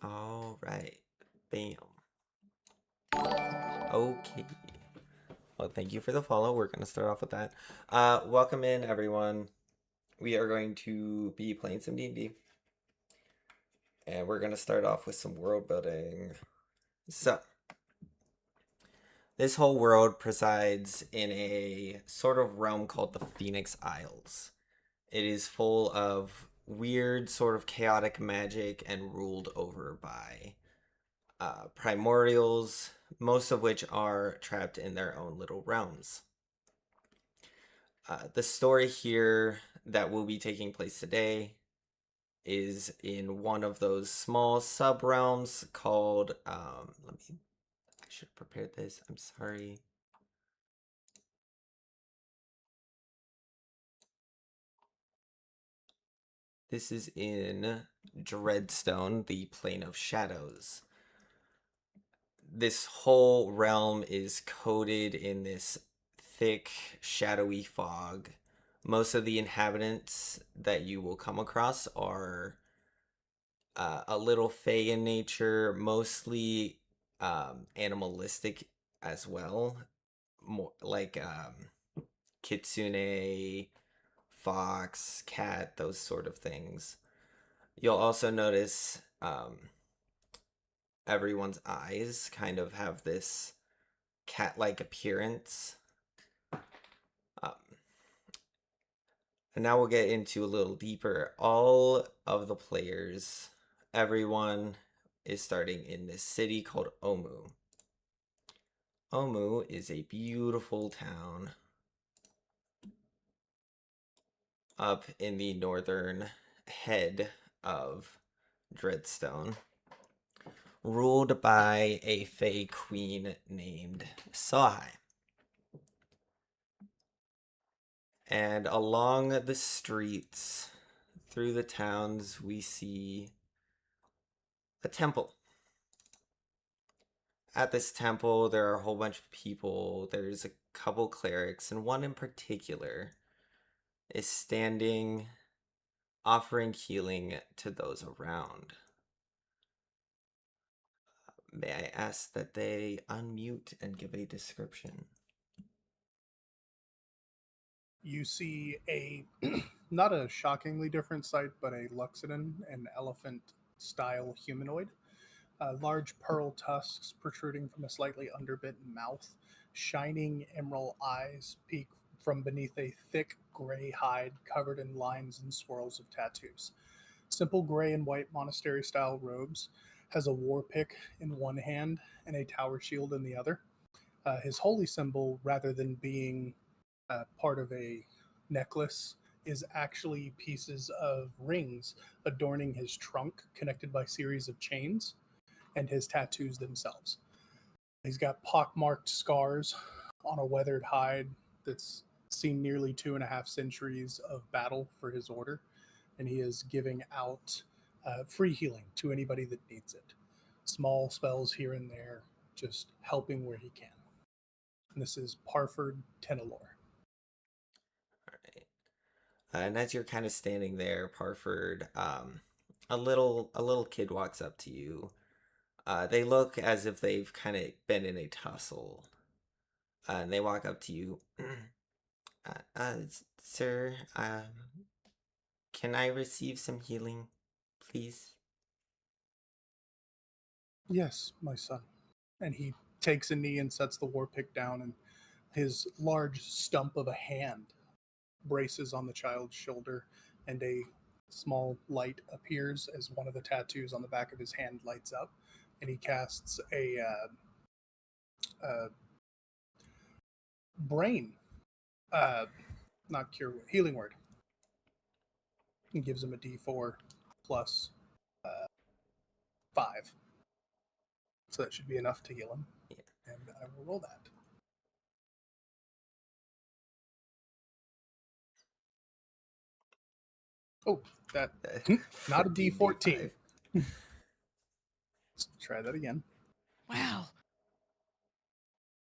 All right. Bam. Okay. Well, thank you for the follow. We're going to start off with that. Welcome in, everyone. We are going to be playing some D&D. And we're going to start off with some world building. So, this whole world presides in a sort of realm called the Phoenix Isles. It is full of weird, sort of chaotic magic and ruled over by primordials, most of which are trapped in their own little realms. The story here that will be taking place today is in one of those small sub realms called. I should have prepared this. I'm sorry. This is in Dreadstone, the Plane of Shadows. This whole realm is coated in this thick, shadowy fog. Most of the inhabitants that you will come across are a little fey in nature, mostly animalistic as well, more like kitsune, fox, cat, those sort of things. You'll also notice everyone's eyes kind of have this cat-like appearance. Um, and now we'll get into a little deeper. All of the players, everyone is starting in this city called Omu. Omu is a beautiful town up in the northern head of Dreadstone, ruled by a fey queen named Sahai. And along the streets, through the towns, we see a temple. At this temple, there are a whole bunch of people. There's a couple clerics, and one in particular is standing, offering healing to those around. May I ask that they unmute and give a description? You see a not a shockingly different sight, but a Luxodon, an elephant-style humanoid. Large pearl tusks protruding from a slightly underbitten mouth, shining emerald eyes peek from beneath a thick gray hide covered in lines and swirls of tattoos. Simple gray and white monastery-style robes, has a war pick in one hand and a tower shield in the other. His holy symbol, rather than being part of a necklace, is actually pieces of rings adorning his trunk connected by series of chains and his tattoos themselves. He's got pockmarked scars on a weathered hide that's seen nearly 2.5 centuries of battle for his order, and he is giving out free healing to anybody that needs it. Small spells here and there, just helping where he can. And this is Parford Tenelor. Alright. And as you're kind of standing there, Parford, a little kid walks up to you. They look as if they've kind of been in a tussle. And they walk up to you. Sir, can I receive some healing, please? Yes, my son. And he takes a knee and sets the war pick down, and his large stump of a hand braces on the child's shoulder, and a small light appears as one of the tattoos on the back of his hand lights up, and he casts a brain, uh, not cure, healing word, and gives him a D4 plus 5. So that should be enough to heal him. Yeah. And I will roll that. Oh, that not a D14. Let's try that again. Wow.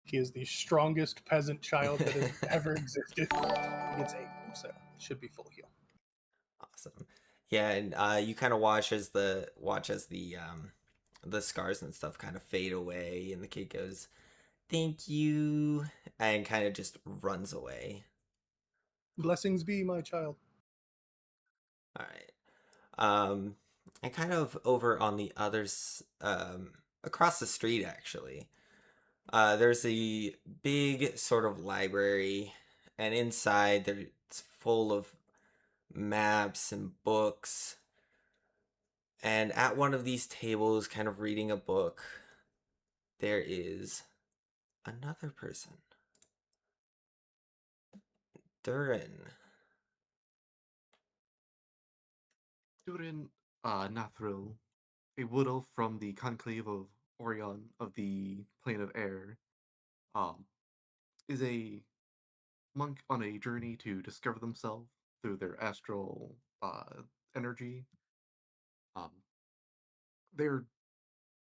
He is the strongest peasant child that has ever existed. He gets 8, so should be full heal. Awesome. Yeah, and you kind of watch as the the scars and stuff kind of fade away, and the kid goes, "Thank you," and kind of just runs away. Blessings be, my child. All right. Um, and kind of over on the others, across the street, actually, there's a big sort of library, and inside there it's full of maps and books. And at one of these tables, kind of reading a book, there is another person. Durin. Durin Nathril, a wood elf from the conclave of Orion of the plane of air, um, is a monk on a journey to discover themselves through their astral energy. Um, they're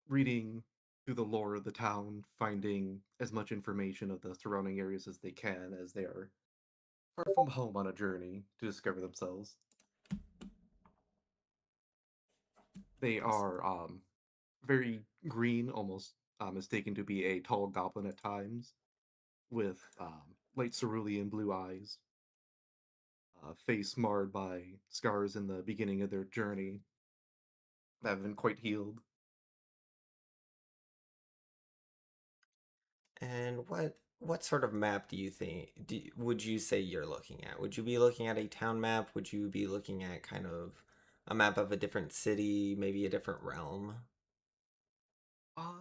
reading through the lore of the town, finding as much information of the surrounding areas as they can, as they are far from home on a journey to discover themselves. They are very green, almost mistaken to be a tall goblin at times, with light cerulean blue eyes, face marred by scars in the beginning of their journey that haven't quite healed. And what sort of map do you think would you say you're looking at? Would you be looking at a town map? Would you be looking at kind of a map of a different city, maybe a different realm?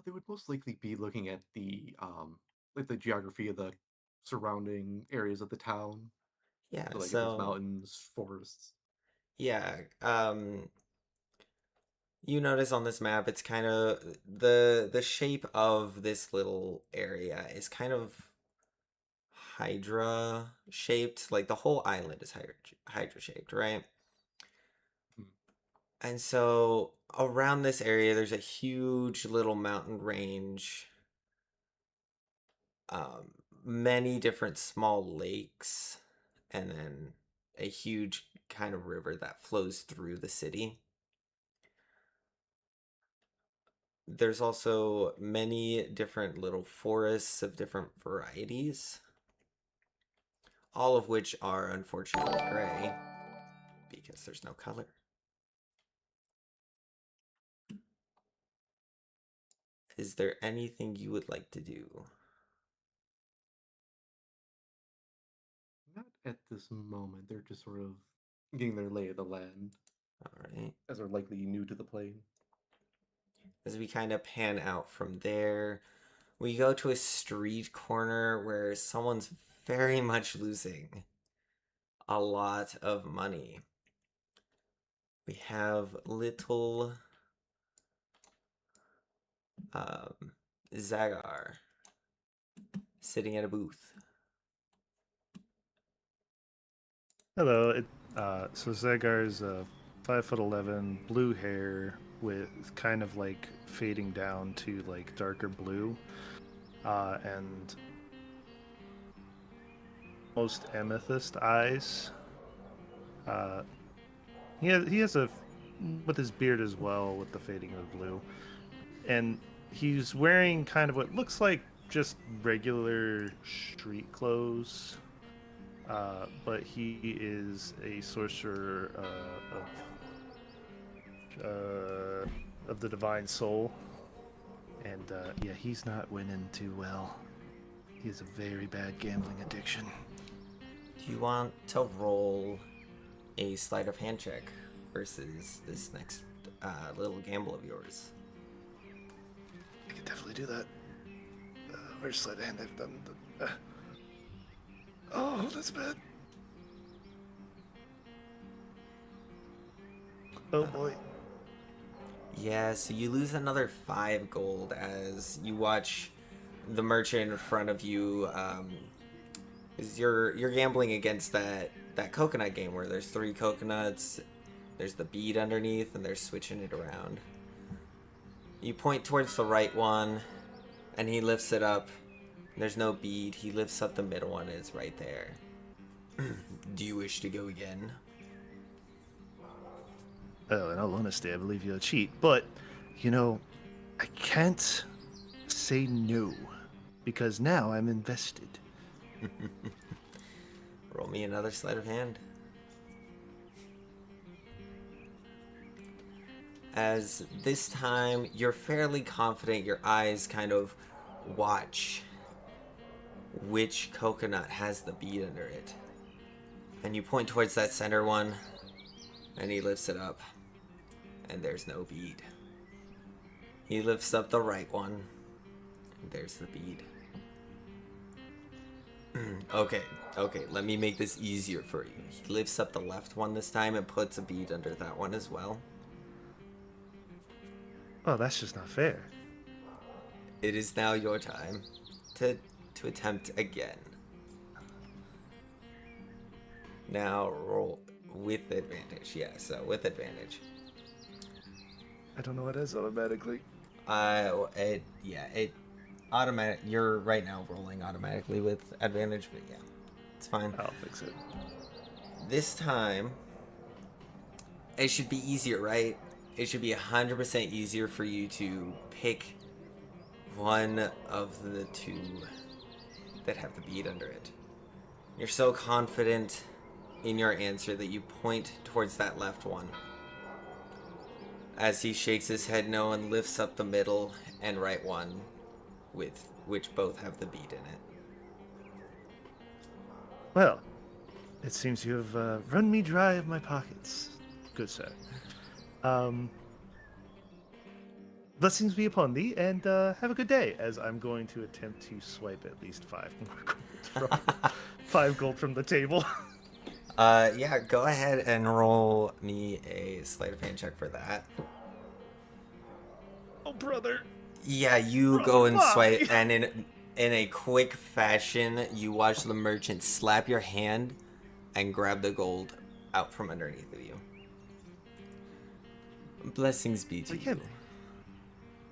They would most likely be looking at the like the geography of the surrounding areas of the town. Yeah, So like if there's so mountains, forests. yeah, you notice on this map it's kind of the shape of this little area is kind of hydra shaped, like the whole island is hydra shaped, right? Hmm. And so around this area, there's a huge little mountain range, um, many different small lakes, and then a huge kind of river that flows through the city. There's also many different little forests of different varieties, all of which are unfortunately gray because there's no color. Is there anything you would like to do? Not at this moment. They're just sort of getting their lay of the land, All right. as they're likely new to the plane. As we kind of pan out from there, we go to a street corner where someone's very much losing a lot of money. We have little um, Zagar sitting at a booth. Hello. So Zagar's 5'11", blue hair with kind of like fading down to like darker blue, and most amethyst eyes. Uh, he has a with his beard as well with the fading of the blue, and he's wearing kind of what looks like just regular street clothes. But he is a sorcerer of the divine soul, and yeah, he's not winning too well. He has a very bad gambling addiction. Do you want to roll a sleight of hand check versus this next little gamble of yours? I could definitely do that. Where's sleight of hand? I've done. Oh, that's bad. Oh boy. Yeah, so you lose another 5 gold as you watch the merchant in front of you. Is you're gambling against that coconut game where there's 3 coconuts, there's the bead underneath, and they're switching it around. You point towards the right one, and he lifts it up. There's no bead. He lifts up the middle one, and it's right there. Do you wish to go again? Oh, in all honesty, I believe you're a cheat. But, you know, I can't say no because now I'm invested. Roll me another sleight of hand. As this time, you're fairly confident, your eyes kind of watch which coconut has the bead under it. And you point towards that center one, and he lifts it up, and there's no bead. He lifts up the right one, and there's the bead. Okay, let me make this easier for you. He lifts up the left one this time and puts a bead under that one as well. Oh, that's just not fair. It is now your time to attempt again. Now roll with advantage. Yeah, so with advantage. I don't know what it is automatically. It automatic. You're right now rolling automatically with advantage, but yeah, it's fine. I'll fix it. This time, it should be easier, right? It should be 100% easier for you to pick one of the two that have the bead under it. You're so confident in your answer that you point towards that left one. As he shakes his head no and lifts up the middle and right one, with which both have the bead in it. Well, it seems you have run me dry of my pockets, good sir. Blessings be upon thee, and have a good day, as I'm going to attempt to swipe at least 5 more gold from 5 gold from the table. Yeah, go ahead and roll me a sleight of hand check for that. Oh, brother. Yeah, you Brother, go and why? swipe, and in a quick fashion, you watch the merchant slap your hand and grab the gold out from underneath of you. Blessings be to you.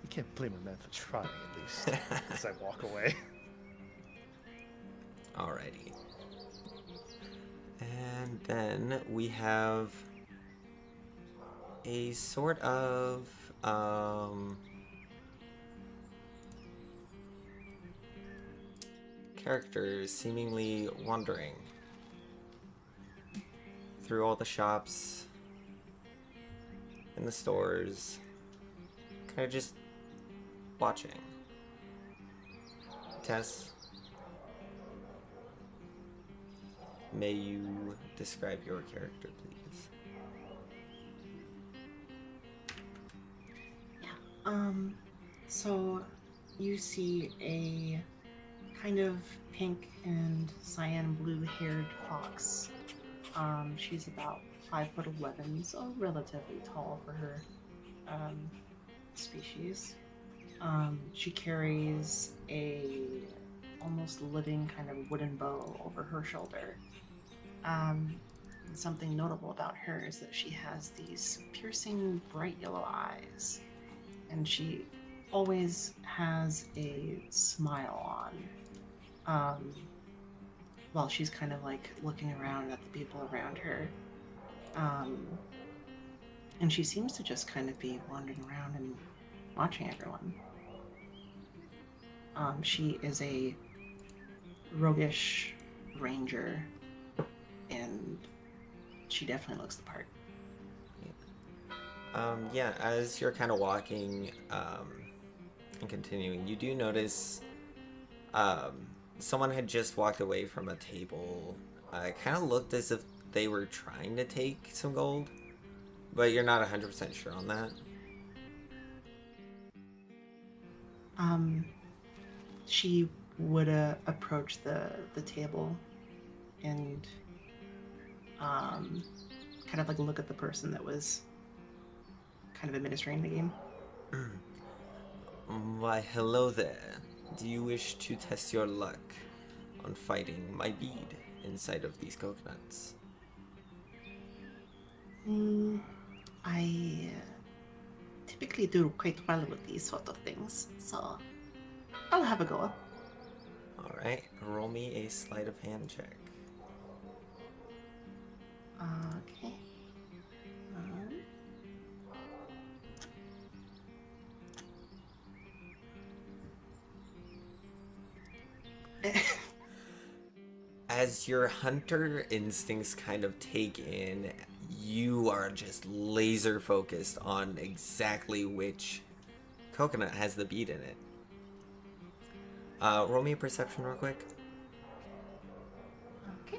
You can't blame a man for trying, at least, as I walk away. Alrighty. And then we have a sort of characters seemingly wandering through all the shops and the stores, kind of just watching. Tess, may you describe your character, please? Yeah. So you see a kind of pink and cyan blue haired fox. She's about 5'11", so relatively tall for her species. She carries a almost living kind of wooden bow over her shoulder. And something notable about her is that she has these piercing bright yellow eyes, and she always has a smile on while she's kind of like looking around at the people around her. And she seems to just kind of be wandering around and watching everyone. She is a roguish ranger, and she definitely looks the part. Yeah, as you're kind of walking and continuing, you do notice someone had just walked away from a table. It kind of looked as if they were trying to take some gold, but you're not 100% sure on that. She would approach the table and kind of like look at the person that was kind of administering the game. Why, hello there. Do you wish to test your luck on fighting my bead inside of these coconuts? I typically do quite well with these sort of things, so I'll have a go. Alright, roll me a sleight of hand check. Okay. as your hunter instincts kind of take in, you are just laser focused on exactly which coconut has the bead in it. Roll me a perception real quick. Okay.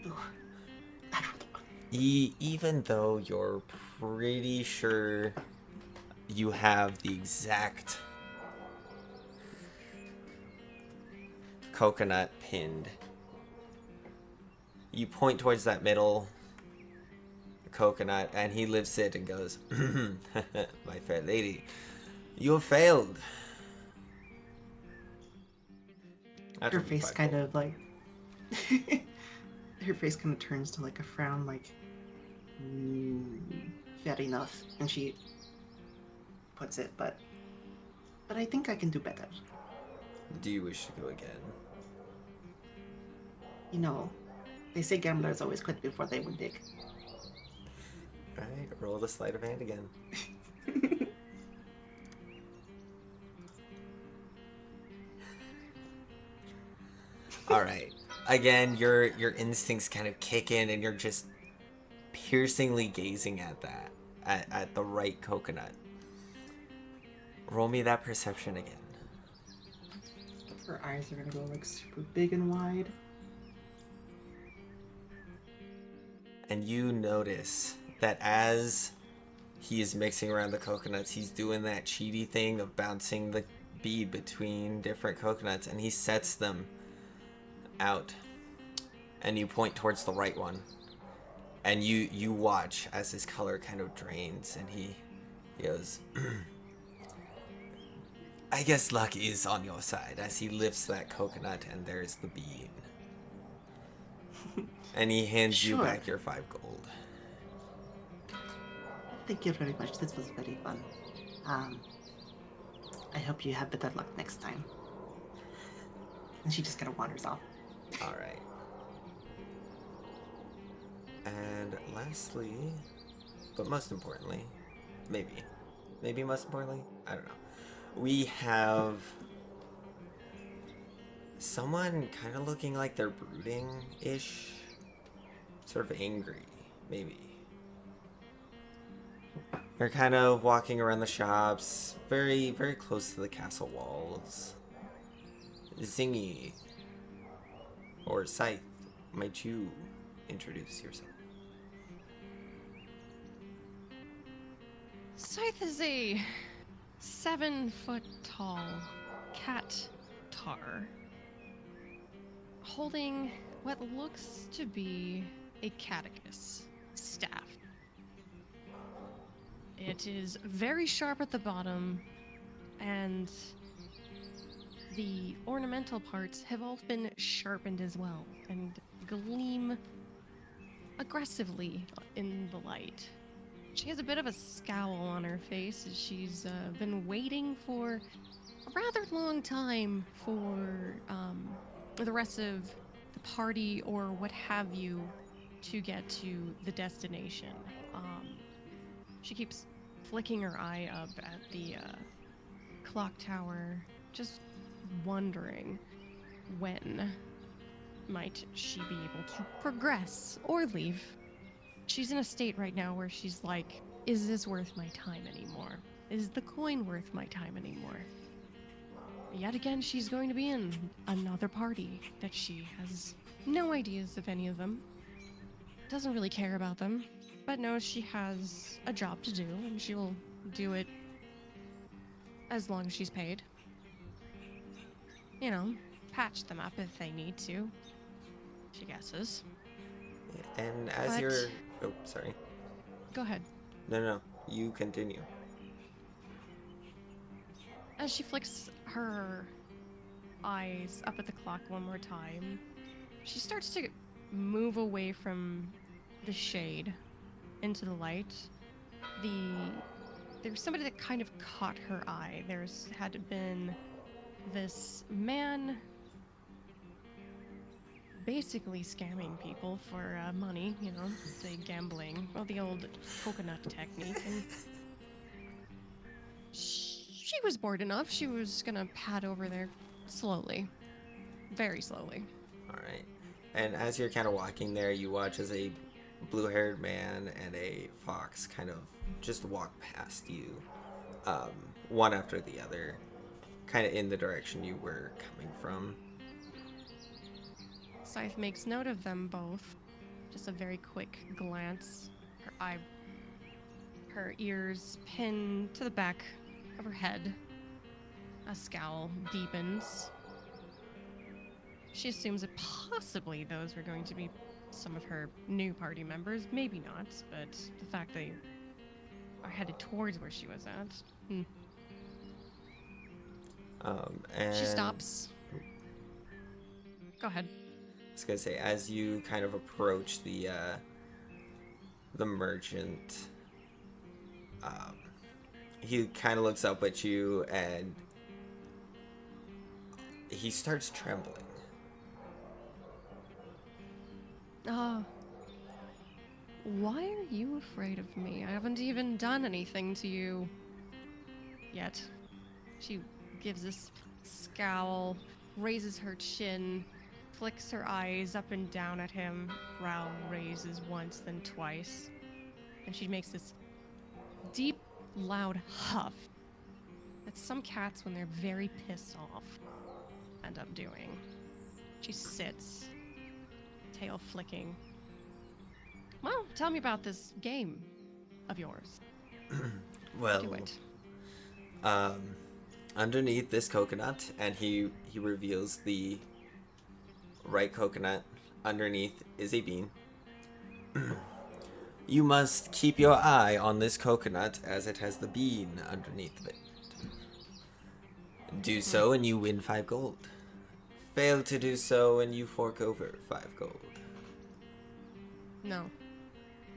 Ooh, I rolled a one. Even though you're pretty sure you have the exact coconut pinned, you point towards that middle coconut and he lifts it and goes, my fair lady, you have failed. That Her would be face five kind gold. of like her face kind of turns to like a frown, like fair enough, and she puts it, but I think I can do better. Do you wish to go again? You know, they say gamblers always quit before they win big. Alright, roll the sleight of hand again. Alright. Again, your instincts kind of kick in and you're just piercingly gazing at that. At the right coconut. Roll me that perception again. Her eyes are gonna go like super big and wide. And you notice that as he is mixing around the coconuts, he's doing that cheaty thing of bouncing the bead between different coconuts, and he sets them out. And you point towards the right one. And you watch as his color kind of drains, and he goes, I guess luck is on your side, as he lifts that coconut and there's the bead. And he hands you Sure. back your 5 gold. Thank you very much. This was very fun. I hope you have better luck next time. And she just kind of wanders off. Alright. And lastly, but most importantly, maybe most importantly, I don't know. We have someone kind of looking like they're brooding-ish. Sort of angry, maybe. They're kind of walking around the shops, very, very close to the castle walls. Zingy or Scythe, might you introduce yourself? Scythe is a 7-foot-tall cat tar holding what looks to be a catechus staff. It is very sharp at the bottom, and the ornamental parts have all been sharpened as well and gleam aggressively in the light. She has a bit of a scowl on her face as she's been waiting for a rather long time for the rest of the party or what have you to get to the destination. She keeps flicking her eye up at the clock tower, just wondering when might she be able to progress or leave. She's in a state right now where she's like, is this worth my time anymore? Is the coin worth my time anymore? Yet again, she's going to be in another party that she has no ideas of any of them. Doesn't really care about them, but knows she has a job to do and she'll do it as long as she's paid. You know, patch them up if they need to, she guesses. And as But- you're... Oh, sorry. Go ahead. No, you continue. As she flicks her eyes up at the clock one more time, she starts to move away from the shade into the light. There's somebody that kind of caught her eye. There's had been this man basically scamming people for money, you know, the gambling, well, the old coconut technique. And she was bored enough. She was gonna pad over there slowly. Very slowly. Alright. And as you're kind of walking there, you watch as a blue-haired man and a fox kind of just walk past you, one after the other, kind of in the direction you were coming from. Scythe makes note of them both. Just a very quick glance. Her ears pinned to the back of her head. A scowl deepens. She assumes that possibly those were going to be some of her new party members. Maybe not, but the fact they are headed towards where she was at. And She stops. Go ahead. I was gonna say, as you kind of approach the merchant, he kind of looks up at you and he starts trembling. Why are you afraid of me? I haven't even done anything to you yet. She gives this scowl, raises her chin, flicks her eyes up and down at him, brow raises once, then twice, and she makes this deep, loud huff that some cats, when they're very pissed off, end up doing. She sits, tail flicking. Well, tell me about this game of yours. Well, Do it. Underneath this coconut, and he reveals the right coconut. Underneath is a bean. You must keep your eye on this coconut as it has the bean underneath it. Do so and you win 5 gold. Fail to do so and you fork over 5 gold. No.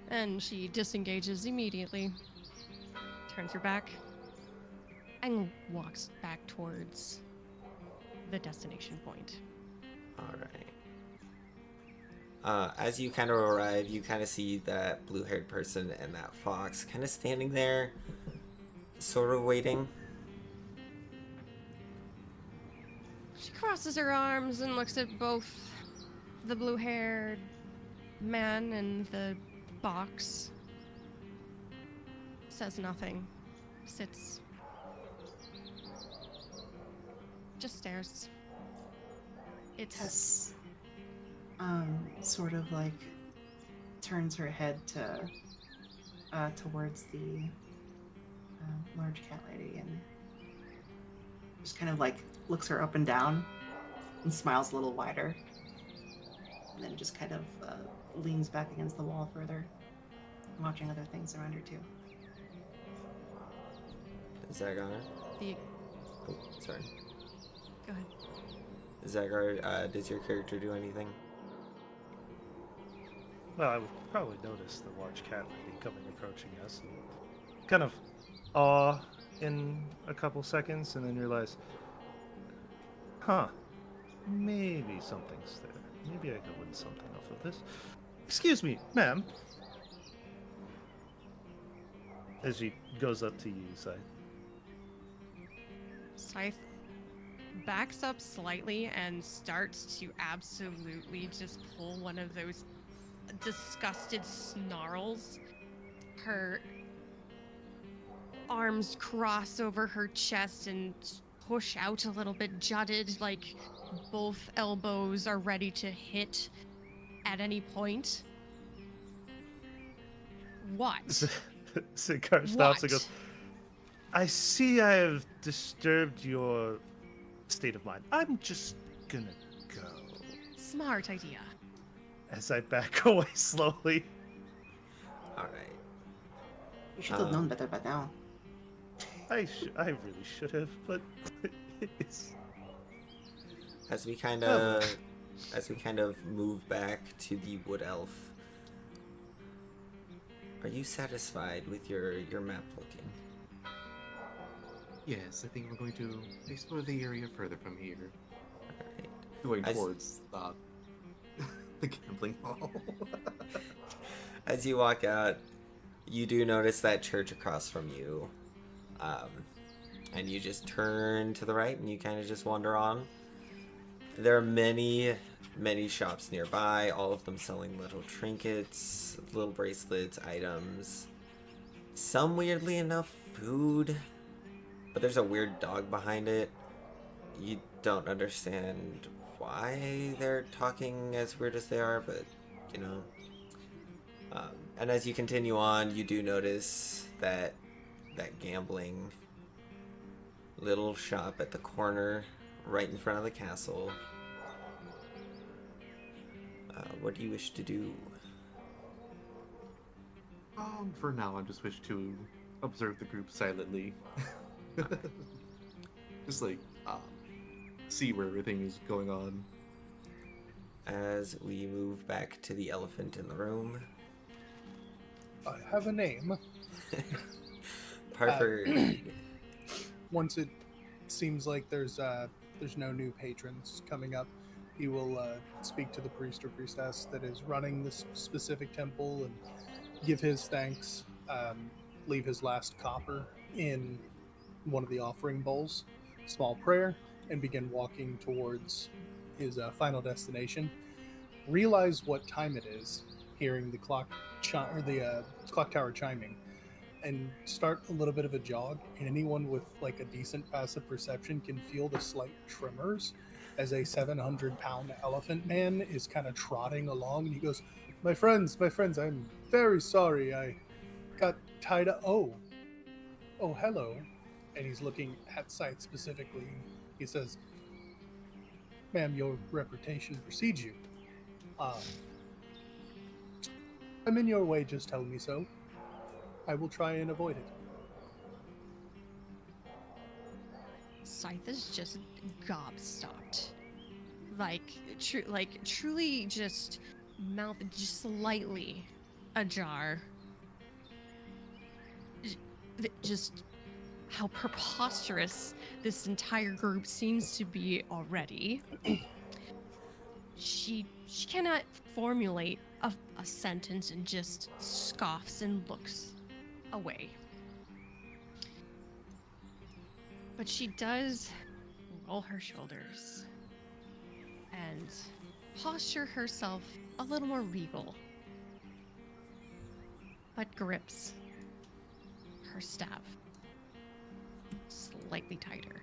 And she disengages immediately, turns her back, and walks back towards the destination point. Alright. As you kind of arrive, you kind of see that blue-haired person and that fox kind of standing there, sort of waiting. She crosses her arms and looks at both the blue-haired man and the box. Says nothing. Sits. Just stares. It's Tess, sort of like turns her head towards the large cat lady and just kind of like looks her up and down and smiles a little wider, and then just kind of leans back against the wall further, watching other things around her too. Zagar? the. Oh, sorry. Go ahead. Zagar, does your character do anything? Well, I would probably notice the large cat lady coming approaching us, and kind of awe in a couple seconds, and then realize, maybe something's there. Maybe I could win something off of this. Excuse me, ma'am. As she goes up to you, Scythe. Scythe backs up slightly and starts to absolutely just pull one of those disgusted snarls. Her arms cross over her chest and push out a little bit, jutted, like both elbows are ready to hit at any point. What? Zagar stops and What? goes, I see I have disturbed your state of mind. I'm just gonna go. Smart idea. As I back away slowly. Alright. You should have known better by now. I really should have, but it's As we kind of move back to the wood elf, are you satisfied with your map looking? Yes, I think we're going to explore the area further from here. Alright. Going As- towards the gambling hall. As you walk out, you do notice that church across from you. and you just turn to the right and you kind of just wander on. There are many shops nearby, all of them selling little trinkets, little bracelets, items. Some, weirdly enough, food, but there's a weird dog behind it. You don't understand why they're talking as weird as they are, but, you know. And as you continue on, you do notice that gambling little shop at the corner, right in front of the castle. What do you wish to do? For now, I just wish to observe the group silently. Just like, see where everything is going on. As we move back to the elephant in the room. I have a name. Parker. Once it seems like there's no new patrons coming up, he will speak to the priest or priestess that is running this specific temple and give his thanks, leave his last copper in one of the offering bowls, small prayer, and begin walking towards his final destination. Realize what time it is, hearing the clock clock tower chiming, and start a little bit of a jog. And anyone with like a decent passive perception can feel the slight tremors as a 700-pound elephant man is kind of trotting along. And he goes, my friends, I'm very sorry. I got tied up. Oh, hello. And he's looking at Scythe specifically. He says, ma'am, your reputation precedes you. I'm in your way, just tell me so. I will try and avoid it. Scythe is just gobstopped. Like, truly just mouth just slightly ajar. Just how preposterous this entire group seems to be already. She cannot formulate a sentence and just scoffs and looks away. But she does roll her shoulders and posture herself a little more regal, but grips her staff slightly tighter.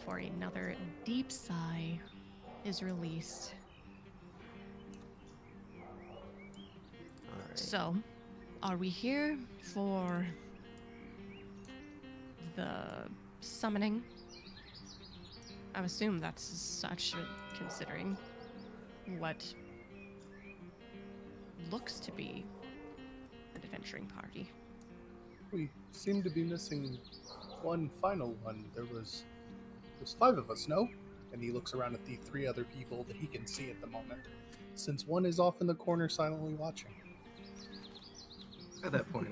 For another deep sigh is released. All right. So, are we here for the summoning? I assume that's such, considering what looks to be an adventuring party. We seem to be missing one final one. There's 5 of us, no? And he looks around at the 3 other people that he can see at the moment, since one is off in the corner silently watching. At that point,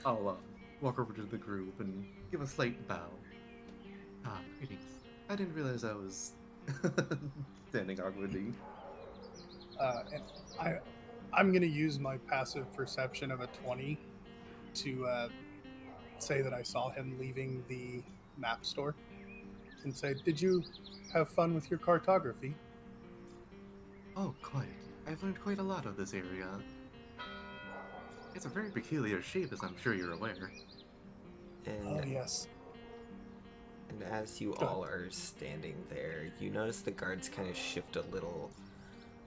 I'll walk over to the group and give a slight bow. Greetings. I didn't realize I was standing awkwardly. And I'm going to use my passive perception of a 20 to say that I saw him leaving the map store and say, did you have fun with your cartography? Oh, quite. I've learned quite a lot of this area. It's a very peculiar shape, as I'm sure you're aware. Oh, yes. And as you all are standing there, you notice the guards kind of shift a little,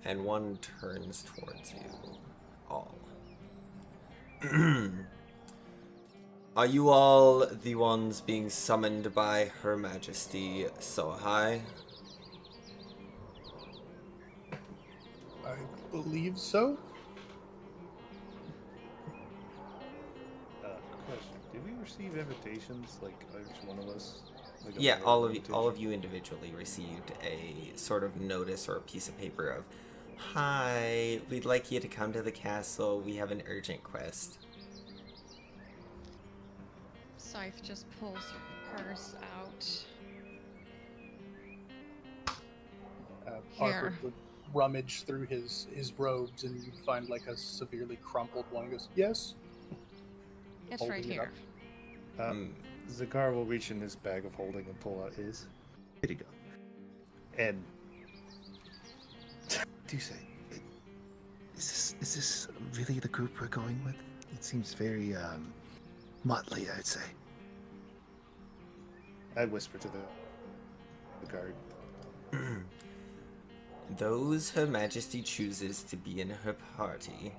and one turns towards you all. Are you all the ones being summoned by Her Majesty So High? I believe so. Question: did we receive invitations, like each one of us? Like Yeah, verbal all of invitation? you individually received a sort of notice or a piece of paper of, "Hi, we'd like you to come to the castle. We have an urgent quest." Scythe just pulls her purse out. Parker Here. would rummage through his robes, and you'd find like a severely crumpled one. He goes, yes? It's Holding right it here. up. Zagar will reach in his bag of holding and pull out his. Here you go. And Do you say? Is this really the group we're going with? It seems very motley, I'd say. I whisper to the guard. Those Her Majesty chooses to be in her party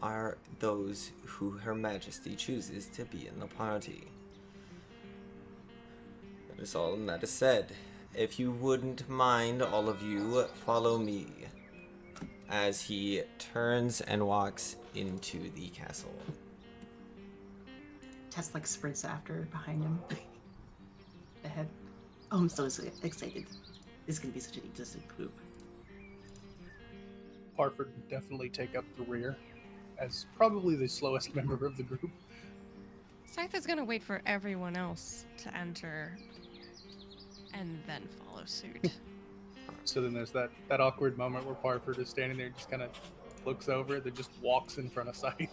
are those who Her Majesty chooses to be in the party. That is all that is said. If you wouldn't mind, all of you, follow me as he turns and walks into the castle. Tess like sprints after behind him. Ahead. Oh, I'm so excited. This is gonna be such an interesting group. Parford would definitely take up the rear as probably the slowest member of the group. Scythe is gonna wait for everyone else to enter and then follow suit. So then there's that awkward moment where Parford is standing there, just kind of looks over, then just walks in front of Scythe.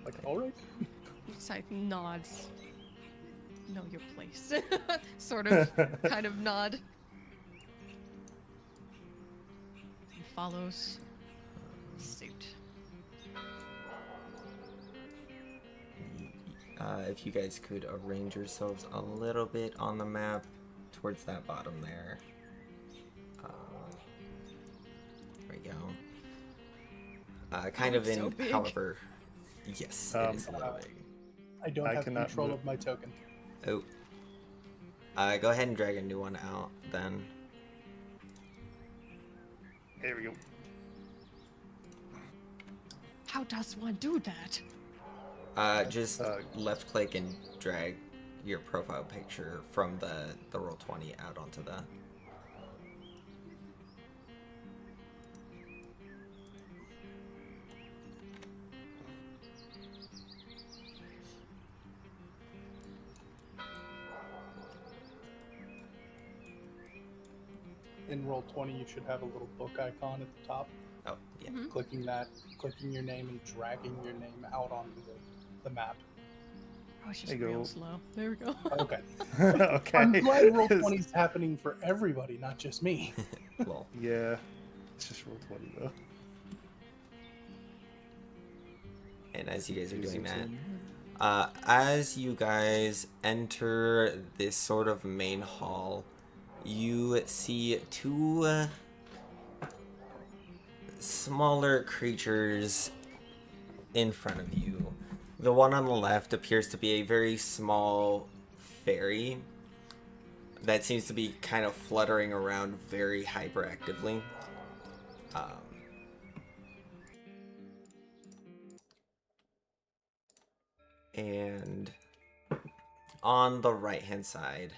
Like, all right. Scythe nods. Know your place. Sort of, kind of nod. He follows suit. If you guys could arrange yourselves a little bit on the map towards that bottom there. There we go. Kind of it's in, so big. however, yes, it is a little big. I don't I have cannot control move. of my token. Oh. Go ahead and drag a new one out, then. There we go. How does one do that? Just left click and drag your profile picture from the Roll20 out onto the... In Roll20, you should have a little book icon at the top. Oh, yeah. Mhm. Clicking that, clicking your name, and dragging your name out onto the map. Oh, it's just There you real go. slow. There we go. Okay. Okay. I'm glad Roll20 is happening for everybody, not just me. Lol. Yeah. It's just roll 20 though. And as you guys are doing Zooms that, in. as you guys enter this sort of main hall, you see two smaller creatures in front of you. The one on the left appears to be a very small fairy that seems to be kind of fluttering around very hyperactively. And on the right hand side,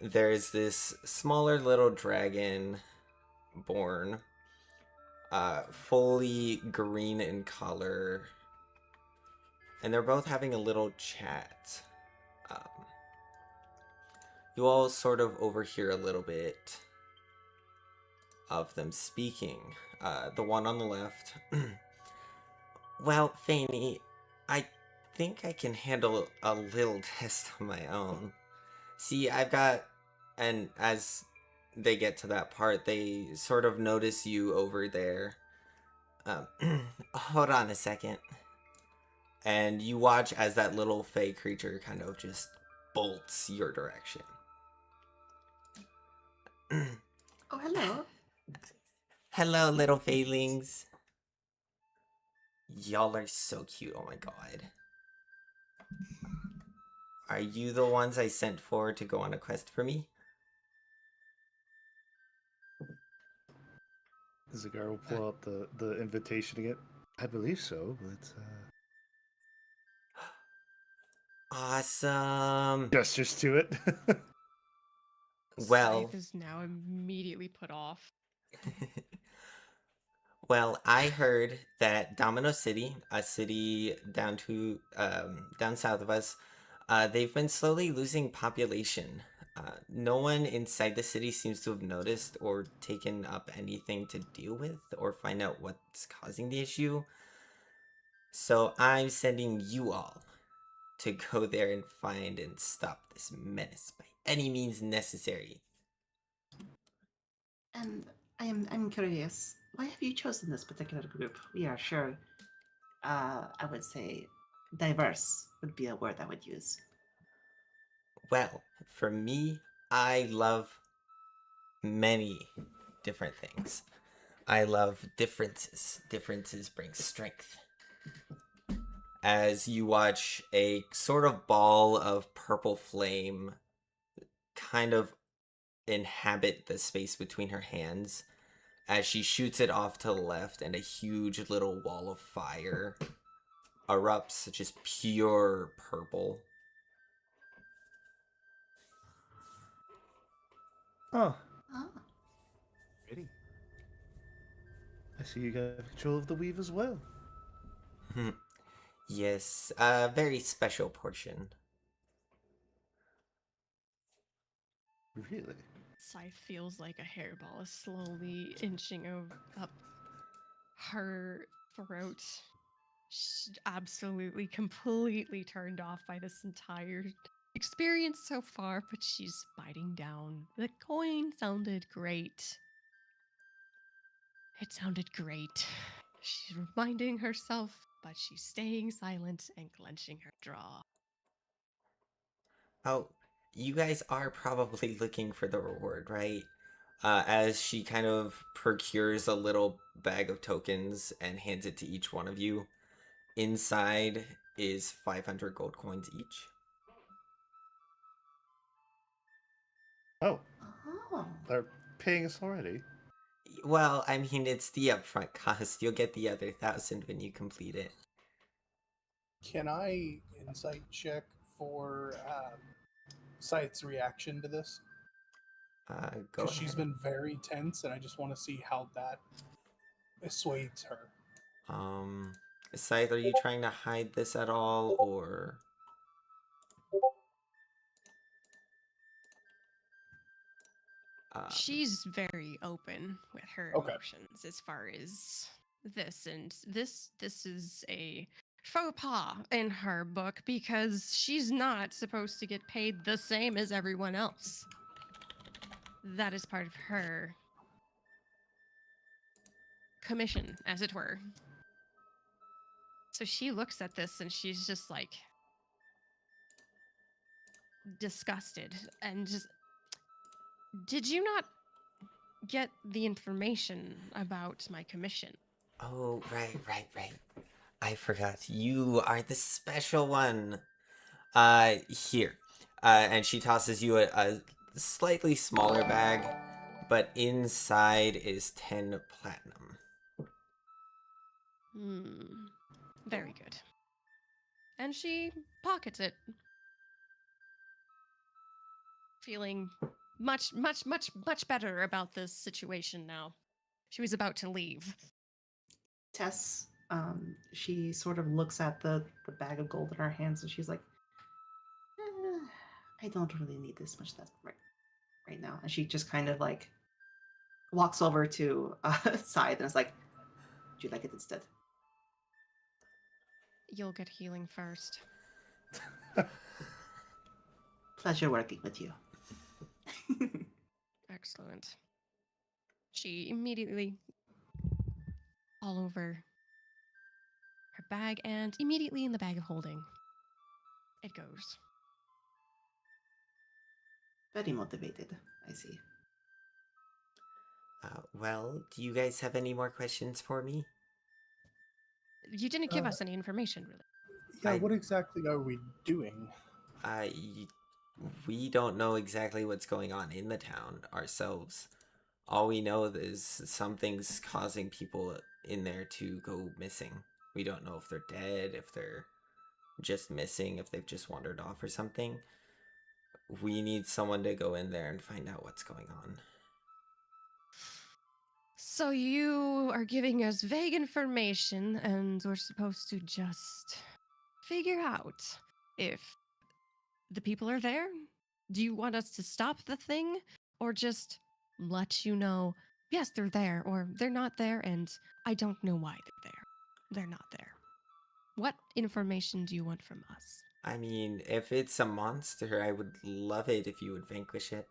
there's this smaller little dragon born, fully green in color, and they're both having a little chat. You all sort of overhear a little bit of them speaking. The one on the left, well, Fanny, I think I can handle a little test on my own. See, I've got, and as they get to that part, they sort of notice you over there. Hold on a second. And you watch as that little fey creature kind of just bolts your direction. Oh, hello. Hello, little faylings. Y'all are so cute, oh my god. Are you the ones I sent for to go on a quest for me? Zagar will pull out the invitation again. I believe so, but Awesome. Gestures to it. Well, Scythe is now immediately put off. well, I heard that Domino City, a city down down south of us, they've been slowly losing population. No one inside the city seems to have noticed or taken up anything to deal with or find out what's causing the issue. So I'm sending you all to go there and find and stop this menace by any means necessary. And I'm curious, why have you chosen this particular group? We are sure, I would say, diverse would be a word I would use. Well, for me, I love many different things. I love differences. Differences bring strength. As you watch a sort of ball of purple flame kind of inhabit the space between her hands as she shoots it off to the left, and a huge little wall of fire erupts, just pure purple. Oh, Ah, Pretty. I see you got control of the weave as well. Yes, a very special portion. Really? Scythe feels like a hairball is slowly inching up her throat. She's absolutely, completely turned off by this entire experience so far, but she's biting down. The coin sounded great. It sounded great. She's reminding herself, but she's staying silent and clenching her jaw. Oh, you guys are probably looking for the reward, right? As she kind of procures a little bag of tokens and hands it to each one of you. Inside is 500 gold coins each. Oh, oh. they're paying us already. Well, I mean, it's the upfront cost. You'll get the other 1,000 when you complete it. Can I insight check for Scythe's reaction to this? Go Because she's ahead. been very tense, and I just want to see how that assuades her. Scythe, are you trying to hide this at all, or... She's very open with her Okay. emotions as far as this, and this is a faux pas in her book because she's not supposed to get paid the same as everyone else. That is part of her commission, as it were. So she looks at this and she's just like disgusted and just, did you not get the information about my commission? Oh, right. I forgot. You are the special one. Here. And she tosses you a slightly smaller bag, but inside is 10 platinum. Very good. And she pockets it, feeling much better about this situation now. She was about to leave. Tess, she sort of looks at the bag of gold in her hands and she's like, I don't really need this much stuff right now. And she just kind of like walks over to Scythe and is like, would you like it instead? You'll get healing first. Pleasure working with you. Excellent. She immediately all over her bag and immediately in the bag of holding. It goes. Very motivated, I see. Well, do you guys have any more questions for me? You didn't give us any information, really. Yeah, I- what exactly are we doing? We don't know exactly what's going on in the town ourselves. All we know is something's causing people in there to go missing. We don't know if they're dead, if they're just missing, if they've just wandered off or something. We need someone to go in there and find out what's going on. So you are giving us vague information, and we're supposed to just figure out if the people are there? Do you want us to stop the thing, or just let you know, yes, they're there, or they're not there, and I don't know why they're there. They're not there. What information do you want from us? I mean, if it's a monster, I would love it if you would vanquish it.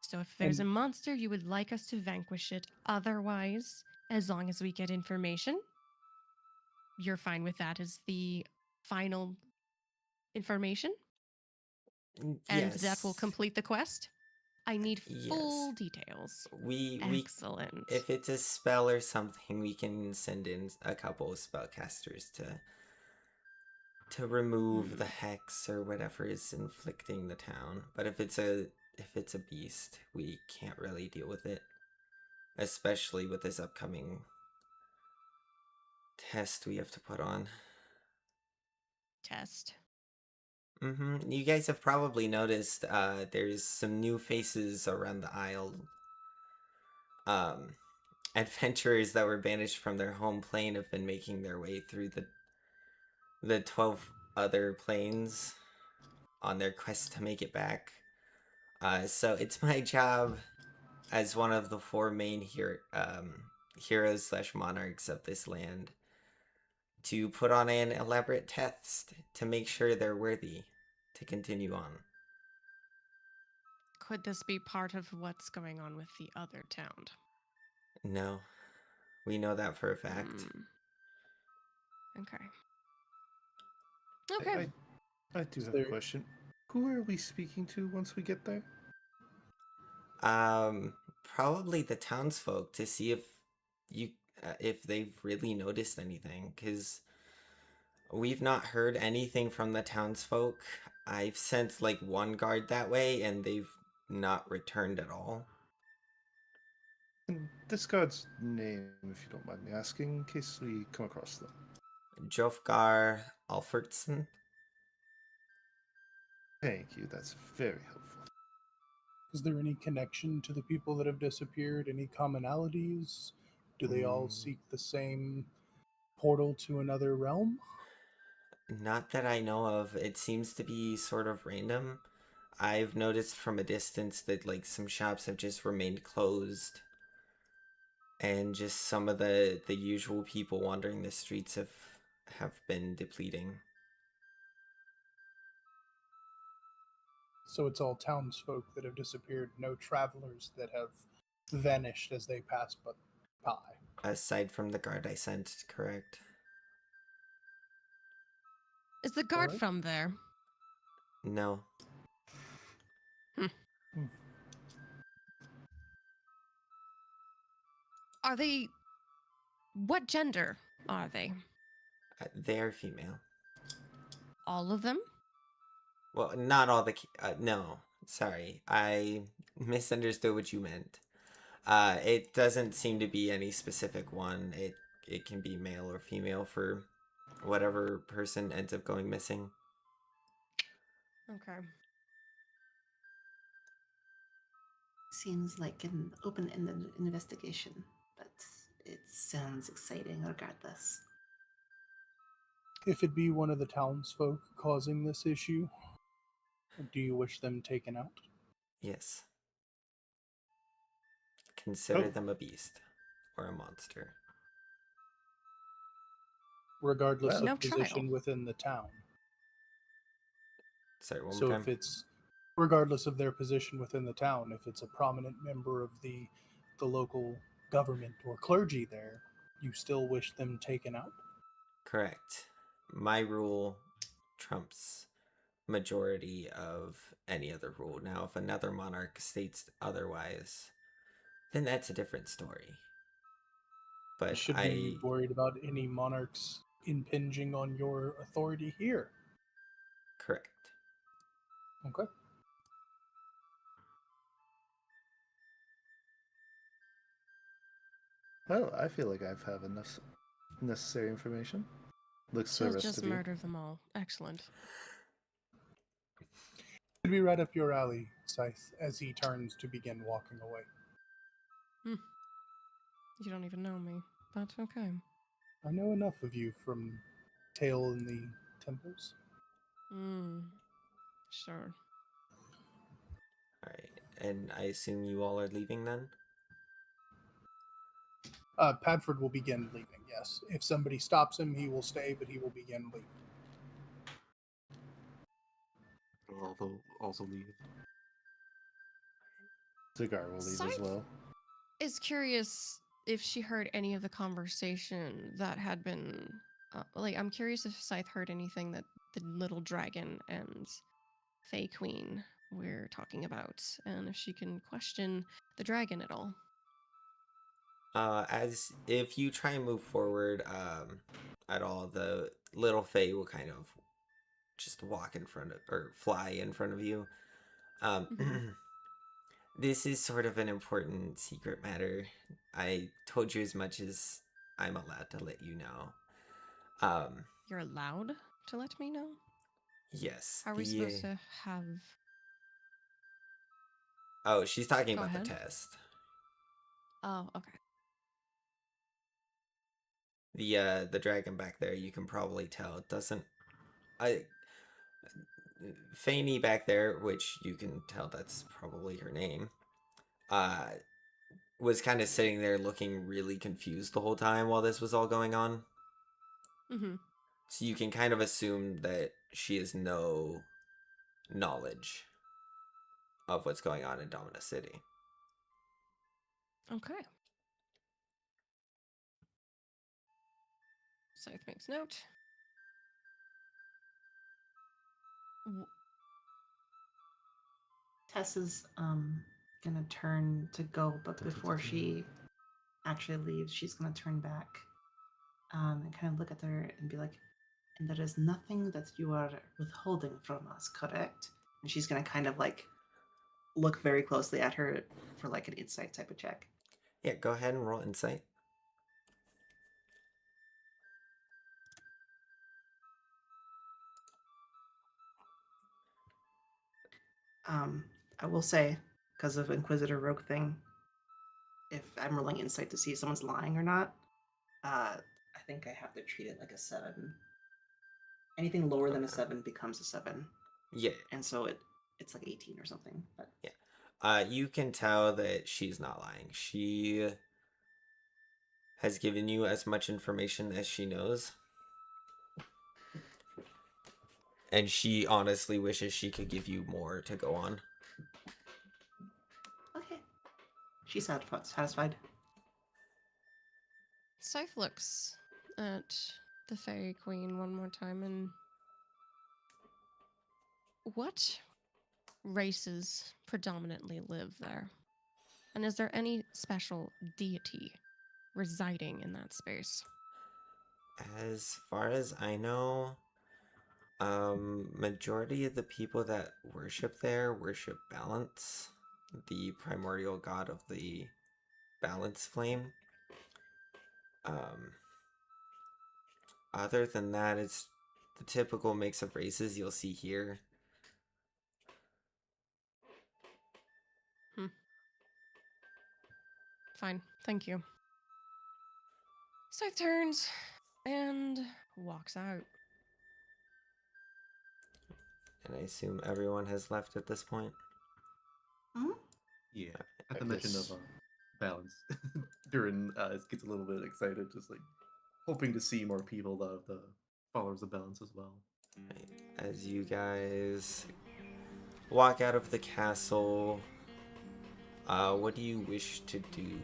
So if there's a And- monster, you would like us to vanquish it. Otherwise, as long as we get information, you're fine with that as the final information? And that will Yes. complete the quest? I need full Yes. details. We Excellent. if it's a spell or something, we can send in a couple of spellcasters to remove the hex or whatever is inflicting the town. But if it's a beast, we can't really deal with it, especially with this upcoming test we have to put on. Test. You guys have probably noticed there's some new faces around the isle. Adventurers that were banished from their home plane have been making their way through the 12 other planes on their quest to make it back. So it's my job as one of the four main heroes slash monarchs of this land to put on an elaborate test to make sure they're worthy to continue on. Could this be part of what's going on with the other town? No, we know that for a fact. Okay. I, Okay. I do Is have a there- question. Who are we speaking to once we get there? Probably the townsfolk to see if they've really noticed anything, because we've not heard anything from the townsfolk. I've sent like one guard that way, and they've not returned at all. And this guard's name, if you don't mind me asking, in case we come across them. Jofgar Alfertson. Thank you, that's very helpful. Is there any connection to the people that have disappeared? Any commonalities? Do they all seek the same portal to another realm? Not that I know of. It seems to be sort of random. I've noticed from a distance that like some shops have just remained closed, and just some of the usual people wandering the streets have been depleting. So it's all townsfolk that have disappeared, no travelers that have vanished as they pass by. Aside from the guard I sent, correct? Is the guard Alright. from there? No. Are they. What gender are they? They're female. All of them? Well, not all the. No, sorry. I misunderstood what you meant. It doesn't seem to be any specific one. It can be male or female for whatever person ends up going missing. Okay. Seems like an open-ended investigation, but it sounds exciting regardless. If it be one of the townsfolk causing this issue, do you wish them taken out? Yes. Consider Oh. them a beast or a monster. Regardless Well, of No position trial. within the town. Sorry, one So more time. if it's regardless of their position within the town, if it's a prominent member of the local government or clergy there, you still wish them taken out? Correct. My rule trumps majority of any other rule. Now, if another monarch states otherwise, then that's a different story. But Should we be worried about any monarchs impinging on your authority here? correct. Okay. Well, I feel like I've have enough necessary information. Looks to the She'll rest just of you. murder them all. Excellent. Should be right up your alley, Scythe, as he turns to begin walking away. You don't even know me. But okay. I know enough of you from Tale in the Temples. Sure. All right, and I assume you all are leaving then. Padford will begin leaving, yes. If somebody stops him, he will stay, but he will begin leaving. I'll also leave. Cigar will leave as Scythe well. is curious if she heard any of the conversation that had been. I'm curious if Scythe heard anything that the little dragon and Fey Queen were talking about, and if she can question the dragon at all. As if you try and move forward at all, the little Fae will kind of just walk in front of or fly in front of you. Mhm. This is sort of an important secret matter. I told you as much as I'm allowed to let you know. You're allowed to let me know? Yes, How are we supposed to have. Oh, she's talking Go about the ahead. test. Oh, okay. The dragon back there, you can probably tell it doesn't. I Fanny back there, which you can tell that's probably her name. Uh, was kind of sitting there looking really confused the whole time while this was all going on. Mm-hmm. So you can kind of assume that she has no knowledge of what's going on in Domina City. Okay. Scythe makes note. Tess is gonna turn to go, but before she actually leaves, she's gonna turn back and kind of look at her and be like, "And there is nothing that you are withholding from us, correct?" And she's gonna kind of like look very closely at her for like an insight type of check. Yeah, go ahead and roll insight. I will say, because of Inquisitor Rogue thing, if I'm rolling insight to see if someone's lying or not, I think I have to treat it like a 7. Anything lower than a Okay. 7 becomes a 7, Yeah, and so it's like 18 or something. But you can tell that she's not lying. She has given you as much information as she knows. And she honestly wishes she could give you more to go on. okay, she's satisfied. Scythe looks at the Fairy Queen one more time and. What races predominantly live there? And is there any special deity residing in that space? As far as I know, majority of the people that worship there worship Balance, the primordial god of the Balance flame. Um, Other than that, it's the typical mix of races you'll see here. Fine, thank you. Scythe turns and walks out. And I assume everyone has left at this point. Hmm? Yeah. I At the mention guess- of balance, Durin gets a little bit excited, just like hoping to see more people of the followers of balance as well. Right. As you guys walk out of the castle, what do you wish to do?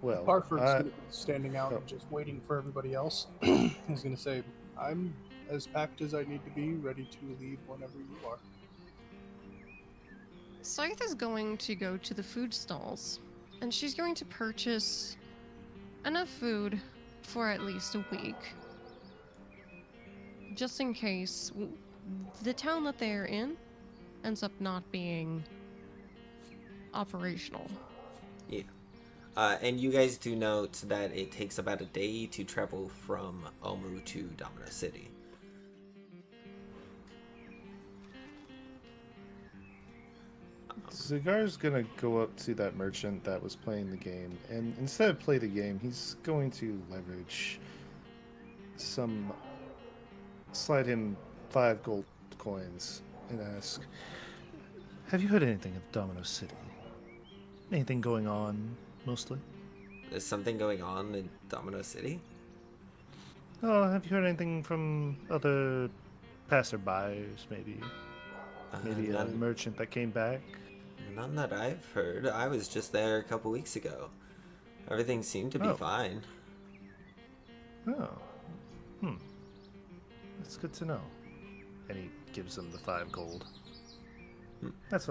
Well, Barford's gonna be standing out and just waiting for everybody else. He's going to say, "I'm as packed as I need to be, ready to leave whenever you are." Scythe is going to go to the food stalls, and she's going to purchase enough food for at least a week. Just in case the town that they're in ends up not being operational. Yeah. And you guys do note that it takes about a day to travel from Omu to Domino City. Cigar's gonna go up to that merchant that was playing the game, and instead of play the game, he's going to leverage slide him 5 gold coins and ask, Have you heard anything of Domino City? Anything going on, mostly? There's something going on in Domino City? Oh, have you heard anything from other passerbyers, maybe? Maybe a None, merchant that came back? none that I've heard. I was just there a couple weeks ago. Everything seemed to be Oh. fine. Oh. Hmm. That's good to know. And he gives them the 5 gold. Hmm. That's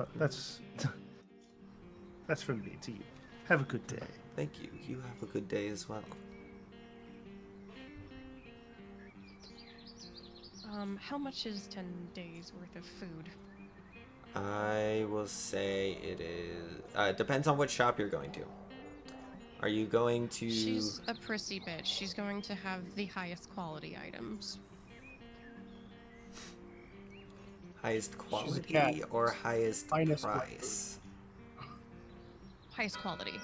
that's from me to you. Have a good day. Thank you. You have a good day as well. How much is 10 days worth of food? I will say it is. Depends on what shop you're going to. Are you going to? She's a prissy bitch. She's going to have the highest quality items. Highest cat. quality or highest Finest price? Highest quality.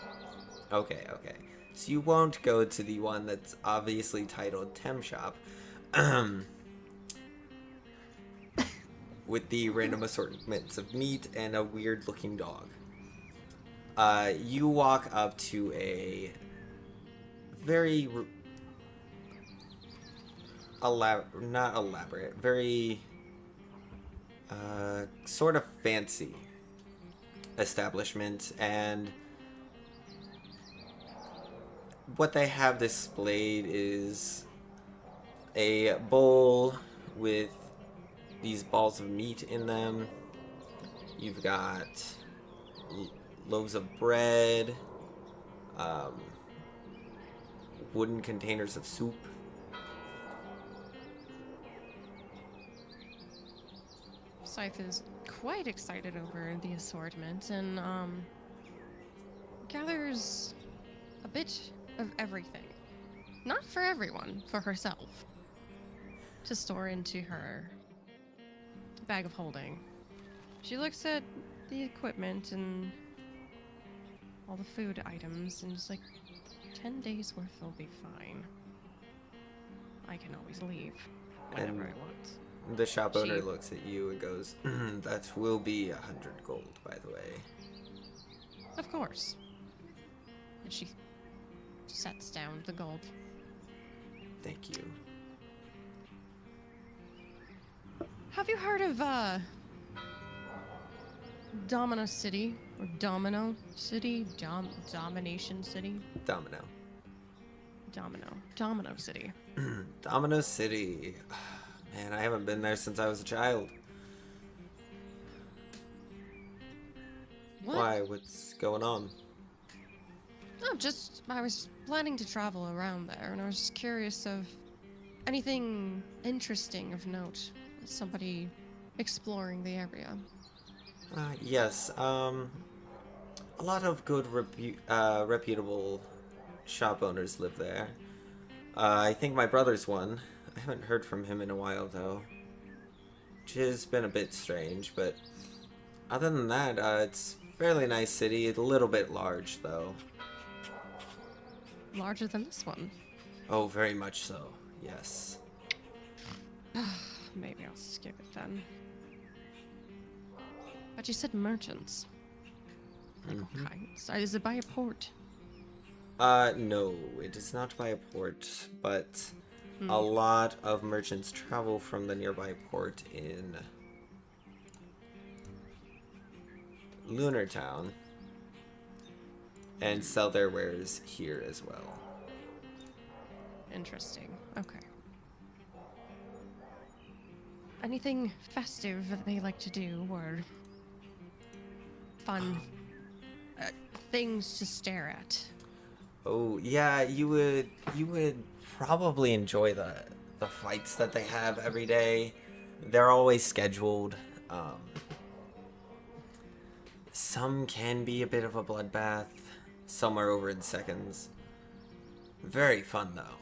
Okay, okay. So you won't go to the one that's obviously titled Tem Shop. With the random assortments of meat and a weird looking dog. You walk up to a very not elaborate, very sort of fancy establishment, and what they have displayed is a bowl with these balls of meat in them. You've got loaves of bread, wooden containers of soup. Scythe is quite excited over the assortment and gathers a bit of everything. Not for everyone, for herself. To store into her bag of holding. She looks at the equipment and all the food items and is like, 10 days worth will be fine. I can always leave whenever And I want. the shop owner She- looks at you and goes, that will be 100 gold, by the way. Of course. And she sets down the gold. Thank you. Have you heard of Domino City or Domino City? Domination City? Domino. Domino City. Domino City. Man, I haven't been there since I was a child. What? Why? What's going on? Oh, just I was planning to travel around there, and I was just curious of anything interesting of note. Somebody exploring the area. Yes, a lot of good reputable shop owners live there. I think my brother's one. I haven't heard from him in a while, though. Which has been a bit strange, but other than that, it's a fairly nice city. A little bit large, though. Larger than this one. Oh, very much so, yes. Maybe I'll skip it then. But you said merchants. Like what kinds? Is it by a port? No, it is not by a port, but a lot of merchants travel from the nearby port in Lunar Town and sell their wares here as well. Interesting. Okay. Anything festive that they like to do, or fun things to stare at? Oh yeah, you would probably enjoy the fights that they have every day. They're always scheduled. Some can be a bit of a bloodbath. Some are over in seconds. Very fun though.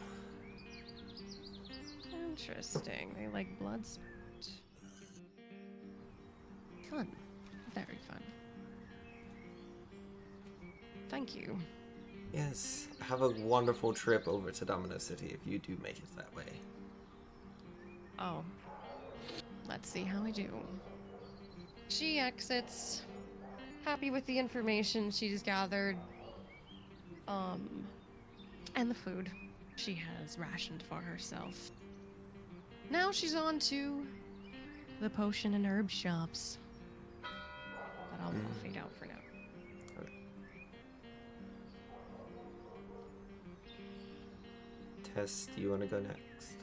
Interesting. They like blood sport. Fun. Very fun. Thank you. Yes, have a wonderful trip over to Domino City if you do make it that way. Oh. Let's see how I do. She exits, happy with the information she's gathered, and the food she has rationed for herself. Now she's on to the potion and herb shops. But I'll fade out for now. Tess, do you want to go next?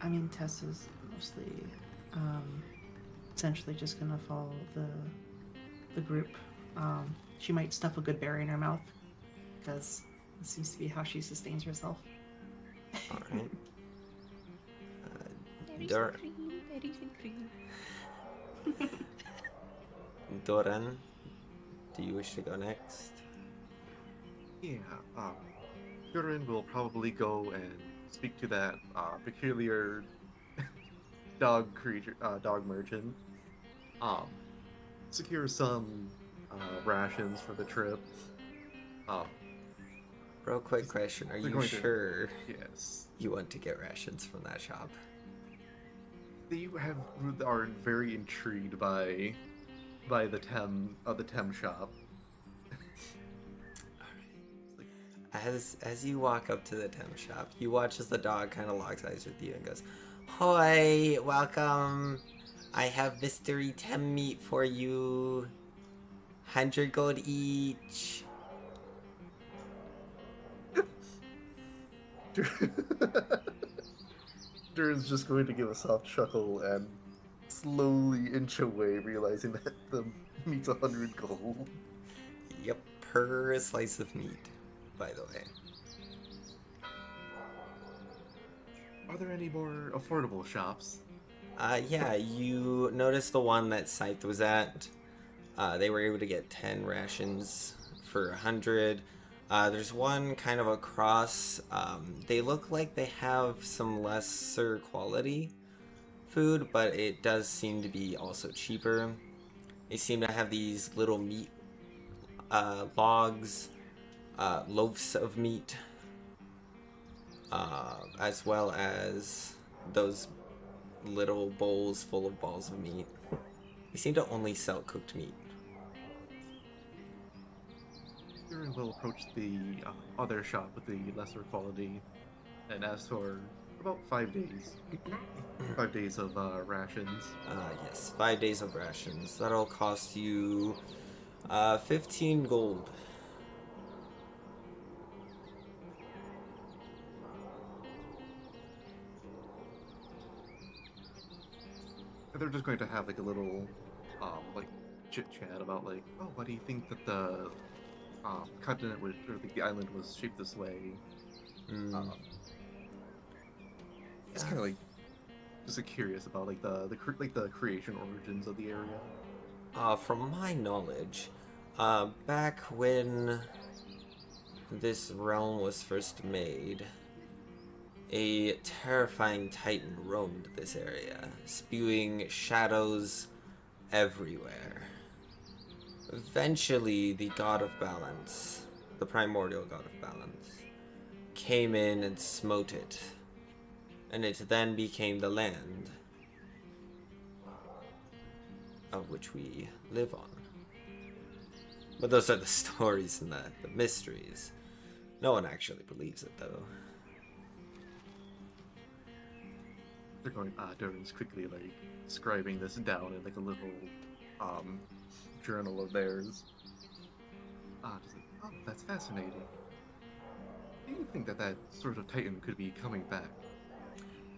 I mean, Tess is mostly, essentially just gonna follow the group. She might stuff a good berry in her mouth, because it seems to be how she sustains herself. All right. Berries and cream. Doran, do you wish to go next? Yeah, Durin will probably go and speak to that peculiar dog creature, dog merchant. Secure some rations for the trip. Real quick question: Are they're you going to- sure Yes, you want to get rations from that shop? they are very intrigued by the Tem shop. As you walk up to the Tem shop, you watch as the dog kind of locks eyes with you and goes, "Hoi, welcome. I have mystery Tem meat for you. 100 gold each." Durin's just going to give a soft chuckle and slowly inch away, realizing that the meat's 100 gold. Yep, per slice of meat, by the way. Are there any more affordable shops? Yeah, you noticed the one that Scythe was at. They were able to get 10 rations for 100. There's one kind of across. They look like they have some lesser quality food, but it does seem to be also cheaper. They seem to have these little meat logs, loaves of meat, as well as those little bowls full of balls of meat. They seem to only sell cooked meat. Durin will approach the other shop with the lesser quality and ask for about 5 days. 5 days of rations. Yes, 5 days of rations. That'll cost you 15 gold. They're just going to have like a little like chit chat about like, oh, why do you think that the continent was, or the island was shaped this way? It's kind of like just curious about like the creation origins of the area. From my knowledge, back when this realm was first made, a terrifying titan roamed this area, spewing shadows everywhere. Eventually, the god of balance, the primordial god of balance, came in and smote it, and it then became the land of which we live on. But those are the stories and the mysteries. No one actually believes it, though. They're going. Durin's quickly like scribing this down in like a little journal of theirs. Just like, oh, that's fascinating. Do you think that sort of titan could be coming back?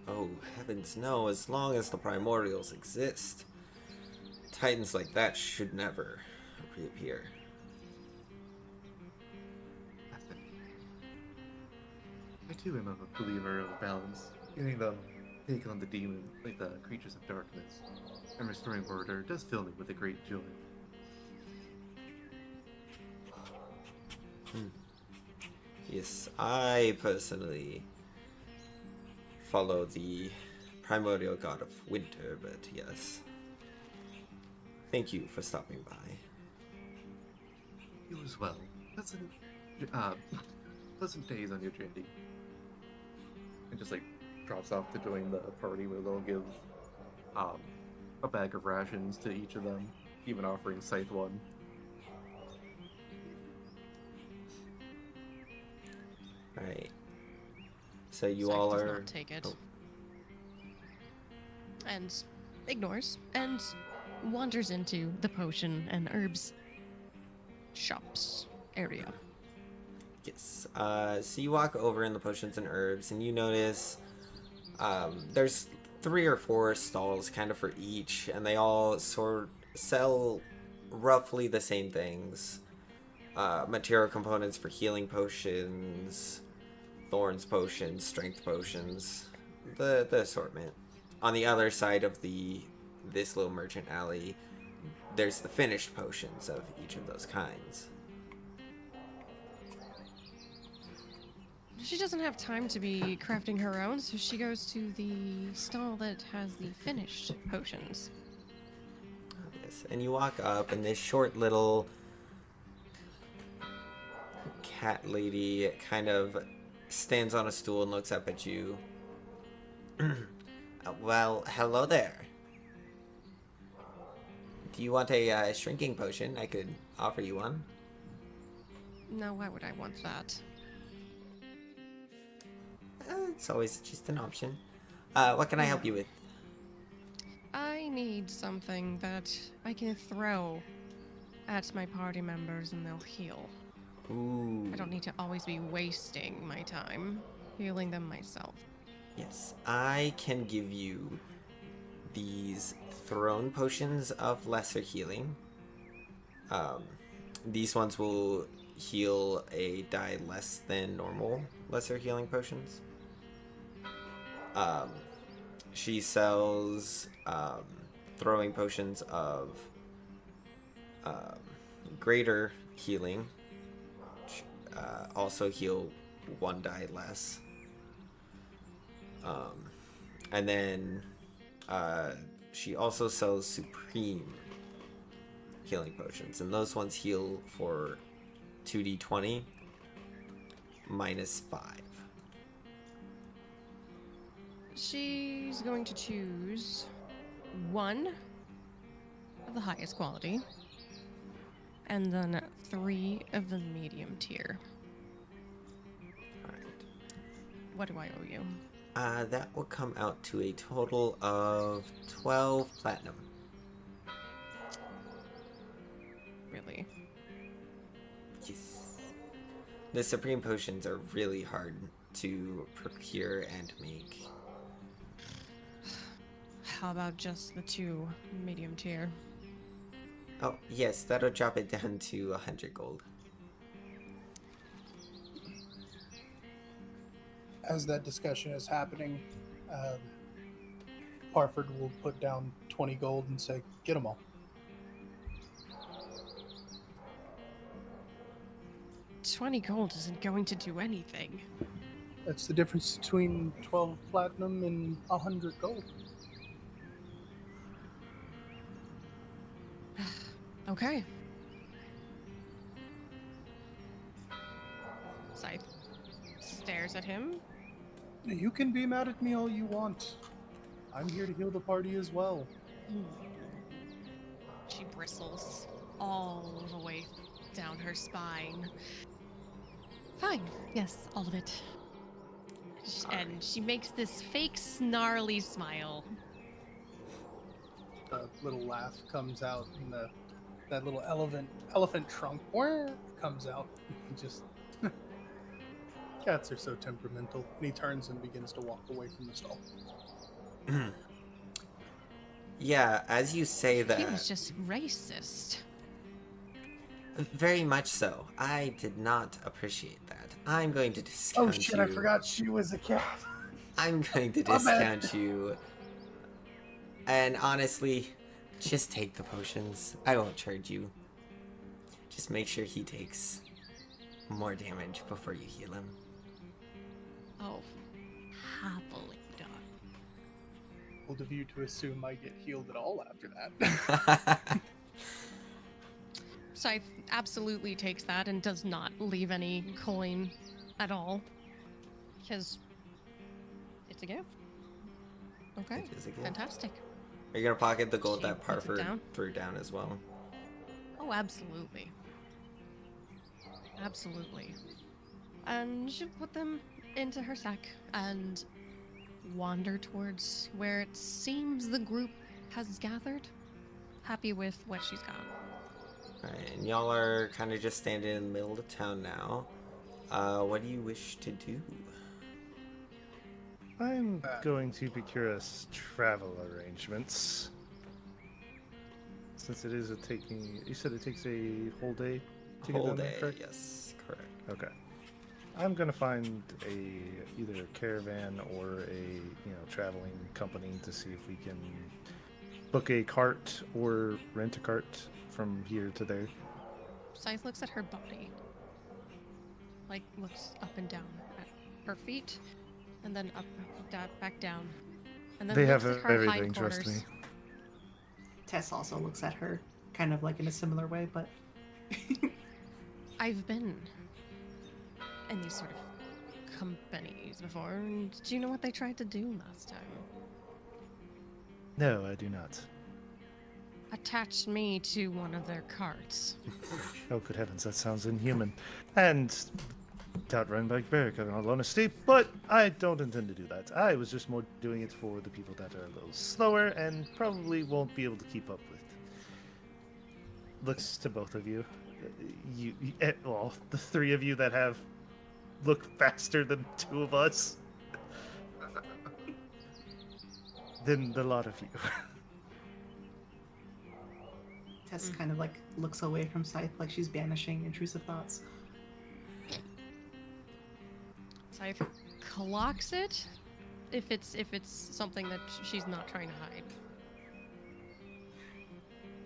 Oh, heavens no, as long as the primordials exist. Titans like that should never reappear. I too am a believer of balance. Hearing them take on the demon, like the creatures of darkness, and restoring order does fill me with a great joy. Yes, I personally follow the primordial god of winter, but yes. Thank you for stopping by. You as well. Pleasant days on your journey. And just like drops off to join the party where they'll give a bag of rations to each of them, even offering Scythe one. Alright. So you Scythe all does are... not take it. Oh. And ignores and wanders into the potion and herbs shops area. Yes. So you walk over in the potions and herbs, and you notice there's 3 or 4 stalls kind of for each, and they all sell roughly the same things. Material components for healing potions, thorns potions, strength potions, the assortment. On the other side of this little merchant alley, there's the finished potions of each of those kinds. She doesn't have time to be crafting her own, so she goes to the stall that has the finished potions. Yes, and you walk up, and this short little cat lady kind of stands on a stool and looks up at you. Well, hello there. Do you want a shrinking potion? I could offer you one. Now, why would I want that? It's always just an option. What can I help you with? I need something that I can throw at my party members and they'll heal. Ooh. I don't need to always be wasting my time healing them myself. Yes, I can give you these thrown potions of lesser healing. These ones will heal a die less than normal lesser healing potions. She sells throwing potions of greater healing, which also heal 1 die less. And then she also sells supreme healing potions, and those ones heal for 2d20 minus 5. She's going to choose 1 of the highest quality, and then 3 of the medium tier. Alright. What do I owe you? That will come out to a total of 12 platinum. Really? Yes. The supreme potions are really hard to procure and make. How about just the 2 medium tier? Oh, yes, that'll drop it down to 100 gold. As that discussion is happening, Parford will put down 20 gold and say, "Get them all." $20 gold isn't going to do anything. That's the difference between 12 platinum and 100 gold. Okay. Scythe stares at him. You can be mad at me all you want. I'm here to heal the party as well. She bristles all the way down her spine. Fine. Yes, all of it. And she makes this fake snarly smile. A little laugh comes out, and that little elephant trunk comes out. Just cats are so temperamental. And he turns and begins to walk away from the stall. Yeah, as you say that... He was just racist. Very much so. I did not appreciate that. I'm going to discount Oh shit, you. I forgot she was a cat. I'm going to My bad. discount you. And honestly, just take the potions. I won't charge you. Just make sure he takes more damage before you heal him. Oh, happily done. Bold of you to assume I get healed at all after that. Scythe absolutely takes that and does not leave any coin at all. Because it's a gift. Okay. It is a gift. Fantastic. Are you gonna pocket the gold She that puts it Parford down. threw down as well? Oh, absolutely. Absolutely. And she'll put them into her sack and wander towards where it seems the group has gathered, happy with what she's got. Alright, and y'all are kind of just standing in the middle of town now. What do you wish to do? I'm going to procure us travel arrangements. Since it is you said it takes a whole day to get Whole down there, day, correct? yes, correct. Okay. I'm gonna find either a caravan or a traveling company to see if we can book a cart or rent a cart from here to there. Scythe looks at her body. Like, looks up and down at her feet, and then up, back down. And then They looks have at her everything, trust hindquarters. me. Tess also looks at her, kind of like in a similar way, but I've been in these sort of companies before, and do you know what they tried to do last time? No, I do not. Attach me to one of their carts. Oh, good heavens, that sounds inhuman. And outrun by Beric, in all honesty, but I don't intend to do that. I was just more doing it for the people that are a little slower and probably won't be able to keep up with. Looks to both of you. Well, the three of you that have look faster than two of us. Than the lot of you. Tess kind of like looks away from Scythe like she's banishing intrusive thoughts. Scythe clocks it if it's something that she's not trying to hide.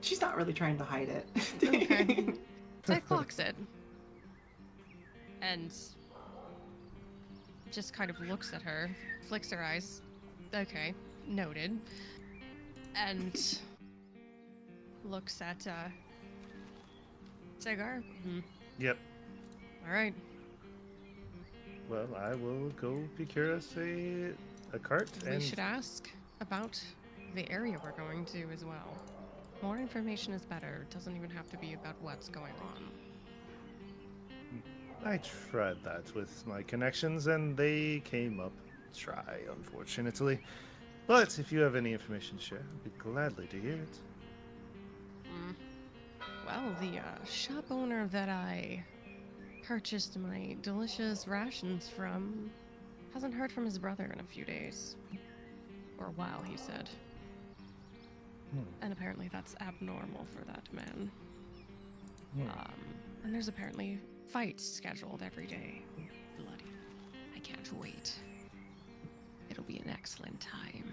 She's not really trying to hide it. Okay. Scythe clocks it. And just kind of looks at her, flicks her eyes. Okay, noted. And looks at Sagar. Yep. Alright. Well, I will go procure us a cart We and should ask about the area we're going to as well. More information is better. It doesn't even have to be about what's going on. I tried that with my connections and they came up dry, unfortunately. But if you have any information to share, I'd be gladly to hear it. Well, the shop owner that I purchased my delicious rations from hasn't heard from his brother in a few days. Or a while, he said. And apparently that's abnormal for that man. And there's apparently fights scheduled every day. Bloody. I can't wait. It'll be an excellent time.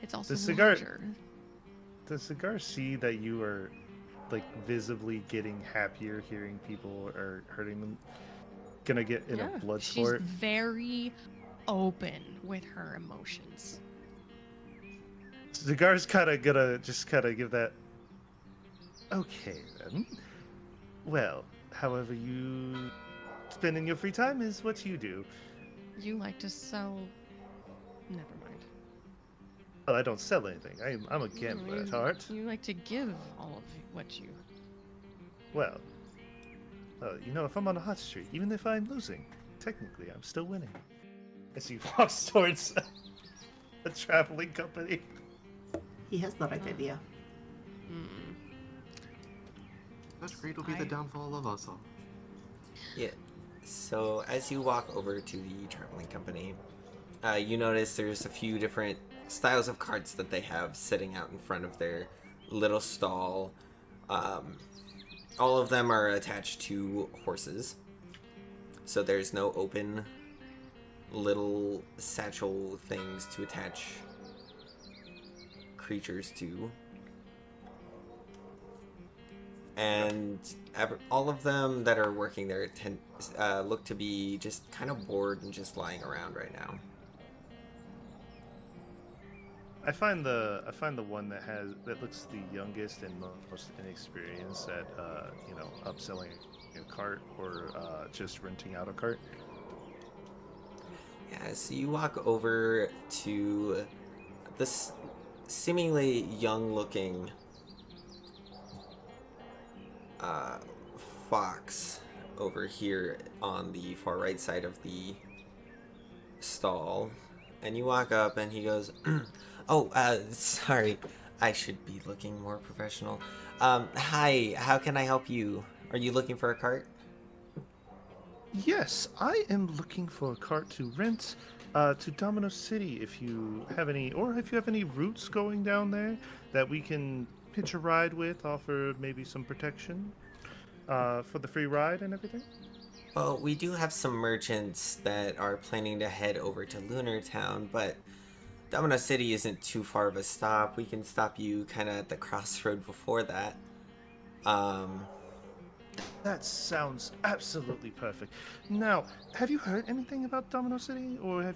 It's also larger. Does Cigar see that you are like visibly getting happier hearing people are hurting them? Gonna get in a blood sport? She's very open with her emotions. Cigar's kind of gonna just kind of give that. Okay then. Well, however you spend in your free time is what you do. You like to sell. Never mind. Well, I don't sell anything. I'm a gambler at heart. You like to give all of what you. Well, if I'm on a hot streak, even if I'm losing, technically I'm still winning. As he walks towards a traveling company. He has the right idea. That great will be the downfall of us all. Yeah. So as you walk over to the traveling company, you notice there's a few different styles of carts that they have sitting out in front of their little stall. All of them are attached to horses. So there's no open little satchel things to attach creatures to. And all of them that are working there look to be just kind of bored and just lying around right now. I find the one that looks the youngest and most inexperienced at upselling a cart or just renting out a cart. Yeah, As you walk over to this seemingly young-looking fox over here on the far right side of the stall, and you walk up and he goes, oh, sorry, I should be looking more professional. Hi, how can I help you? Are you looking for a cart? Yes, I am looking for a cart to rent to Domino City if you have any, or if you have any routes going down there that we can pitch a ride with, offer maybe some protection for the free ride and everything. Well, we do have some merchants that are planning to head over to Lunar Town, but Domino City isn't too far of a stop. We can stop you kind of at the crossroad before that. That sounds absolutely perfect. Now, have you heard anything about Domino City, or has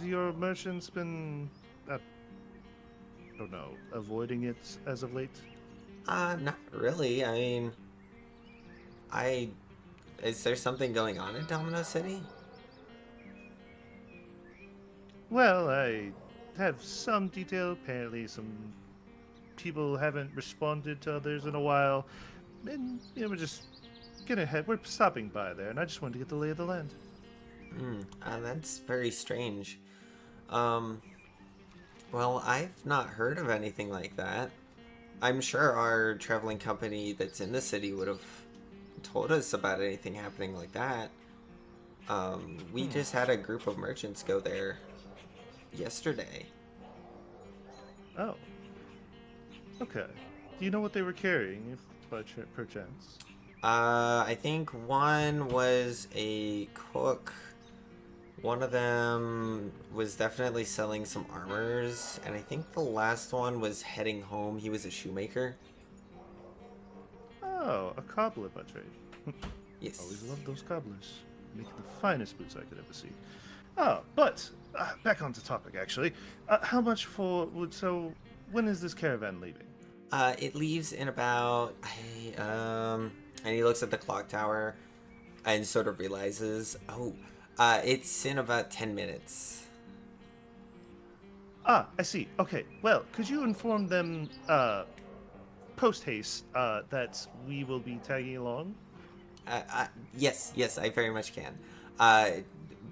your merchants been, I don't know, avoiding it as of late? Not really. I mean, is there something going on in Domino City? Well, I have some detail. Apparently, some people haven't responded to others in a while, and we're just getting ahead. We're stopping by there, and I just wanted to get the lay of the land. That's very strange. Well, I've not heard of anything like that. I'm sure our traveling company that's in the city would have told us about anything happening like that. We just had a group of merchants go there yesterday. Oh, okay. Do you know what they were carrying, if by perchance? I think one was a cook. One of them was definitely selling some armors, and I think the last one was heading home. He was a shoemaker. Oh, a cobbler by trade. Yes. Always loved those cobblers, making the finest boots I could ever see. Oh, but back onto topic actually. How much for? So, when is this caravan leaving? It leaves in about, and he looks at the clock tower and sort of realizes, oh, it's in about 10 minutes. Ah, I see. Okay. Well, could you inform them post haste that we will be tagging along? Yes, I very much can.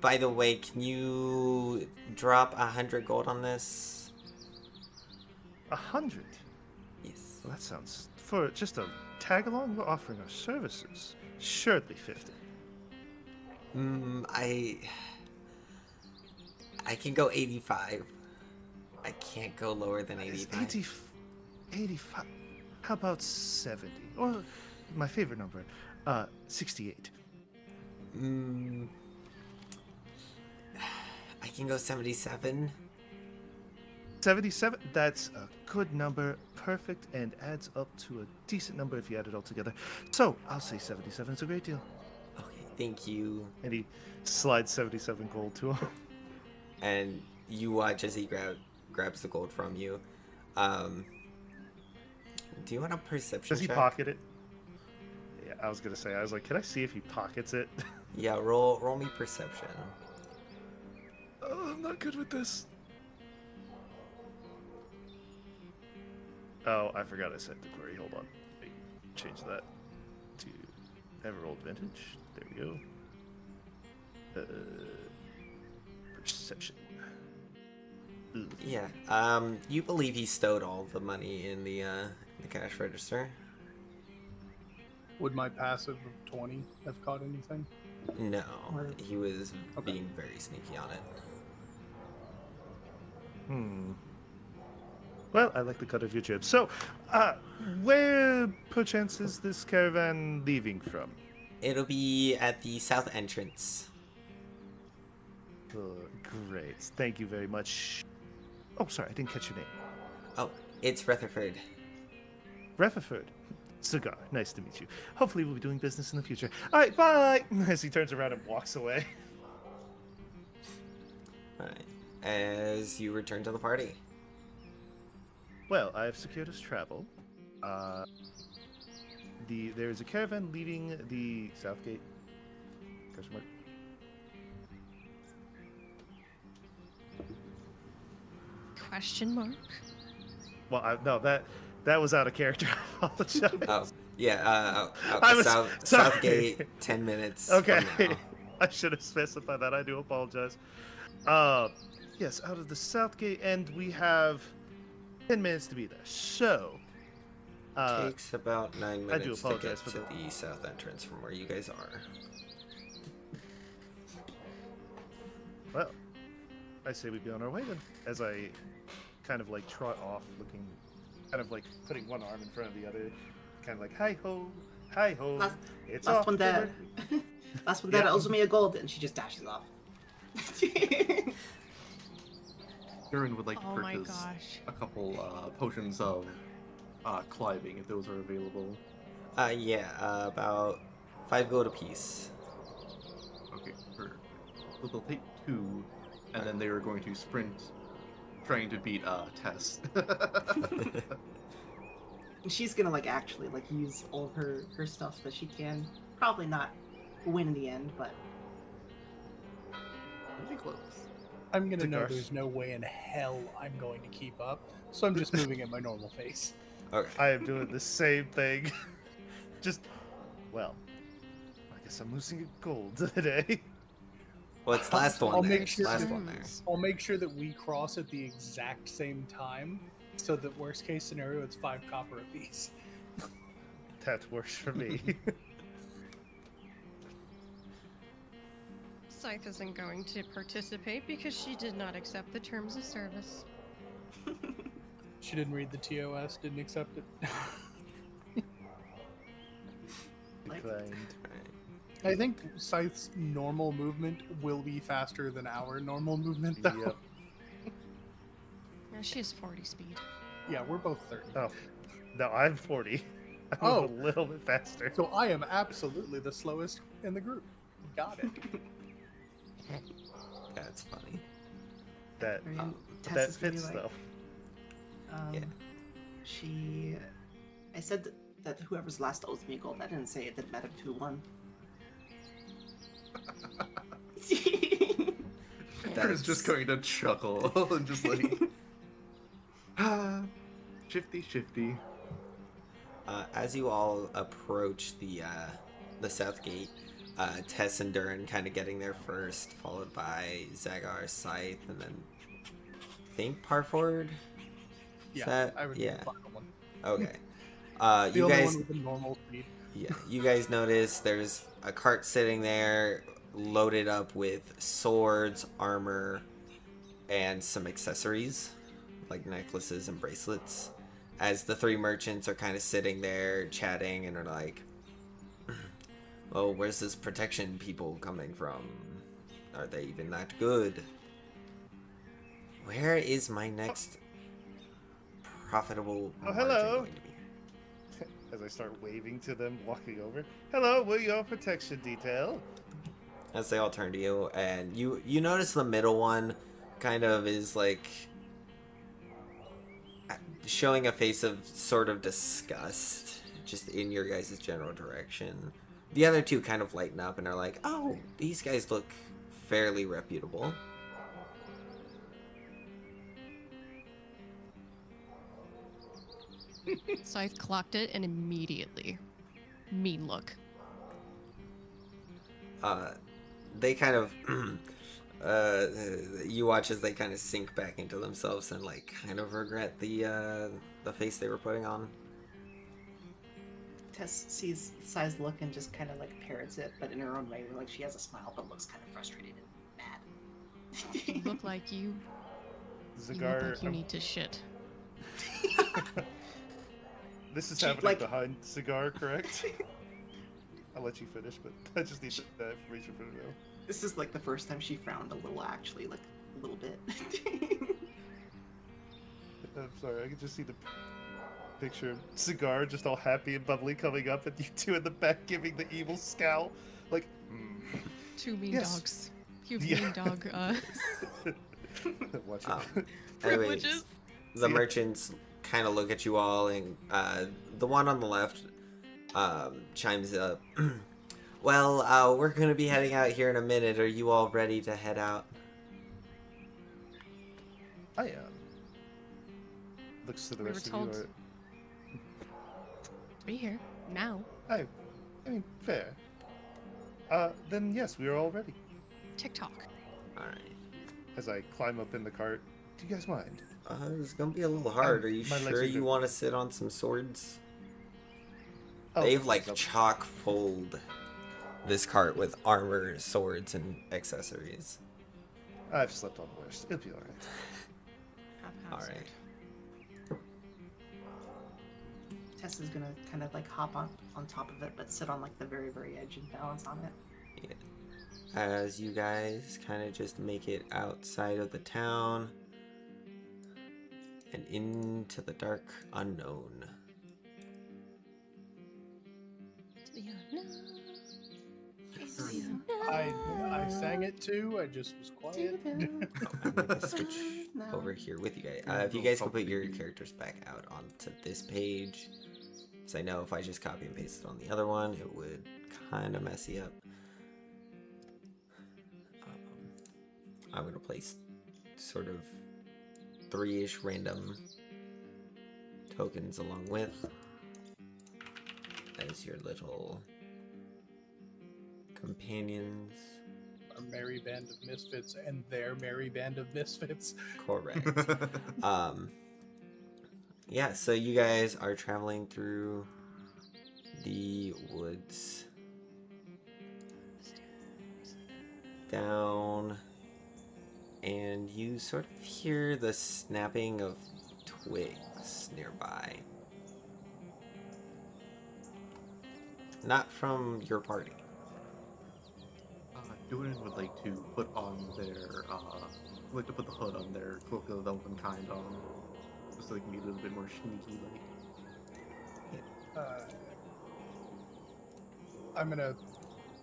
By the way, can you drop 100 gold on this? 100. Yes. Well, that sounds for just a tag along. We're offering our services. Surely 50. I can go 85. I can't go lower than It's 85. 85. How about 70? Or my favorite number, 68. I can go 77. 77? That's a good number. Perfect, and adds up to a decent number if you add it all together. So, I'll say 77 is a great deal. Okay, thank you. And he slides 77 gold to him. And you watch as he grabs the gold from you. Do you want a perception Does he check? pocket it? Yeah, I was gonna say, I was like, can I see if he pockets it? Yeah, roll me perception. Oh, I'm not good with this. Oh, I forgot I set the query. Hold on. Let me change that to Emerald Vintage. There we go. Perception. Ugh. Yeah. You believe he stowed all the money in the cash register? Would my passive of 20 have caught anything? No, Or- he was Okay. being very sneaky on it. Well, I like the cut of your jib. So, where perchance is this caravan leaving from? It'll be at the south entrance. Oh, great. Thank you very much. Oh, sorry, I didn't catch your name. Oh, it's Rutherford. Rutherford. Cigar. Nice to meet you. Hopefully, we'll be doing business in the future. All right, bye. As he turns around and walks away. Alright. As you return to the party. Well, I have secured us travel. There is a caravan leaving the south gate. Question mark. Question mark? Well, no, that was out of character. I apologize. Oh, yeah. I was South sorry. Southgate, 10 minutes. Okay, From now. I should have specified that. I do apologize. Yes, out of the Southgate end, we have 10 minutes to be there. So, Takes about 9 I do minutes to apologize get for to the south entrance from where you guys are. well, I say we be on our way then. As I kind of like trot off, looking, kind of like putting one arm in front of the other, kind of like hi ho, Last- it's Last off. one that, last one that Yeah. owes me a gold, and she just dashes off. Durin would like to Oh my purchase gosh. a couple potions of climbing if those are available. Yeah, about 5 gold apiece. Okay, perfect. So they'll take 2, and then they are going to sprint, trying to beat Tess. And she's gonna like actually like use all of her stuff that she can. Probably not win in the end, but Really close. I'm gonna To know Garth. there's no way in hell I'm going to keep up, so I'm just moving at my normal pace. Okay. I am doing the same thing. Just, well, I guess I'm losing a gold today. Well, it's last one I'll there. make It's sure last that- one there. I'll make sure that we cross at the exact same time, so that worst case scenario, it's 5 copper apiece. That works for me. Scythe isn't going to participate because she did not accept the terms of service. She didn't read the TOS, didn't accept it. like, Declined. I think Scythe's normal movement will be faster than our normal movement, though. Yep. Yeah, she has 40 speed. Yeah, we're both 30. Oh, no, I'm 40. I Oh. move a little bit faster. So I am absolutely the slowest in the group. Got it. That's funny. That I mean, Tess that is gonna be fits like, though. She, I said that whoever's last owes me gold. I didn't say it didn't matter to one. Durin's just going to chuckle and just like, shifty. As you all approach the south gate, Tess and Durin kind of getting there first, followed by Zagar, Scythe, and then I think Parford. Is Yeah, that- I would yeah. be the final one. Okay. The You only guys, one with a normal speed. yeah, you guys notice there's a cart sitting there, loaded up with swords, armor, and some accessories, like necklaces and bracelets. As the 3 merchants are kind of sitting there chatting and are like, well, where's this protection people coming from? Are they even that good? Where is my next profitable Oh, margin hello. going to be? As I start waving to them, walking over. Hello, we're your protection detail. As they all turn to you, and you notice the middle one kind of is like showing a face of sort of disgust just in your guys' general direction. The other 2 kind of lighten up and are like, oh, these guys look fairly reputable. Scythe clocked it and immediately. Mean look. They kind of you watch as they kind of sink back into themselves and like kind of regret the face they were putting on. Tess sees Sai's look and just kind of like parrots it, but in her own way, where like she has a smile but looks kind of frustrated and You mad. look like you look Zagar, like you need to shit. this is She, happening like- behind Cigar, correct? I'll let you finish, but I just need that information for now. This is like the first time she frowned a little, actually, like a little bit. I'm sorry, I can just see the picture of Cigar just all happy and bubbly coming up, and you 2 in the back giving the evil scowl. Like, 2 mean Yes. dogs. You have Yeah. mean dog watch Um, it. anyways, privileges. the Yeah. merchants kind of look at you all, and the one on the left chimes up. Well, we're gonna be heading out here in a minute. Are you all ready to head out? I am. Looks to the We were rest of told you. to be here now. I mean, fair. Then yes, we are all ready. TikTok. All right. As I climb up in the cart, do you guys mind? It's gonna be a little hard. Are you my legs sure are you good. want to sit on some swords? Oh, They've please, like I'll- chock full this cart with armor, swords, and accessories. I've slept on worse. It'll be all right. All Haphazard. right. Tessa's gonna kind of like hop on top of it, but sit on like the very, very edge and balance on it. As you guys kind of just make it outside of the town and into the dark unknown. To the unknown. To the Sure. unknown. I sang it too. I just was quiet. I'm gonna switch over here with you guys. If you guys could put your characters back out onto this page, because I know if I just copy and paste it on the other one, it would kind of mess you up. I'm gonna place sort of 3-ish random tokens along with as your little companions. Our merry band of misfits and their merry band of misfits. Correct. Yeah, so you guys are traveling through the woods down, and you sort of hear the snapping of twigs nearby. Not from your party. Durin would like to put on their, like to put the hood on their cloak of elven kind on, just so they can be a little bit more sneaky like. I'm gonna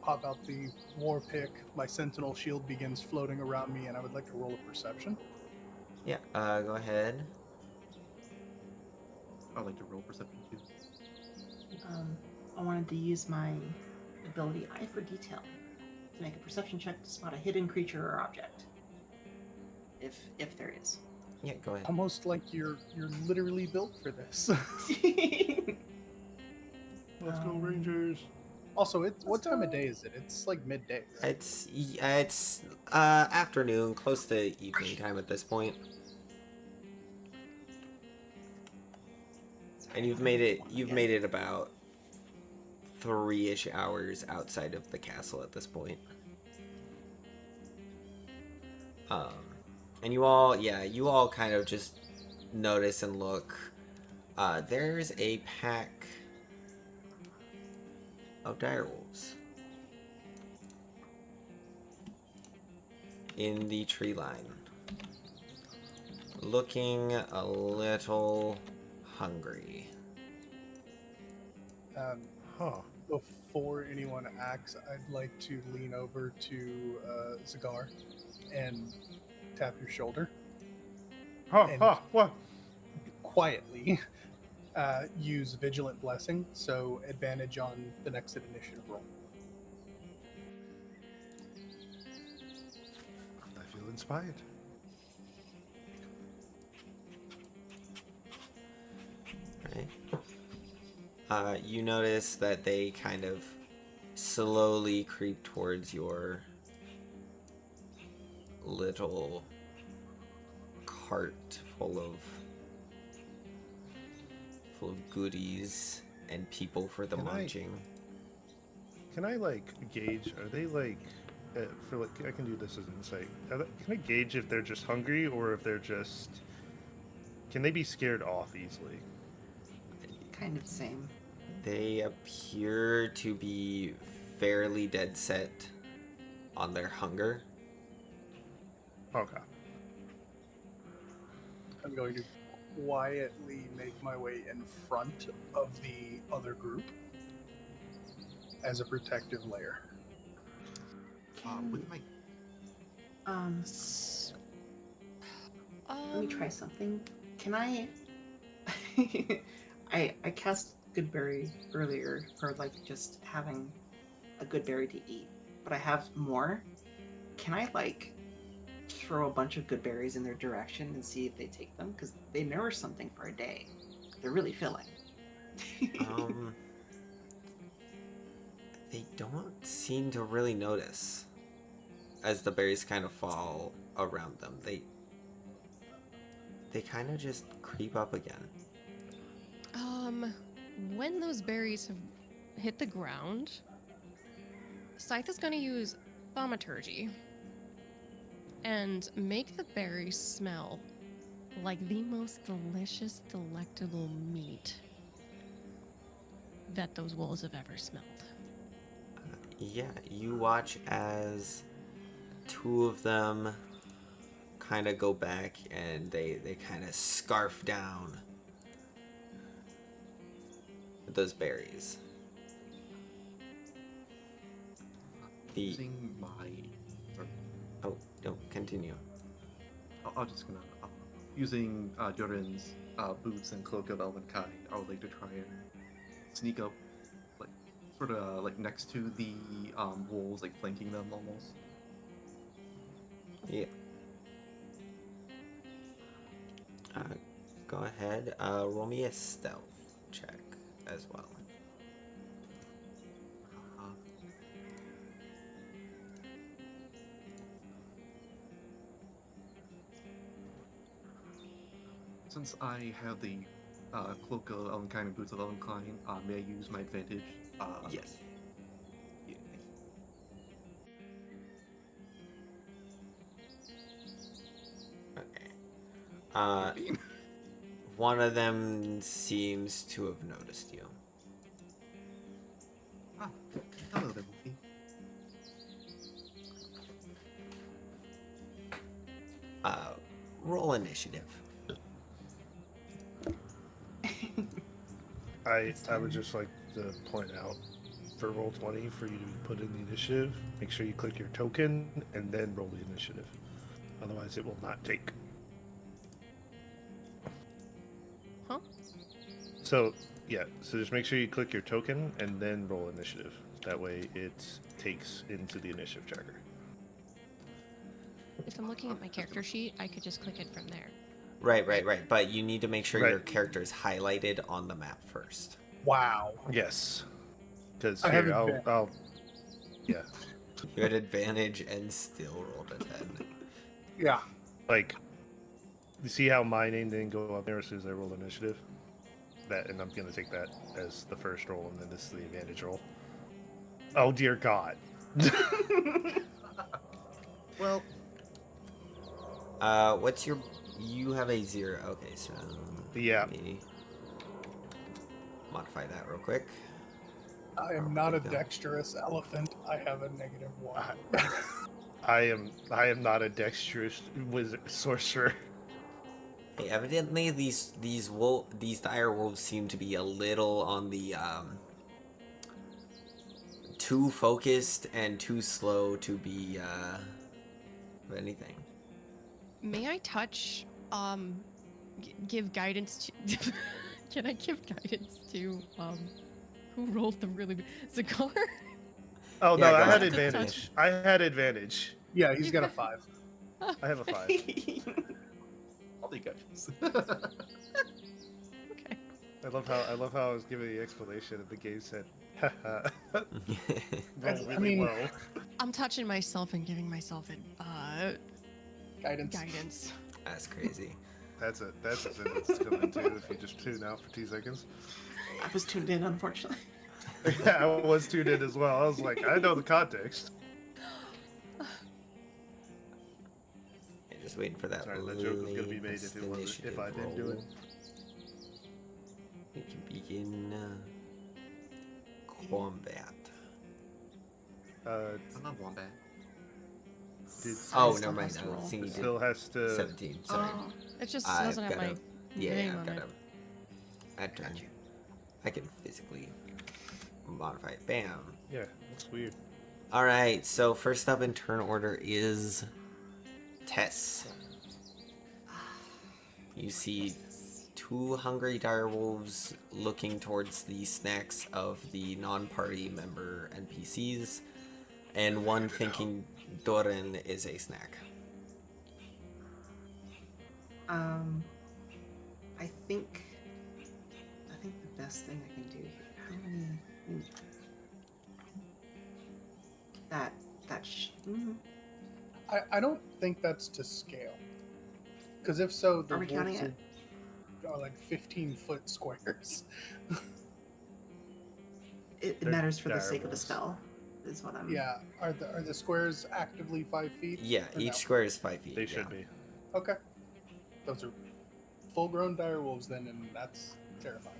pop out the war pick. My sentinel shield begins floating around me, and I would like to roll a perception. Yeah, go ahead. I like to roll perception too. I wanted to use my ability Eye for Detail to make a perception check to spot a hidden creature or object, if there is. Yeah, go ahead. Almost like you're literally built for this. Let's go, Rangers. Also, what time of day is it? It's like midday. Right? It's afternoon, close to evening time at this point. And you've made it about 3-ish hours outside of the castle at this point. And you all kind of just notice and look. There's a pack of direwolves in the tree line, looking a little hungry. Before anyone acts, I'd like to lean over to Zagar and tap your shoulder. What? Quietly use Vigilant Blessing, so advantage on the next initiative roll. I feel inspired. Right. You notice that they kind of slowly creep towards your little cart full of goodies and people for the marching. Can I gauge? Are they I can do this as insight. Can I gauge if they're just hungry or if they're just? Can they be scared off easily? Kind of same. They appear to be fairly dead set on their hunger. Okay. I'm going to quietly make my way in front of the other group as a protective layer. With my Let me try something. Can I? I cast Goodberry earlier for just having a good berry to eat, but I have more. Can I throw a bunch of good berries in their direction and see if they take them, because they nourish something for a day. They're really filling. They don't seem to really notice as the berries kind of fall around them. They kind of just creep up again. When those berries have hit the ground, Scythe is going to use thaumaturgy and make the berries smell like the most delicious, delectable meat that those wolves have ever smelled. Yeah, you watch as two of them kind of go back and they kind of scarf down those berries. Using my. Sorry, Oh, no, continue. I'll just gonna. Using Jorin's boots and cloak of Elvenkind, I would like to try and sneak up, like, sort of like next to the wolves, like flanking them almost. Yeah. Go ahead. Roll me a stealth check as well. Since I have the cloak of Elvenkind and boots of Elvenkind, may I use my advantage? Yes. Yeah. Okay. One of them seems to have noticed you. Hello there, Wolfie. Roll initiative. I would just like to point out for roll 20 for you to put in the initiative. Make sure you click your token and then roll the initiative. Otherwise, it will not take. Huh? So, yeah. So just make sure you click your token and then roll initiative. That way it takes into the initiative tracker. If I'm looking at my character sheet, I could just click it from there. Right. But you need to make sure your Right. character is highlighted on the map first. Wow. Yes. Because I have here, advantage. I'll. Yeah. You had advantage and still rolled a 10. Yeah. Like, you see how my name didn't go up there as soon as I rolled initiative? That, and I'm going to take that as the first roll, and then this is the advantage roll. Oh, dear God. Well, What's your... You have a 0. Okay, so... Yeah. Let me modify that real quick. I am not a dexterous elephant. I have a -1. I am not a dexterous wizard sorcerer. Hey, evidently these dire wolves seem to be a little on the too focused and too slow to be anything. May I touch, give guidance to... Can I give guidance to, who rolled the really... Zakar? Oh, Yeah, no, I go had ahead. advantage. I had advantage. Yeah, he's got a 5. I have a 5. I'll take guidance. Okay. I love how I was giving the explanation and the game said, haha. Roll I really mean- low. I'm touching myself and giving myself Guidance. guidance. That's crazy. That's a sentence to come into if you just tune out for 2 seconds. I was tuned in, unfortunately. Yeah, I was tuned in as well. I was like, I know the context. Just waiting for that. Sorry, that joke was gonna be made if it wasn't- latest if I didn't do it. roll. We can begin combat. I'm not Wombat. Did Oh, still never mind. has to I roll. was thinking still has to. 17. Sorry. Oh, It just I've doesn't have got my a- Yeah, name I've on got it. a turn. I can physically modify it. Bam. Yeah, that's weird. All right. So first up in turn order is Tess. You see two hungry dire wolves looking towards the snacks of the non-party member NPCs, and one thinking Doran is a snack. I think the best thing I can do here. How many? I don't think that's to scale. Because if so, the Are we counting wolves it? are like 15-foot squares. It They're matters for the sake of the direwolves. spell, is what I'm. Yeah. Are the squares actively 5 feet? Yeah, or each no? square is 5 feet. They yeah. should be. Okay. Those are full-grown direwolves then, and that's terrifying.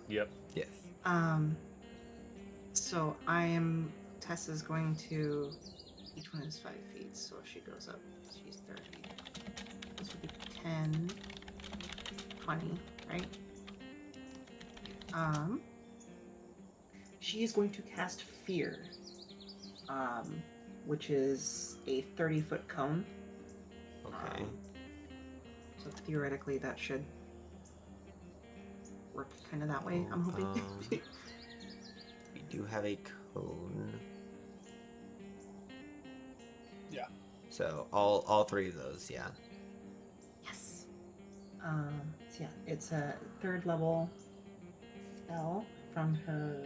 Yep. Yes. So Tessa's going to. Each one is 5 feet, so if she goes up, she's 30. This would be 10, 20, right? She is going to cast Fear, which is a 30-foot cone. Okay. So theoretically, that should work kind of that way, I'm hoping. We do have a cone. Yeah. So all 3 of those, yeah. Yes. So yeah, it's a 3rd level spell from her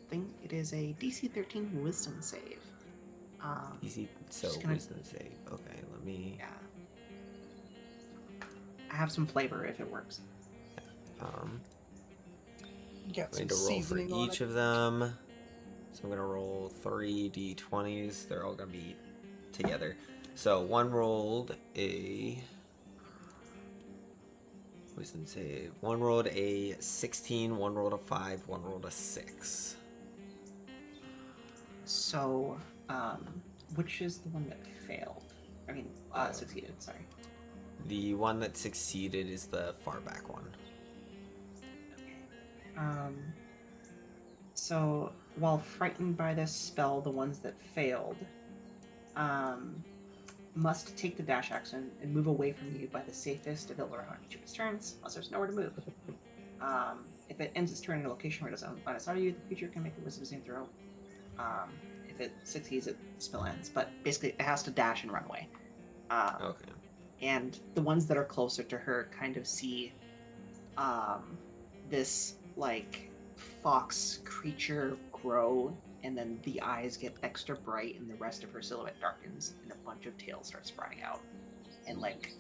thing. It is a DC 13 Wisdom save. Easy. So Just gonna- wisdom save. Okay, let me. Yeah. I have some flavor if it works. Get I'm some going to roll for seasoning on each it. of them. So I'm gonna roll 3 d20s. They're all gonna be together. So one rolled a wisdom save. One rolled a 16. One rolled a 5. One rolled a 6. So, which is the one that failed? I mean, succeeded, sorry. The one that succeeded is the far back one. Okay. So, while frightened by this spell, the ones that failed must take the dash action and move away from you by the safest available route on each of its turns, unless there's nowhere to move. If it ends its turn in a location where it doesn't line of sight of you, the creature can make a wisdom saving throw. If it succeeds, the spell ends. But basically, it has to dash and run away. Okay. And the ones that are closer to her kind of see this like fox creature grow, and then the eyes get extra bright and the rest of her silhouette darkens and a bunch of tails start sprouting out, and like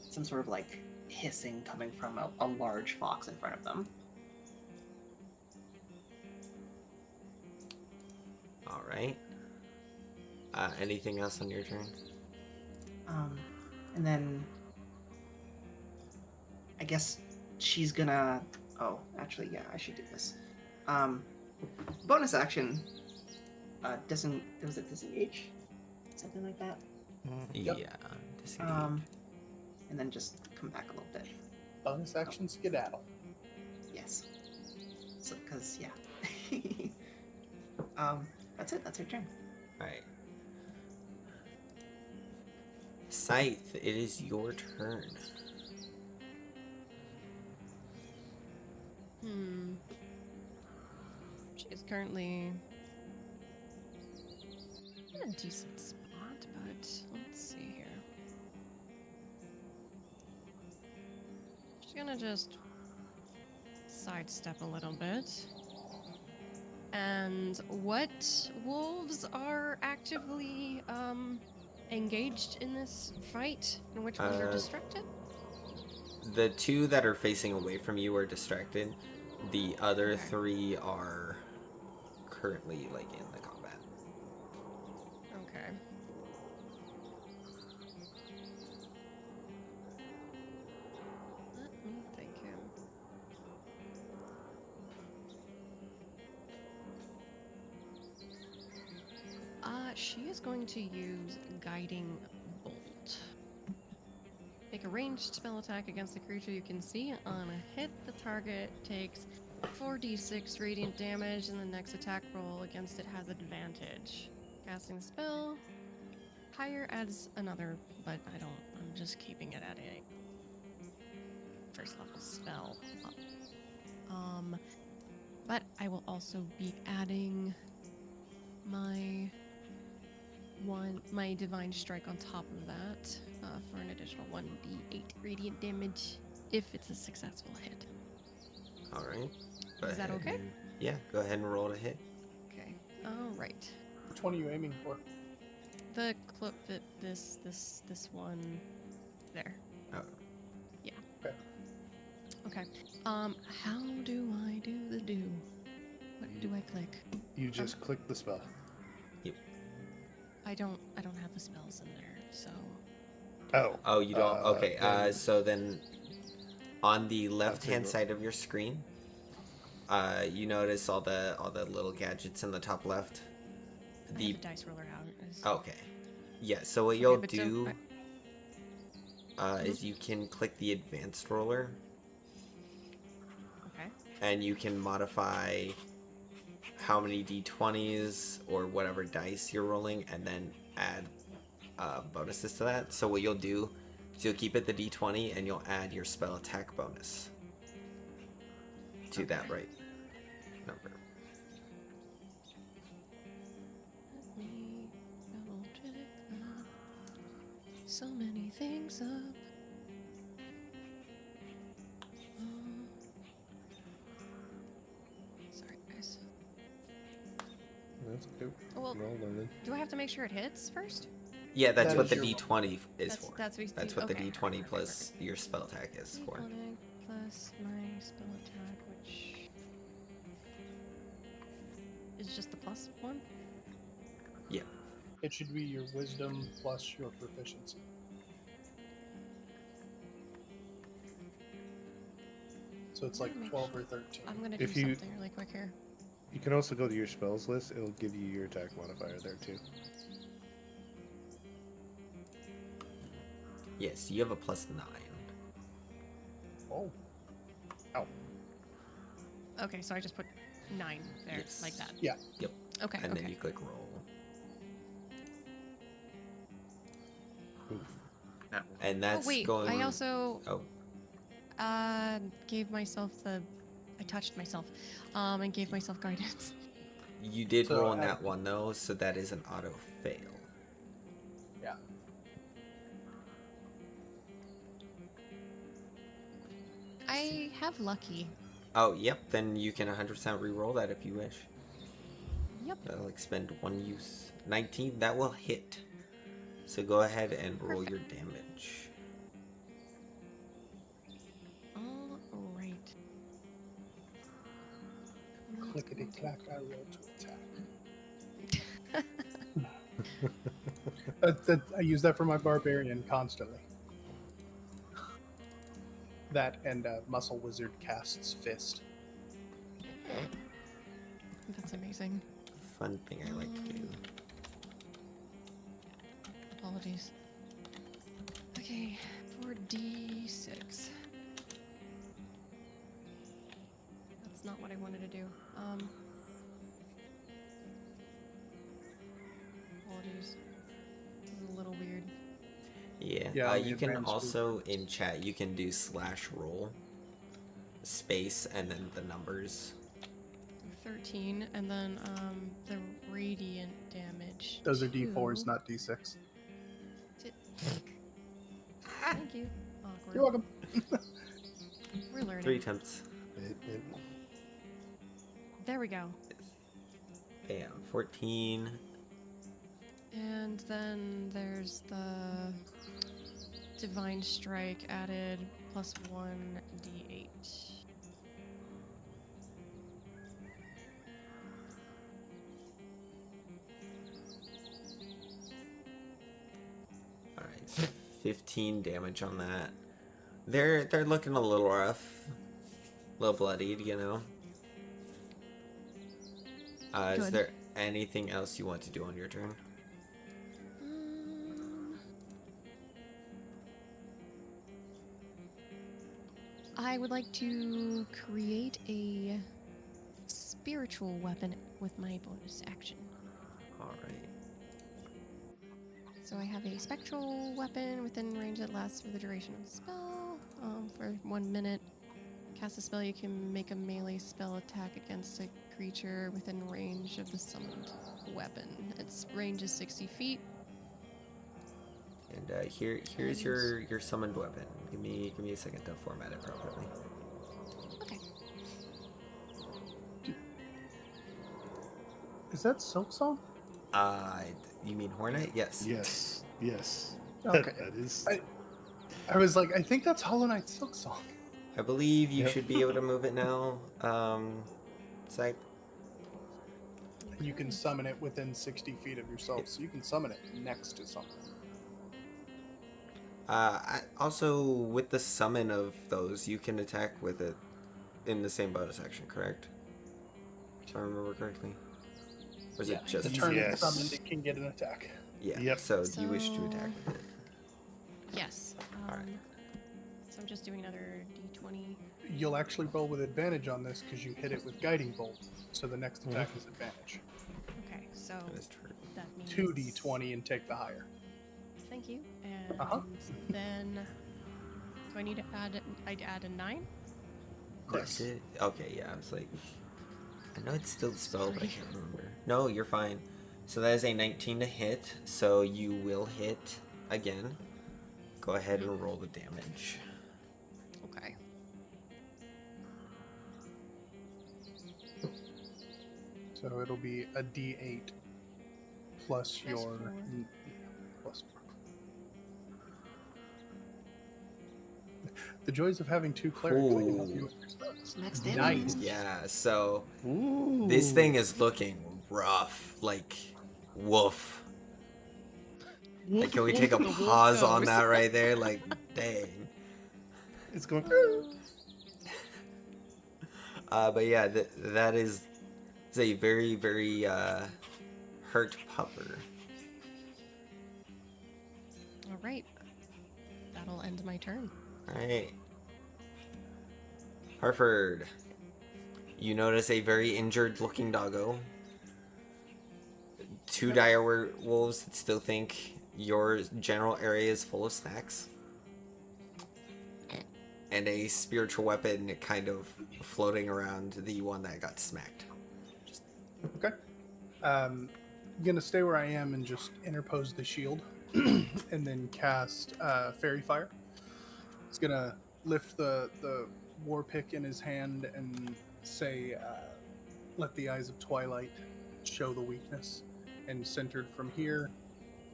some sort of like hissing coming from a large fox in front of them. All right. Anything else on your turn? And then I guess she's gonna. Oh, actually, yeah, I should do this. Bonus action. Was it disengage? Something like that. Yep. Yeah. Disengage. And then just come back a little bit. Bonus action skedaddle. Yes. So, because yeah. That's it. That's her turn. All right. Scythe, it is your turn. She is currently in a decent spot, but let's see here. She's gonna just sidestep a little bit. And what wolves are actively engaged in this fight, and which ones are distracted? The 2 that are facing away from you are distracted. The other Okay. 3 are currently like in the combat. Okay. Let me think here. She is going to use Guiding Bolt. Make a ranged spell attack against the creature you can see. On a hit, the target takes 4d6 radiant damage, and the next attack roll against it has advantage. Casting the spell. Higher adds another, but I'm just keeping it at a first level spell. But I will also be adding my my divine strike on top of that for an additional 1d8 radiant damage if it's a successful hit. All right. Go Is that ahead okay? and- yeah, go ahead and roll to hit. Okay. All right. Which one are you aiming for? The clip that this one there. Oh, Okay. How do I do the do? What do I click? You just click the spell. I don't have the spells in there, so oh, you don't. Okay. then- So then, on the left-hand roll. side of your screen, you notice all the little gadgets in the top left. I have a dice roller out. Okay. Yeah. So what Okay, you'll but do don't is you can click the advanced roller, Okay. and you can modify how many d20s or whatever dice you're rolling, and then add bonuses to that. So what you'll do is you'll keep it the d20, and you'll add your spell attack bonus to that Okay. right number. Let me double check that. So many things up. Sorry, guys. That's okay. Well, We're all learning. do I have to make sure it hits first? Yeah, that's That what is the your- d20 is That's- for. that's what the okay, d20 right, plus your spell attack is for. D20 plus my spell attack, which is just the plus one. Yeah. It should be your wisdom plus your proficiency. So it's like Make 12 sure- or 13. I'm gonna do If you- something really quick here. You can also go to your spells list. It'll give you your attack modifier there too. Yes, you have a +9. Oh, Okay, so I just put 9 there, Yes. like that. yeah. Yep. Okay. And okay. then you click roll. That one. And that's oh wait, going. I also Oh, gave myself I touched myself, and gave myself guidance. you did So, roll on that one though, so that is an auto fail. Yeah. I have lucky. Oh, yep. Then you can 100% re-roll that if you wish. Yep. That'll expend 1 use. 19. That will hit. So go ahead and roll your damage. All right. Clickety clack, I roll to attack. I use that for my barbarian constantly. That and Muscle Wizard casts Fist. That's amazing. Fun thing I like to do. Apologies. Okay, 4d6. That's not what I wanted to do. Apologies. This is a little weird. Yeah. Yeah, on the you can advanced also in chat you can do /roll, space, and then the numbers. 13, and then the radiant damage. Those are D4s, to- not D6. Thank you. Awkward. You're welcome. We're learning. 3 attempts. There we go. Bam. 14. And then there's the divine strike added plus 1d8. Alright, so 15 damage on that. They're looking a little rough. A little bloodied, you know. Is Good. there anything else you want to do on your turn? I would like to create a spiritual weapon with my bonus action. Alright. So I have a spectral weapon within range that lasts for the duration of the spell. For 1 minute. Cast a spell, you can make a melee spell attack against a creature within range of the summoned weapon. Its range is 60 feet. And here's your summoned weapon. Give me a second to format it properly. Okay. Is that Silk Song? You mean Hornet? Yes. Yes. Yes. Okay. That is. I was like, I think that's Hollow Knight Silk Song. I believe you Yep. should be able to move it now. Scythe. And you can summon it within 60 feet of yourself, so you can summon it next to something. Also, with the summon of those, you can attack with it in the same bonus action, correct? If I remember correctly. Or is it just... the turn Yes. it's summoned, it can get an attack. Yeah, Yep. so you wish to attack with it. Yes. Alright. So I'm just doing another d20. You'll actually roll with advantage on this because you hit it with Guiding Bolt, so the next attack is advantage. Okay, so That is true. that means 2d20 and take the higher. Thank you. And Uh-huh. then do I need to add? I'd add a 9. That's it? Okay, yeah, I was like... I know it's still the spell, but I Sorry. can't remember. No, you're fine. So that is a 19 to hit, so you will hit again. Go ahead and roll the damage. Okay. So it'll be a d8 plus Plus your... 4. Plus 4. The joys of having two clerics that can help you with your spells. Max damage. Nice. Yeah, so Ooh. this thing is looking rough. Like, woof. Like, can we take a pause on that right there? Like, dang. It's going. But yeah, that is a very, very hurt pupper. All right. That'll end my turn. Alright. Harford. You notice a very injured looking doggo. Two dire wolves that still think your general area is full of snacks. And a spiritual weapon kind of floating around the one that got smacked. Okay. I'm going to stay where I am and just interpose the shield and then cast Fairy Fire. He's going to lift the war pick in his hand and say, let the eyes of twilight show the weakness. And centered from here,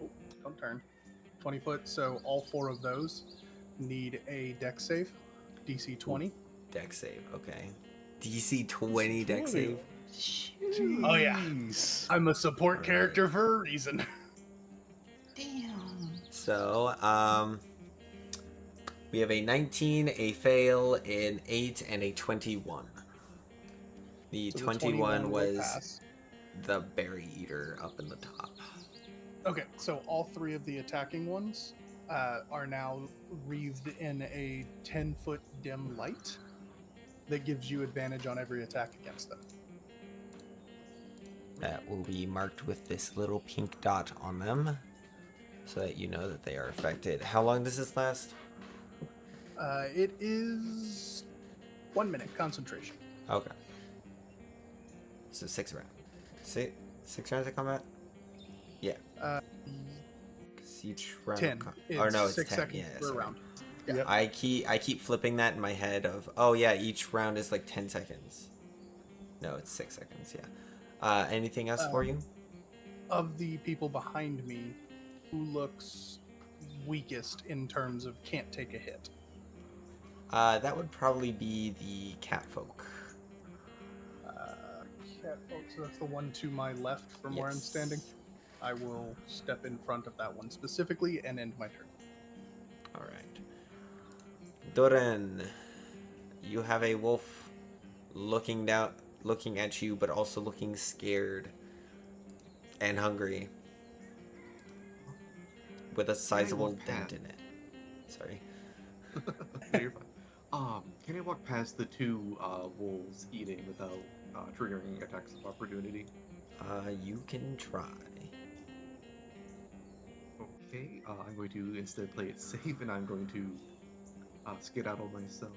oh, don't turn, 20 foot. So all 4 of those need a dex save, DC 20. Dex save, okay. DC 20 dex save. Oh, yeah. Jeez. I'm a support Alright. character for a reason. Damn. So, we have a 19, a fail, an 8, and a 21. The So the 21 will was pass. the berry eater up in the top. Okay, so all 3 of the attacking ones are now wreathed in a 10-foot dim light that gives you advantage on every attack against them. That will be marked with this little pink dot on them so that you know that they are affected. How long does this last? It is 1 minute concentration. Okay. So 6 rounds. Six rounds of combat? Yeah. Uh, 'Cause each round. 10. Or no, it's 6 10. seconds Yeah, per sorry. round. Yep. I keep flipping that in my head of, oh yeah, each round is like 10 seconds. No, it's 6 seconds, yeah. Anything else for you? Of the people behind me, who looks weakest in terms of can't take a hit? That would probably be the cat folk. Cat folks, so that's the one to my left from where I'm Yes. standing. I will step in front of that one specifically and end my turn. Alright. Doran, you have a wolf looking at you, but also looking scared and hungry. With a sizable walk dent past? in it. Sorry. No, you're fine. Can I walk past the 2 wolves eating without triggering attacks of opportunity? You can try. Okay, I'm going to instead play it safe, and I'm going to skedaddle myself.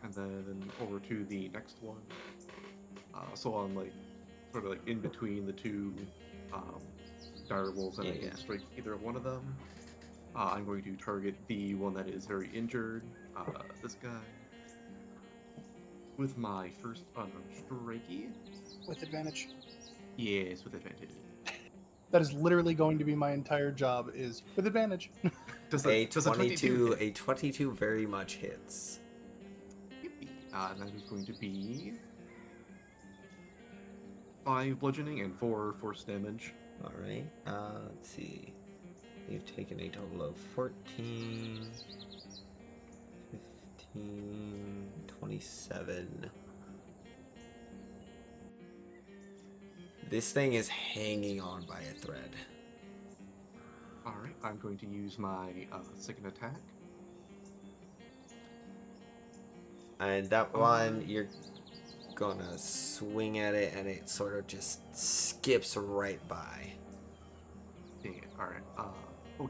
And then over to the next one. So on like sort of like in between the two dire wolves, and I Yeah. can strike either one of them. I'm going to target the one that is very injured, this guy, with my first unarmed strikey. With advantage. Yes, with advantage. That is literally going to be my entire job. Is with advantage. Does A does a 22 hit? a 22 very much hits. Yippee. That is going to be 5 bludgeoning and 4 force damage. All right. Let's see. You've taken a total of 14, 15, 27. This thing is hanging on by a thread. Alright, I'm going to use my second attack. And that one, you're gonna swing at it, and it sort of just skips right by. Dang it. Alright.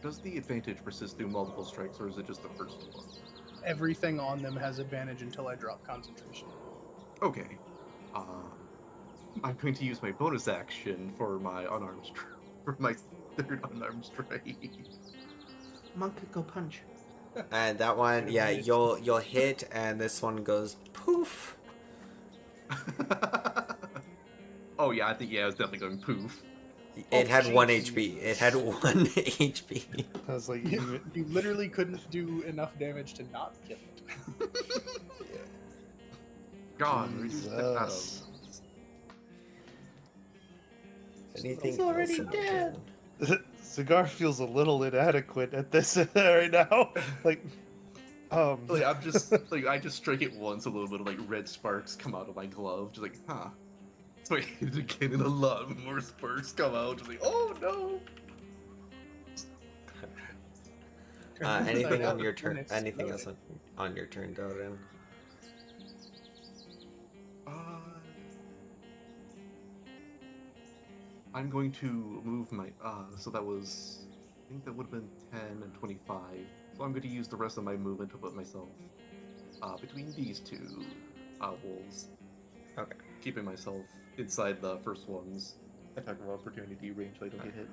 Does the advantage persist through multiple strikes, or is it just the first one? Everything on them has advantage until I drop concentration. Okay. I'm going to use my bonus action for my for my third unarmed strike. Monk could go punch. And that one, yeah, you'll hit, and this one goes poof. Oh yeah, I think it was definitely going poof. It had 1 jeez. HP. It had 1 HP. I was like, You literally couldn't do enough damage to not kill it. God, reduce that out Jesus. of. Anything He's already else in the dead. turn? Cigar feels a little inadequate at this right now. Like, Like I'm just like I just strike it once, a little bit of like red sparks come out of my glove, just like So I hit it again, and a lot more sparks come out, just like oh no. Anything on your And turn? it's Anything else loading. on your turn, Doran? I'm going to move my so that was I think that would have been 10 and 25. So I'm going to use the rest of my movement to put myself between these two wolves. Okay. Keeping myself inside the first one's attack of opportunity range so I don't get hit.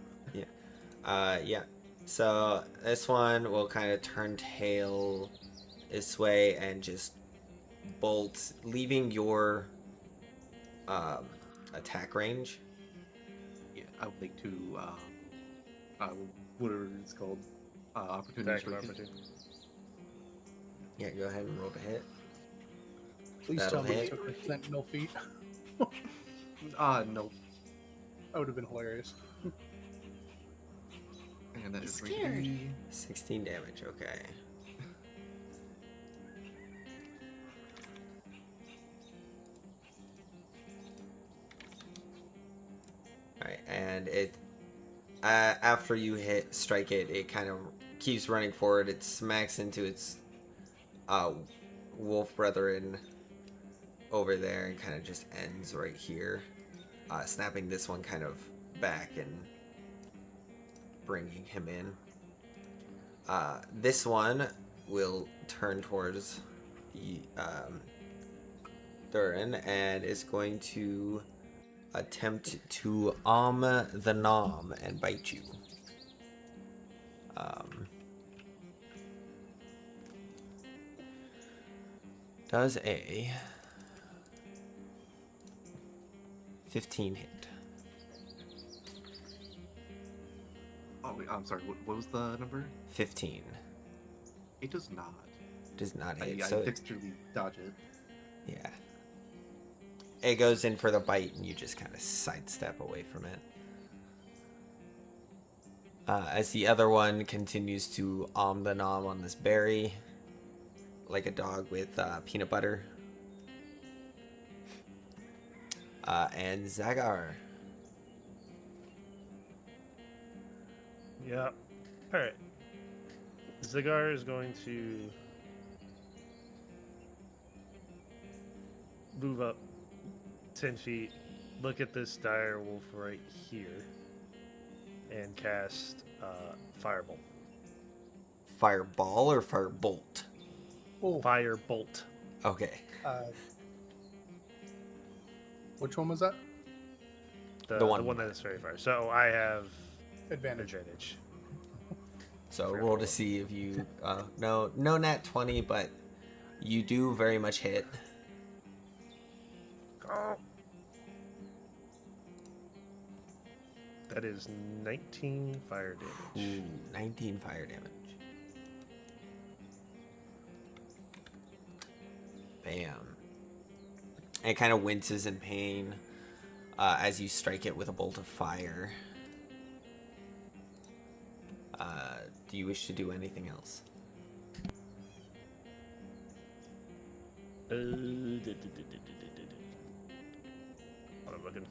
Yeah. So this one will kind of turn tail this way and just bolt, leaving your attack range. Yeah, I would like to whatever it's called opportunity attack of strike. opportunity. Yeah, go ahead and roll to hit. Please That'll tell me hit. it took a sentinel feat. No. That would have been hilarious. And that He's is going to scared. be 16 damage. Okay. Alright, and it after you strike it, it kind of keeps running forward. It smacks into its wolf brethren over there and kind of just ends right here, snapping this one kind of back and bringing him in. This one will turn towards Durin and is going to attempt to the nom and bite you. Does a 15 hit? Oh wait, I'm sorry, what was the number? 15 It does not. does not I hit. So dexterously dodge it. yeah, it goes in for the bite, and you just kind of sidestep away from it. As the other one continues to the nom on this berry, like a dog with peanut butter. And Zagar. Yeah. All right. Zagar is going to move up 10 feet, look at this dire wolf right here, and cast Firebolt. Fireball or firebolt? Oh, Firebolt. Okay. which one was that? The one that is very far. So I have Advantage. advantage. So Fair roll to roll. see if you no nat 20, but you do very much hit. Oh. That is 19 fire damage. Ooh, 19 fire damage. Bam. And it kind of winces in pain as you strike it with a bolt of fire. Do you wish to do anything else? What I'm looking.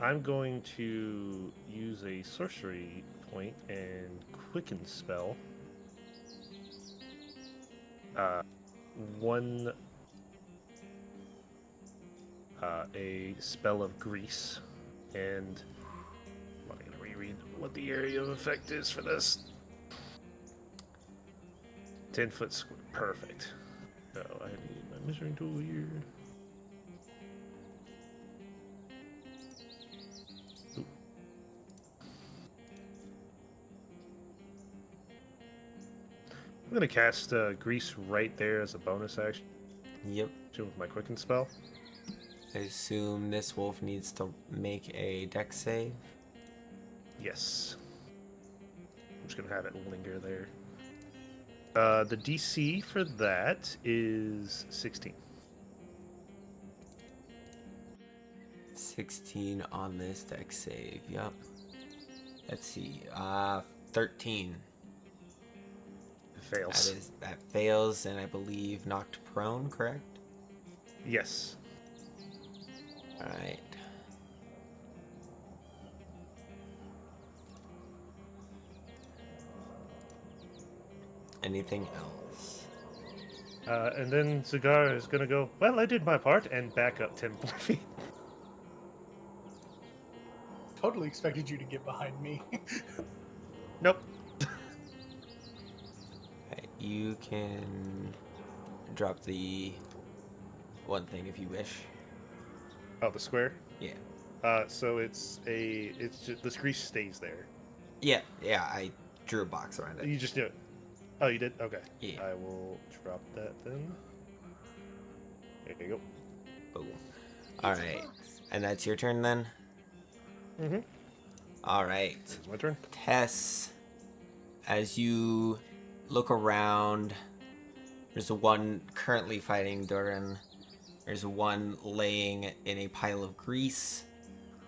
I'm going to use a sorcery point and quicken spell. A spell of grease, and I'm going to reread what the area of effect is for this. 10-foot square. Perfect. So I need my measuring tool here. Oop. I'm going to cast grease right there as a bonus action Yep. with my quicken spell. I assume this wolf needs to make a dex save. Yes. I'm just going to have it linger there. The DC for that is 16. 16 on this dex save. Yep. Let's see. 13. It fails. That fails, and I believe knocked prone, correct? Yes. All right. Anything else? And then Cigar is going to go, well, I did my part, and back up 10 more feet. Totally expected you to get behind me. Nope. Right, you can drop the one thing if you wish. Oh, the square? Yeah. So it's just, this grease stays there. Yeah, I drew a box around it. You just do it. Oh, you did? Okay. Yeah. I will drop that then. There you go. Boom. All right. And that's your turn then? Mm-hmm. All right. It's my turn. Tess, as you look around, there's the one currently fighting Durin. There's one laying in a pile of grease,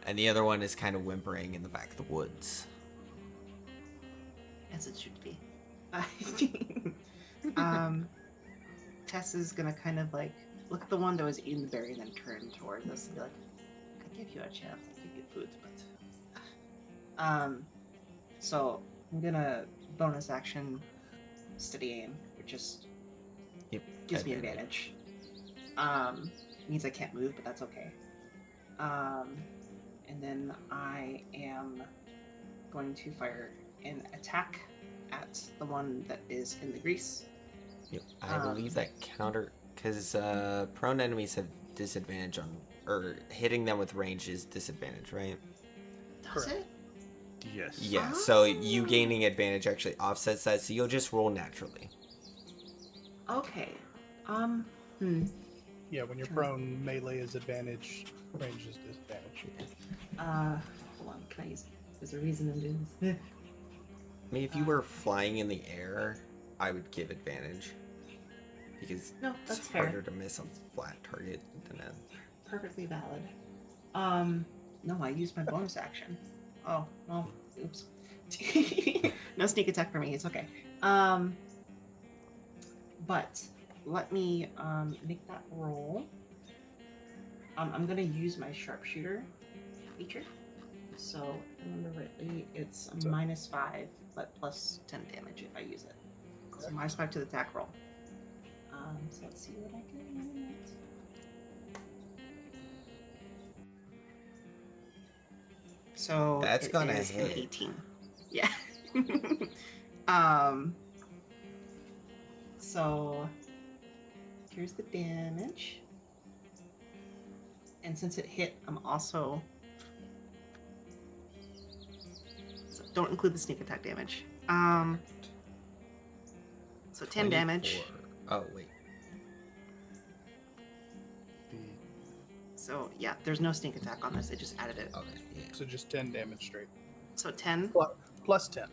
and the other one is kind of whimpering in the back of the woods. As it should be. Tess is gonna kind of like look at the one that was eating the berry and then turn towards us and be like, I give you a chance, I give you food, but so I'm gonna bonus action steady aim, which just gives me advantage. Means I can't move, but that's okay. And then I am going to fire an attack at the one that is in the grease. Yep. I believe that counter, because prone enemies have disadvantage on, or hitting them with range is disadvantage, right? Does Correct. it? Yes. Yeah, so you gaining advantage actually offsets that, so you'll just roll naturally. Okay. Yeah, when you're prone, melee is advantage, range is disadvantage. Hold on, can I use there's a reason I'm doing this. I mean, if you were flying in the air, I would give advantage. Because No, it's that's fair. harder to miss a flat target than a... Perfectly valid. No, I used my bonus action. Oh, well, oops. No sneak attack for me, it's okay. But let me make that roll. I'm gonna use my sharpshooter feature. So if I remember rightly, it's a -5, but plus 10 damage if I use it. So -5 to the attack roll. So let's see what I get. So That's gonna is an hit. 18. Yeah. So here's the damage. And since it hit, I'm also... So don't include the sneak attack damage. So 10 damage. 24. Oh, wait. So yeah, there's no sneak attack on this. It just added it. Okay, yeah. So just 10 damage straight. So 10 Plus 10.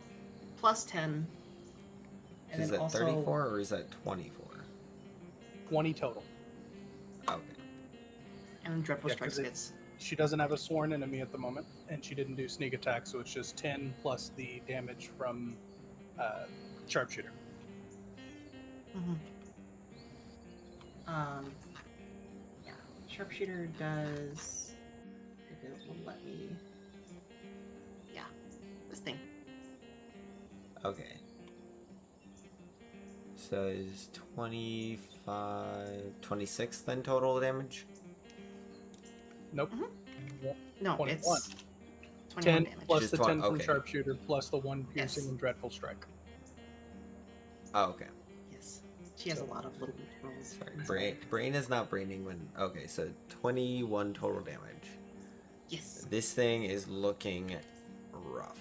plus 10. And Is then that also 34 or is that 24? 20 total. Okay. and Dreadful Yeah, Strikes 'cause hits. She doesn't have a sworn enemy at the moment, and she didn't do sneak attack, so it's just 10 plus the damage from sharpshooter. Mm-hmm. Yeah, Sharpshooter does. If it will let me. Yeah, this thing. Okay. So is 25, 26 then total damage? Nope. Mhm. No, 21. it's 21 10 damage. plus Just the 10 from okay. sharpshooter plus the 1 piercing Yes. and dreadful strike. Oh, okay. Yes, she has a lot of little rolls. Sorry. Brain is not braining when. Okay, so 21 total damage. Yes. This thing is looking rough.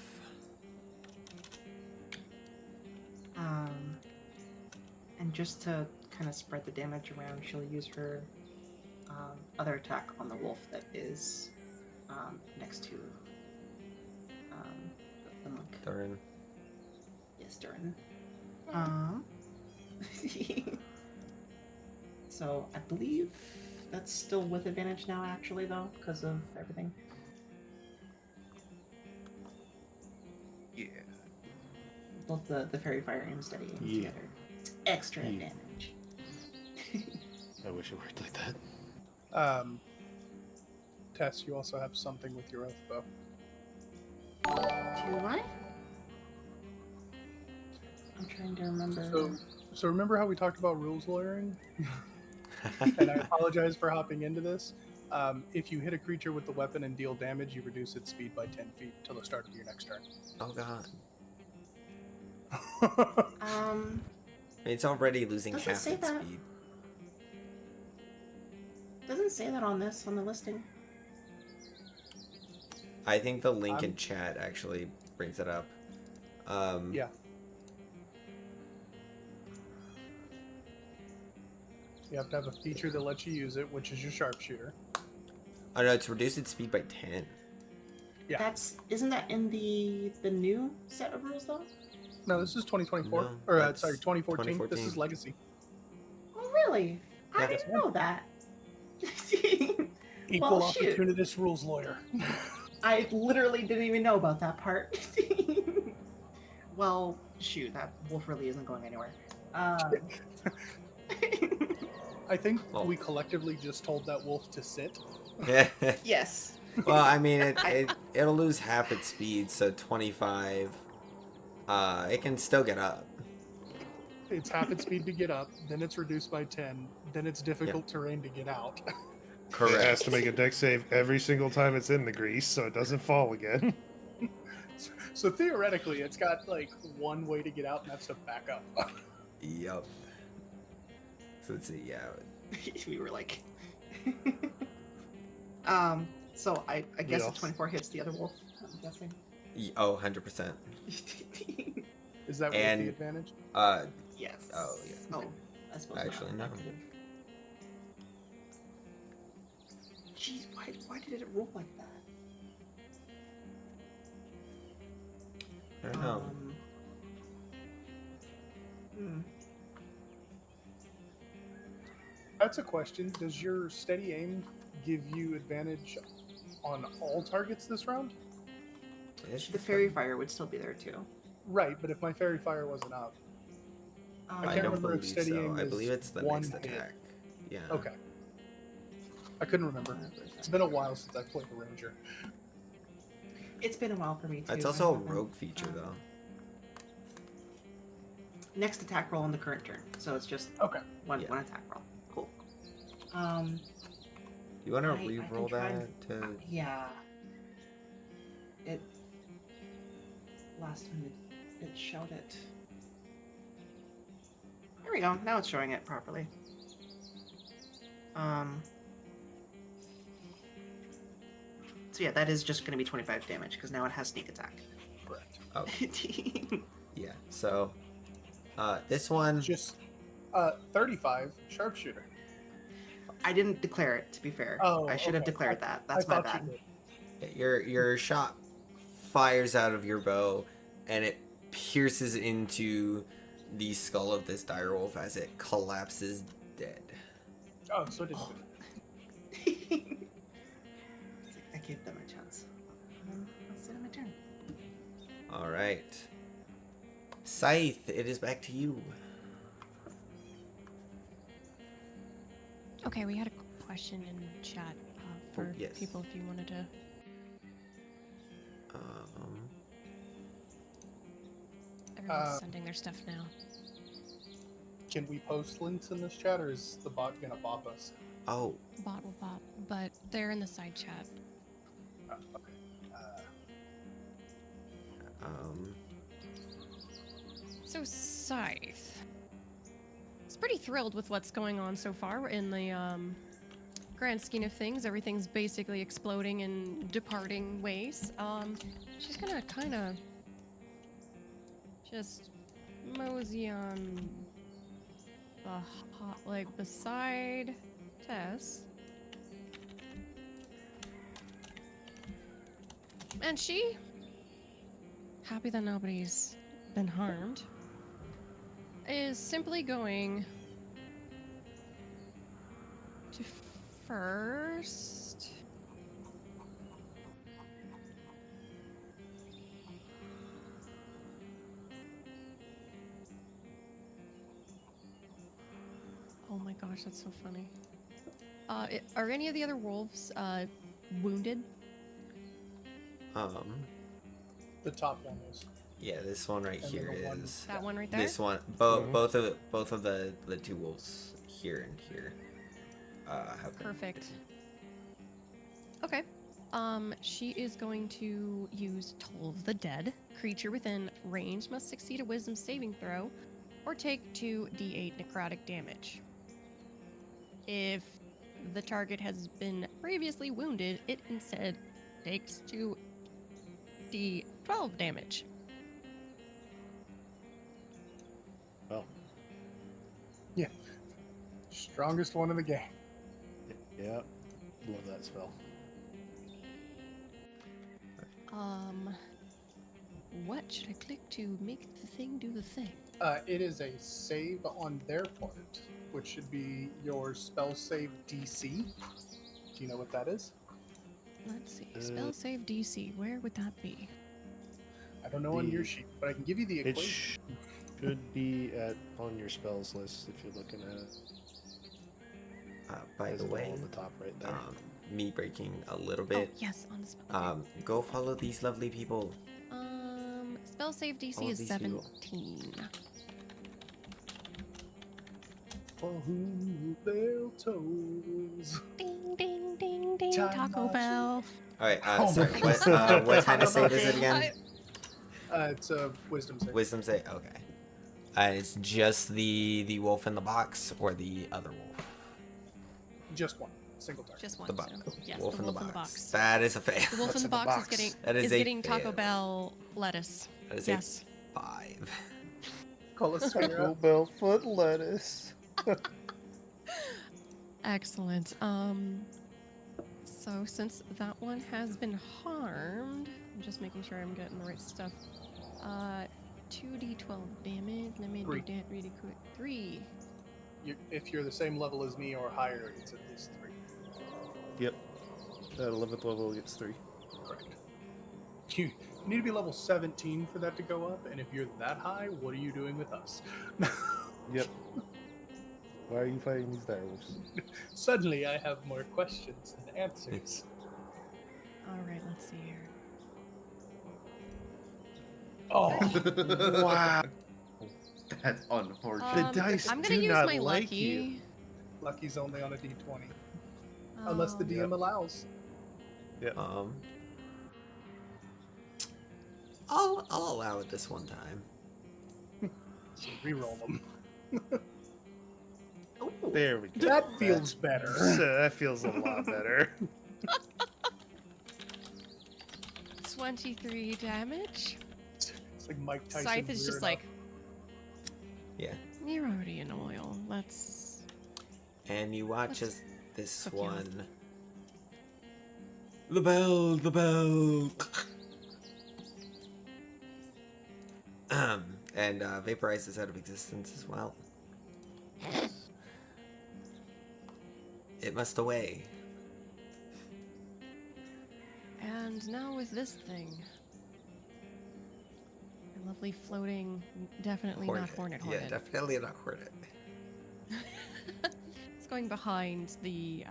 And just to kind of spread the damage around, she'll use her other attack on the wolf that is next to the monk. Durin. Yes, Durin. So I believe that's still with advantage now, actually, though, because of everything. Yeah. Both the fairy fire and steady aim Yeah. together. It's extra Yeah. advantage. I wish it worked like that. Tess, you also have something with your oath bow. Do I? I'm trying to remember. So remember how we talked about rules lawyering? And I apologize for hopping into this. If you hit a creature with the weapon and deal damage, you reduce its speed by 10 feet till the start of your next turn. Oh god. Doesn't It's already losing Doesn't half say its that. speed. say that on the listing. I think the link in chat actually brings it up. Yeah. You have to have a feature that lets you use it, which is your sharpshooter. Oh no, it's reduced its speed by 10. Yeah. Isn't that in the new set of rules though? No, this is 2024. No, or that's 2014. This 2014. is Legacy. Oh really? I Yeah. didn't know that. Equal Well, shoot. opportunist rules lawyer. I literally didn't even know about that part. Well, shoot, that wolf really isn't going anywhere. I think Well. we collectively just told that wolf to sit. Yes. Well, I mean, it'll lose half its speed, so 25. It can still get up. It's half its speed to get up, then it's reduced by 10, then it's difficult terrain to get out. Correct. It has to make a deck save every single time it's in the grease, so it doesn't fall again. So theoretically, it's got like one way to get out, and that's to back up. Yup. So let's see, yeah. We were like. So I guess Yes. the 24 hits the other wolf. I'm guessing. Oh, 100%. Is that with And- the advantage? Yes. Oh, yeah. Oh, I suppose Actually, not. no. I could've- Jeez, why did it roll like that? I don't know. Hmm. That's a question. Does your steady aim give you advantage on all targets this round? It's The just fairy fun. fire would still be there too. Right, but if my fairy fire wasn't up. Um, I I can't don't remember if believe steady so. aim I is believe it's the one next hit. attack. Yeah. Okay. I couldn't remember. It's been a while since I played a ranger. It's been a while for me too. It's I also a haven't, rogue feature, though. Next attack roll on the current turn, so it's just Okay. one Yeah. one attack roll. Cool. You want to I can re-roll try that to? Yeah. It last time it showed it. There we go. Now it's showing it properly. So yeah, that is just going to be 25 damage because now it has sneak attack. Correct. Oh, yeah. So, this one. Just 35 sharpshooter. I didn't declare it, to be fair. Oh, I should have okay. declared that. I That's my thought bad. you did. Your shot fires out of your bow, and it pierces into the skull of this direwolf as it collapses dead. Oh, so it didn't. I gave them a chance. Let's sit on my turn. All right, Scythe, it is back to you. Okay, we had a question in chat for yes. people if you wanted to. Everyone's sending their stuff now. Can we post links in this chat, or is the bot gonna bop us? Oh, Bottle bop, but they're in the side chat. Oh, okay. So Scythe. It's pretty thrilled with what's going on so far in the grand scheme of things. Everything's basically exploding in departing ways. She's gonna kind of just mosey on the beside Tess. And she, happy that nobody's been harmed, is simply going to first oh my gosh, that's so funny. Are any of the other wolves wounded? The top one is. Yeah, this one right And here then the one- is. That one right there? This one, both of the two wolves here and here. Have been Perfect. hit. Okay. She is going to use Toll of the Dead. Creature within range must succeed a wisdom saving throw or take 2d8 necrotic damage. If the target has been previously wounded, it instead takes 2d12 damage. Well, Strongest one in the game. yeah. Love that spell. What should I click to make the thing do the thing? It is a save on their part, which should be your spell save DC. Do you know what that is? Let's see. Spell save DC. Where would that be? I don't know on your The- sheet, but I can give you the It equation. should be on your spells list if you're looking at it. By There's the it all way, on the top right there. me breaking a little Oh, bit. yes, on the spell. Okay. Go follow these lovely people. Spell save DC All is these people. 17. For who their toes. Ding, ding, ding, ding. Time Taco marching. Bell. All right. Oh my Sorry. God. What kind of save is it again? It's a wisdom save. Wisdom save. Okay. It's just the wolf in the box or the other wolf. Just one. Single target. Just one. The box. So, yes, Wolf the in wolf the in the box. box. That is a fail. The wolf What's in the in the box is box? getting That is is a getting Taco fail. Bell lettuce. That is Yes. a 5. Taco Bell foot lettuce. Excellent. So since that one has been harmed, I'm just making sure I'm getting the right stuff. 2d12 damage. Let me Three. do that really quick. 3. If you're the same level as me or higher, it's at least 3. Yep. At 11th level gets 3. Correct. You need to be level 17 for that to go up, and if you're that high, what are you doing with us? Yep. Why are you fighting these direwolves? Suddenly, I have more questions than answers. All right, let's see here. Oh, Wow. That's unfortunate. The dice I'm gonna do use not my like lucky. you. Lucky's only on a d20, unless the Um, DM allows. Yep. I'll allow it this one time. So reroll them. There we go. That feels better. That feels a lot better. 23 damage. It's like Mike Tyson. Scythe is just rearing like, up. Yeah. you're already in oil. Let's. And you watch Let's as this hook you up. one. The bell, the bell. And vaporizes out of existence as well. It must away. And now with this thing. A lovely floating, definitely not hornet. Yeah, definitely not hornet. It's going behind the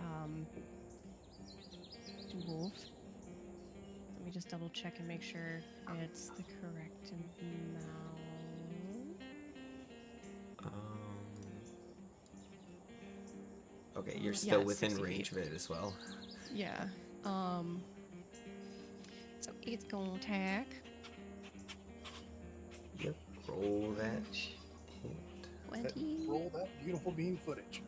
wolf. Let me just double check and make sure it's the correct amount. Okay, you're still Yeah, within 60 range feet. of it as well. Yeah. So it's gonna attack. Yep. Roll that hit. 20. Roll that beautiful bean footage.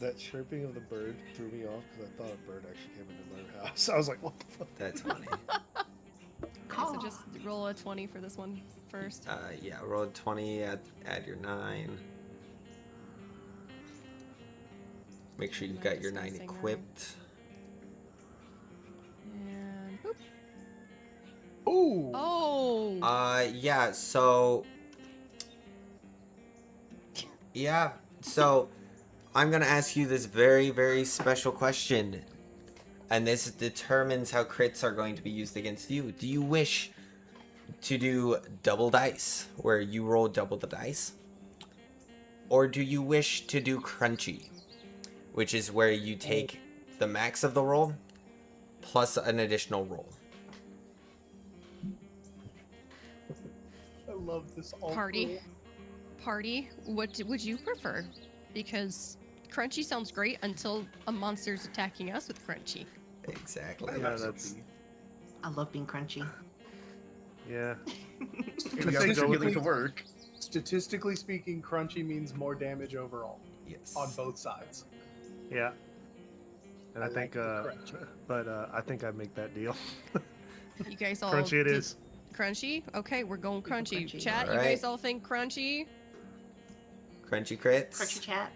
That chirping of the bird threw me off because I thought a bird actually came into my house. I was like, what the fuck? That's funny. Okay, so just roll a 20 for this one first. Yeah, roll a 20, add your 9. Make sure you've Am I got your 9 discussing now? equipped. And whoop. Ooh. Oh. Yeah, so... Yeah, so... I'm gonna ask you this very, very special question. And this determines how crits are going to be used against you. Do you wish to do double dice, where you roll double the dice? Or do you wish to do crunchy, which is where you take the max of the roll plus an additional roll? I love this alt Party. rule. Party, what would you prefer? Because crunchy sounds great until a monster's attacking us with crunchy. Exactly. Yeah, that's I love being crunchy. yeah. Maybe I I'm think go with getting the- to work. Statistically speaking, crunchy means more damage overall Yes. on both sides. Yeah. And I I think, like the but I think I make that deal. You guys all Crunchy it did- is. Crunchy? Okay, we're going We go crunchy. crunchy. Chat, you Alright. guys all think crunchy? Crunchy crits. Crunchy chat.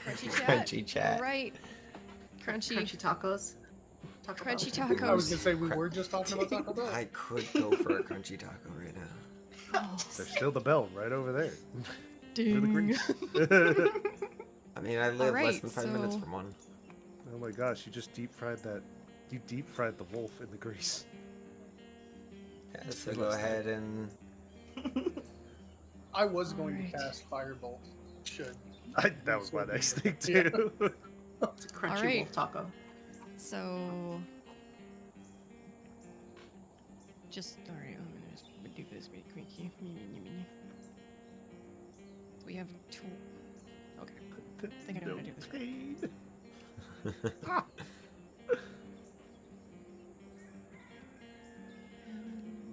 Crunchy chat? Crunchy chat. Alright. Crunchy. Crunchy tacos. Taco Bell. Crunchy tacos. I was gonna say we were just talking about Taco Bell. I could go for a crunchy taco right now. Oh, There's still the bell right over there. ding. For the grease. I mean, I live less Alright, than 5 minutes so- from one. Oh my gosh, you just deep fried that. You deep fried the wolf in the grease. Yeah, so go ahead and... I was going Alright. to cast Firebolt. Should. That was my next thing too. It's a crunchy Alright. wolf taco. So... Just, alright, I'm gonna just do this really quickly. So we have two... Okay. I think I know how to do this right. pain.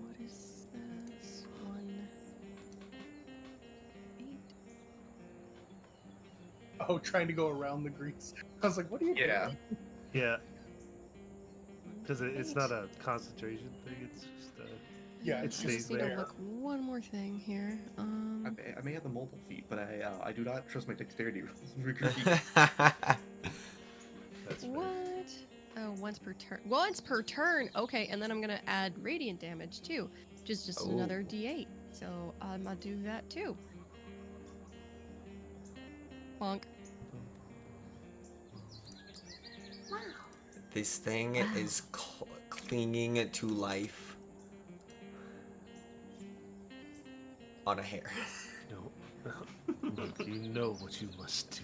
What is this? 1... 8? Oh, trying to go around the grease. I was like, what are you Yeah. doing? Yeah, because it's not a concentration thing. It's just Yeah, It it's I just stays need there. to look one more thing here. I may have the mobile feat, but I do not trust my dexterity rules. that's fair. What? Oh, once per turn. Once per turn. Okay, and then I'm gonna add radiant damage too, which is just another Oh. D8. So I'm gonna do that too. Bonk. Wow. This thing is clinging to life on a hair. No, look, you know what you must do.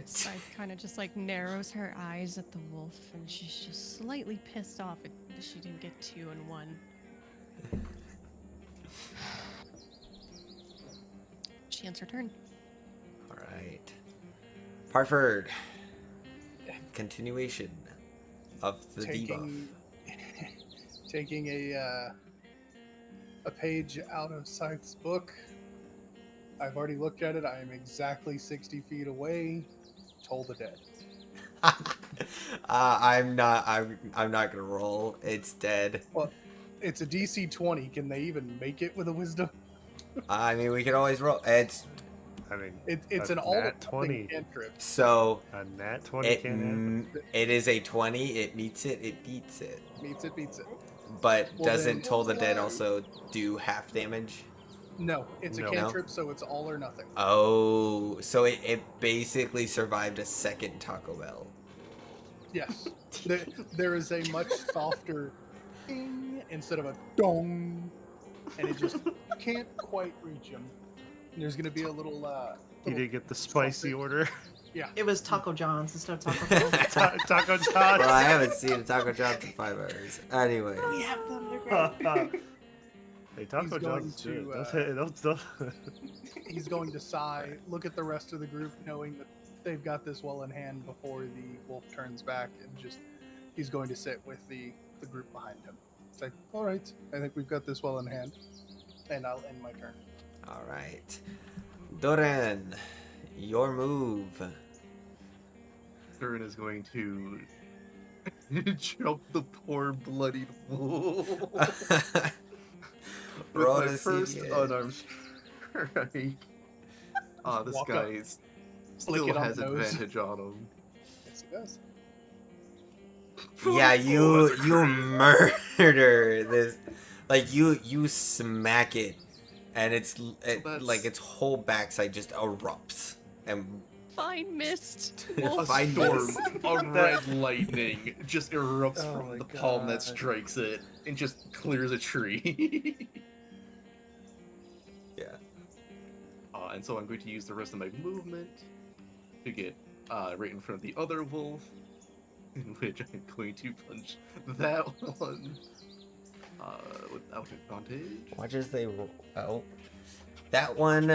Scythe kind of just like narrows her eyes at the wolf, and she's just slightly pissed off that she didn't get 2 and 1. She ends her turn. All right. Parford. Continuation of the debuff. Taking a page out of Scythe's book. I've already looked at it. I am exactly 60 feet away. Toll the dead. I'm not gonna roll. It's dead. Well, It's a DC 20. Can they even make it with a wisdom? I mean, we can always roll. I mean, It's a an all or nat 20. nothing cantrip. So A nat 20 it can't happen. it is a 20. It meets it. It beats it. Beats it, beats it. But Well, doesn't then- Toll the Dead also do half damage? No, it's a No. cantrip, so it's all or nothing. Oh, so it basically survived a second Taco Bell. Yes. There is a much softer ding instead of a dong. And it just can't quite reach him. And there's going to be a little. You did get the spicy order. Yeah. It was Taco John's instead of Taco Bell. Taco John's. Well, I haven't seen a Taco John's in 5 hours. Anyway. We have them. They're great. Hey, Taco He's going John's is to, good. Don't. He's going to sigh, look at the rest of the group, knowing that they've got this well in hand before the wolf turns back, and just he's going to sit with the group behind him. Say, all right, I think we've got this well in hand, and I'll end my turn. All right. Doran, your move. Durin is going to choke the poor bloodied wolf. With Roll my to see first it. unarmed strike. This walk guy up, flick still it on has the nose. advantage on him. Yes, he does. Yeah, Oh, that's a you crit. murder this. Like you smack it, and that's- like its whole backside just erupts and Fine mist. A Wolf. Fine storm mist. of red lightning just erupts Oh from my the palm that God. strikes it and just clears a tree. Yeah. And so I'm going to use the rest of my movement to get right in front of the other wolf, in which I'm going to punch that one without advantage. Watch as they roll out. That one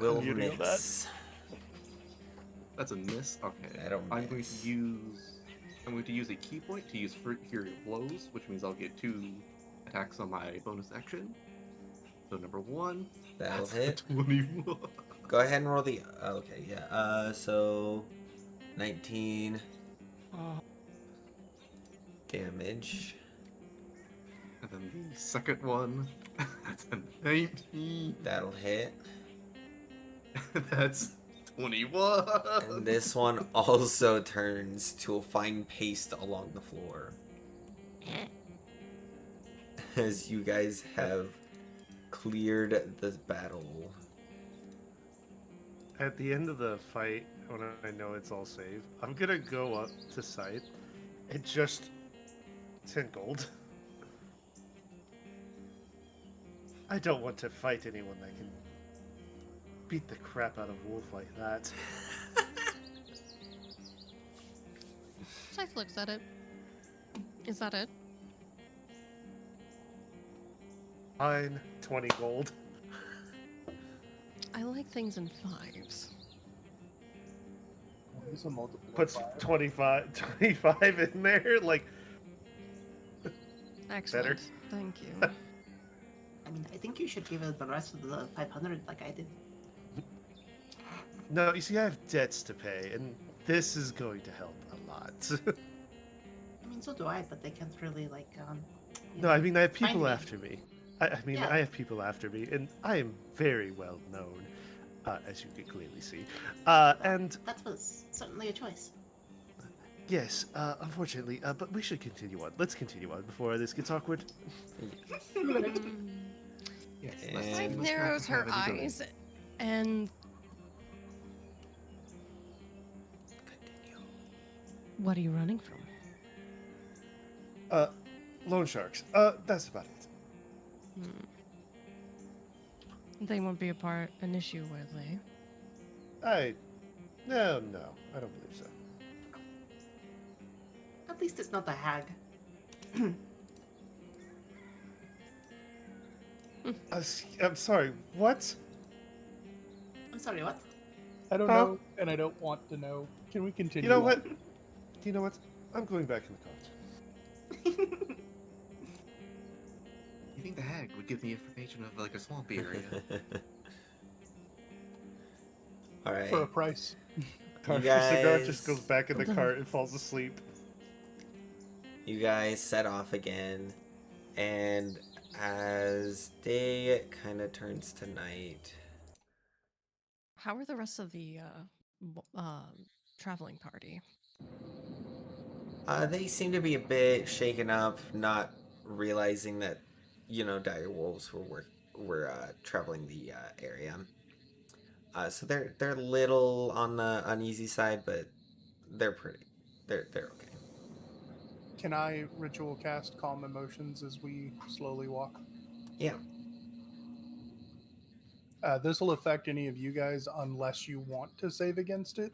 will You know that? miss. That's a miss. Okay. I don't I'm going miss. to use a key point to use Fury of Blows, which means I'll get 2 attacks on my bonus action. So number 1. That'll That's a hit. 21. Go ahead and roll the. Okay, yeah. So 19 damage. And then the second one, that's a 19. That'll hit. That's 21. And this one also turns to a fine paste along the floor. As you guys have cleared the battle. At the end of the fight, when I know it's all safe, I'm gonna go up to sight and just 10 gold. I don't want to fight anyone that can beat the crap out of Wolf like that. Scythe looks at it. Is that it? Fine, 20 gold. I like things in 5s. He's a multiple. of Puts 5. 25 in there, like, Excellent. Thank you. I mean, I think you should give it the rest of the 500 like I did. no, you see, I have debts to pay, and this is going to help a lot. I mean, so do I, but they can't really, like, you No, know, I mean, I have find people me. after me. I mean, Yeah. I have people after me, and I am very well known, as you can clearly see. And That was certainly a choice. yes, unfortunately, but we should continue on. Let's continue on before this gets awkward. Yes, And- let's Scythe not narrows her have any eyes and. What are you running from? Loan sharks. That's about it. They won't be an issue, will they? No, I don't believe so. At least it's not a hag. I'm sorry. What? I'm sorry, what? I don't Huh? know, and I don't want to know. Can we continue? You know on? what? You know what? I'm going back in the cart. You think the hag would give me information of like a swampy area? All right. For a price. Cigar guys- just goes back in the cart and falls asleep. You guys set off again, And as day kind of turns to night, How are the rest of the traveling party? they seem to be a bit shaken up, not realizing that, dire wolves were traveling the area. So they're a little on the uneasy side, but they're pretty. They're okay. Can I ritual cast Calm Emotions as we slowly walk? Yeah. This will affect any of you guys unless you want to save against it.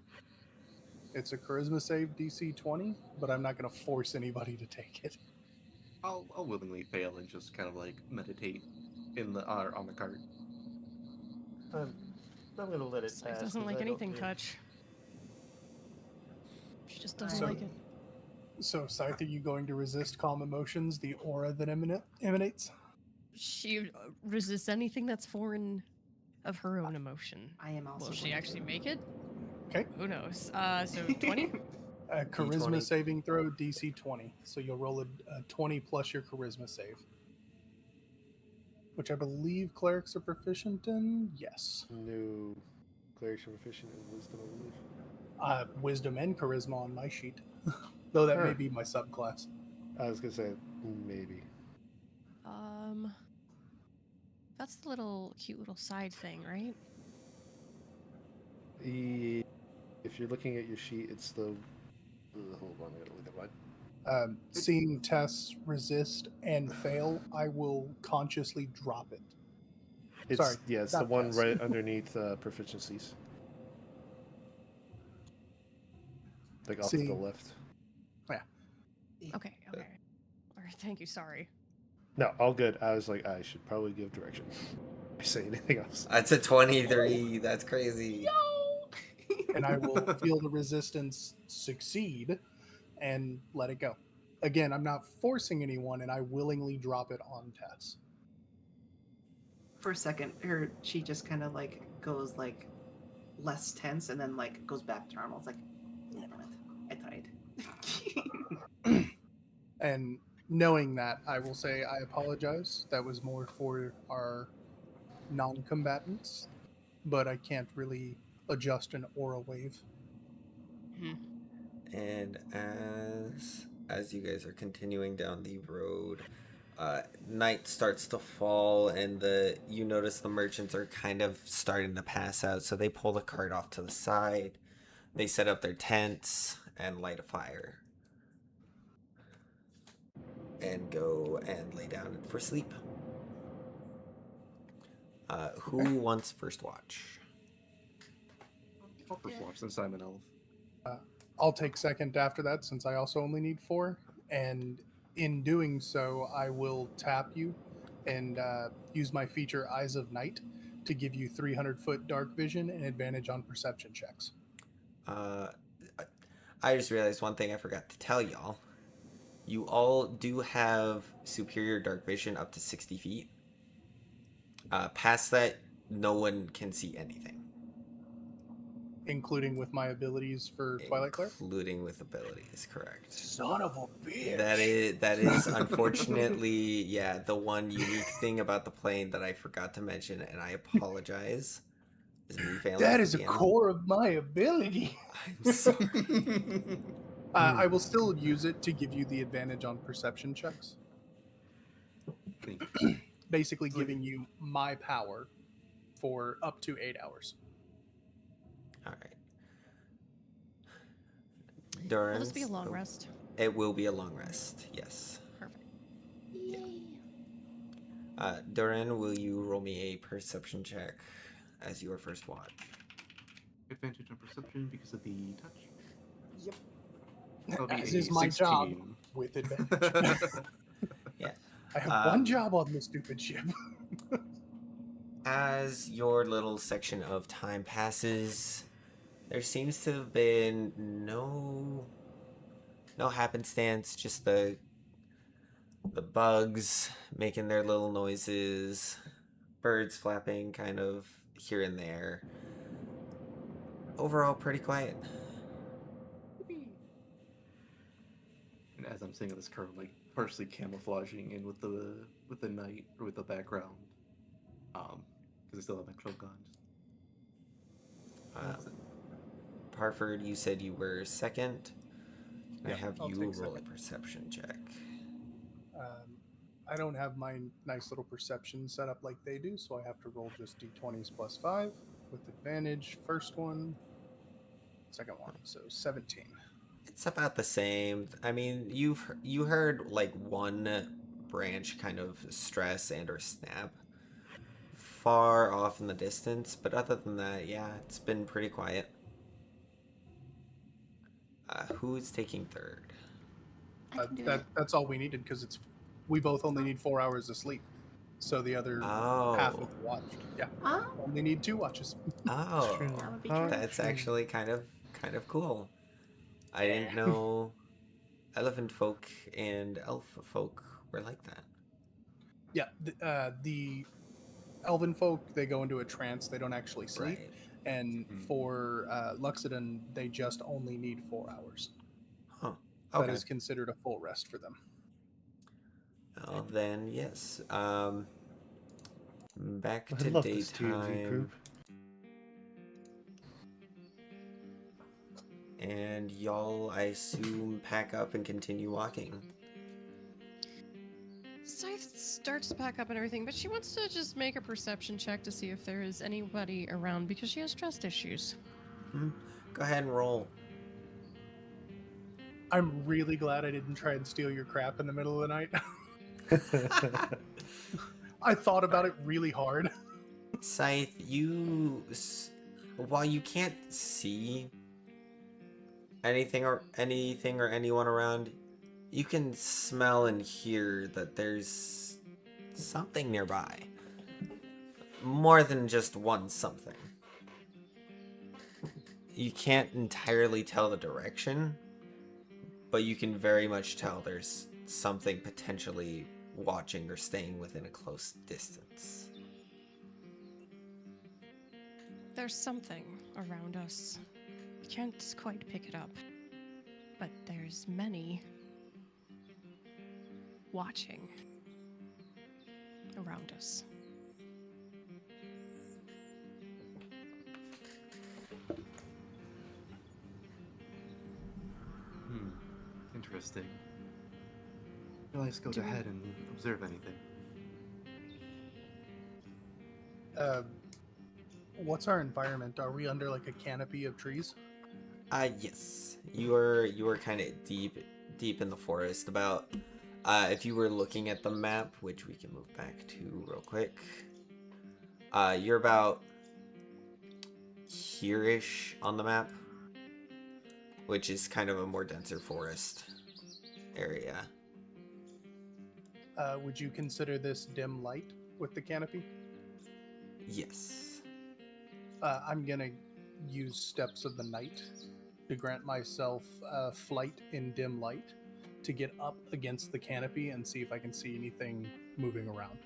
It's a charisma save DC 20, but I'm not going to force anybody to take it. I'll willingly fail and just kind of like meditate in the on the cart. I'm gonna let it It's like pass. doesn't 'cause like I don't anything do- touch. She just doesn't So- like it. So, Scythe, are you going to resist Calm Emotions, the aura that emanates? She resists anything that's foreign of her own emotion. I am also. Will she going actually to. make it? Okay. Who knows? So 20? Charisma D20. saving throw, DC 20. So you'll roll a 20 plus your charisma save. Which I believe clerics are proficient in? Yes. No. Clerics are proficient in wisdom, I believe. Wisdom and charisma on my sheet. Though that may Huh. be my subclass. I was gonna say maybe. That's the cute little side thing, right? If you're looking at your sheet, it's the. Hold on, I gotta look at mine. Seeing Tess resist and fail, I will consciously drop it. It's Sorry, it's the not one Tess. right underneath proficiencies, like off to the See. left. Okay. All right, thank you. Sorry. No, all good. I was like, I should probably give direction. I say anything else. That's a 23. That's crazy. And I will feel the resistance succeed and let it go. Again, I'm not forcing anyone, and I willingly drop it on Tess. For a second, she just kind of like goes like less tense, and then like goes back to normal. It's like, damn it, I tried. And knowing that, I will say I apologize. That was more for our non-combatants, but I can't really adjust an aura wave. And as you guys are continuing down the road, night starts to fall, and you notice the merchants are kind of starting to pass out. So they pull the cart off to the side. They set up their tents and light a fire, and go and lay down for sleep. Who wants first watch? I'll first watch since I'm an elf. I'll take second after that since I also only need 4. And in doing so, I will tap you and use my feature Eyes of Night to give you 300-foot dark vision and advantage on perception checks. I just realized one thing I forgot to tell y'all. You all do have superior dark vision up to 60 feet. Past that, no one can see anything. Including with my abilities for Twilight Glare? Including with abilities, correct. Son of a bitch! That is unfortunately, the one unique thing about the plane that I forgot to mention, and I apologize. Is me failing That as is a DM. core of my ability. I'm sorry. I will still use it to give you the advantage on perception checks. Thank you. Basically giving you my power for up to 8 hours. All right. Durin. Will this be a long rest? It will be a long rest. Yes. Perfect. Durin, will you roll me a perception check as your first watch? Advantage on perception because of the touch. Yep. That'll be As a is my job, 16. with advantage. Yeah. I have one job on this stupid ship. As your little section of time passes, there seems to have been no happenstance, just the bugs making their little noises, birds flapping kind of here and there. Overall, pretty quiet. And as I'm sitting on this curve, I'm like, partially camouflaging in with the night or with the background. Because I still have my cloak on. That's it. Parford, you said you were second. I Yep, have I'll you take roll a second. perception check. I don't have my nice little perception set up like they do, so I have to roll just d20s plus 5 with advantage. First one, second one, so 17. It's about the same. I mean, you heard like one branch kind of stress and or snap far off in the distance, but other than that, yeah, it's been pretty quiet. Who's taking third? I can do it. That's all we needed because we both only need 4 hours of sleep, so the other half Oh, of the watch. Yeah, Oh, only need 2 watches. oh, True. that would be Oh, true. that's true. actually kind of cool. I Yeah. didn't know elephant folk and elf folk were like that. Yeah, the elven folk, they go into a trance. They don't actually sleep. Right. And Hmm. for Luxodon, they just only need 4 hours. Huh. That Okay. is considered a full rest for them. Well, then, yes. Back I to love this D&D daytime. group. And y'all, I assume, pack up and continue walking. Scythe starts to pack up and everything, but she wants to just make a perception check to see if there is anybody around because she has trust issues. Go ahead and roll. I'm really glad I didn't try and steal your crap in the middle of the night. I thought about it really hard. Scythe, while you can't see anything or anyone around, you can smell and hear that there's something nearby. More than just one something. You can't entirely tell the direction, but you can very much tell there's something potentially watching or staying within a close distance. There's something around us. Can't quite pick it up, but there's many watching around us. Interesting. Let's go Do we- ahead and observe anything. What's our environment? Are we under like a canopy of trees? Yes. You are kind of deep in the forest. About if you were looking at the map, which we can move back to real quick. You're about here-ish on the map, which is kind of a more denser forest area. Would you consider this dim light with the canopy? Yes. I'm gonna use Steps of the Night to grant myself flight in dim light to get up against the canopy and see if I can see anything moving around.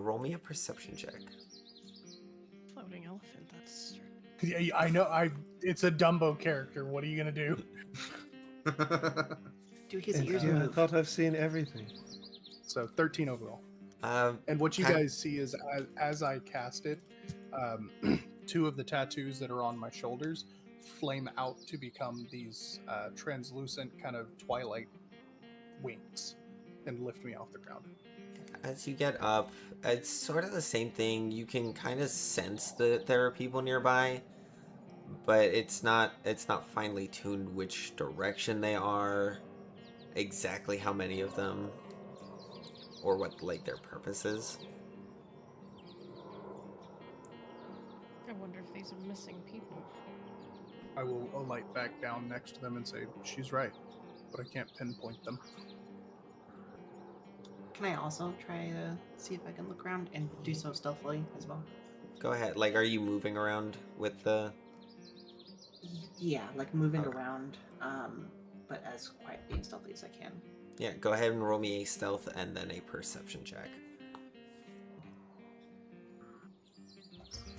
Roll me a perception check. Floating elephant, that's true. Yeah, I know. It's a Dumbo character. What are you gonna do? Do his And ears yeah, I move? thought I've seen everything. So 13 overall. Um, And what you Kind- guys see is as I cast it, 2 of the tattoos that are on my shoulders flame out to become these translucent kind of twilight wings and lift me off the ground. As you get up, it's sort of the same thing. You can kind of sense that there are people nearby, but it's not finely tuned which direction they are, exactly how many of them, or what like their purpose is. I wonder if these are missing people. I will alight back down next to them and say, "She's right, but I can't pinpoint them." Can I also try to see if I can look around and do so stealthily as well? Go ahead. Like, are you moving around with the? Yeah, like moving Okay. around, but as quietly and stealthy as I can. Yeah, go ahead and roll me a stealth and then a perception check.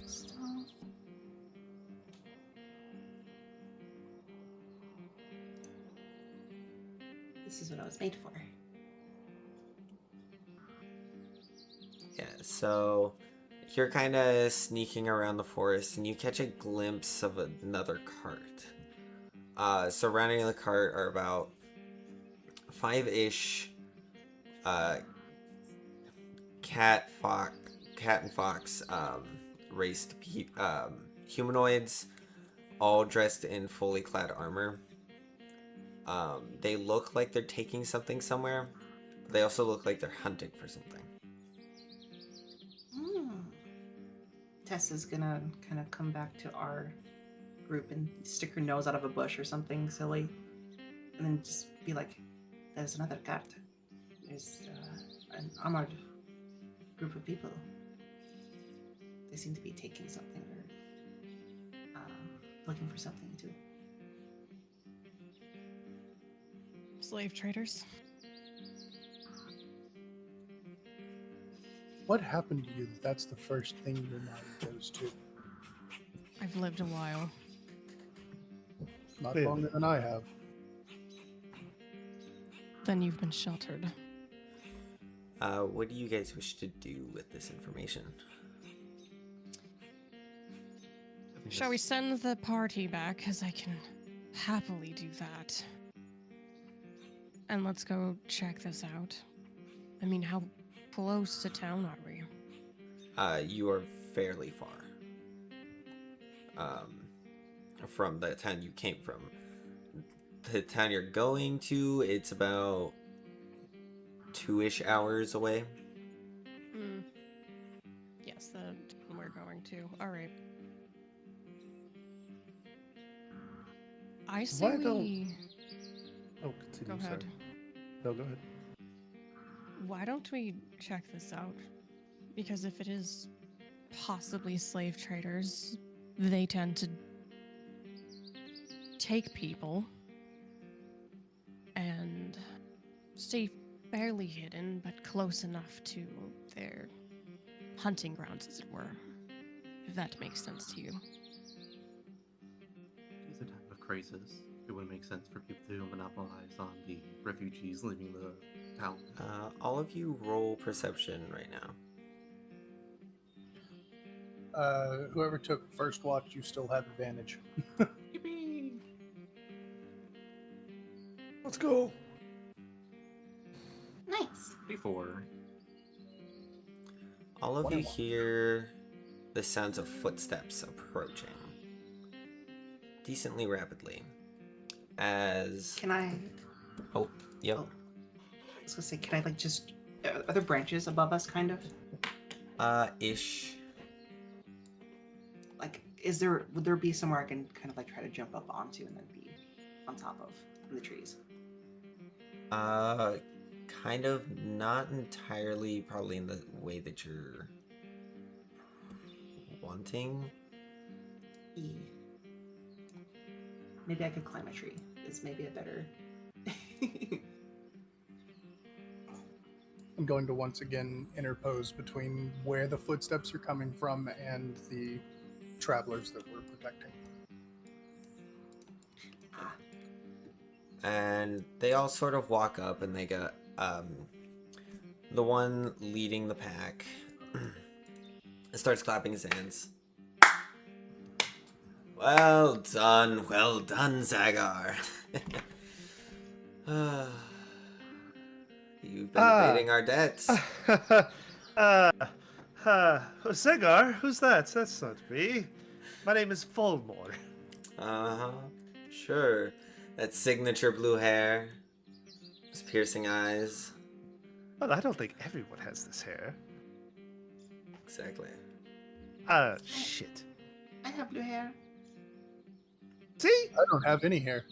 Stealth. This is what I was made for. Yeah, so you're kind of sneaking around the forest and you catch a glimpse of another cart. Surrounding the cart are about 5-ish cat and fox raced humanoids, all dressed in fully clad armor. They look like they're taking something somewhere, but they also look like they're hunting for something. Tessa's gonna kind of come back to our group and stick her nose out of a bush or something silly, and then just be like, "There's another cart. There's an armored group of people. They seem to be taking something or looking for something too." Slave traders. What happened to you that that's the first thing your mind goes to? I've lived a while. Not Yeah. longer than I have. Then you've been sheltered. What do you guys wish to do with this information? I think Shall we that's- send the party back? Because I can happily do that. And let's go check this out. I mean, how close to town are we? You are fairly far from the town you came from. The town you're going to, it's about 2-ish hours away. Yes, the town we're going to. All right. I say Why don't- we... Oh, continue. Go ahead. Sorry. No, go ahead. Why don't we check this out? Because if it is possibly slave traders, they tend to take people and stay fairly hidden, but close enough to their hunting grounds, as it were. If that makes sense to you. It's a time of crisis. It wouldn't make sense for people to monopolize on the refugees leaving the town. All of you roll perception right now. Whoever took first watch, you still have advantage. Yippee! Let's go. Nice. Before. All of you 21. hear the sounds of footsteps approaching decently rapidly. As Can I? oh, yep. Oh, I was gonna say, can I like just? Are there branches above us, kind of? Ish. Like, would there be somewhere I can kind of like try to jump up onto and then be on top of in the trees? Kind of not entirely probably in the way that you're wanting. Maybe I could climb a tree. Is maybe a better. I'm going to once again interpose between where the footsteps are coming from and the travelers that we're protecting. And they all sort of walk up and they go, the one leading the pack starts clapping his hands. Well done, Zagar. You've been evading our debts. Segar, who's that? That's not me. My name is Fulmore. Uh-huh. Sure. That signature blue hair. Those piercing eyes. Well, I don't think everyone has this hair. Exactly. Shit. I have blue hair. See? I don't have any hair.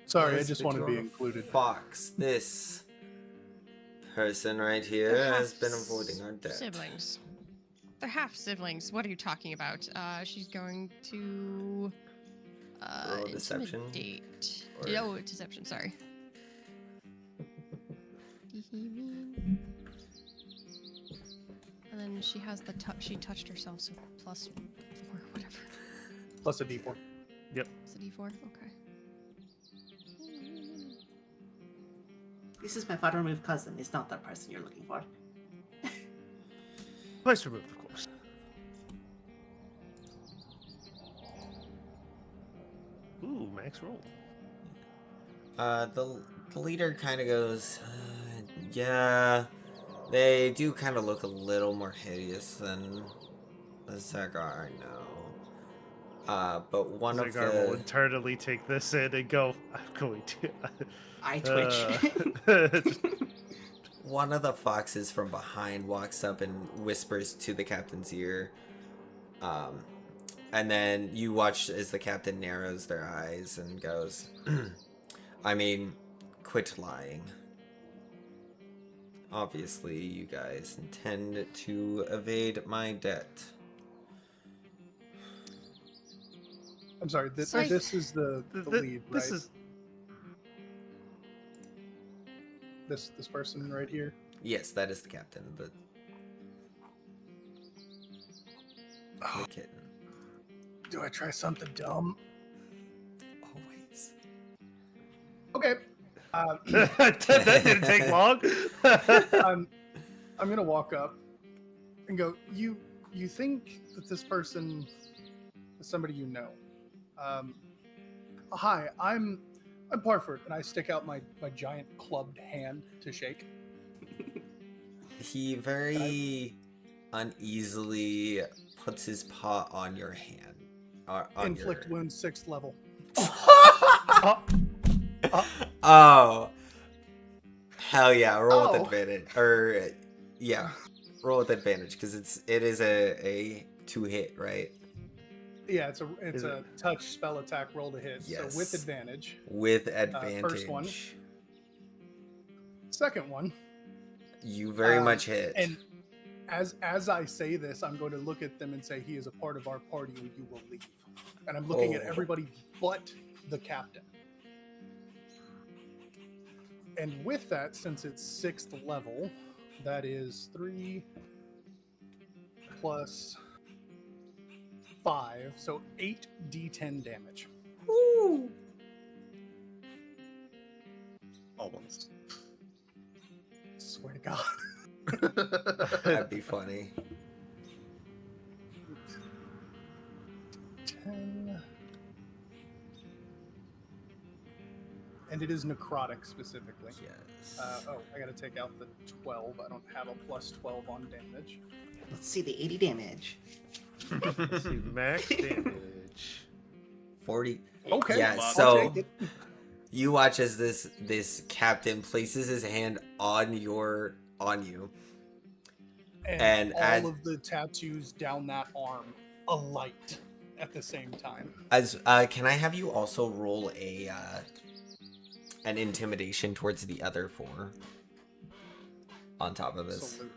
Sorry, I Yes, just but want to you're be a included. Fox. This person right here They're has half been avoiding our debt. Siblings. They're half siblings. What are you talking about? She's going to Roll deception? intimidate. Or- Oh, deception. Sorry. And then she has the she touched herself, so +4, whatever. Plus a d4. Is it D4? Okay. This is my far removed cousin. It's not that person you're looking for. Twice removed, of course. Ooh, max roll. The leader kind of goes, yeah, they do kind of look a little more hideous than the Zagar, no. But one of Zagar will the internally take this in and go, I'm going to. I twitch. one of the foxes from behind walks up and whispers to the captain's ear. And then you watch as the captain narrows their eyes and goes, I mean, quit lying. Obviously, you guys intend to evade my debt. I'm sorry. This Psych. is the lead, right? This is. This person right here. Yes, that is the captain, the kitten. Do I try something dumb? Always. Okay. That didn't take long. I'm gonna walk up and go. You think that this person is somebody you know? Hi, I'm Parford, and I stick out my giant clubbed hand to shake. He very uneasily puts his paw on your hand. Inflict wounds 6th level. Oh. Hell yeah, roll with Oh. advantage. Or yeah, roll with advantage because it is a 2-hit, right? Yeah, it's Is a touch spell attack roll to hit. Yes. So with advantage. With advantage. First one. Second one. You very much hit. And as I say this, I'm going to look at them and say, he is a part of our party and you will leave. And I'm looking at Oh. everybody but the captain. And with that, since it's 6th level, that is 3 plus 5, so 8d10 damage. Woo! Almost. Swear to God. That'd be funny. 10. And it is necrotic specifically. Yes. I gotta take out the 12. I don't have a plus 12 on damage. Let's see the 80 damage. Let's see, max damage. 40. Okay, Yeah, I'll so take it. you watch as this captain places his hand on you. And all as- of the tattoos down that arm alight at the same time. As can I have you also roll an intimidation towards the other 4 on top of this? Absolutely.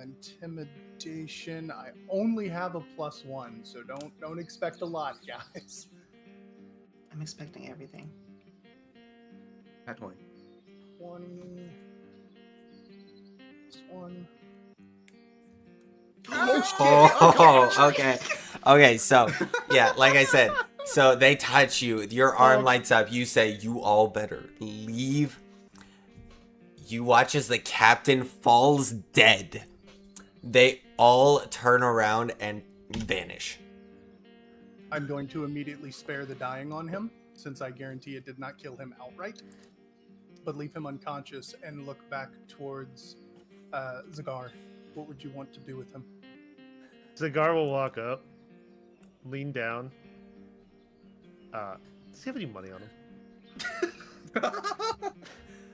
Intimidation. I only have a +1, so don't expect a lot, guys. I'm expecting everything. At 20. 20 +1. Oh, okay. Okay, so yeah, like I said, so they touch you, your arm lights up, you say, you all better leave. You watch as the captain falls dead. They all turn around and vanish. I'm going to immediately spare the dying on him, since I guarantee it did not kill him outright, but leave him unconscious and look back towards Zagar. What would you want to do with him? Zagar will walk up, lean down. Does he have any money on him?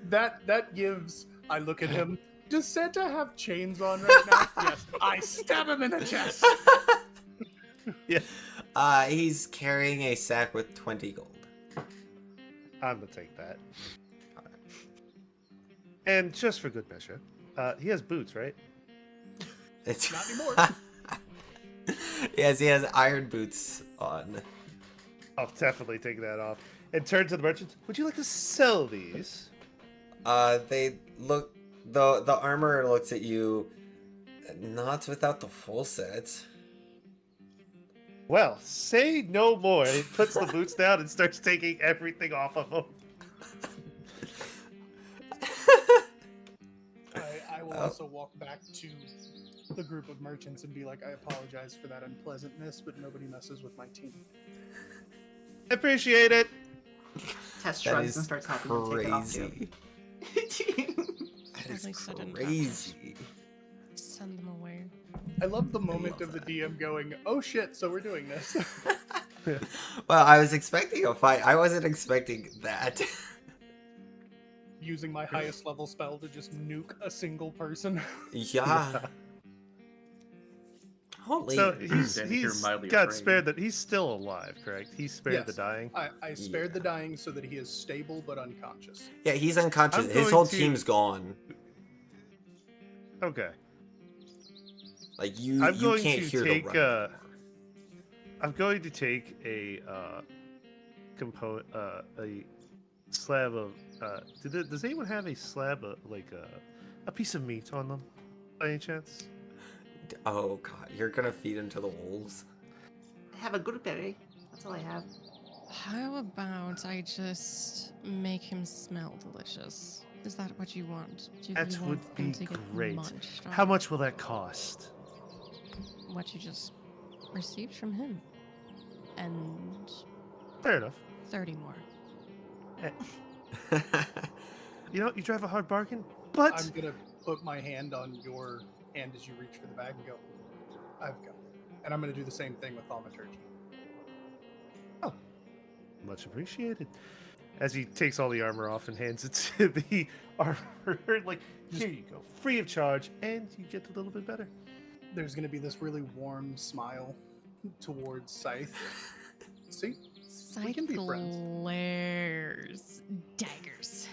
That gives. I look at him. Does Santa have chains on right now? Yes. I stab him in the chest. Yeah. He's carrying a sack with 20 gold. I'm gonna take that. And just for good measure, he has boots, right? It's Not anymore. Yes, he has iron boots on. I'll definitely take that off. And turn to the merchants. Would you like to sell these? They look. The armorer looks at you. Not without the full set. Well, say no more. He puts the boots down and starts taking everything off of them. I will Oh. also walk back to the group of merchants and be like, I apologize for that unpleasantness, but nobody messes with my team. Appreciate it. Tess That shrugs is and starts helping him take it off too. crazy. That At is least I didn't have to crazy. send them away. I love the moment love of the that. DM going, oh shit, so we're doing this. Well, I was expecting a fight. I wasn't expecting that. Using my highest level spell to just nuke a single person. Yeah. Holy. So Standing here he's mildly got afraid. spared that he's still alive, correct? He's spared the Yes. dying. I spared Yeah. the dying so that he is stable but unconscious. Yeah, he's unconscious. I'm His going whole to- team's gone. Okay. Like you, I'm you going can't to hear take, the run. I'm going to take a slab of. Does anyone have a slab of like a piece of meat on them, by any chance? Oh god, you're gonna feed him to the wolves. I have a good berry. That's all I have. How about I just make him smell delicious? Is that what you want? Do you That want would him be to get great. munched on? How much will that cost? What you just received from him. And Fair enough. 30 more. You know, you drive a hard bargain, but I'm gonna put my hand on your hand as you reach for the bag and go, I've got it. And I'm gonna do the same thing with thaumaturgy. much appreciated. As he takes all the armor off and hands it to the armor, like, here you go, free of charge, and you get a little bit better. There's gonna be this really warm smile towards Scythe. See? Scythe can be friends. glares daggers.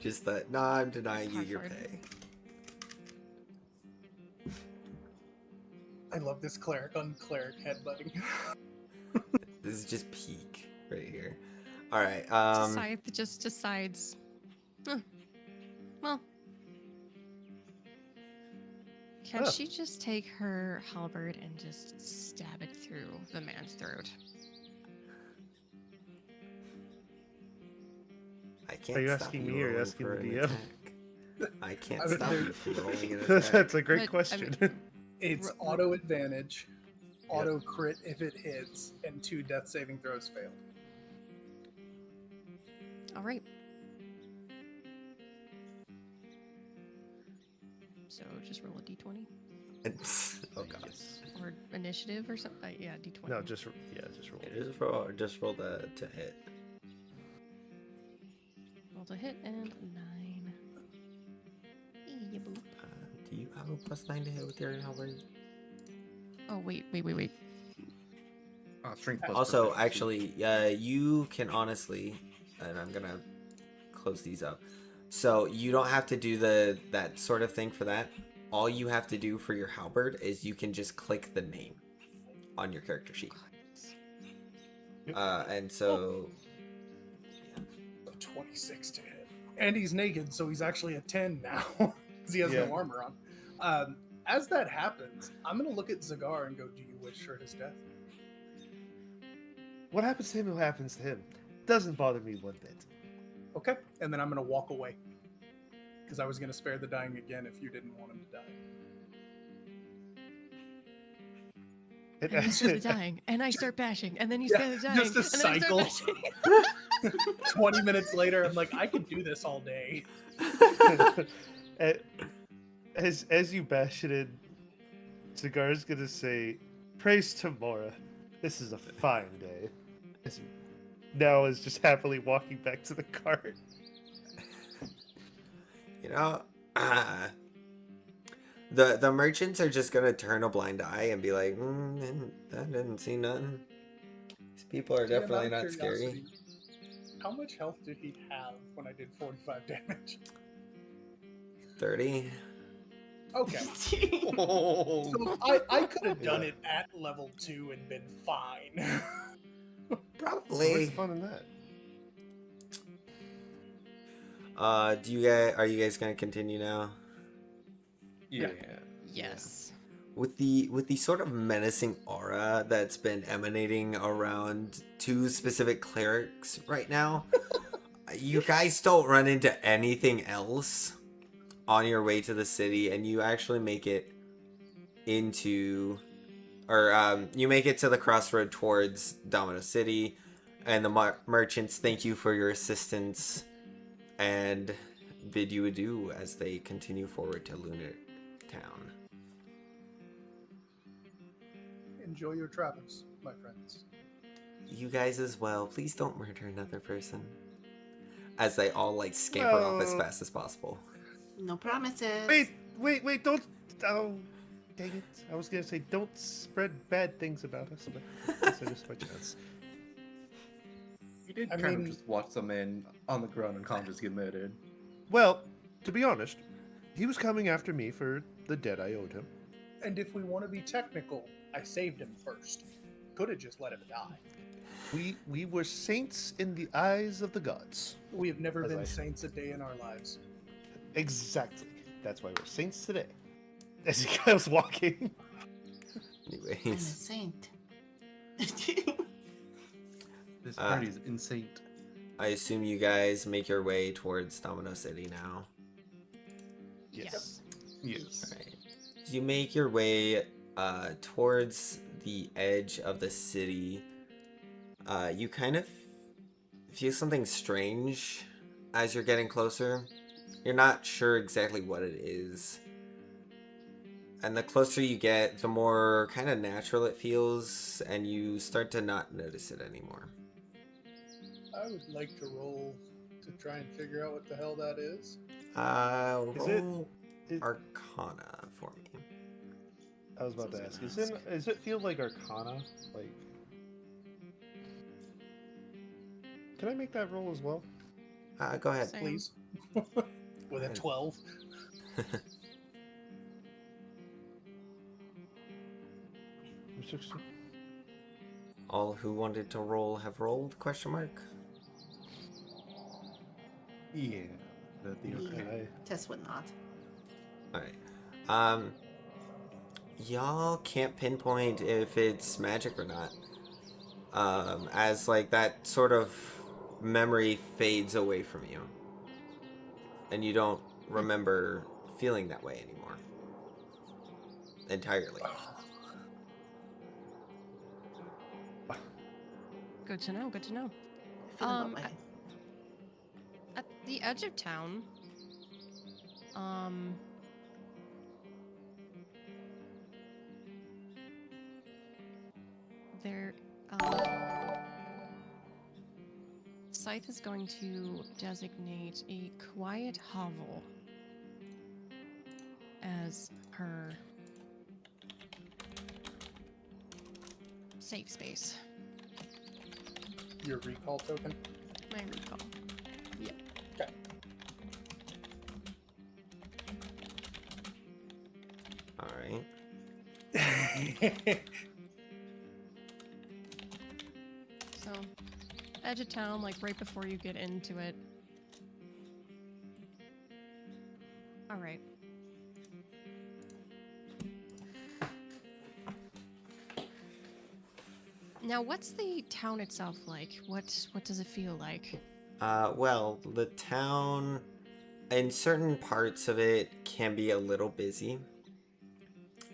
Just that. Nah, I'm denying you your Hartford. pay. I love this cleric on cleric headbutting. This is just peak right here. All right. Scythe just decides. "Huh, well, can Oh. she just take her halberd and just stab it through the man's throat? I can't. Are you stop asking me or rolling asking for the an DM? attack. I can't I mean, stop there- you from rolling an attack. That's a great But, I question. It's R- auto advantage, auto crit if it hits, and 2 death saving throws failed. All right. So just roll a d20 Oh god. or initiative or something. Yeah, d20. No, just roll. Yeah, just roll the to hit. Roll to hit and 9. Yeah, boop. Do you have a +9 to hit with your halberd? Oh wait. Strength plus Also, proficiency. actually, you can honestly, and I'm gonna close these up. So you don't have to do that sort of thing for that. All you have to do for your halberd is you can just click the name on your character sheet. And so, So 26 to hit. And he's naked, so he's actually a 10 now. Because he has Yeah. no armor on. As that happens, I'm going to look at Zagar and go, do you wish her his death? What happens to him, who happens to him. Doesn't bother me one bit. Okay. And then I'm going to walk away. Because I was going to spare the dying again if you didn't want him to die. It- And you spare the dying, and I start bashing, and then you spare the dying, just a and then I cycle. start bashing. 20 minutes later, I'm like, I could do this all day. as you bash it in, Zagar's gonna say, "Praise to Mora. This is a fine day." As he now is just happily walking back to the cart. you know, the merchants are just gonna turn a blind eye and be like, that didn't see nothing. These people are Dan, definitely out not of scary. curiosity, How much health did he have when I did 45 damage? 30. Okay. Oh. So I could have done it at level 2 and been fine. Probably. What's the fun in that? Are you guys gonna continue now? Yeah. Yes. With the sort of menacing aura that's been emanating around 2 specific clerics right now, you guys don't run into anything else, on your way to the city, and you actually make it into, or you make it to the crossroad towards Domino City, and the merchants thank you for your assistance and bid you adieu as they continue forward to Lunar Town. Enjoy your travels, my friends. You guys as well. Please don't murder another person. As they all like scamper off as No. fast as possible. No promises. Wait, don't. Oh, dang it. I was gonna say, don't spread bad things about us, but I guess I missed my chance. You did I kind mean- of just watch some man on the ground unconscious get murdered. Well, to be honest, he was coming after me for the debt I owed him. And if we want to be technical, I saved him first. Could have just let him die. We were saints in the eyes of the gods. We have never As been I- saints a day in our lives. Exactly. That's why we're saints today. As he goes walking. I'm a Anyways, saint. This party's insane. I assume you guys make your way towards Domino City now. Yes. Yes. Alright. As you make your way towards the edge of the city, you kind of feel something strange as you're getting closer. You're not sure exactly what it is. And the closer you get, the more kind of natural it feels, and you start to not notice it anymore. I would like to roll to try and figure out what the hell that is. Is it- Roll is- Arcana for me. I was about to Sounds ask. good. Does it feel like Arcana? Like, can I make that roll as well? Go ahead. Same. Please. With a 12. All who wanted to roll have rolled? Question mark. Yeah. The Yeah. Okay. Tess would not. All right. Y'all can't pinpoint if it's magic or not. As like that sort of memory fades away from you, and you don't remember feeling that way anymore entirely. Good to know. Good to know. I feel that way. At the edge of town, there, Scythe is going to designate a quiet hovel as her safe space. Your recall token. My recall. Okay. All right. So, edge of town, like right before you get into it. All right. Now, what's the town itself like? What does it feel like? Well, the town, in certain parts of it, can be a little busy.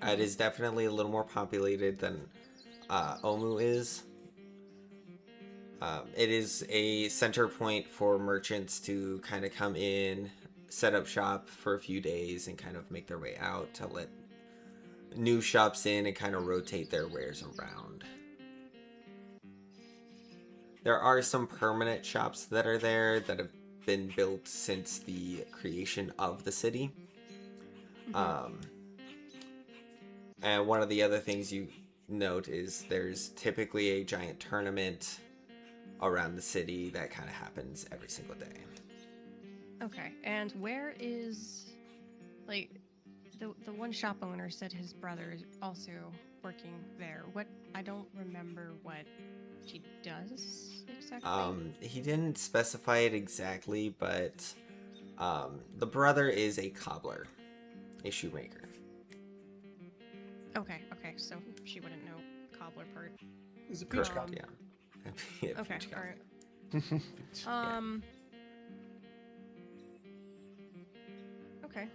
It is definitely a little more populated than Omu is. It is a center point for merchants to kind of come in, set up shop for a few days, and kind of make their way out to let new shops in and kind of rotate their wares around. There are some permanent shops that are there that have been built since the creation of the city. And one of the other things you note is there's typically a giant tournament around the city that kind of happens every single day. Okay, and where is, like, the one shop owner said his brother is also working there. What, I don't remember what he does exactly. He didn't specify it exactly, but the brother is a cobbler, a shoemaker. Okay, so she wouldn't know cobbler part. Is it peach Correct, cobbler? yeah. Yeah, Okay, peach all cobbler. right. Okay.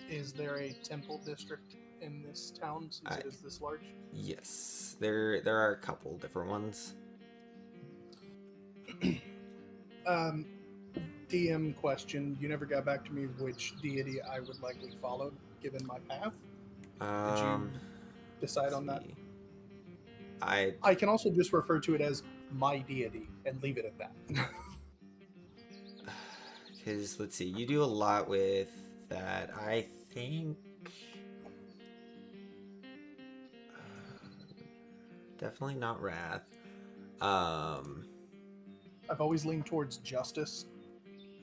Is there a temple district in this town since it is this large? Yes, there are a couple different ones. DM question. You never got back to me which deity I would likely follow given my path. Did you decide on that? See. I can also just refer to it as my deity and leave it at that. Because let's see, you do a lot with that. I think definitely not Wrath. I've always leaned towards justice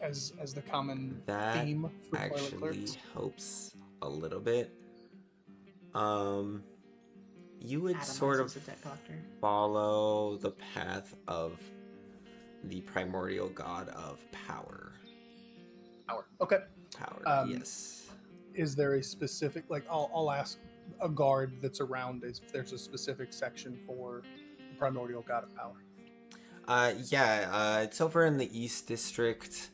as the common That theme for toilet actually clerks. helps a little bit. You would Adam sort also of is a debt collector. follow the path of the primordial god of power. Power. Okay. Power, yes. Is there a specific I'll ask a guard that's around if there's a specific section for the primordial god of power. It's over in the East District.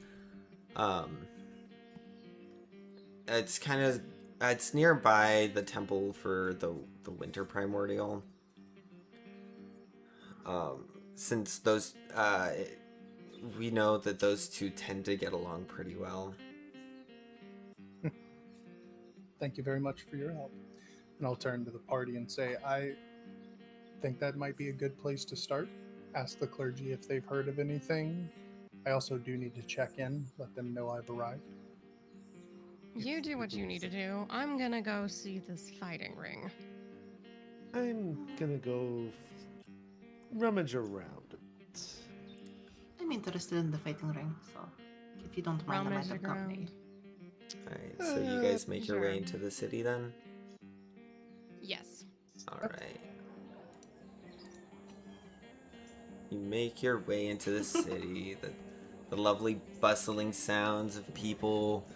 It's kind of it's nearby the temple for the winter primordial. Since those we know that those two tend to get along pretty well. Thank you very much for your help. And I'll turn to the party and say, I think that might be a good place to start. Ask the clergy if they've heard of anything. I also do need to check in, let them know I've arrived. You do what you need to do. I'm gonna go see this fighting ring. I'm gonna go rummage around a bit. I'm interested in the fighting ring, so if you don't mind, I might Rummage have company. around. Alright, so you guys make your way sure. into the city then? Yes. Alright. You make your way into the city, the lovely bustling sounds of people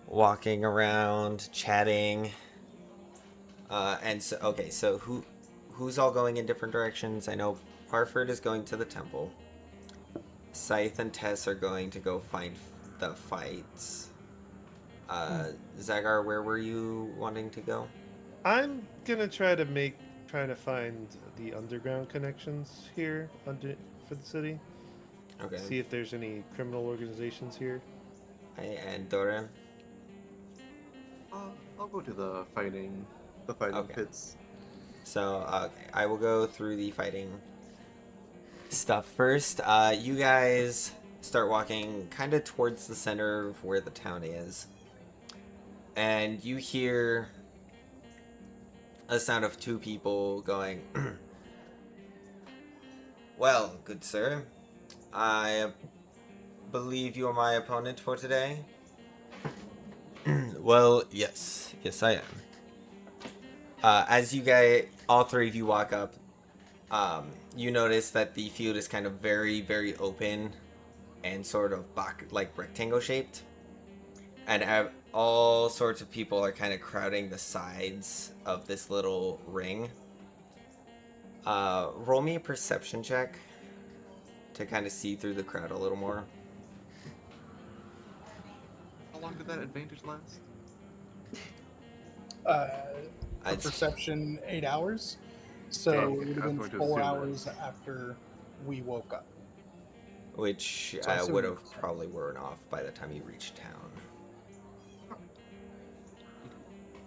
walking around, chatting. So who's all going in different directions? I know Parford is going to the temple. Scythe and Tess are going to go find the fights. Zagar, where were you wanting to go? I'm gonna try to find the underground connections here for the city. Okay. See if there's any criminal organizations here. And Doran? I'll go to the fighting Okay. pits. So, okay, I will go through the fighting stuff first. You guys start walking kind of towards the center of where the town is. And you hear a sound of two people going, Well, good sir, I believe you are my opponent for today? Well, yes I am. As you guys, all three of you walk up, you notice that the field is kind of very, very open and sort of rectangle shaped. And all sorts of people are kind of crowding the sides of this little ring. Roll me a perception check to kind of see through the crowd a little more. How long did that advantage last? For perception, 8 hours. So Okay, it would have I was been going to 4 assume hours that. after we woke up. Which So I assume would it have was- probably worn off by the time you reached town.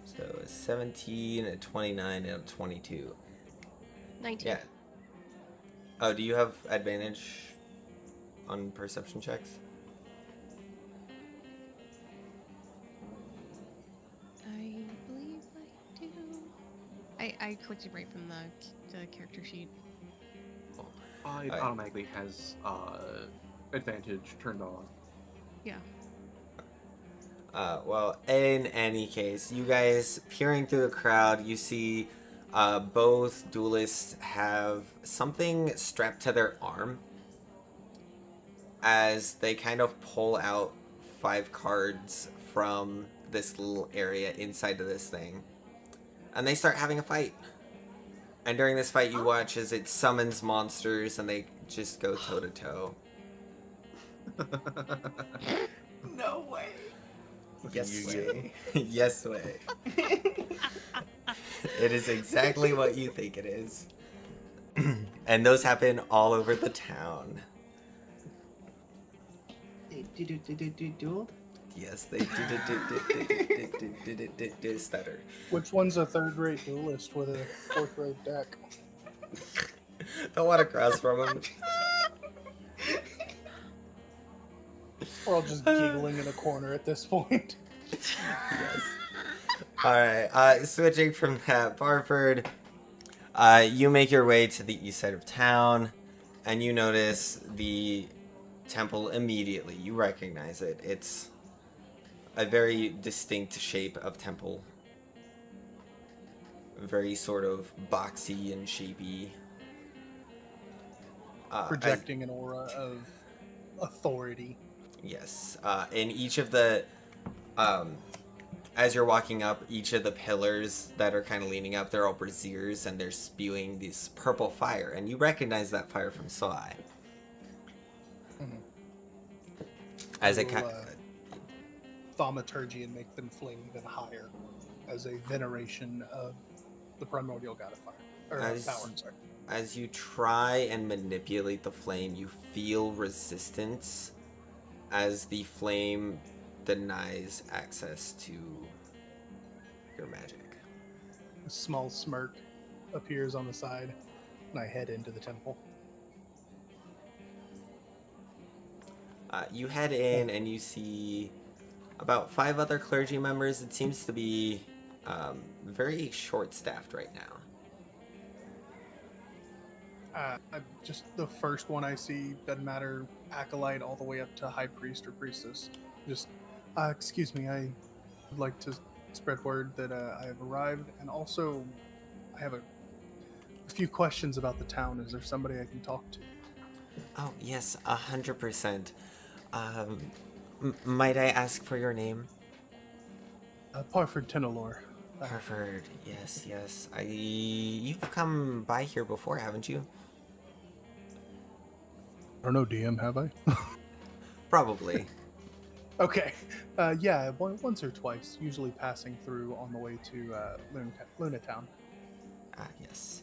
So a 17, a 29, and a 22. 19. Yeah. Oh, do you have advantage on perception checks? I believe I do. I clicked it right from the character sheet. It Alright. automatically has advantage turned on. Yeah. Well, in any case, you guys peering through the crowd, you see both duelists have something strapped to their arm as they kind of pull out 5 cards from this little area inside of this thing. And they start having a fight. And during this fight, you watch as it summons monsters and they just go toe to toe. No way. Yes Yu-Gi-Oh. way. Yes way. It is exactly what you think it is. And those happen all over the town. They dueled. Yes, they did stutter. Which one's a third-rate duelist with a fourth-rate deck? Don't want to cross from him. We're all just giggling in a corner at this point. Yes. Alright, switching from that, Barford, you make your way to the east side of town, and you notice the temple immediately. You recognize it. It's a very distinct shape of temple. Very sort of boxy and shapy. Projecting an aura of authority. Yes. In each of the... as you're walking up, each of the pillars that are kind of leaning up, they're all braziers, and they're spewing this purple fire. And you recognize that fire from Soai. As it kind Thaumaturgy and make them flame even higher as a veneration of the primordial god of fire. Or As- power, sorry. As you try and manipulate the flame, you feel resistance as the flame denies access to your magic. A small smirk appears on the side, and I head into the temple. You head in and you see about 5 other clergy members. It seems to be very short-staffed right now. Just the first one I see, doesn't matter, acolyte all the way up to high priest or priestess. Just, excuse me, I would like to spread word that I have arrived, and also I have a few questions about the town. Is there somebody I can talk to? Oh, yes, 100%. Might I ask for your name? Parford Tenelor. Harvard, yes. You've come by here before, haven't you? I don't know, DM, have I? Probably. Okay. Yeah, once or twice, usually passing through on the way to Luna Town. Yes.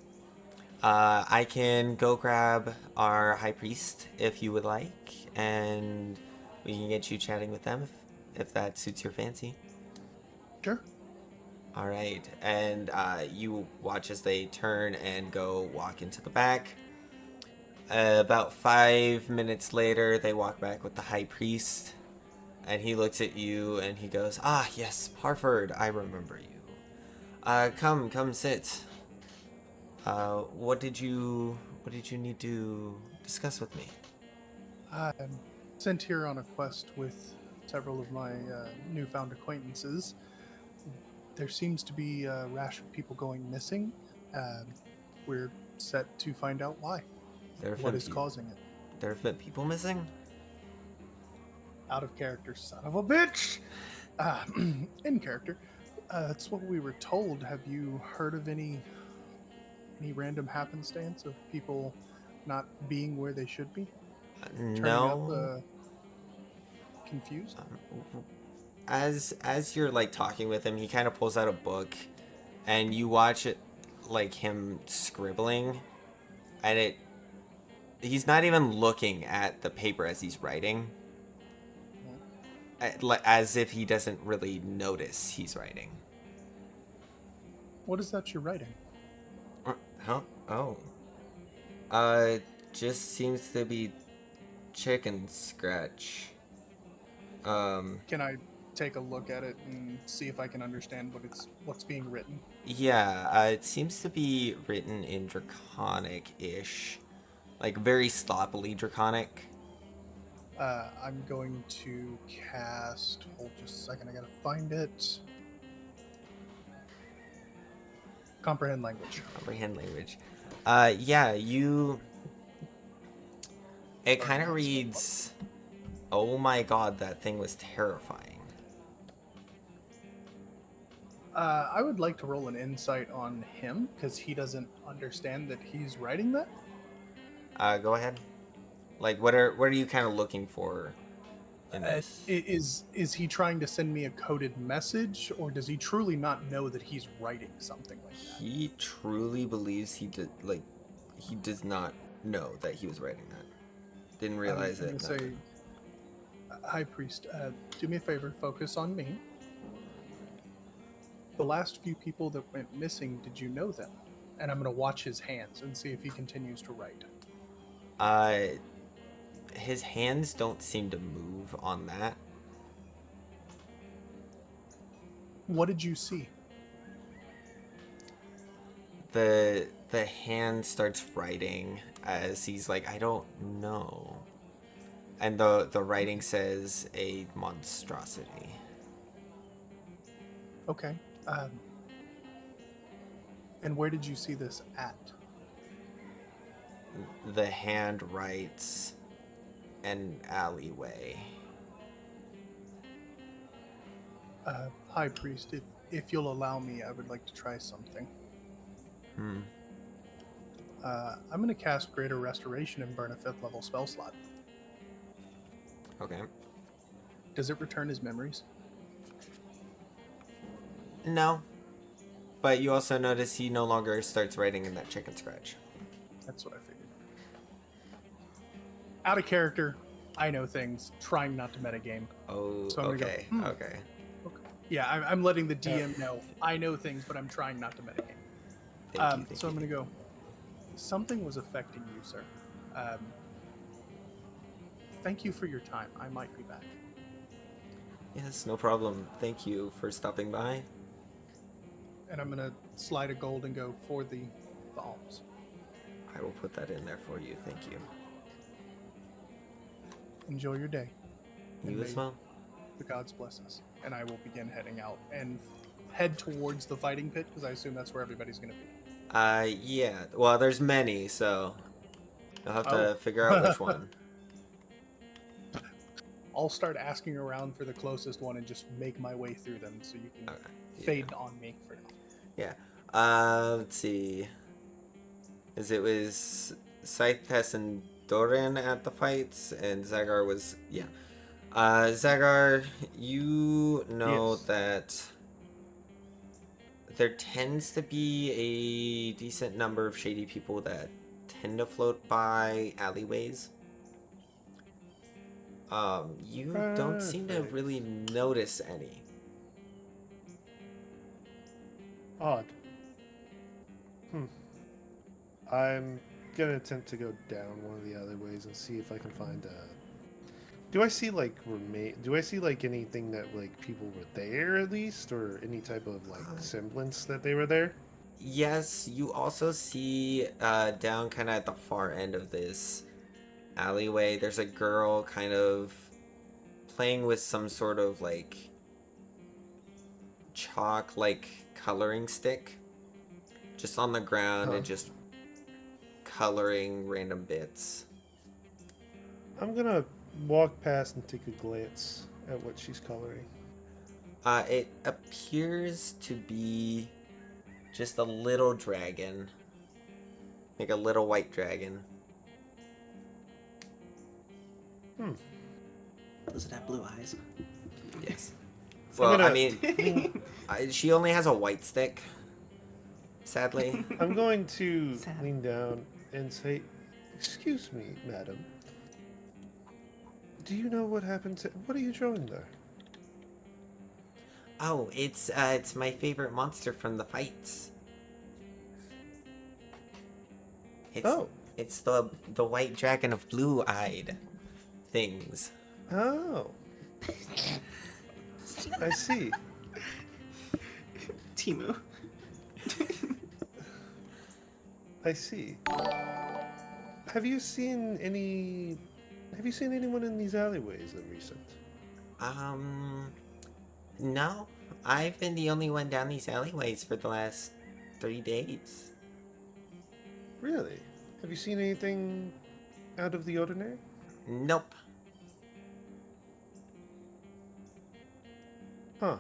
I can go grab our high priest if you would like, and we can get you chatting with them if that suits your fancy. Sure. All right, and you watch as they turn and go walk into the back. About 5 minutes later, they walk back with the high priest, and he looks at you and he goes, "Ah, yes, Parford, I remember you. Come sit. What did you need to discuss with me?" I'm sent here on a quest with several of my newfound acquaintances. There seems to be a rash of people going missing. We're set to find out why. What is causing it? There have been people missing? Out of character, son of a bitch! In character. That's what we were told. Have you heard of any random happenstance of people not being where they should be? Turning No. up confused? As you're like talking with him, he kind of pulls out a book, and you watch it, like him scribbling, and he's not even looking at the paper as he's writing, as if he doesn't really notice he's writing. What is that you're writing? Huh? Oh. Just seems to be chicken scratch. Can I take a look at it and see if I can understand what's being written? Yeah, it seems to be written in Draconic-ish. Like, very sloppily Draconic. I'm going to cast... Hold just a second, I gotta find it. Comprehend language. Comprehend language. Yeah, you... It kind of reads, "Oh my god, that thing was terrifying." I would like to roll an insight on him, because he doesn't understand that he's writing that. Go ahead. Like, what are you kind of looking for in this. Is he trying to send me a coded message, or does he truly not know that he's writing something like that? He truly believes he does not know that he was writing that. Didn't realize I'm it. gonna say, High Priest, do me a favor, focus on me. The last few people that went missing, did you know them? And I'm gonna watch his hands and see if he continues to write. His hands don't seem to move on that. What did you see? The hand starts writing as he's like, I don't know. And the writing says a monstrosity. Okay. And where did you see this at? The hand writes an alleyway. High Priest, if you'll allow me, I would like to try something. I'm going to cast Greater Restoration and burn a 5th level spell slot. Okay. Does it return his memories? No. But you also notice he no longer starts writing in that chicken scratch. That's what I figured. Out of character, I know things, trying not to metagame. Oh, So I'm gonna go, okay. Okay. Yeah, I'm letting the DM know. I know things, but I'm trying not to metagame. Thank you. So I'm going to go, something was affecting you, sir. Thank you for your time. I might be back. Yes, no problem. Thank you for stopping by. And I'm going to slide a gold and go for the alms. I will put that in there for you. Thank you. Enjoy your day. You And as may well. The gods bless us. And I will begin heading out and head towards the fighting pit, because I assume that's where everybody's going to be. Yeah. Well, there's many, so you'll have to figure out which one. I'll start asking around for the closest one and just make my way through them so you can fade on me for now. Yeah. Let's see. As it was Scythes and Doran at the fights, and Zagar was Zagar, you know Yes. that there tends to be a decent number of shady people that tend to float by alleyways. You don't seem to Perfect. really notice any. Odd. I'm gonna attempt to go down one of the alleyways and see if I can find a. Do I see like anything that like people were there at least, or any type of like semblance that they were there? Yes, you also see down kind of at the far end of this alleyway, there's a girl kind of playing with some sort of like chalk like coloring stick just on the ground and just coloring random bits. I'm gonna walk past and take a glance at what she's coloring. It appears to be just a little dragon, like a little white dragon. Does it have blue eyes? Yes. I'm Well, gonna- I mean, she only has a white stick, sadly. I'm going to Sad. lean down and say, "Excuse me, madam. Do you know what happened to? What are you drawing there?" Oh, it's my favorite monster from the fights. It's the white dragon of blue-eyed things. Oh. I see. Timu. I see. Have you seen anyone in these alleyways of recent? No. I've been the only one down these alleyways for the last 3 days. Really? Have you seen anything out of the ordinary? Nope. Huh.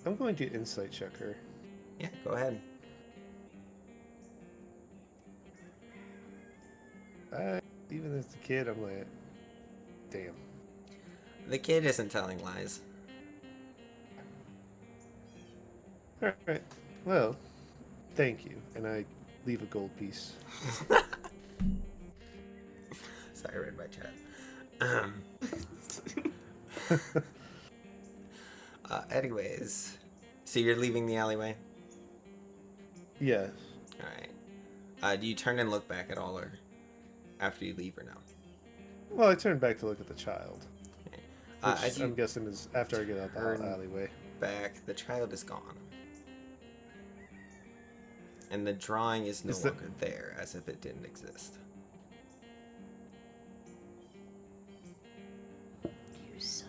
I'm going to insight check her. Yeah, go ahead. Even as a kid, I'm like, damn. The kid isn't telling lies. All right. Well, thank you. And I leave a gold piece. Sorry, I read my chat. Anyways, so you're leaving the alleyway? Yes. Alright. Do you turn and look back at all, or after you leave, or no? Well, I turned back to look at the child. Okay. Which As you I'm guessing is after I get out the turn alleyway. back, the child is gone. And the drawing is no Is that- longer there, as if it didn't exist. You son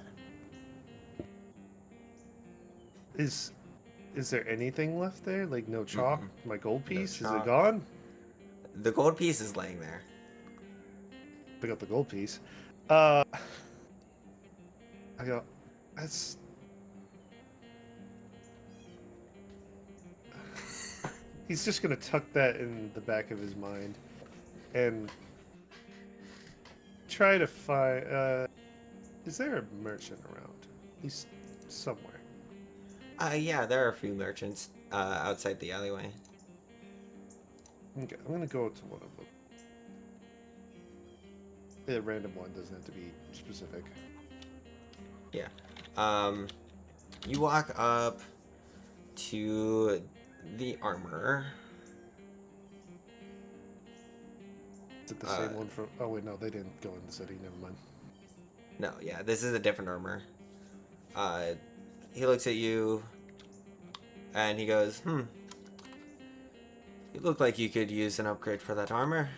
of Is there anything left there? Like no chalk? My gold piece? Is chalk. it gone? The gold piece is laying there. Pick up the gold piece. I go, that's. He's just gonna tuck that in the back of his mind and try to find. Is there a merchant around? He's somewhere. Yeah, there are a few merchants outside the alleyway. Okay, I'm gonna go to one of them. A random one, doesn't have to be specific. Yeah. You walk up to the armorer. Is it the same one from? Oh wait, no, they didn't go in the city. Never mind. No, yeah, this is a different armor. He looks at you, and he goes, You look like you could use an upgrade for that armor.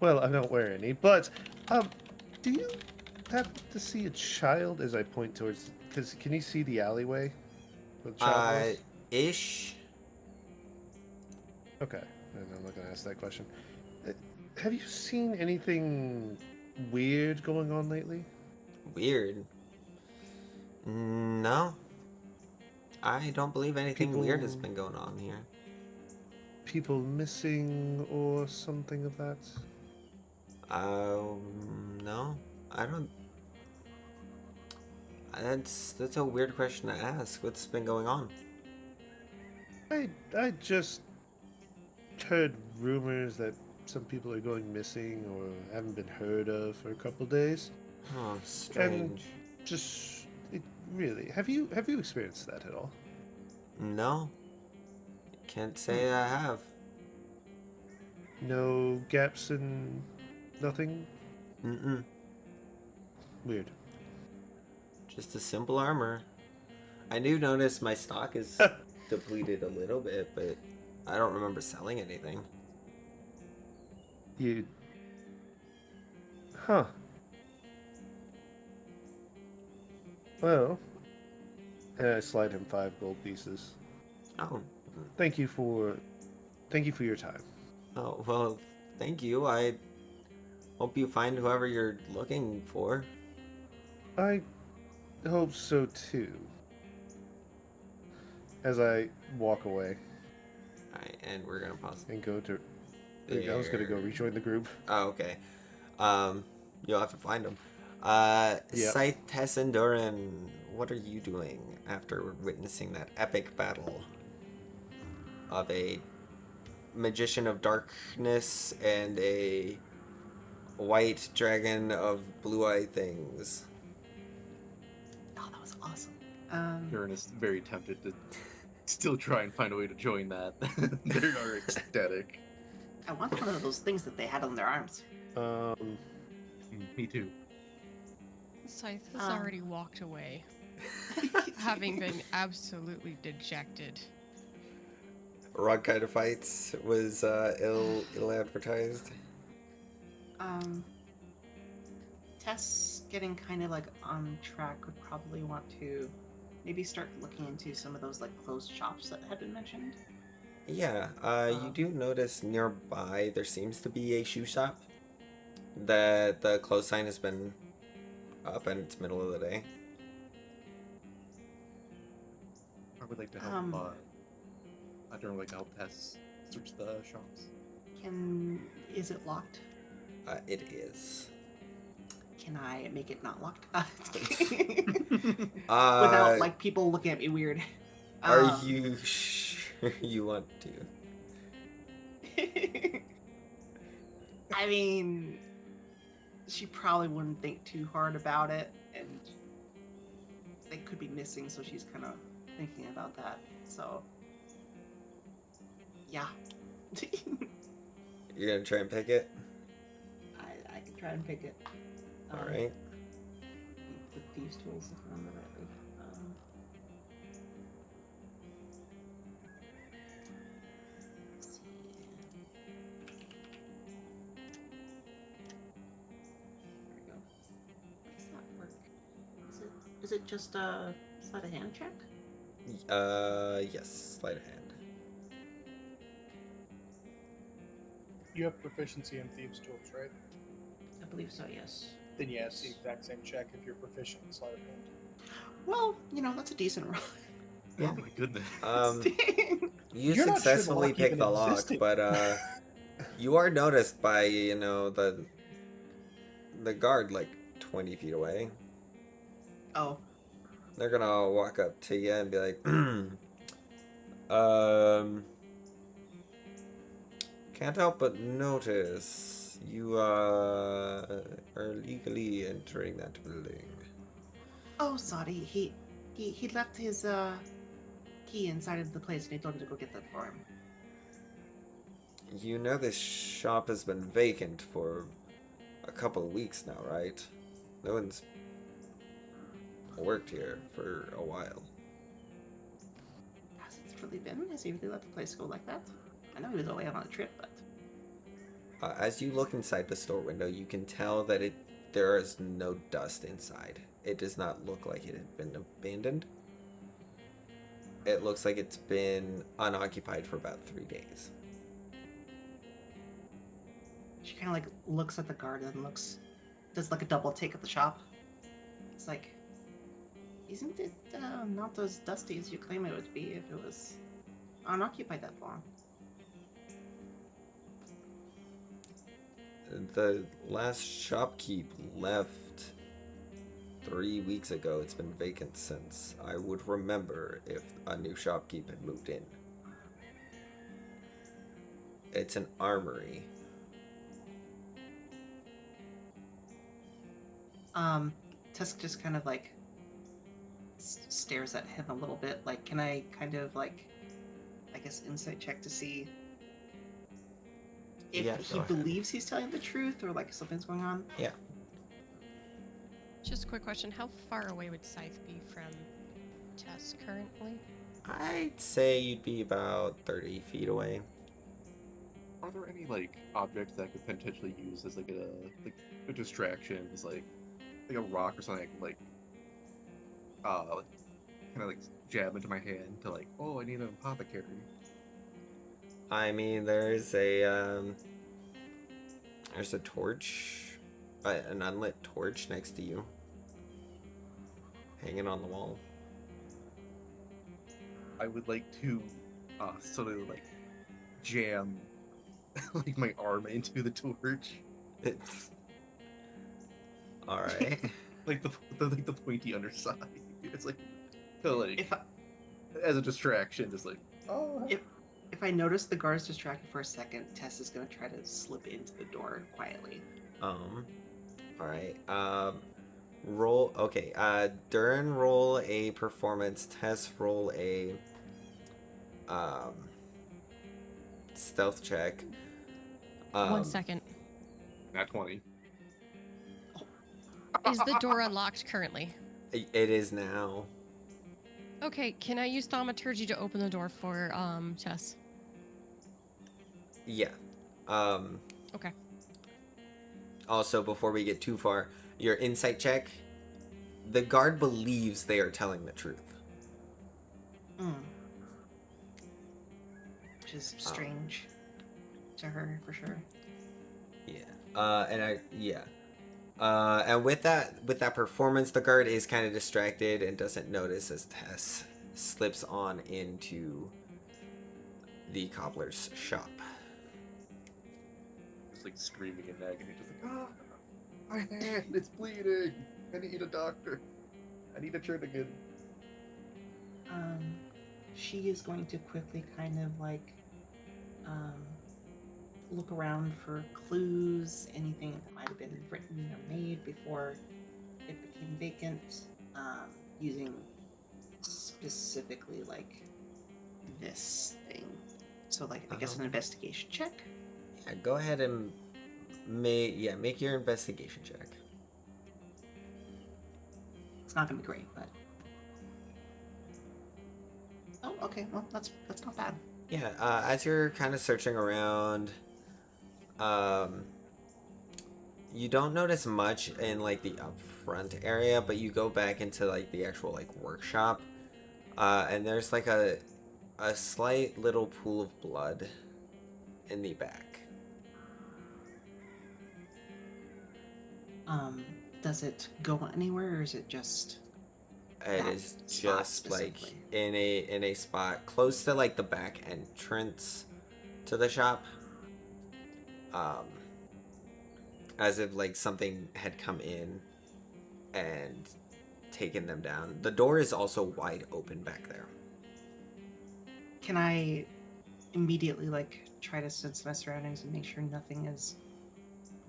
Well, I don't wear any, but do you happen to see a child as I point towards? Because can you see the alleyway? Where the child was? Ish. Okay, and I'm not gonna ask that question. Have you seen anything weird going on lately? Weird. No. I don't believe anything weird has been going on here. People missing or something of that? No. I don't. That's a weird question to ask. What's been going on? I just heard rumors that some people are going missing or haven't been heard of for a couple days. Oh, strange. Just really, have you experienced that at all? No. Can't say I have. No gaps in nothing? Mm-mm. Weird. Just a simple armor. I do notice my stock is depleted a little bit, but I don't remember selling anything. You... Huh. Well... And I slide him 5 gold pieces. Oh. Thank you for your time. Oh, well, thank you. I hope you find whoever you're looking for. I hope so too. As I walk away Alright, and we're gonna pause. and go to... I was gonna go rejoin the group. Oh, okay. You'll have to find them. Yep. Scythe, Tess, and Durin, what are you doing after witnessing that epic battle of a magician of darkness and a white dragon of blue-eyed things? Oh, that was awesome. Durin is very tempted to still try and find a way to join that. They are ecstatic. I want one of those things that they had on their arms. Me too. Scythe has already walked away, having been absolutely dejected. Rock kind of fights was ill advertised. Tess getting kind of like on track would probably want to maybe start looking into some of those like closed shops that had been mentioned. Yeah, you do notice nearby there seems to be a shoe shop that the close sign has been up and it's middle of the day. I would like to help. Durin would like to help Tess search the shops. Is it locked? It is. Can I make it not locked? Uh, Without like people looking at me weird. Are you sure you want to? I mean, she probably wouldn't think too hard about it, and they could be missing, so she's kind of thinking about that. So, yeah. You're gonna try and pick it? I can try and pick it. Alright. The thieves' tools, if I remember rightly. Let's see. There we go. How does that work? Is it just a sleight of hand check? Yes, sleight of hand. You have proficiency in thieves' tools, right? I believe so, yes. Then yeah, it's the exact same check if you're proficient in sleight of hand. Well, that's a decent roll. Oh my goodness. You You're not sure the successfully lock pick even the lock, existed. but you are noticed by, the guard like 20 feet away. Oh. They're gonna walk up to you and be like, can't help but notice you are legally entering that building. Oh, sorry. He left his key inside of the place, and he told me to go get that for him. You know this shop has been vacant for a couple of weeks now, right? No one's worked here for a while. Has it really been? Has he really let the place go like that? I know he was away on a trip, but... As you look inside the store window, you can tell that there is no dust inside. It does not look like it had been abandoned. It looks like it's been unoccupied for about 3 days. She kind of like looks at the guard and does like a double take at the shop. It's like, isn't it not as dusty as you claim it would be if it was unoccupied that long? The last shopkeep left 3 weeks ago. It's been vacant since. I would remember if a new shopkeep had moved in. It's an armory. Tusk just kind of like stares at him a little bit. Like, can I kind of like, I guess, insight check to see if Yeah, he go ahead. believes he's telling the truth or like something's going on? Yeah. Just a quick question. How far away would Scythe be from Tess currently? I'd say you'd be about 30 feet away. Are there any like objects that I could potentially use as like a distraction, as like a rock or something I could kind of like jab into my hand to like, oh, I need an apothecary. I mean, there's a torch, an unlit torch next to you, hanging on the wall. I would like to sort of like jam like my arm into the torch, It's all right. like the pointy underside. It's like, so like If I, as a distraction, just like, oh. if I notice the guard's distracted for a second, Tess is gonna try to slip into the door quietly. All right. Roll. Okay. Durin, roll a performance. Tess, roll a stealth check. 1 second. Nat 20. Is the door unlocked currently? It is now. Okay, can I use thaumaturgy to open the door for Tess? Yeah. Okay. Also, before we get too far, your insight check. The guard believes they are telling the truth. Which is strange to her, for sure. Yeah. And with that performance, the guard is kind of distracted and doesn't notice as Tess slips on into the cobbler's shop. Just like screaming in agony, just like, ah. My hand, it's bleeding. I need a doctor. I need a tourniquet. She is going to quickly kind of like look around for clues, anything that might have been written or made before it became vacant, using specifically like this thing. So, like, I guess an investigation check. Yeah, go ahead and make your investigation check. It's not gonna be great, but oh, okay. Well, that's not bad. Yeah, as you're kind of searching around, you don't notice much in like the upfront area, but you go back into like the actual like workshop, and there's like a slight little pool of blood in the back. Does it go anywhere, or is it just? It That is spot just like specifically? in a spot close to like the back entrance to the shop. As if like something had come in and taken them down. The door is also wide open back there. Can I immediately like try to sense my surroundings and make sure nothing is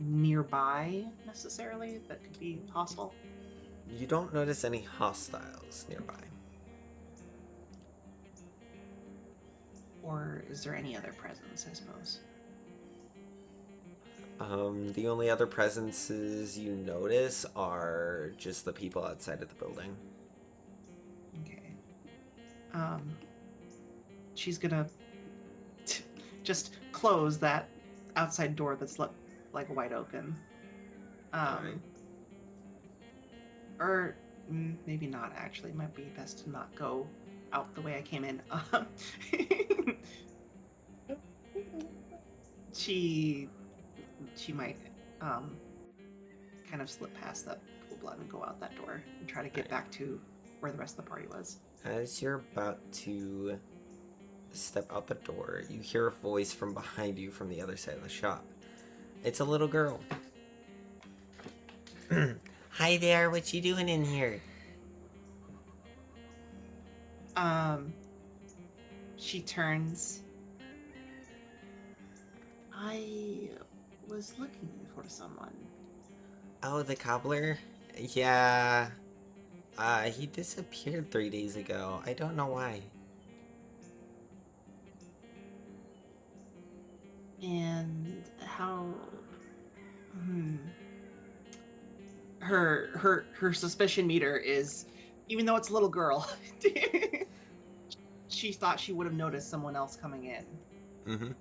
nearby necessarily that could be hostile? You don't notice any hostiles nearby. Or is there any other presence, I suppose? The only other presences you notice are just the people outside of the building. Okay. She's gonna just close that outside door that's like wide open. Alright. Or maybe not. Actually, it might be best to not go out the way I came in. She might kind of slip past that pool of blood and go out that door and try to get Right. back to where the rest of the party was. As you're about to step out the door, you hear a voice from behind you from the other side of the shop. It's a little girl. Hi there, what you doing in here? She turns. I was looking for someone. Oh, the cobbler? Yeah. He disappeared 3 days ago. I don't know why. And how her suspicion meter is, even though it's a little girl, she thought she would have noticed someone else coming in. Mm-hmm.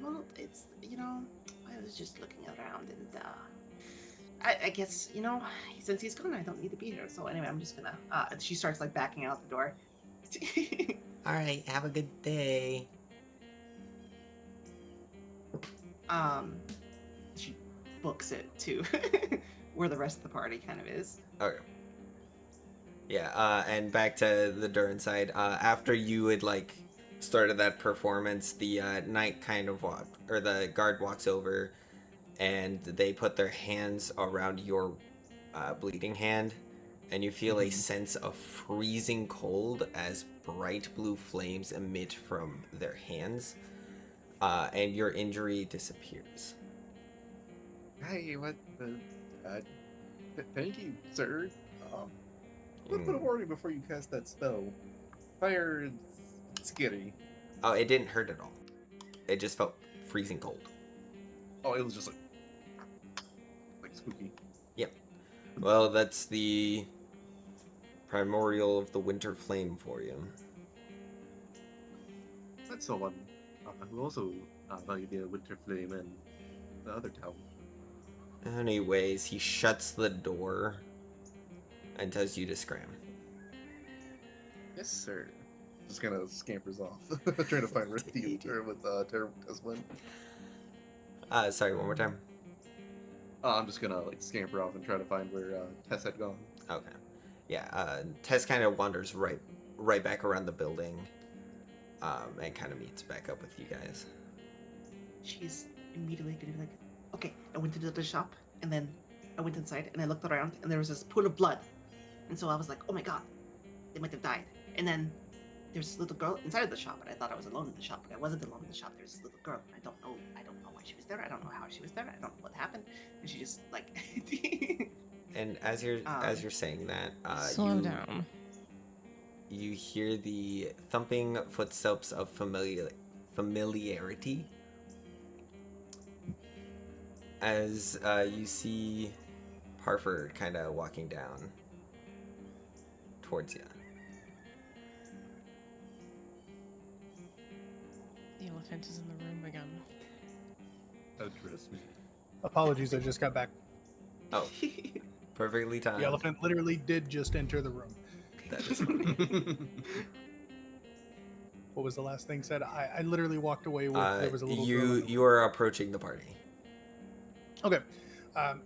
Well, it's, I was just looking around and I guess, since he's gone, I don't need to be here. So anyway, I'm just gonna she starts like backing out the door. Alright, have a good day. She books it to where the rest of the party kind of is. Okay. Yeah, and back to the Durin side. After you had like started that performance, the knight kind of the guard walks over, and they put their hands around your bleeding hand, and you feel a sense of freezing cold as bright blue flames emit from their hands, and your injury disappears. Hey, what the? Thank you, sir. A little bit of warning before you cast that spell. Fire is scary. Oh, it didn't hurt at all. It just felt freezing cold. Oh, it was just like spooky. Yep. Well, that's the primordial of the winter flame for you. That's someone who also valued the winter flame and the other town. Anyways, he shuts the door and tells you to scram. Yes, sir. Just kind of scampers off, trying to find where the with terrible test went. Sorry, one more time. I'm just gonna like scamper off and try to find where Tess had gone. Okay. Yeah, Tess kind of wanders right back around the building. and kind of meets back up with you guys. She's immediately gonna be like, okay, I went to the shop, and then I went inside, and I looked around, and there was this pool of blood. And so I was like, oh my god, they might have died. And then there's this little girl inside of the shop, and I thought I was alone in the shop, but I wasn't alone in the shop. There's this little girl. I don't know why she was there. I don't know how she was there. I don't know what happened. And she just like And as you're saying that, Slow down. you hear the thumping footsteps of familiarity as you see Parford kind of walking down towards you. The elephant is in the room again. Address me. Apologies, I just got back. Oh, perfectly timed. The elephant literally did just enter the room. That is funny. What was the last thing said? I literally walked away with there was a little girl. You are approaching the party. Okay. Are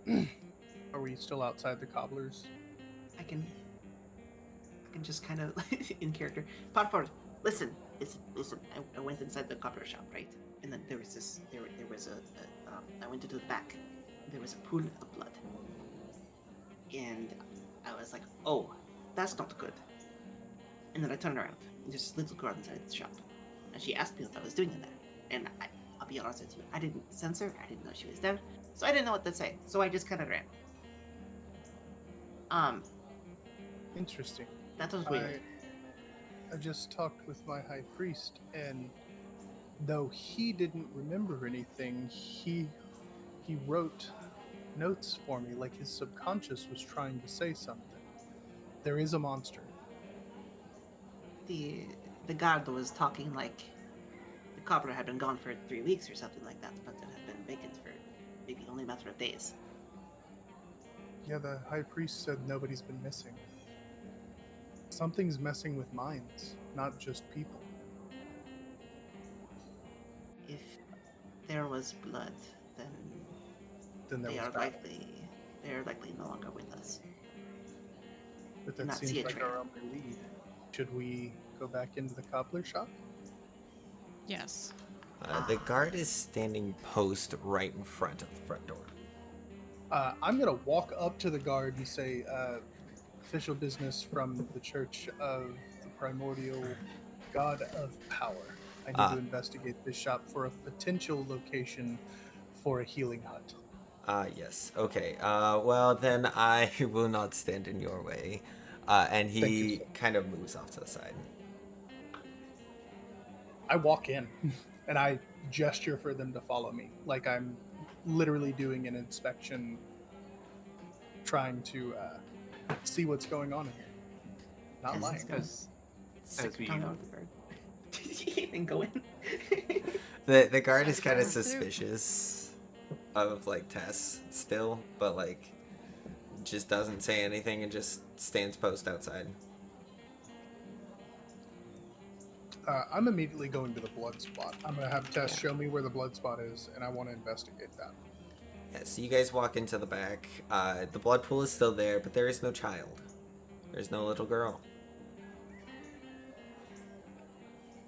we still outside the cobblers? I can just kind of in character. Parford, listen. I went inside the copper shop, right? And then there was this. There was I went into the back. There was a pool of blood, and I was like, "Oh, that's not good." And then I turned around, and there's this little girl inside the shop, and she asked me what I was doing in there. And I'll be honest with you, I didn't sense her. I didn't know she was there, so I didn't know what to say. So I just kind of ran. Interesting. That was weird. I just talked with my high priest, and though he didn't remember anything, he wrote notes for me, like his subconscious was trying to say something. There is a monster. The guard was talking like the cobbler had been gone for 3 weeks or something like that, but it had been vacant for maybe only a matter of days. Yeah, the high priest said nobody's been missing. Something's messing with minds, not just people. If there was blood, then Then there they was are battle. likely no longer with us. But that not see seems a like trail. our only lead. Should we go back into the cobbler shop? Yes. The guard is standing post right in front of the front door. I'm gonna walk up to the guard and say, official business from the Church of the Primordial God of Power. I need to investigate this shop for a potential location for a healing hut. Yes. Okay. Well, then I will not stand in your way. And Thank you, he sir. kind of moves off to the side. I walk in and I gesture for them to follow me, like I'm literally doing an inspection, trying to see what's going on in here. Not Yes, lying. it's good. As Stick we- your tongue out the bird. And go in. The guard is So kind of fast. suspicious of like Tess still, but like just doesn't say anything and just stands post outside. I'm immediately going to the blood spot. I'm going to have Tess show me where the blood spot is, and I want to investigate that. Yeah, so you guys walk into the back. The blood pool is still there, but there is no child. There's no little girl.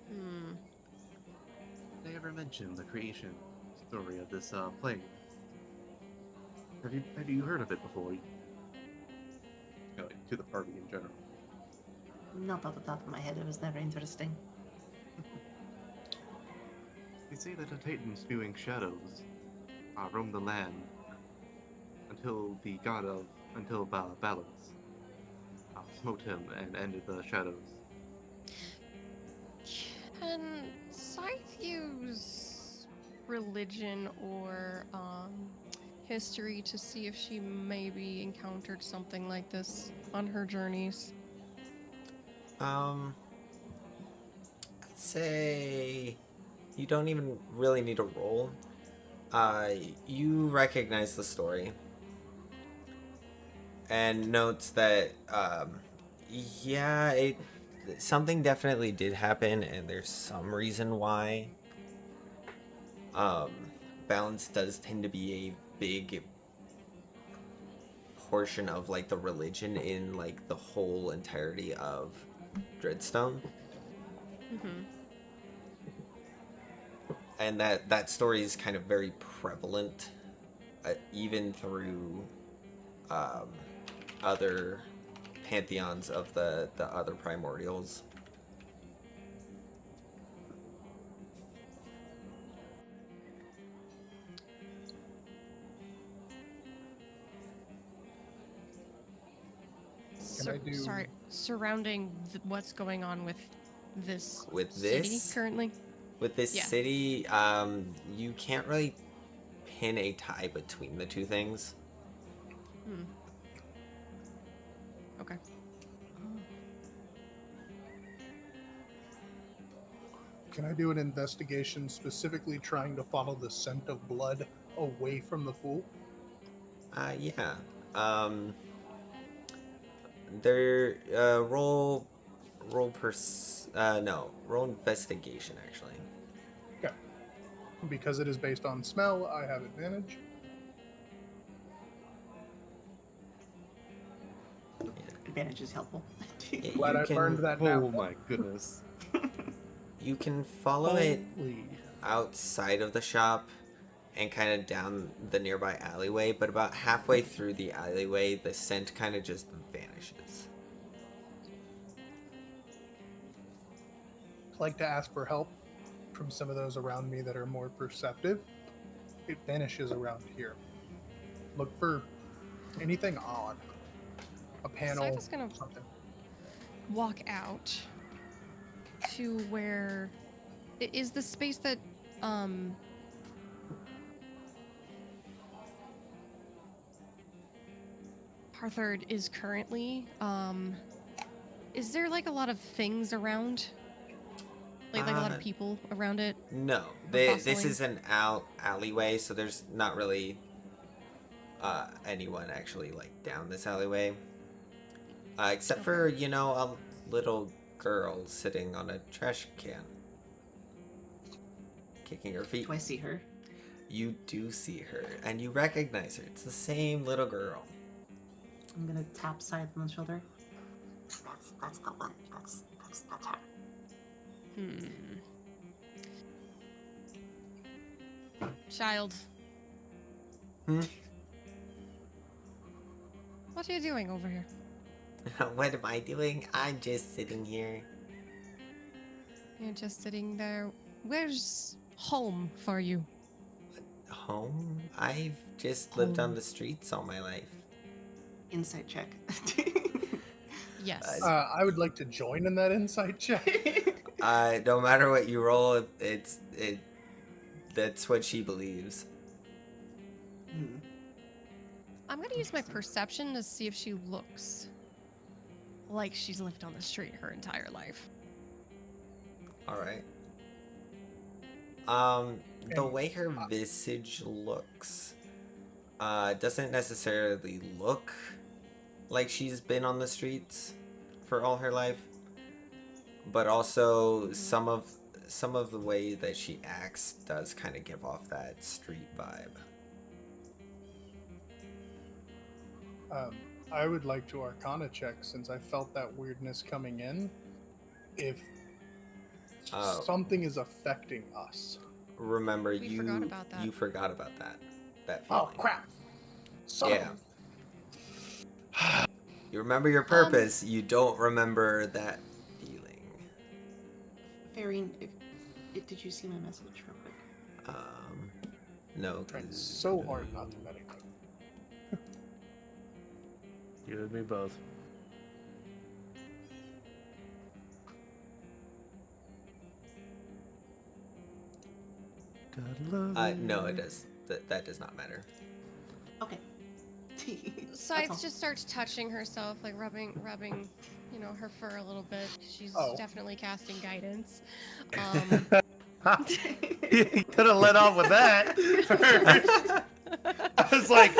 Hmm. Did I ever mention the creation story of this plane? Have you heard of it before? Like, to the party in general. Not off the top of my head, it was never interesting. They say that a titan spewing shadows roamed the land until Balance smote him and ended the shadows. Can Scythe use religion or history to see if she maybe encountered something like this on her journeys? I'd say you don't even really need a roll. You recognize the story and notes that, yeah, something definitely did happen, and there's some reason why. Balance does tend to be a big portion of like the religion in like the whole entirety of Dreadstone. Mm-hmm. and that story is kind of very prevalent, even through other pantheons of the other primordials. Can I do- Sorry, surrounding what's going on with this With city this? currently? With this Yeah. city, you can't really pin a tie between the two things. Hmm. Okay. Can I do an investigation specifically trying to follow the scent of blood away from the pool? Yeah. There, roll investigation, actually. Okay. Because it is based on smell, I have advantage. Advantage is helpful. Yeah, Glad you I can, burned that now. Oh my goodness. you can follow it Holy. outside of the shop and kind of down the nearby alleyway, but about halfway through the alleyway, the scent kind of just vanishes. I'd like to ask for help from some of those around me that are more perceptive. It vanishes around here. Look for anything odd. A panel, Scythe is gonna something. walk out to where is the space that Parthard is currently. Is there like a lot of things around? Like a lot of people around it? No, Or this bustling? is an alleyway, so there's not really anyone actually like down this alleyway, except for a little girl sitting on a trash can, kicking her feet. Do I see her? You do see her, and you recognize her. It's the same little girl. I'm gonna tap Scythe on the shoulder. That's the one. That's her. Child. Hmm? What are you doing over here? What am I doing? I'm just sitting here. You're just sitting there. Where's home for you? Home? I've just lived on Home. the streets all my life. Insight check. Yes. I would like to join in that insight check. No matter what you roll, that's what she believes. I'm gonna use my perception to see if she looks like she's lived on the street her entire life. All right. The way her visage looks, doesn't necessarily look like she's been on the streets for all her life, but also some of the way that she acts does kind of give off that street vibe. I would like to Arcana check since I felt that weirdness coming in. If something is affecting us. Remember, We forgot about that. you forgot about that Oh feeling. crap! Son of Yeah. a- You remember your purpose. You don't remember that feeling. Farine, if did you see my message real quick? No. Trying so hard not to meditate. You and me both. Gotta love No, you. it does. That does not matter. Okay. Scythe all. just starts touching herself, like rubbing, her fur a little bit. She's Oh. definitely casting guidance. You could have let off with that first. I was like,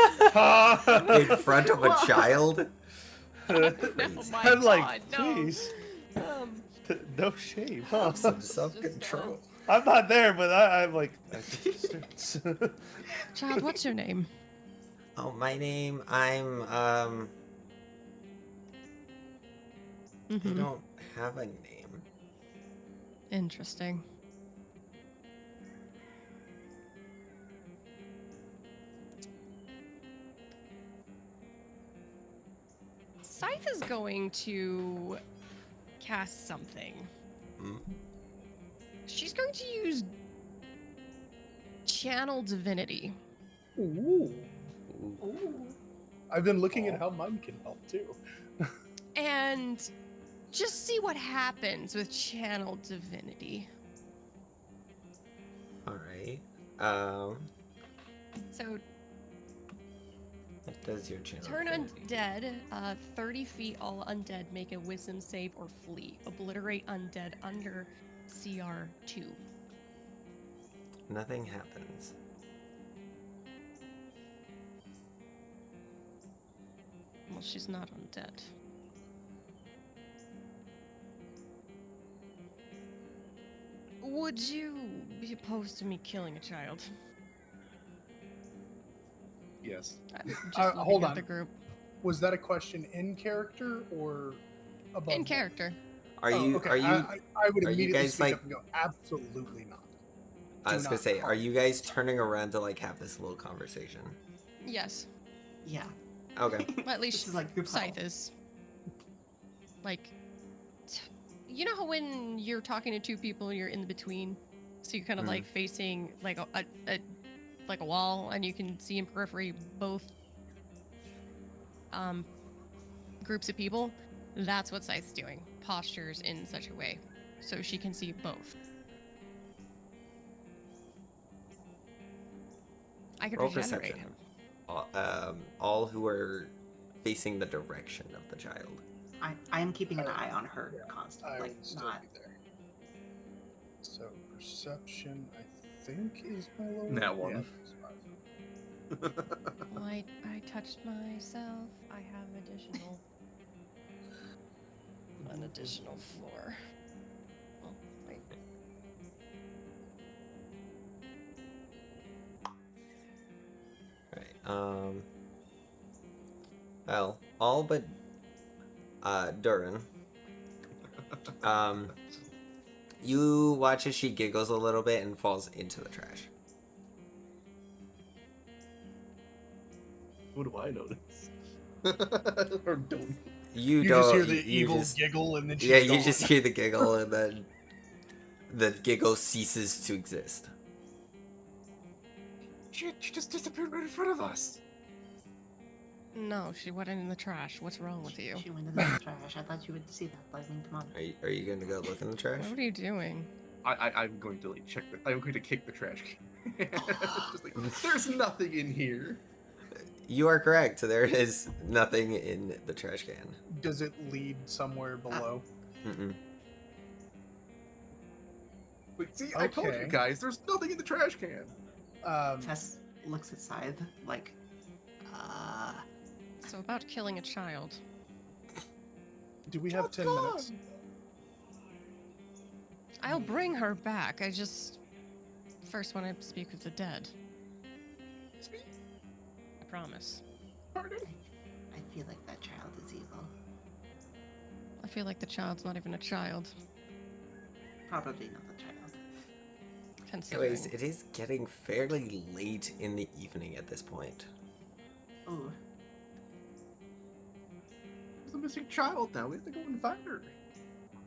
In front of a child? Oh Crazy. my I'm like, God, no. jeez, Um, no shame, huh? Have some self-control. I'm not there, but I'm like, Child, what's your name? Oh, my name, I'm, I don't have a name. Interesting. Scythe is going to cast something. Hmm? She's going to use Channel Divinity. Ooh. Ooh. Ooh. I've been looking at how mine can help too. And just see what happens with Channel Divinity. All right. So What does your channel? turn divinity do? undead, 30 feet all undead make a wisdom save or flee. Obliterate undead under CR2. Nothing happens. Well, she's not undead. Would you be opposed to me killing a child? Yes. I'm just looking hold at on. the group. Was that a question in character or above? In board? character. Are you? Okay. Are you? I would are you immediately guys, speak like- up and go, absolutely not. I Do was gonna not say, are harm you guys turning around to like have this little conversation? Yes. Yeah. Okay. Well, at least This is like group Scythe huddle. is. Like, you know how when you're talking to two people, you're in the between, so you're kind of Mhm. like facing like a wall, and you can see in periphery both groups of people. That's what Scythe's doing. Postures in such a way, so she can see both. I could Roll regenerate perception. him. All who are facing the direction of the child. I am keeping an eye on her I constantly. Like, will still not. be there. So perception, I think, is my lower. That one. Yeah, it's 5. Well, I touched myself. I have an additional 4. Oh, wait. Right. Well, all but Durin. You watch as she giggles a little bit and falls into the trash. What do I notice? Or don't. You You don't. just hear the you evil just- giggle and then she's Yeah, you gone. just hear the giggle and then the giggle ceases to exist. Shit, she just disappeared right in front of us. No, she went in the trash. What's wrong with you? She went into the trash. I thought you would see that. Lightning, come on. Are you going to go look in the trash? What are you doing? I'm going to like check the. I'm going to kick the trash can. Just like, there's nothing in here. You are correct. There is nothing in the trash can. Does it lead somewhere below? Mm-mm. Wait, see, I told you Okay. guys, there's nothing in the trash can. Tess looks at Scythe like, So about killing a child. Do we have 10 minutes? I'll bring her back. I just first want to speak with the dead. Speak. I promise. Pardon? I feel like that child is evil. I feel like the child's not even a child. Probably not the child. Considering. Anyways, it is getting fairly late in the evening at this point. Oh, There's a missing child now. We have to go and find her.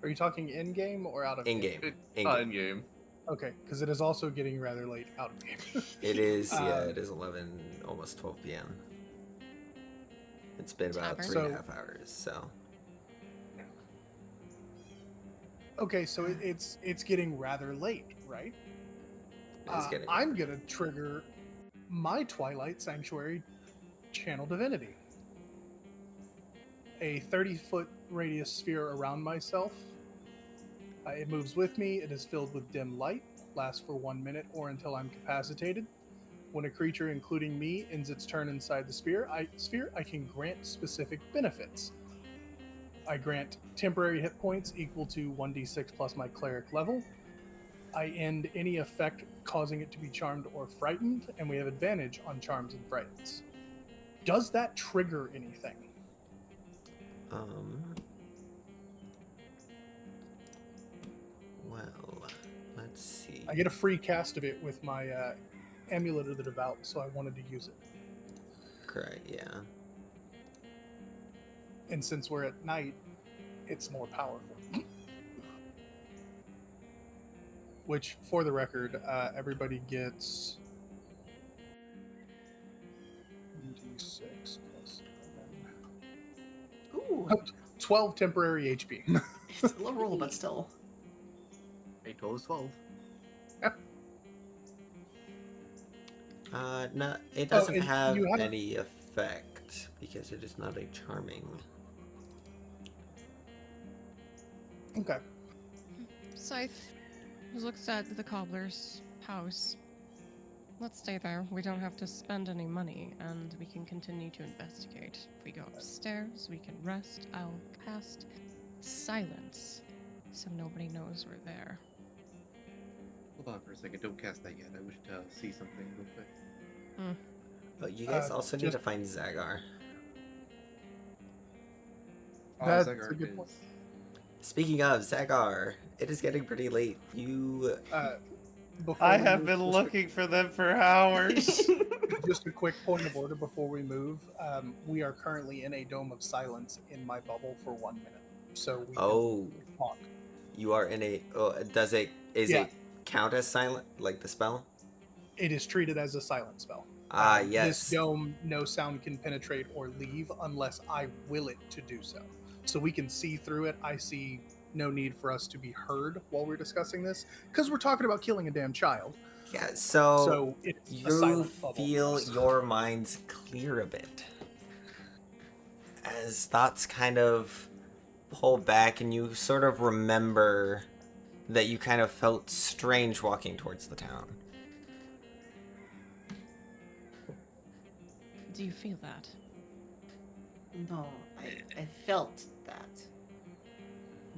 Are you talking in game or out of In game. It- In In game. game. Okay, because it is also getting rather late out of game. It is, yeah, Um, it is 11, almost 12 p.m. It's been about Tavern. 3.5 hours, so. Okay, so it's getting rather late, right? It is getting I'm gonna trigger my Twilight Sanctuary Channel Divinity. A 30-foot radius sphere around myself. It moves with me. It is filled with dim light. Lasts for 1 minute or until I'm capacitated. When a creature, including me, ends its turn inside the sphere, I can grant specific benefits. I grant temporary hit points equal to 1d6 plus my cleric level. I end any effect causing it to be charmed or frightened, and we have advantage on charms and frightens. Does that trigger anything? Well, let's see. I get a free cast of it with my Amulet of the Devout, so I wanted to use it. Correct, yeah. And since we're at night, it's more powerful. Which, for the record, everybody gets 1d6 plus 11. Ooh, 12 temporary HP. it's a low roll, but still. 8 goes 12. No, it doesn't and have you have- any effect because it is not a charming. Okay. Scythe looks at the cobbler's house. Let's stay there. We don't have to spend any money, and we can continue to investigate. If we go upstairs, we can rest. I'll cast silence so nobody knows we're there. Hold on for a second. Don't cast that yet. I wish to see something real quick. But you guys also need just- to find Zagar. That's Zagar a good is- point. Speaking of Zagar, it is getting pretty late. You Before I we have move, been just a- looking for them for hours. Just a quick point of order before we move. We are currently in a dome of silence in my bubble for 1 minute. So we Oh. can talk. you are in a. Does it Yeah. it count as silent like the spell? It is treated as a silent spell. Ah, This yes. dome, no sound can penetrate or leave unless I will it to do so. So we can see through it. I see no need for us to be heard while we're discussing this because we're talking about killing a damn child. Yeah. So it's a You silent bubble. feel for us. your minds clear a bit as thoughts kind of pull back, and you sort of remember that you kind of felt strange walking towards the town. Do you feel that? No, I felt that.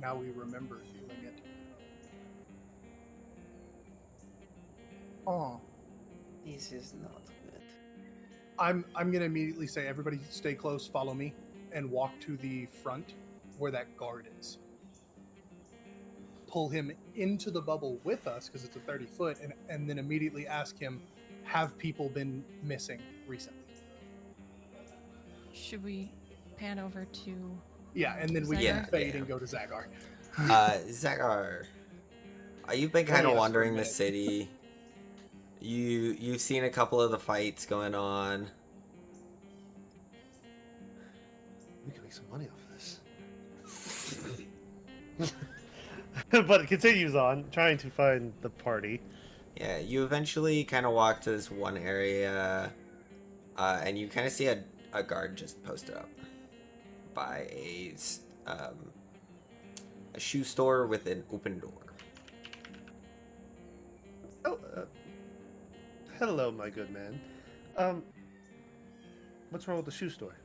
Now we remember feeling it. Oh, This is not good. I'm gonna immediately say, everybody, stay close, follow me, and walk to the front where that guard is. Pull him into the bubble with us because it's a 30-foot, and then immediately ask him, have people been missing recently? Should we pan over to... Yeah, and then we Yeah, can fade yeah. and go to Zagar. Zagar, you've been kind yes, of for a wandering the minute. city. You've seen a couple of the fights going on. We can make some money off of this. But it continues on, trying to find the party. Yeah, you eventually kind of walk to this one area, and you kind of see a guard just posted up by a shoe store with an open door. Oh, hello, my good man. What's wrong with the shoe store?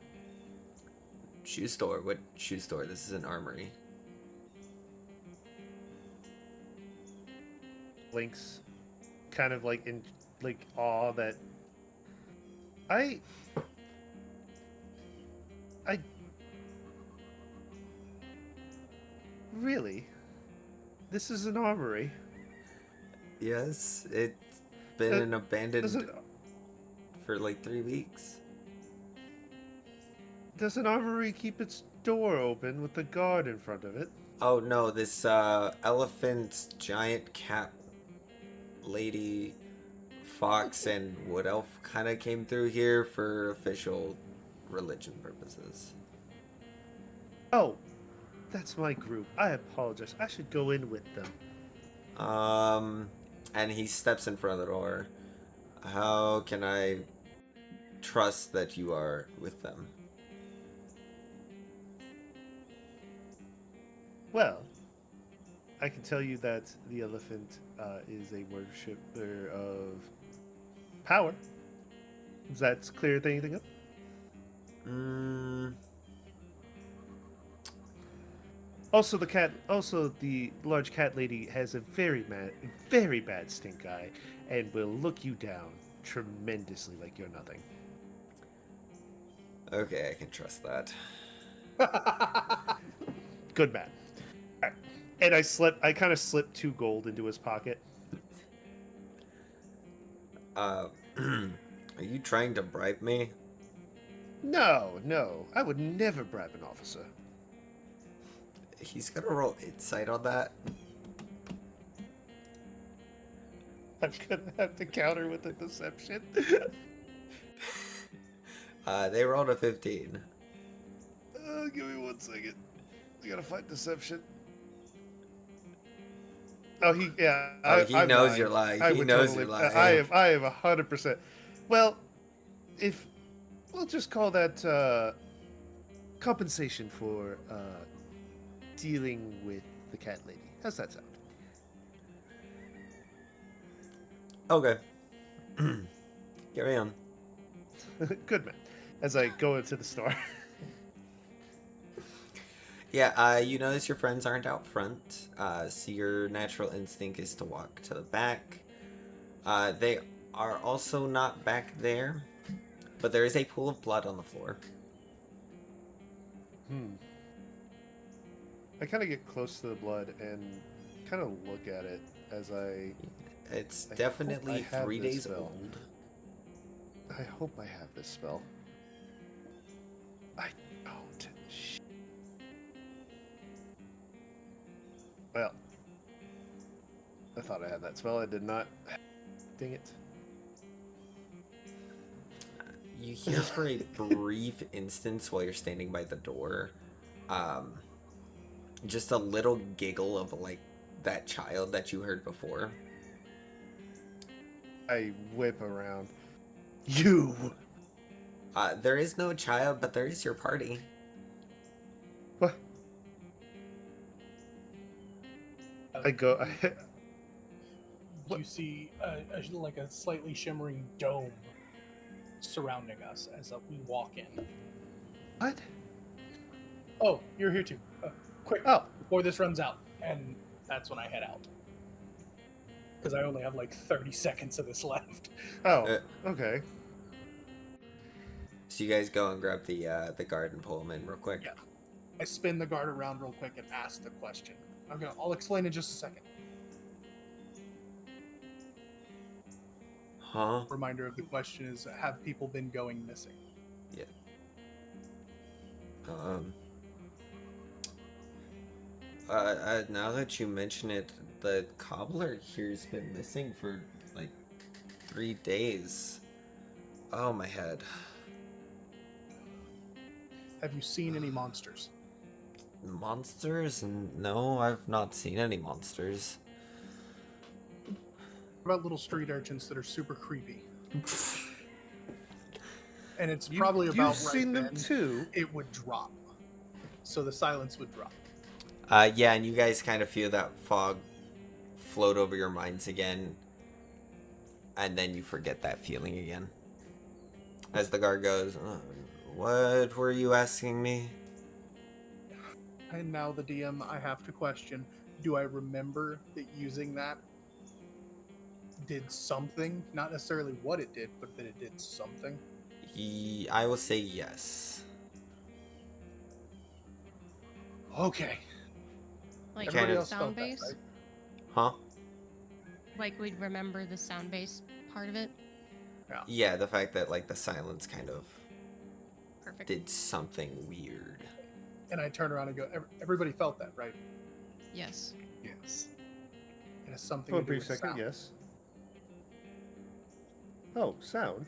Shoe store? What shoe store? This is an armory. Blinks, kind of like in like awe that I really, this is an armory. Yes, it's been Does- an abandoned Does, it, for like 3 weeks. does an armory keep its door open with the guard in front of it? Oh no, this elephant, giant cat, lady, fox, and wood elf kind of came through here for official religion purposes. Oh, that's my group. I apologize. I should go in with them. And he steps in front of the door. How can I trust that you are with them? Well, I can tell you that the elephant is a worshipper of power. Does that clear anything up? Also, the large cat lady has a very bad stink eye, and will look you down tremendously like you're nothing. Okay, I can trust that. Good man. Alright. And I kind of slipped 2 gold into his pocket. Are you trying to bribe me? No, I would never bribe an officer. He's gonna roll insight on that. I'm gonna have to counter with a deception. They rolled a 15. Give me 1 second. I gotta find deception. Oh, he He I'm knows lying. you're lying. I He would knows totally, you're lying. I am 100%. Well, if we'll just call that compensation for dealing with the cat lady. How's that sound? Okay. Carry on. Good man. As I go into the store. Yeah, you notice your friends aren't out front, so your natural instinct is to walk to the back. They are also not back there, but there is a pool of blood on the floor. I kind of get close to the blood and kind of look at it as It's I hope definitely I have 3 this days spell. old. I hope I have this spell. I don't. Well, I thought I had that spell. I did not. Dang it. You hear for a brief instance while you're standing by the door, just a little giggle of like that child that you heard before. I whip around. You! There is no child, but there is your party. What? I go. You see like a slightly shimmering dome surrounding us as we walk in. What? Oh, you're here too. Quick, Oh. before this runs out. And that's when I head out. Because I only have like 30 seconds of this left. Oh, okay. So you guys go and grab the guard and pull him in real quick. Yeah. I spin the guard around real quick and ask the question. I'll explain in just a second. Huh? Reminder of the question is, have people been going missing? Yeah. Now that you mention it, the cobbler here's been missing for like 3 days. Oh, my head. Have you seen any monsters? Monsters? No, I've not seen any monsters. What about little street urchins that are super creepy? And it's probably about You've right seen them then too. it would drop. So the silence would drop. Yeah, and you guys kind of feel that fog float over your minds again, and then you forget that feeling again. As the guard goes, what were you asking me? And now the DM, I have to question, do I remember that using that did something? Not necessarily what it did, but that it did something. I will say yes. Okay. Like Everybody Kind of- else sound felt that, base? right? Huh? Like we'd remember the sound base part of it? Yeah, the fact that like the silence kind of Perfect. did something weird. And I turn around and go, everybody felt that, right? Yes. Yes. It has something Oh, a to do brief with second, sound. yes. Oh, sound.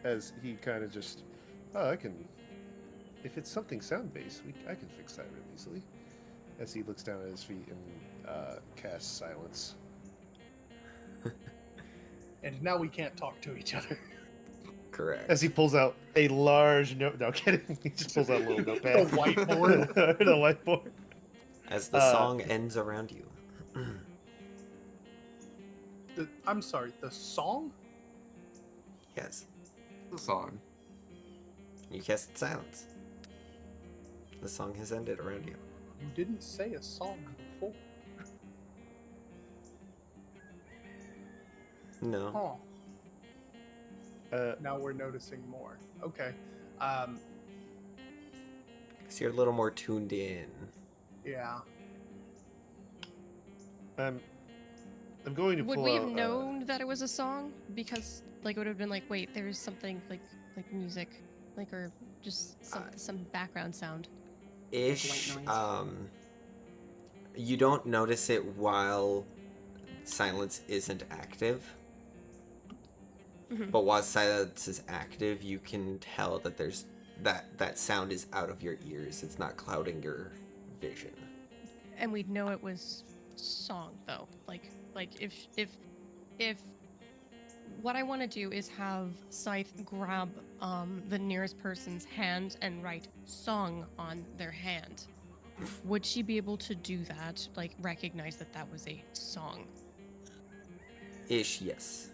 As he kind of just, I can. If it's something sound based, I can fix that really easily. As he looks down at his feet and casts silence. And now we can't talk to each other. Correct. As he pulls out a large note. No, kidding. He just pulls out a little notepad. The whiteboard. The whiteboard. As the song ends around you. I'm sorry, the song? Yes. The song. You cast silence. The song has ended around you. You didn't say a song before. No. Huh. Now we're noticing more. Okay. Because you're a little more tuned in. Yeah. I'm going to Would pull we out, have known that it was a song? Because like it would have been like, wait, there's something like music. Like, or just some background sound. Ish. White noise. You don't notice it while silence isn't active. Mhm. But while silence is active, you can tell that there's that sound is out of your ears. It's not clouding your vision. And we'd know it was song though. Like if what I want to do is have Scythe grab the nearest person's hand and write song on their hand. Would she be able to do that? Like recognize that that was a song? Ish, yes.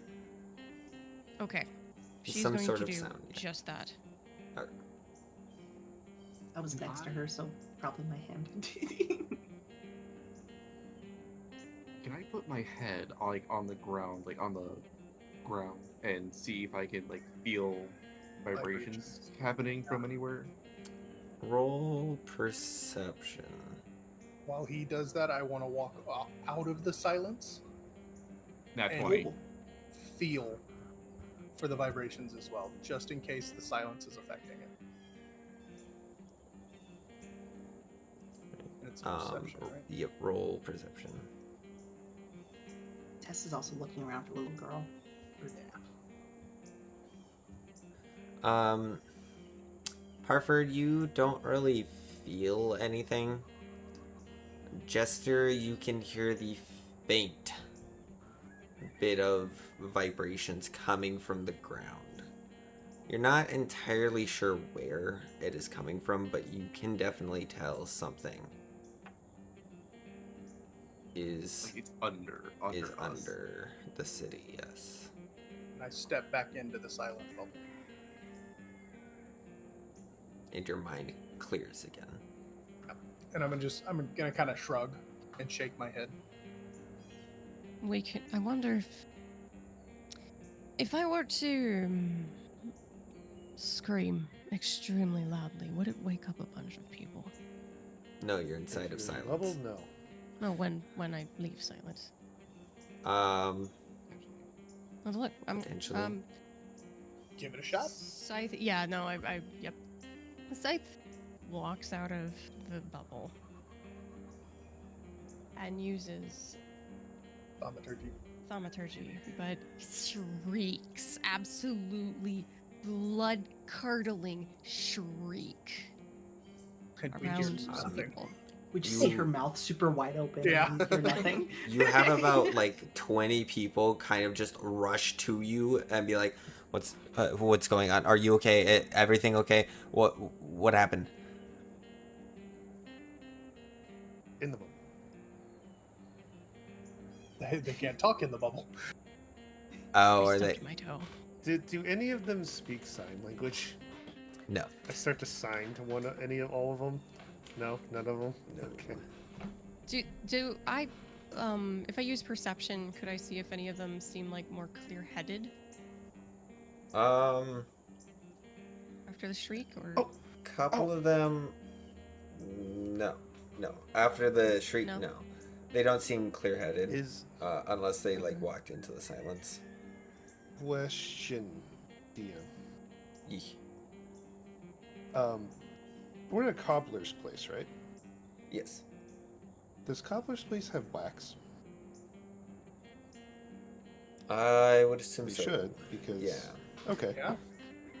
Okay. She's Some going sort to of do sound, yeah. just that. I was next to her, so probably my hand. Can I put my head like on the ground, and see if I can like feel vibrations happening from anywhere? Roll perception. While he does that, I want to walk out of the silence Nat and 20. feel for the vibrations as well, just in case the silence is affecting it. And it's a perception, right? Yep, roll perception. Tess is also looking around for little girl. Parford, you don't really feel anything. Jester, you can hear the faint bit of vibrations coming from the ground. You're not entirely sure where it is coming from, but you can definitely tell something is Like it's under is us. under the city, yes. And I step back into the silent bubble. And your mind clears again. And I'm gonna kind of shrug and shake my head. We could. I wonder if I were to scream extremely loudly, would it wake up a bunch of people? No, you're inside of If you're in silence. Bubble, no. No, when I leave silence. Um, Oh, look, I'm Potentially. Give it a shot. Scythe. Yeah, no, yep. Scythe walks out of the bubble and uses Thaumaturgy. thaumaturgy, but shrieks, absolutely blood-curdling shriek And we hear around nothing. people. We just You- see her mouth super wide open. Yeah. And hear nothing. You have about like 20 people kind of just rush to you and be like, what's going on? Are you okay? Everything okay? What happened?" In the bubble. They can't talk in the bubble. Oh, I are they? stubbed my toe. Do any of them speak sign language? No. I start to sign to all of them. No, none of them. Okay. Do I, if I use perception, could I see if any of them seem like more clear-headed After the shriek, or? Oh. couple of them, no. After the shriek, No? no. They don't seem clear-headed, Is unless they like walked into the silence. question, DM. Eeh. We're in a cobbler's place, right? Yes. Does cobbler's place have wax? I would assume We so. should, because Yeah. Okay. Yeah.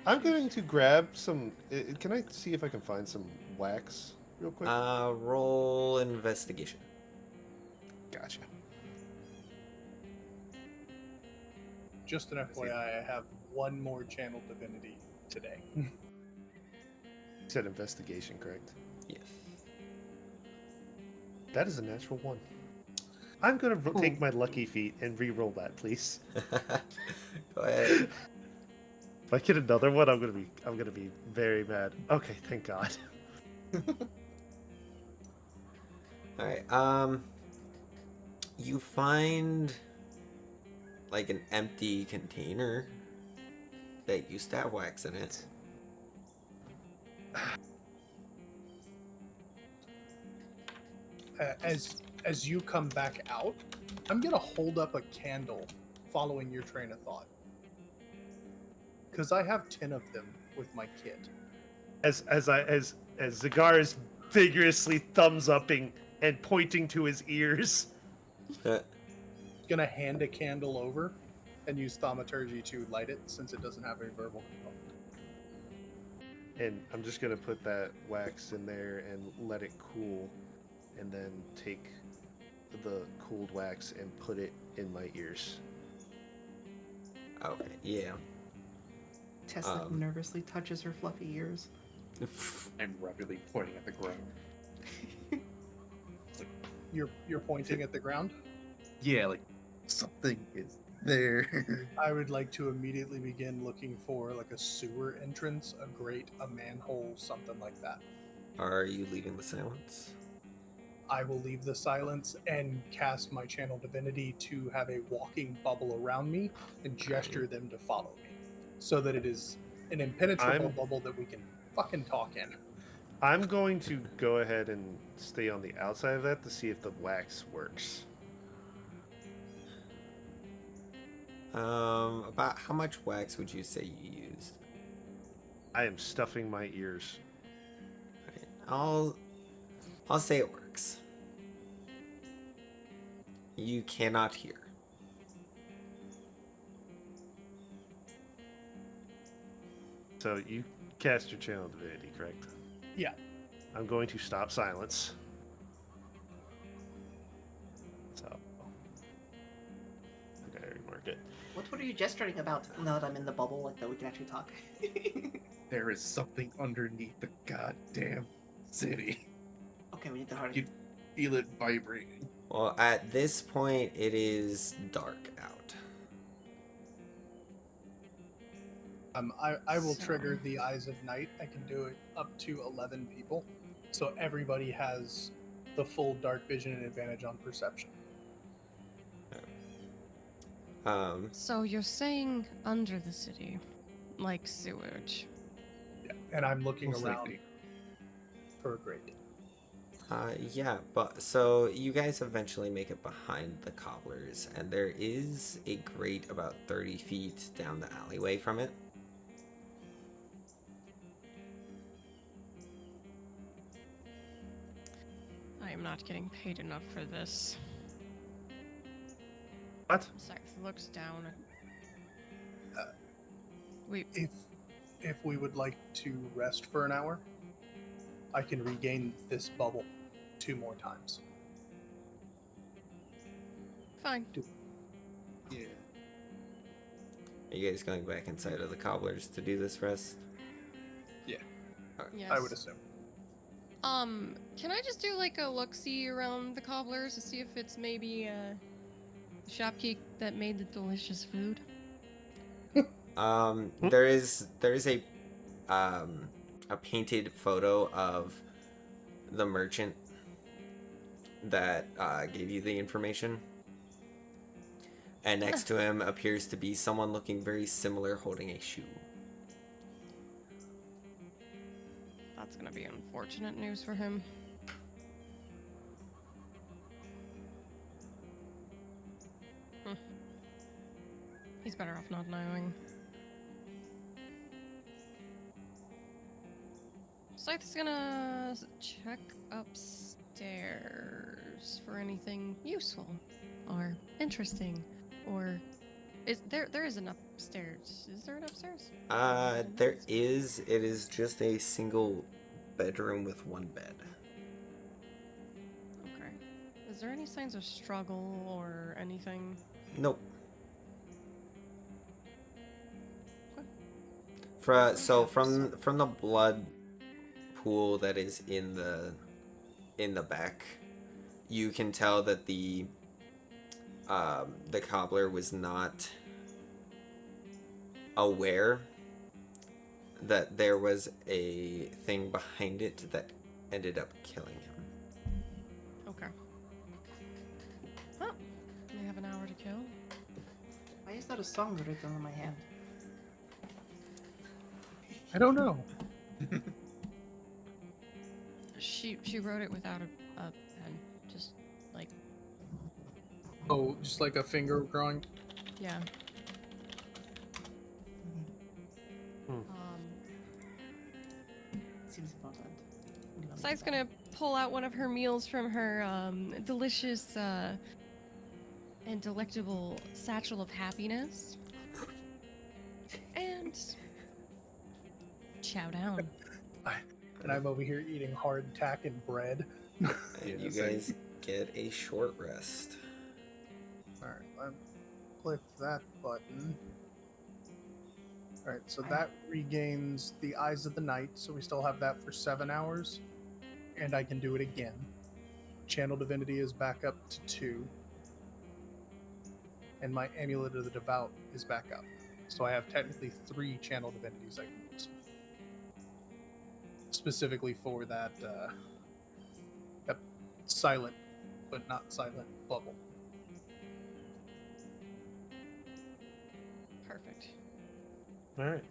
I'm going to grab some. Can I see if I can find some wax real quick? Roll investigation. Gotcha. Just an FYI, I have one more channel divinity today. You said investigation, correct? Yes. That is a natural one. I'm gonna take my lucky feat and re-roll that, please. Go ahead. If I get another one, I'm gonna be very mad. Okay, thank God. All right. You find like an empty container that used to have wax in it. As you come back out, I'm gonna hold up a candle, following your train of thought, because I have 10 of them with my kit. As Zagar is vigorously thumbs upping and pointing to his ears. Gonna hand a candle over and use thaumaturgy to light it since it doesn't have a verbal component. And I'm just gonna put that wax in there and let it cool, and then take the cooled wax and put it in my ears. Okay, yeah. Tess like nervously touches her fluffy ears. I'm rapidly pointing at the ground. You're pointing at the ground? Yeah, like something is there. I would like to immediately begin looking for like a sewer entrance, a grate, a manhole, something like that. Are you leaving the silence? I will leave the silence and cast my channel divinity to have a walking bubble around me and gesture them to follow me, so that it is an impenetrable bubble that we can fucking talk in. I'm going to go ahead and stay on the outside of that to see if the wax works. About how much wax would you say you used? I am stuffing my ears. Alright, I'll say it works. You cannot hear. So you cast your channel divinity, correct? Yeah. I'm going to stop silence. So, okay, remark it. What are you gesturing about now that I'm in the bubble, like that we can actually talk? There is something underneath the goddamn city. Okay, we need to hurry. You feel it vibrating. Well, at this point, it is dark out. I will trigger the Eyes of Night. I can do it up to 11 people. So everybody has the full dark vision and advantage on perception. So you're saying under the city, like sewage. Yeah, and I'm looking Most around likely. for a grate. Yeah, but so you guys eventually make it behind the cobblers, and there is a grate about 30 feet down the alleyway from it. I am not getting paid enough for this. What? Scythe looks down. Uh, Wait, If we would like to rest for an hour, I can regain this bubble 2 more times. fine. Yeah. Are you guys going back inside of the cobblers to do this rest? Yes. I would assume. Can I just do like a look-see around the cobblers to see if it's maybe the shopkeep that made the delicious food? There is a painted photo of the merchant that gave you the information, and next to him appears to be someone looking very similar holding a shoe. That's gonna be unfortunate news for him. He's better off not knowing. Scythe's gonna check upstairs for anything useful or interesting, or is there is an upstairs? Is there an upstairs? There is. It is just a single bedroom with one bed. Okay. Is there any signs of struggle or anything? Nope. Okay. So from the blood pool that is in the back, you can tell that the cobbler was not aware that there was a thing behind it that ended up killing him. Okay. Well, we have an hour to kill. Why is that a song written on my hand? I don't know. She wrote it without a pen, just like Oh, just like a finger drawing. yeah. Hmm. Sai's gonna pull out one of her meals from her delicious and delectable satchel of happiness and chow down. And I'm over here eating hardtack and bread. And Yeah, you same. guys get a short rest. Alright, let's click that button. Alright, so that regains the Eyes of the Night, so we still have that for 7 hours. And I can do it again. Channel Divinity is back up to 2. And my Amulet of the Devout is back up. So I have technically 3 Channel Divinities I can use. Specifically for that, that silent, but not silent bubble. Perfect. All right.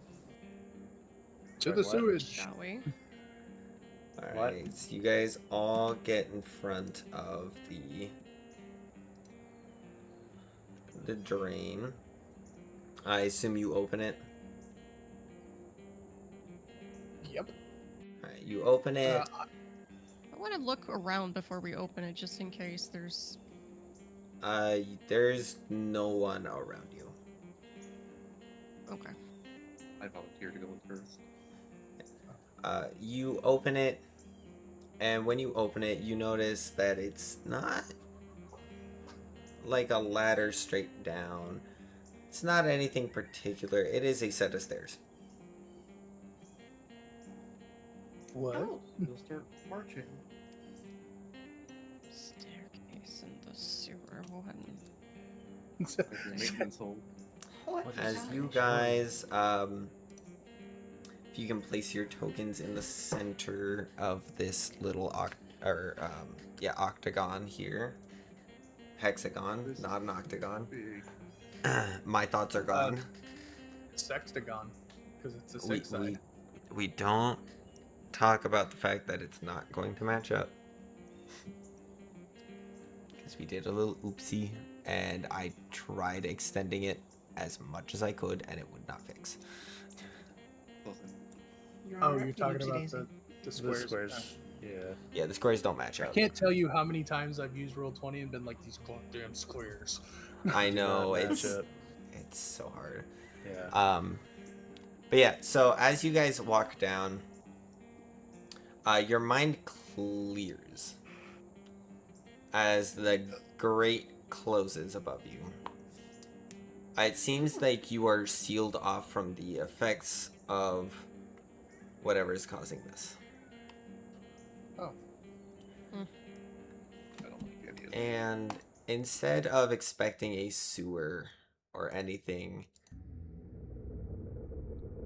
To Sorry, the what? sewage! Shall we? Alright, so you guys all get in front of the drain. I assume you open it. Yep. Alright, you open it. I want to look around before we open it, just in case there's. There's no one around you. Okay. I volunteer to go in first. You open it, and when you open it, you notice that it's not like a ladder straight down. It's not anything particular. It is a set of stairs. What? Oh, we'll start marching. Staircase in the sewer. One. Like your maintenance hole. As you guys, if you can place your tokens in the center of this little octagon here. Hexagon, not an octagon. Big. My thoughts are gone. Sextagon, because it's a we, 6 side. we don't talk about the fact that it's not going to match up. Because we did a little oopsie, and I tried extending it as much as I could, and it would not fix. Oh, you're talking about the squares. The squares. Yeah. Yeah, the squares don't match I up. can't tell you how many times I've used Roll20 and been like, these goddamn squares. I know, Do not match it's up. so hard. Yeah. But yeah, so as you guys walk down, your mind clears as the grate closes above you. It seems like you are sealed off from the effects of whatever is causing this. Oh. I don't like any of that. And instead of expecting a sewer or anything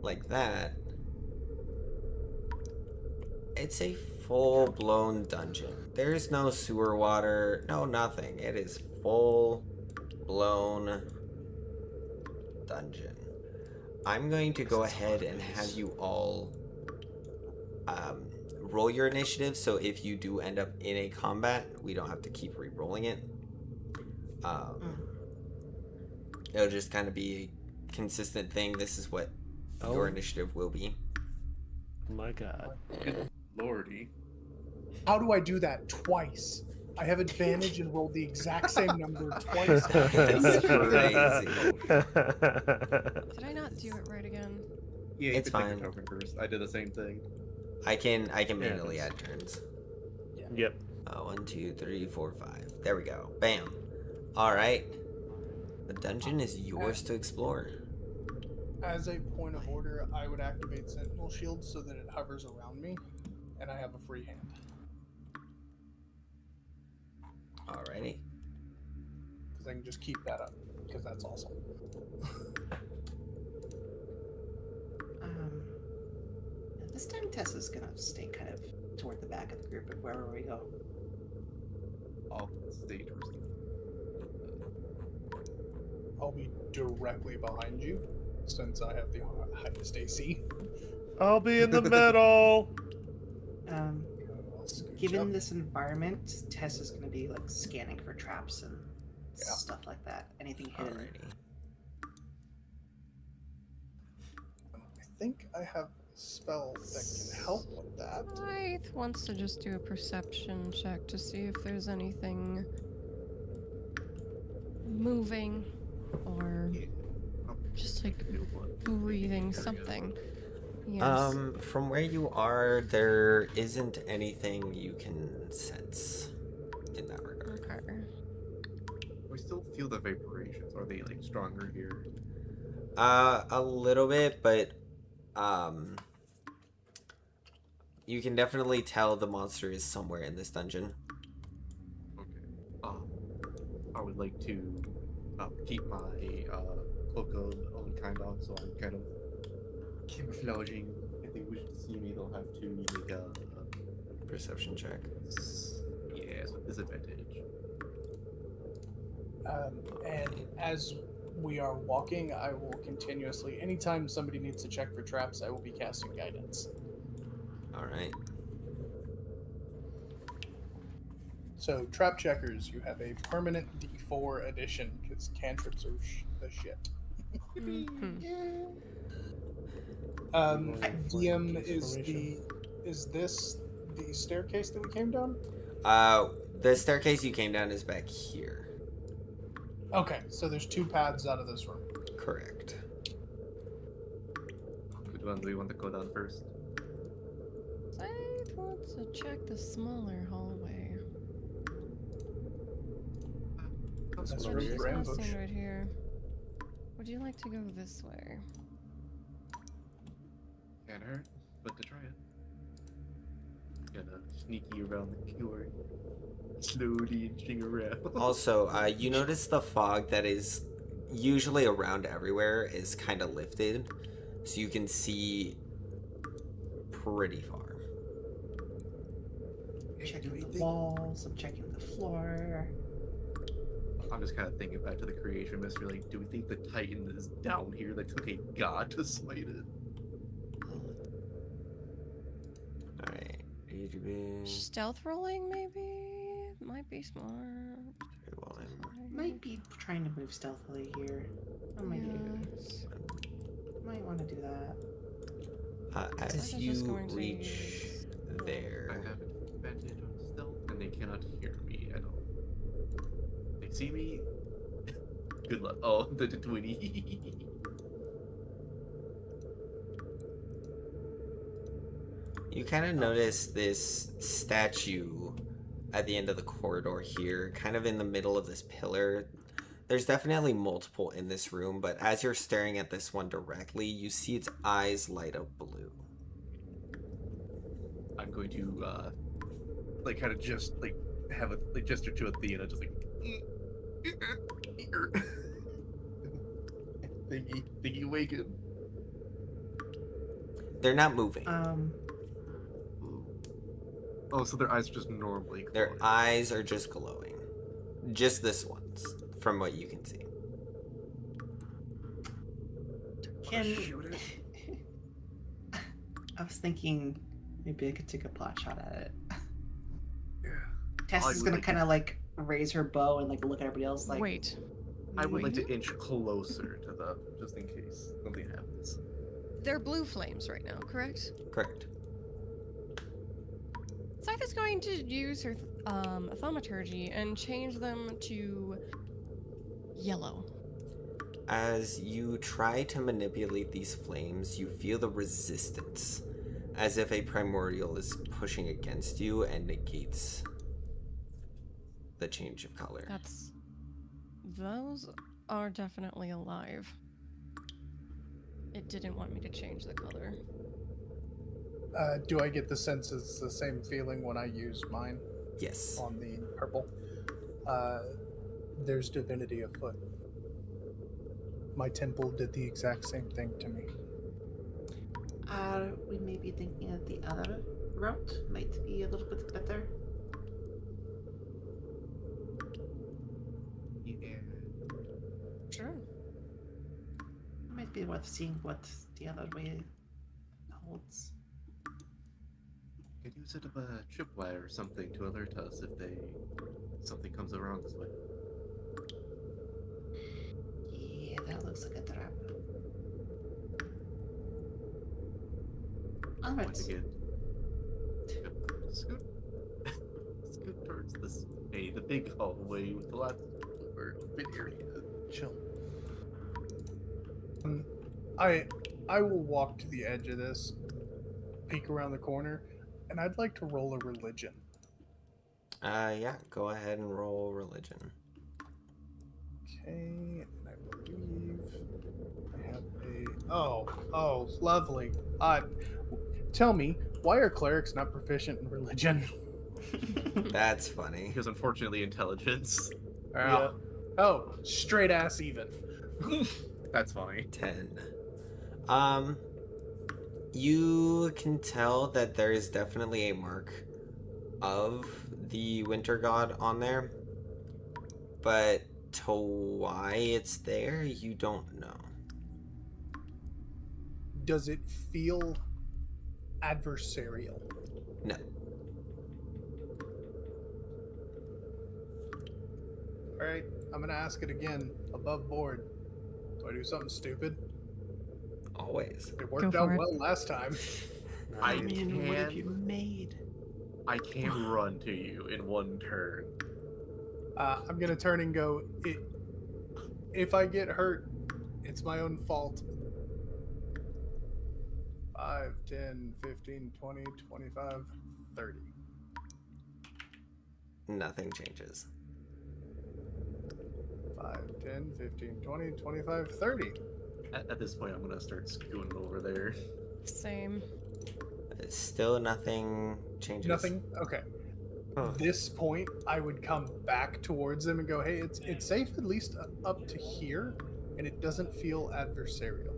like that, it's a full-blown dungeon. There's no sewer water, no nothing. It is full-blown dungeon. I'm going to go ahead and have you all roll your initiative, so if you do end up in a combat, we don't have to keep re-rolling it. It'll just kind of be a consistent thing. This is what your initiative will be. Oh my god. Good lordy. How do I do that twice? I have advantage and rolled the exact same number twice. It's crazy. Did I not do it right again? Yeah, you It's could take fine. a token first. I did the same thing. I can manually add turns. Yep. 1, 2, 3, 4, 5. There we go. Bam. All right. The dungeon is yours to explore. As a point of order, I would activate Sentinel Shield so that it hovers around me, and I have a free hand. Alrighty. Because I can just keep that up, because that's awesome. This time Tessa's gonna stay kind of toward the back of the group of wherever we go. Off stage or something. I'll be directly behind you, since I have the highest AC. I'll be in the middle. I'll scooch Given up. this environment, Tessa's gonna be like scanning for traps and Yeah. stuff like that. Anything hidden. Alrighty. I think I have spell that can help with that. Scythe wants to just do a perception check to see if there's anything moving or Yeah. just like Do one. breathing Area. something. Yes. From where you are, there isn't anything you can sense in that regard. Okay. We still feel the vaporations. Are they like stronger here? A little bit, but you can definitely tell the monster is somewhere in this dungeon. Okay. I would like to keep my cloak of unkind on, so I'm kind of camouflaging. If they wish to see me, they'll have to make a Perception check. yeah, so disadvantage. And as we are walking, I will continuously, anytime somebody needs to check for traps, I will be casting guidance. All right. So, trap checkers, you have a permanent D4 addition because cantrips are the shit. Mhm. DM, is this the staircase that we came down? The staircase you came down is back here. Okay, so there's two paths out of this room. Correct. Which one do we want to go down first? Scythe wants to check the smaller hallway. That's What room she's for ambush. nesting right here. Would you like to go this way? Can't hurt, but to try it. Gonna sneaky around the corner, slowly inching around. Also, you notice the fog that is usually around everywhere is kind of lifted, so you can see pretty far. I'm checking the walls, I'm checking the floor. I'm just kind of thinking back to the creation mystery. Like, do we think the Titan is down here that took a god to smite it? Alright. EGB. Stealth rolling, maybe? Might be smart. Might be trying to move stealthily here. I might, Yes. might want to do that. As Scythe is you just going to reach use- I there, have an advantage on stealth, and they cannot hear me at all. They see me. Good luck. Oh, the 20. you kind of notice this statue at the end of the corridor here, kind of in the middle of this pillar. There's definitely multiple in this room, but as you're staring at this one directly, you see its eyes light up blue. I'm going to like kind of just like have a like gesture to Athena, just like thingy waken. They're not moving. Oh, so their eyes are just normally Their glowing. eyes are just glowing. Just this one's, from what you can see. Can shoot it? I was thinking maybe I could take a pot shot at it. Yeah. Tess I is would gonna like kind of like raise her bow and like look at everybody else like. Wait. I would like Wait. to inch closer to them, just in case something happens. They're blue flames right now, correct? Correct. Scythe is going to use her thaumaturgy and change them to yellow. As you try to manipulate these flames, you feel the resistance, as if a primordial is pushing against you and negates the change of color. Those are definitely alive. It didn't want me to change the color. Do I get the sense it's the same feeling when I use mine Yes. on the purple? There's divinity afoot. My temple did the exact same thing to me. We may be thinking that the other route might be a little bit better. Yeah. Sure. Might be worth seeing what the other way holds. Could use it of a tripwire or something to alert us if something comes around this way. Yeah, that looks like a trap. All Going right. to get scoot, scoot towards this the big hallway with the lots or open area. Chill. I will walk to the edge of this, peek around the corner, and I'd like to roll a religion. Yeah, go ahead and roll religion. Okay, and I believe I have a. Oh, lovely. Tell me, why are clerics not proficient in religion? That's funny. Because unfortunately, intelligence. Oh, oh, straight ass even. That's funny. 10. You can tell that there is definitely a mark of the winter god on there, but to why it's there, you don't know. Does it feel adversarial? No. All right, I'm gonna ask it again, above board. Do I do something stupid? Always. It worked Go out for it. well last time. I mean, what have you can made? I can run to you in one turn. I'm gonna turn and go. If I get hurt, it's my own fault. 5, 10, 15, 20, 25, 30. Nothing changes. 5, 10, 15, 20, 25, 30. At this point, I'm gonna start scooting over there. Same. Still nothing changes. Nothing? Okay. Huh. This point, I would come back towards them and go, hey, it's safe at least up to here, and it doesn't feel adversarial.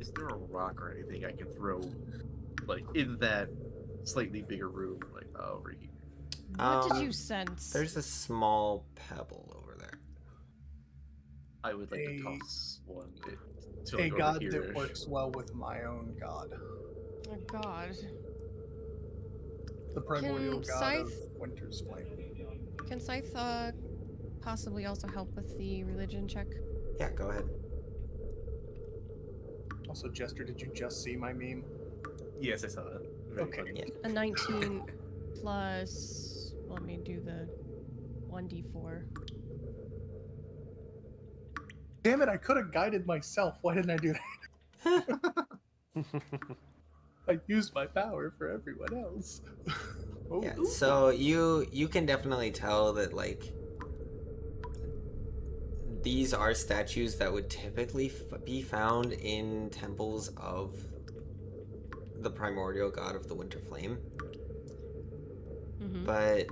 Is there a rock or anything I can throw, like in that slightly bigger room, like over here? What did you sense? There's a small pebble over there. I would like A- to toss one to A like, over god here-ish. that works well with my own god. Oh God. The primordial Can god of Scythe- Winter's Flame. Can Scythe possibly also help with the religion check? Yeah, go ahead. Also, Jester, did you just see my meme? Yes, I saw that. Very Okay. funny. Yeah. A 19 plus. Let me do the 1d4. Damn it, I could have guided myself. Why didn't I do that? I used my power for everyone else. Oh, Yeah, so you can definitely tell that like these are statues that would typically be found in temples of the primordial god of the winter flame. Mm-hmm. But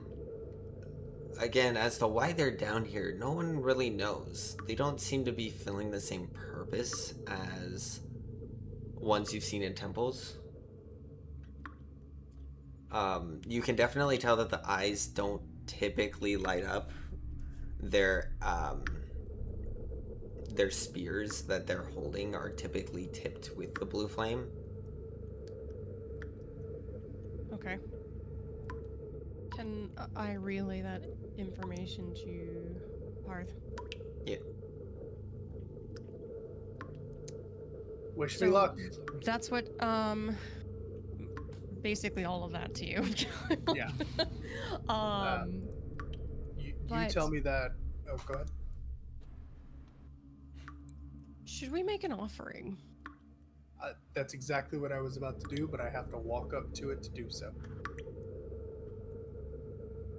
again, as to why they're down here, no one really knows. They don't seem to be filling the same purpose as ones you've seen in temples. You can definitely tell that the eyes don't typically light up. Their spears that they're holding are typically tipped with the blue flame. Okay. Can I relay that information to Parth? Yeah. Wish me So- luck. That's what, basically all of that to you. Yeah. You But- tell me that. Oh, go ahead. Should we make an offering? That's exactly what I was about to do, but I have to walk up to it to do so.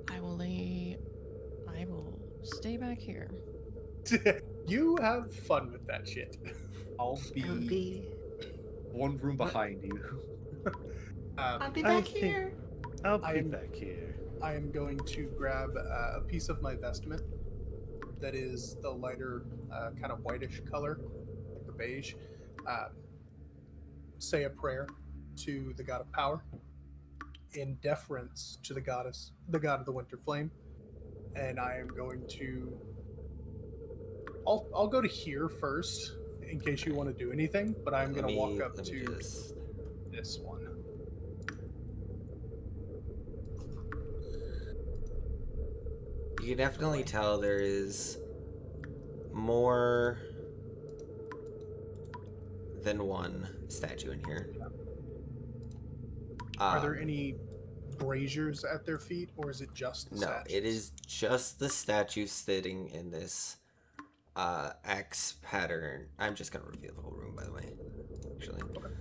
I will stay back here. You have fun with that shit. I'll be one room behind you. I'll be I back think- here. I'll I be am- back here. I am going to grab a piece of my vestment that is the lighter, kind of whitish color, like the beige. Say a prayer to the god of power in deference to the god of the winter flame, and I am going to. I'll go to here first in case you want to do anything, but I'm going to walk up Let me to just- this one. You can definitely tell there is more than one statue in here. Are there any braziers at their feet, or is it just the No, statues? it is just the statue sitting in this X pattern. I'm just gonna reveal the whole room, by the way. Actually. Okay.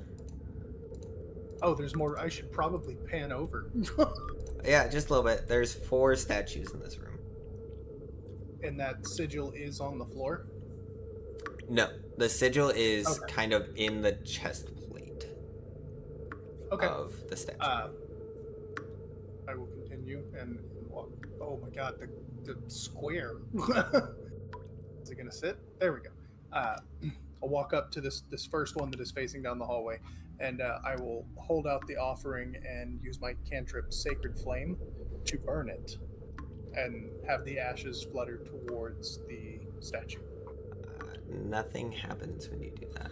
Oh, there's more. I should probably pan over. Yeah, just a little bit. There's 4 statues in this room. And that sigil is on the floor? No, the sigil is Okay. kind of in the chest plate Okay. of the statue. I will continue and walk. Oh my god, the square. Is it gonna sit? There we go. I'll walk up to this first one that is facing down the hallway, and I will hold out the offering and use my cantrip Sacred Flame to burn it, and have the ashes flutter towards the statue. Nothing happens when you do that.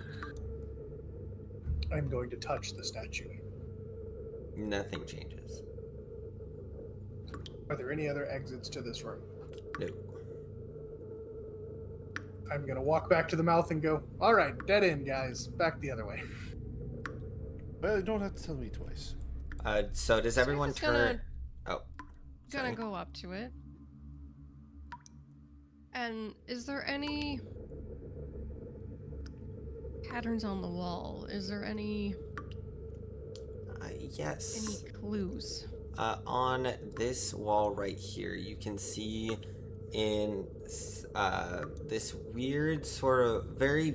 I'm going to touch the statue. Nothing changes. Are there any other exits to this room? No. I'm going to walk back to the mouth and go, all right, dead end, guys. Back the other way. Well, you don't have to tell me twice. So does everyone Just turn? Oh, Gonna sorry. go up to it. And is there any patterns on the wall? Is there any Yes. clues? On this wall right here, you can see in this weird sort of very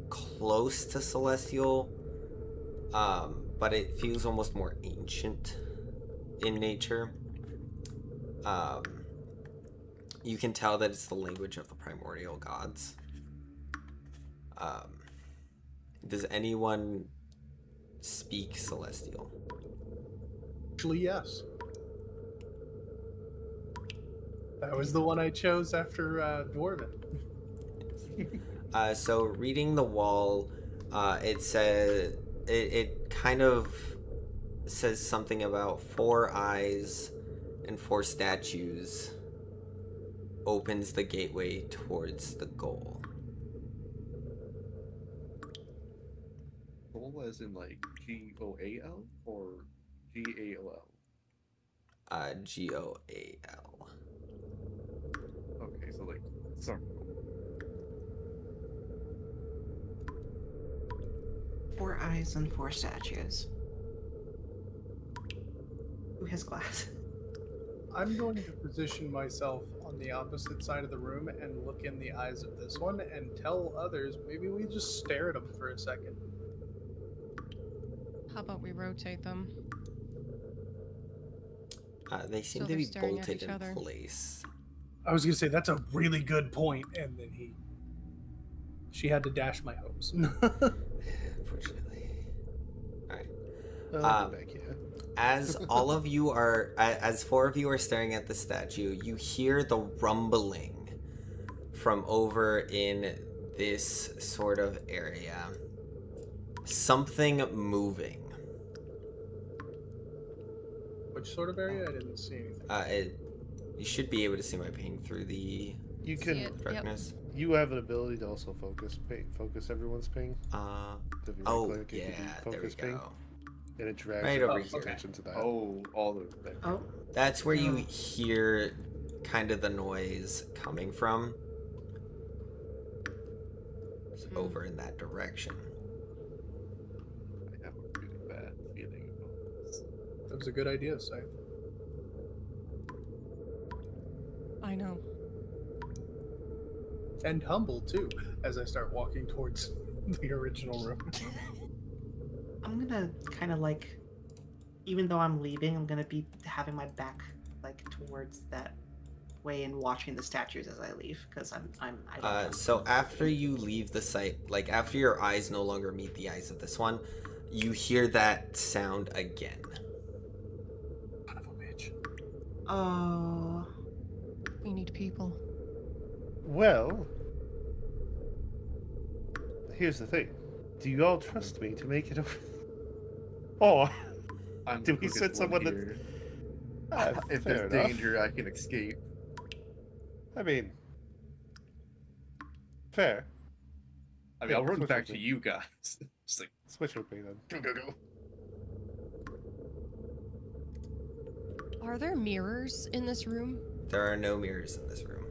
close to celestial, but it feels almost more ancient in nature. You can tell that it's the language of the primordial gods. Does anyone speak celestial? Actually, yes. That was the one I chose after Dwarven. So reading the wall, it says it kind of says something about 4 eyes and 4 statues opens the gateway towards the goal. Goal as in like GOAL or GAOL? GOAL. Okay, so like circle. 4 eyes and 4 statues. Who has glass? I'm going to position myself on the opposite side of the room and look in the eyes of this one and tell others maybe we just stare at them for a second. How about we rotate them? They seem So to they're be staring at bolted each in other. place. I was going to say, that's a really good point, and then she had to dash my hopes. Unfortunately. Alright. I'll be back here. As all of you are, as 4 of you are staring at the statue, you hear the rumbling from over in this sort of area. Something moving. Which sort of area? I didn't see anything. You should be able to see my pain through the You See can. it? Yep. darkness. You have an ability to also focus everyone's ping. So if you Oh right-click, it yeah, can be there we focus ping, go. and it drags Right your over here. attention to that. Oh, all the Oh, That's where you hear kind of the noise coming from. It's over in that direction. I have a really bad feeling about this. That was a good idea, Scythe. I know. And humble, too, as I start walking towards the original room. I'm gonna kind of like, even though I'm leaving, I'm gonna be having my back like towards that way and watching the statues as I leave because I don't want So after you leave the site, like after your eyes no longer meet the eyes of this one, you hear that sound again. Son of a bitch. Oh, We need people. Well, here's the thing. Do you all trust me to make it over? Or I'm Do the we quickest send one someone that- here. fair If there's enough. danger, I can escape. I mean, fair. I mean, Yeah, I'll run switch back with to me. you guys. Just like, Switch with me then. go. Are there mirrors in this room? There are no mirrors in this room.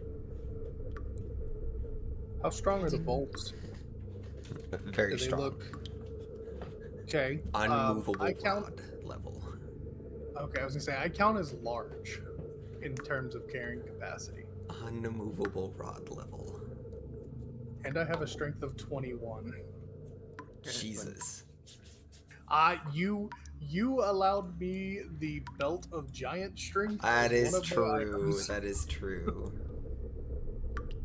How strong are the Mm. bolts? Very Do they strong. look okay? Unmovable I count. rod level. Okay, I was gonna say I count as large in terms of carrying capacity, Unmovable rod level. and I have a strength of 21. Jesus. You allowed me the belt of giant strength. That as is one of my true. items. That is true.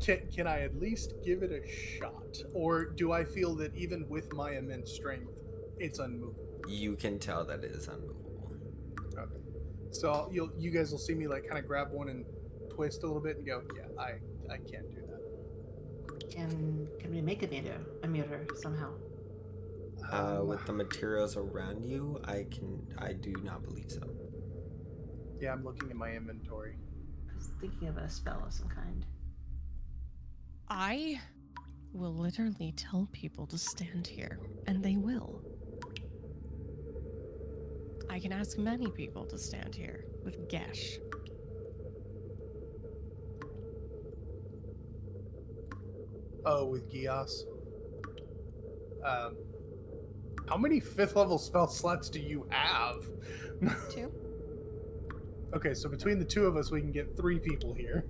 Can I at least give it a shot, or do I feel that even with my immense strength, it's unmovable? You can tell that it is unmovable. Okay. So you guys will see me like kind of grab one and twist a little bit and go, yeah, I can't do that. Can we make a mirror somehow? With the materials around you, I do not believe so. Yeah, I'm looking at my inventory. I was thinking of a spell of some kind. I will literally tell people to stand here, and they will. I can ask many people to stand here with Gesh. Oh, with Gios. How many 5th level spell slots do you have? 2? Okay, so between the two of us, we can get 3 people here.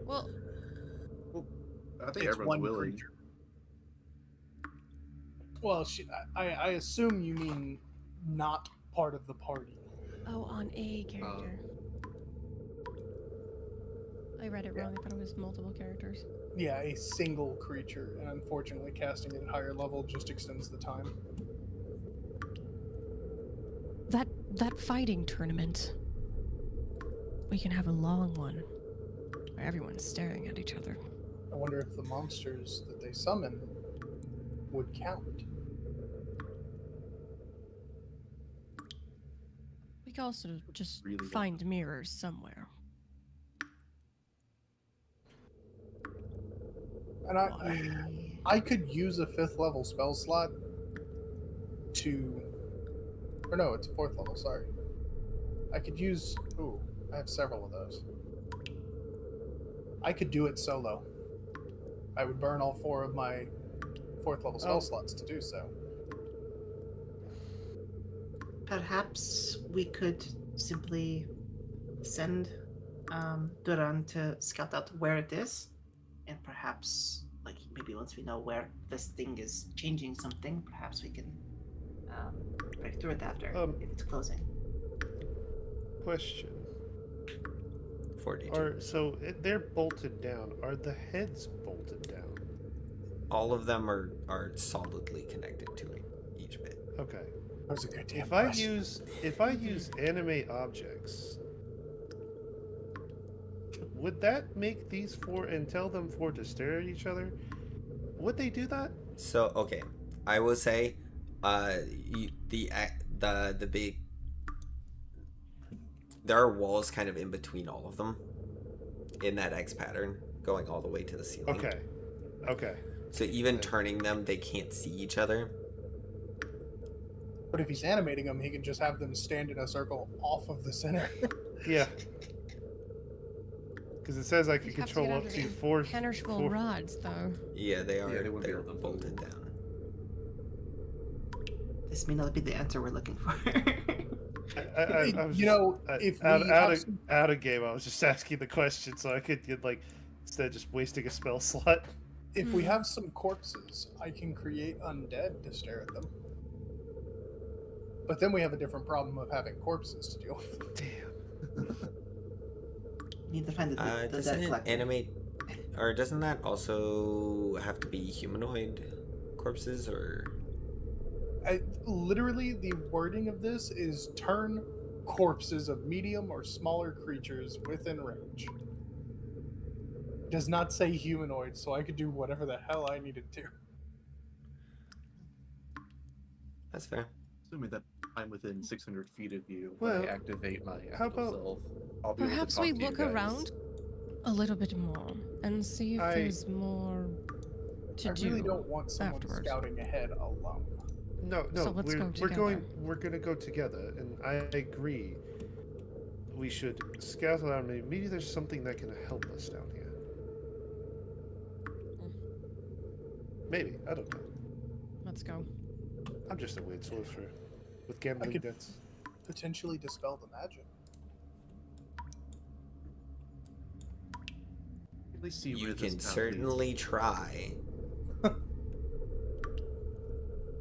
Well, I think It's everyone's one willing. creature. Well, I assume you mean not part of the party. oh, on a character. I read it wrong. I thought it was multiple characters. Yeah, a single creature, and unfortunately, casting it at higher level just extends the time. That fighting tournament. We can have a long one where everyone's staring at each other. I wonder if the monsters that they summon would count. We could also just Really don't. find mirrors somewhere. And I could use a 5th level spell slot to... Or no, it's a 4th level, sorry. I could use... Ooh, I have several of those. I could do it solo. I would burn all 4 of my 4th level spell slots to do so. Perhaps we could simply send Duran to scout out where it is, and perhaps, like, maybe once we know where this thing is changing something, perhaps we can break through it after if it's closing. Question. 42. They're bolted down. Are the heads bolted down? All of them are solidly connected to each bit. Okay. That was a good damn If I question. use animate objects, would that make these 4 and tell them 4 to stare at each other? Would they do that? So okay, I will say, the big. There are walls kind of in between all of them, in that X pattern, going all the way to the ceiling. Okay. Okay. So even turning them, they can't see each other. But if he's animating them, he can just have them stand in a circle off of the center. Yeah. Because it says I can You'd have control get up out to of 4. impenetrable rods, though. Yeah, they are. Yeah, they wouldn't be they're able to bolted move. down. This may not be the answer we're looking for. I was You know, if we have some- out of game, I was just asking the question so I could get, like, instead of just wasting a spell slot. If we have some corpses, I can create undead to stare at them. But then we have a different problem of having corpses to deal with. Damn. Need to find the Doesn't dead it collector. animate, or doesn't that also have to be humanoid corpses, or? Literally, the wording of this is turn corpses of medium or smaller creatures within range. It does not say humanoid, so I could do whatever the hell I needed to. That's fair. Assuming that I'm within 600 feet of you Well, when I activate my how actual about- self. I'll be able to Perhaps talk we to you look guys. around a little bit more and see if there's more to I do. really don't want someone afterwards. scouting ahead alone. No, So let's go we're gonna go together, and I agree. We should scout around. Maybe there's something that can help us down here. Maybe, I don't know. Let's go. I'm just a weird sorcerer with gambling could- debts. Potentially dispel the magic. At least see You where this can town certainly try.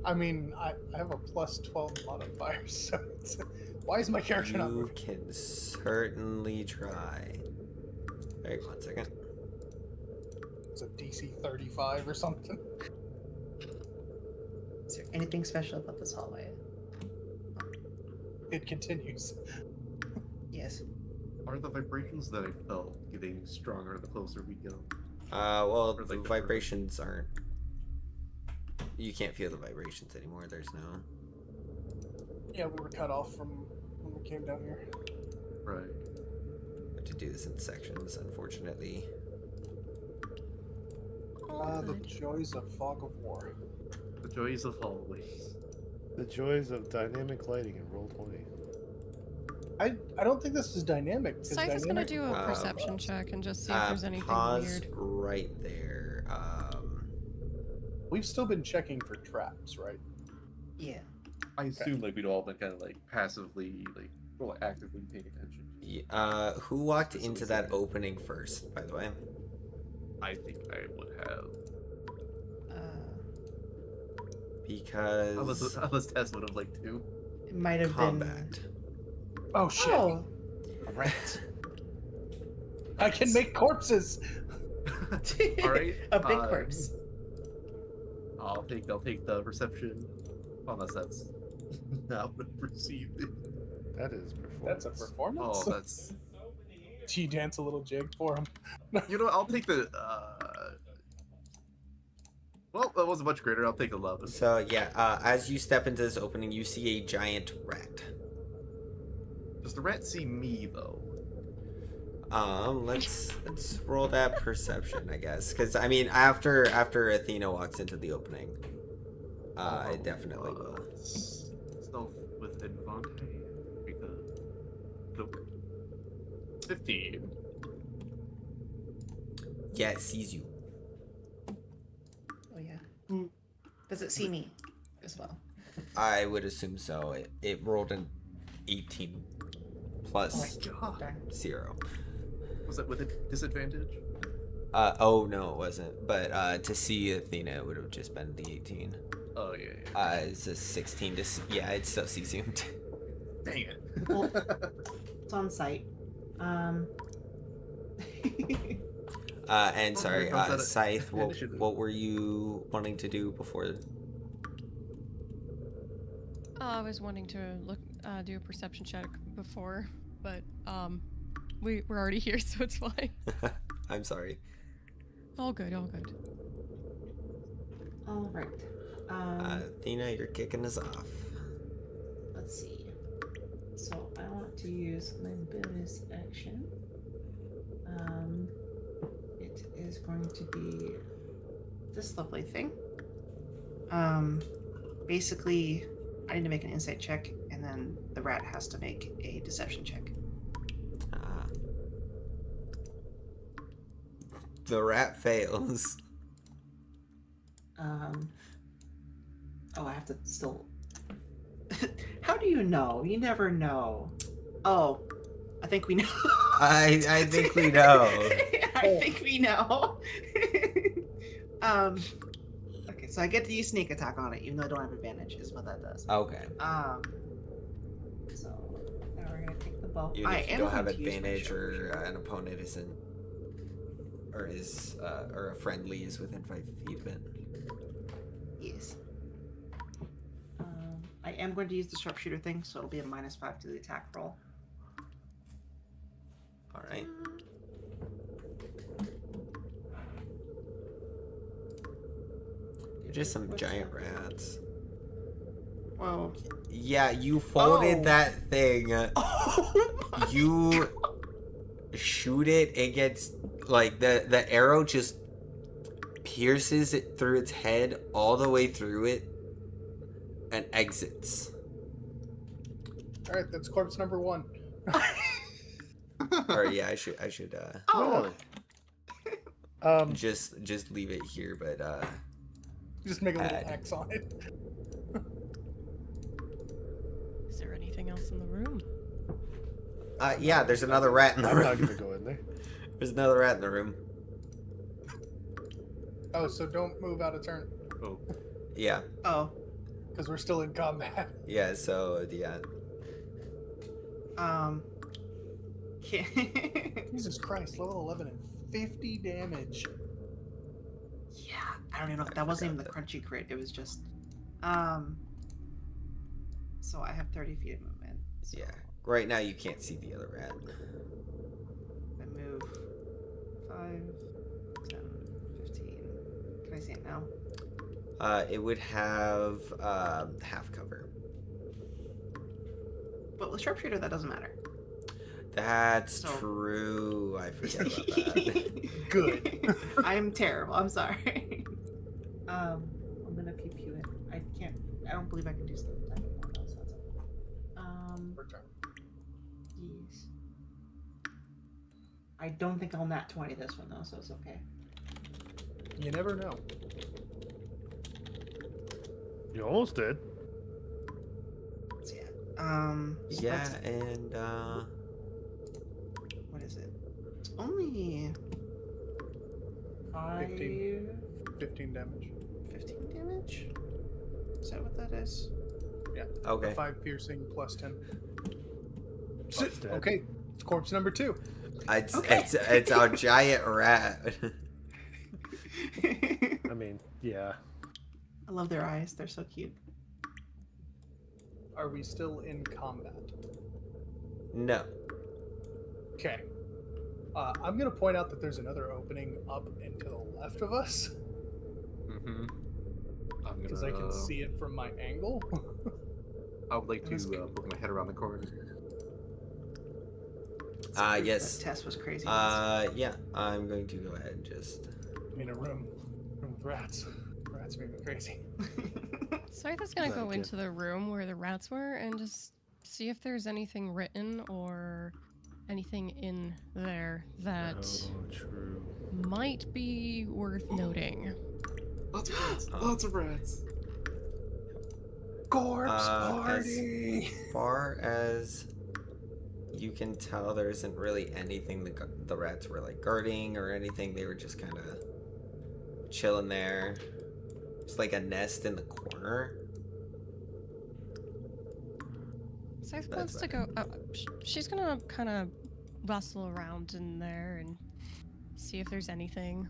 I mean, I have a plus 12 modifier, so why is my character not You moving? can certainly try. Wait 1 second. It's a DC 35 or something. Is there anything special about this hallway? It continues. Yes. Are the vibrations that I felt getting stronger the closer we go? Well, Or the like the vibrations aren't. You can't feel the vibrations anymore. There's no. Yeah, we were cut off from when we came down here. Right. Have to do this in sections, unfortunately. The Good. joys of fog of war. The joys of hallways. The joys of dynamic lighting in Roll20. I don't think this is dynamic. 'cause Scythe is gonna dynamic- do a Um, perception check and just see if there's anything pause weird. right there. We've still been checking for traps, right? Yeah. I assume like we'd all been kind of like passively, like, or actively paying attention. Who walked That's into what that it is. opening first, by the way? I think I would have. Because Unless Tess would have liked to. It might have combat. Oh shit! Oh, A rat. I can make corpses. All right. a big corpse. I'll take the reception, unless that's not what I perceived it. That is performance. That's a performance. Oh, that's. Do you dance a little jig for him? You know, what, I'll take the. Well, that was much greater. I'll take 11. So yeah, as you step into this opening, you see a giant rat. Does the rat see me though? Let's roll that perception, I guess, because I mean, after Athena walks into the opening, it definitely will. Stealth with advantage because. Nope. 15. Yeah, it sees you. Oh yeah. Does it see me as well? I would assume so. It rolled an 18 plus God. Darn. 0. Was that with a disadvantage? Oh no, it wasn't. But to see Athena, it would have just been the 18. Oh yeah. It's a 16 to see. Yeah, it still sees you. Dang it. Well, it's on site. And sorry, how's that Scythe, initiative? what were you wanting to do before? I was wanting to do a perception check before, but we're already here, so it's fine. I'm sorry. All good, all good. All right. Athena, you're kicking us off. Let's see. So I want to use my bonus action. It is going to be this lovely thing. Basically, I need to make an insight check, and then the rat has to make a deception check. The rat fails. Oh, I have to still. How do you know? You never know. Oh, I think we know. I think we know. I think we know. Okay, so I get to use sneak attack on it, even though I don't have advantage, is what that does. Okay. So now we're gonna take the bow. Even if you don't have going to use my advantage or sharpshooter. an opponent isn't, or is, or a friendly is within 5 feet of it. Yes. I am going to use the sharpshooter thing, so it'll be a -5 to the attack roll. All right. You're just some What's giant that? rats. Whoa. Yeah, you folded Oh. that thing. Oh my You shoot it, it gets like the arrow just pierces it through its head, all the way through it, and exits. All right, that's corpse number 1. Or yeah, I should Oh, just leave it here, but Just make a little Add. X on it. Is there anything else in the room? yeah, there's another rat in the I'm not room. gonna go in there. There's another rat in the room. Oh, so don't move out of turn Oh, Yeah, oh. because we're still in combat. yeah. So yeah, Jesus Christ, level 11 and 50 damage. Yeah, I don't even know if that wasn't even the crunchy crit. It was just, so I have 30 feet of movement. So yeah. Right now you can't see the other rat. I move 5, 10, 15. Can I see it now? It would have half cover. But with sharpshooter, that doesn't matter. That's So- true. I forget about that. Good. I'm terrible. I'm sorry. I'm gonna pew pew it. I can't. I don't believe I can do something. Return. Yes. I don't think I'll nat 20 this one though, so it's okay. You never know. You almost did. So yeah. So Yeah, that's- and what is it? It's only 5, 15 damage. 15 damage. Is that what that is? okay. 5 piercing plus 10. It's dead. Okay, it's corpse number 2. It's Okay. it's a giant rat. I mean, yeah. I love their eyes. They're so cute. Are we still in combat? No. Okay. I'm going to point out that there's another opening up and to the left of us mm-hmm. I'm because I gonna. can see it from my angle. I would like to That's good. poke my head around the corner. Yes. That test was crazy. Yeah. I'm going to go ahead and just. In a room with rats. Rats make me crazy. Scythe is gonna go Okay. into the room where the rats were and just see if there's anything written or anything in there that Oh, true. might be worth noting. Lots of rats. Lots of rats. Corpse As party! far as you can tell, there isn't really anything the rats were like guarding or anything. They were just kind of chilling there. It's like a nest in the corner. Scythe That's wants to go. She's gonna kind of bustle around in there and see if there's anything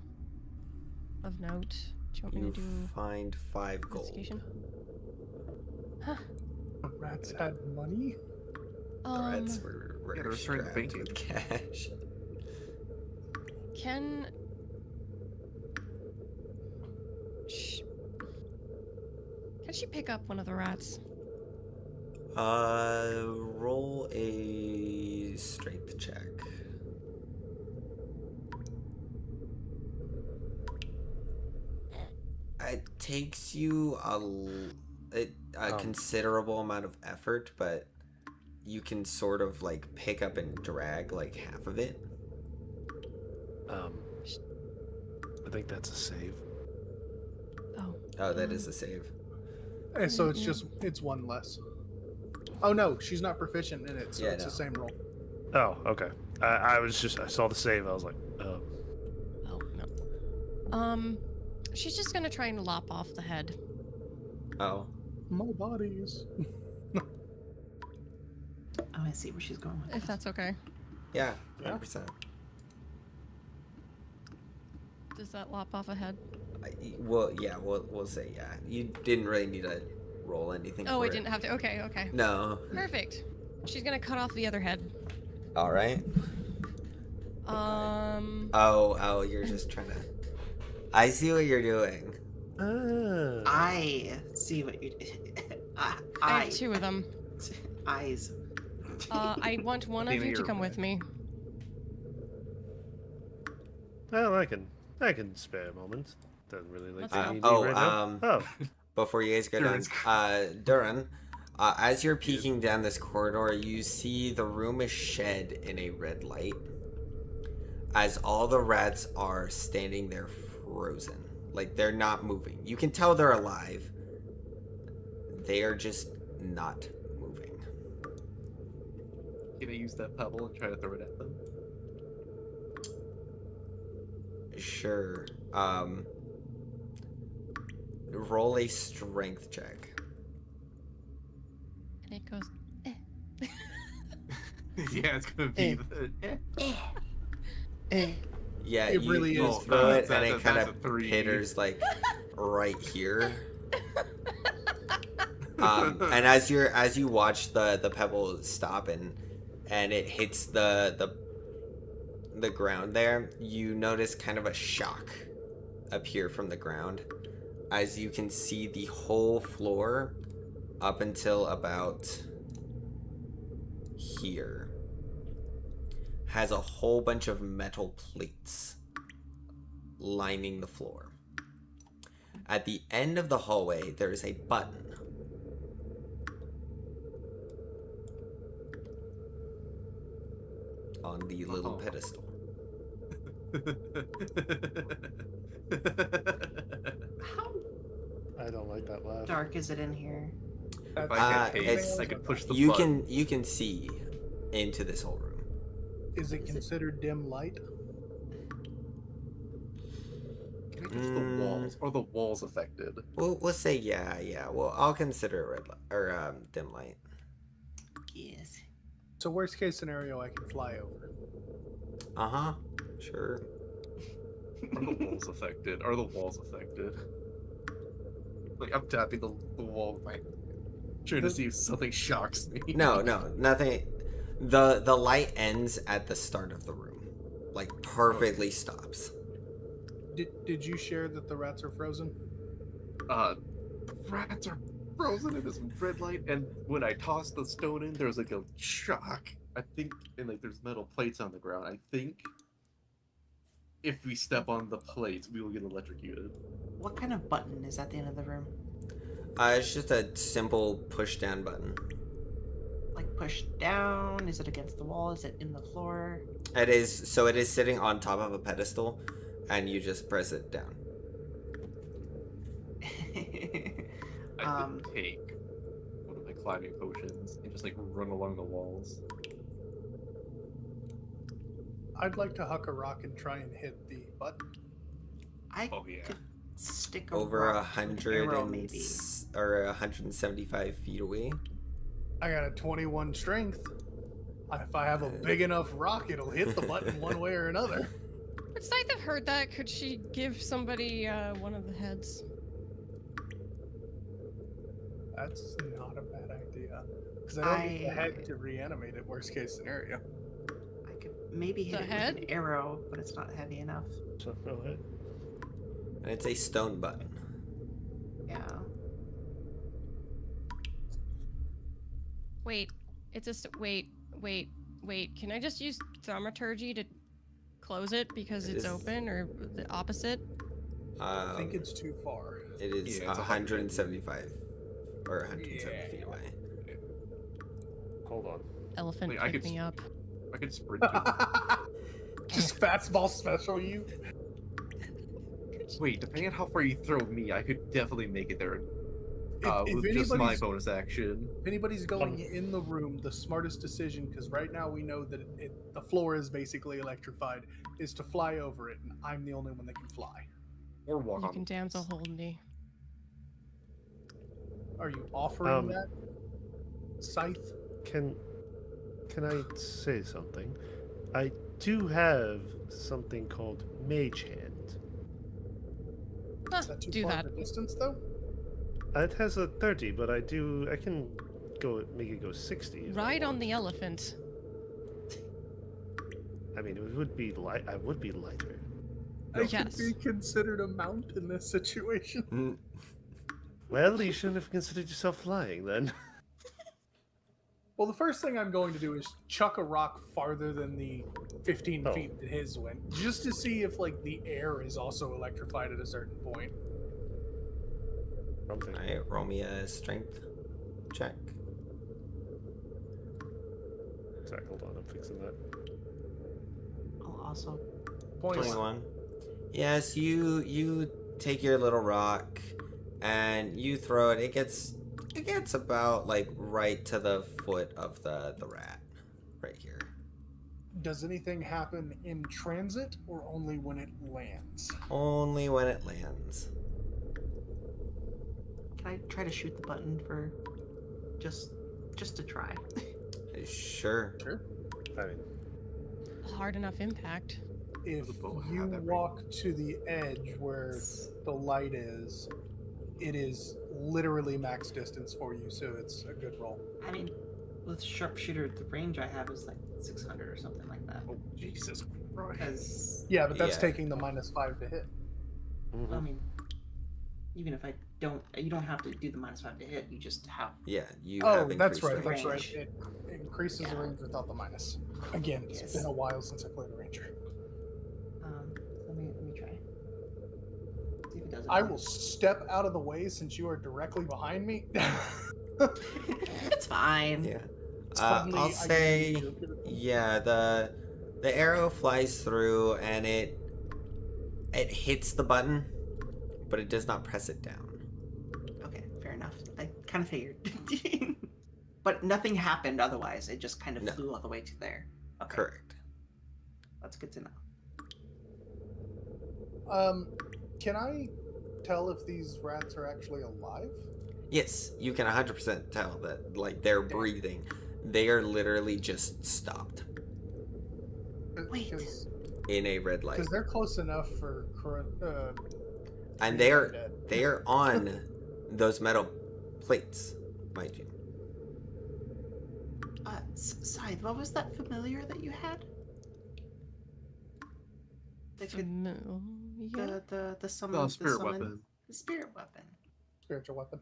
of note. Do you want me You to do find 5 gold. investigation? The rats had money? The rats were Yeah, they were starting strapped banking. with cash. Can she pick up one of the rats? Roll a strength check. It takes you a considerable amount of effort, but you can sort of like pick up and drag like half of it. I think that's a save. Oh, that is a save. And so it's 1 less. Oh no, she's not proficient in it, so Yeah, it's no. the same roll. Oh, okay. I saw the save. I was like, oh. Oh no. She's just gonna try and lop off the head. Oh, My bodies. I'm gonna see where she's going with If this. that's okay. yeah, Yeah. 100%. Does that lop off a head? Well, yeah, we'll say yeah. You didn't really need to roll anything. Oh, for I it. didn't have to. Okay, okay. No. Perfect. She's gonna cut off the other head. All right. Oh, you're just trying to. I see what you're doing. I see what you did. I have 2 of them. Eyes. I want one of Maybe you to you're come right. with me. Well, I can spare a moment. Doesn't really like Let's taking go. a D right now. Oh, Before you guys go down, Durin's- Durin, as you're peeking down this corridor, you see the room is shed in a red light. As all the rats are standing there frozen. Like, they're not moving. You can tell they're alive. They are just not moving. Can I use that pebble and try to throw it at them? Sure. Roll a strength check. And it goes. Yeah, it's gonna be Yeah, It you, really you is. throw it That- and it that's kind a of 3. hitters like right here. And as you watch the pebble stop and it hits the ground there, you notice kind of a shock appear from the ground, as you can see the whole floor up until about here has a whole bunch of metal plates lining the floor. At the end of the hallway, there is a button. On the little pedestal. How I don't like that laugh. dark is it in here? If I had it's- haste, I could push the You button. can see into this whole room. Is it considered dim light? Can I touch the walls? Or the walls affected? We'll say yeah. Well, I'll consider it red light or dim light. Yes. So worst case scenario, I can fly over. Sure. Are the walls affected? Are the walls affected? Like, I'm tapping the wall with my... trying to see if something shocks me. No, nothing. The light ends at the start of the room, like perfectly stops. Did you share that the rats are frozen? The rats are frozen in this red light, and when I tossed the stone in, there was like a shock. I think, and like there's metal plates on the ground. I think if we step on the plates, we will get electrocuted. What kind of button is at the end of the room? It's just a simple push down button. Like push down? Is it against the wall? Is it in the floor? It is sitting on top of a pedestal, and you just press it down. I could take one of my climbing potions and just like run along the walls. I'd like to huck a rock and try and hit the button. I Oh yeah. could stick a Over rock to an arrow, maybe. or 175 feet away. I got a 21 strength. If I have a big enough rock, it'll hit the button one way or another. Would Scythe have heard that? Could she give somebody one of the heads? That's not a bad idea. Because I don't need the head to reanimate it, worst case scenario. I could maybe hit The it head? with an arrow, but it's not heavy enough. so go ahead. And it's a stone button. Yeah. Wait, it's wait. Can I just use thaumaturgy to close it because It it's is- open, or the opposite? I think it's too far. It is Yeah, it's 175 or 170 feet Yeah. away. Hold on. Elephant Wait, I pick could me up. I could sprint to Just fastball special you. Wait, depending on how far you throw me, I could definitely make it there If with just my anybody's- bonus action. If anybody's going in the room, the smartest decision, because right now we know that the floor is basically electrified, is to fly over it, and I'm the only one that can fly. Or walk You on can damsel hold me. Are you offering that, Scythe? Can I say something? I do have something called Mage Hand. Is that too Do far that. of a distance, though? It has a 30, but I can make it go 60. if I Ride on want. the elephant. I mean, it would be light. I would be lighter. I Yes. could be considered a mount in this situation. Well, you shouldn't have considered yourself flying then. Well, the first thing I'm going to do is chuck a rock farther than the 15 Oh. feet that his went, just to see if like the air is also electrified at a certain point. Something. Alright, roll me a strength check. Sorry, hold on. I'm fixing that. I'll also. 21. Yes, you take your little rock and you throw it. It gets about like right to the foot of the rat. Right here. Does anything happen in transit or only when it lands? Only when it lands. Can I try to shoot the button for just to try? Sure. Sure. I mean, Hard enough impact. If The bow you have that walk to the edge where the light is, it is literally max distance for you, so it's a good roll. I mean, with sharpshooter, the range I have is like 600 or something like that. Oh, Jesus Christ. Because Yeah, but that's Yeah. taking the -5 to hit. I mean, even if I don't, you don't have to do the -5 to hit. You just have. Yeah, you Oh, have that's increased right. the That's right. range. It increases the Yeah. range without the minus. Again, it's Yes. been a while since I played a ranger. Let me try. See if it does it. I will step out of the way since you are directly behind me. It's fine. Yeah. Suddenly, I'll I say, can do it. yeah, the arrow flies through and it hits the button, but it does not press it down. Okay, fair enough. I kind of figured. But nothing happened otherwise. It just kind of No. flew all the way to there. Okay, Correct. that's good to know. Can I tell if these rats are actually alive? Yes, you can 100% tell that, like, they're breathing. They are literally just stopped Wait. in a red light. Because they're close enough for current. And undead. they are on those metal plates, mind you. Scythe, what was that familiar that you had? That could, Familiar? the summon, The spirit summon- weapon. The spirit weapon. Spiritual weapon.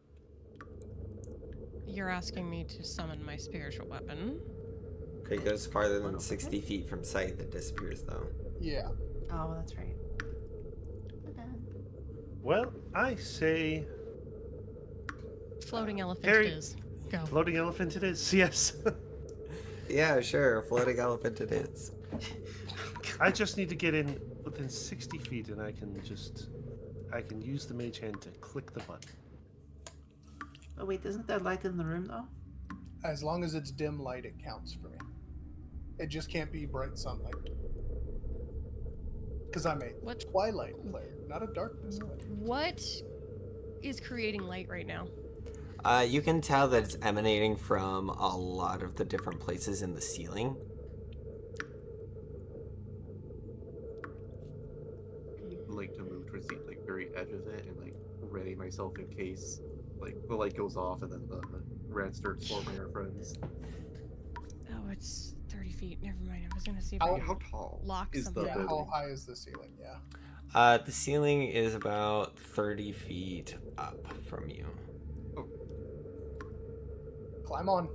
You're asking me to summon my spiritual weapon. It goes farther One than over 60 feet from sight. That disappears, though. Yeah. Oh, that's right. My bad. Well, I say Floating elephant Harry- it is. Go. floating elephant it is. Yes. Yeah, sure. Floating elephant it is. I just need to get in within 60 feet, and I can use the mage hand to click the button. Oh wait, isn't there light in the room though? As long as it's dim light, it counts for me. It just can't be bright sunlight. Because I'm a What? twilight player, not a darkness player. What is creating light right now? You can tell that it's emanating from a lot of the different places in the ceiling. Like to move towards the like very edge of it and like ready myself in case like the light goes off and then the rat starts swarming our friends. Oh, it's 30 feet. Never mind. I was going to see if How- I could How tall lock is the something. Yeah, building? how high is the ceiling? Yeah. The ceiling is about 30 feet up from you. Climb on.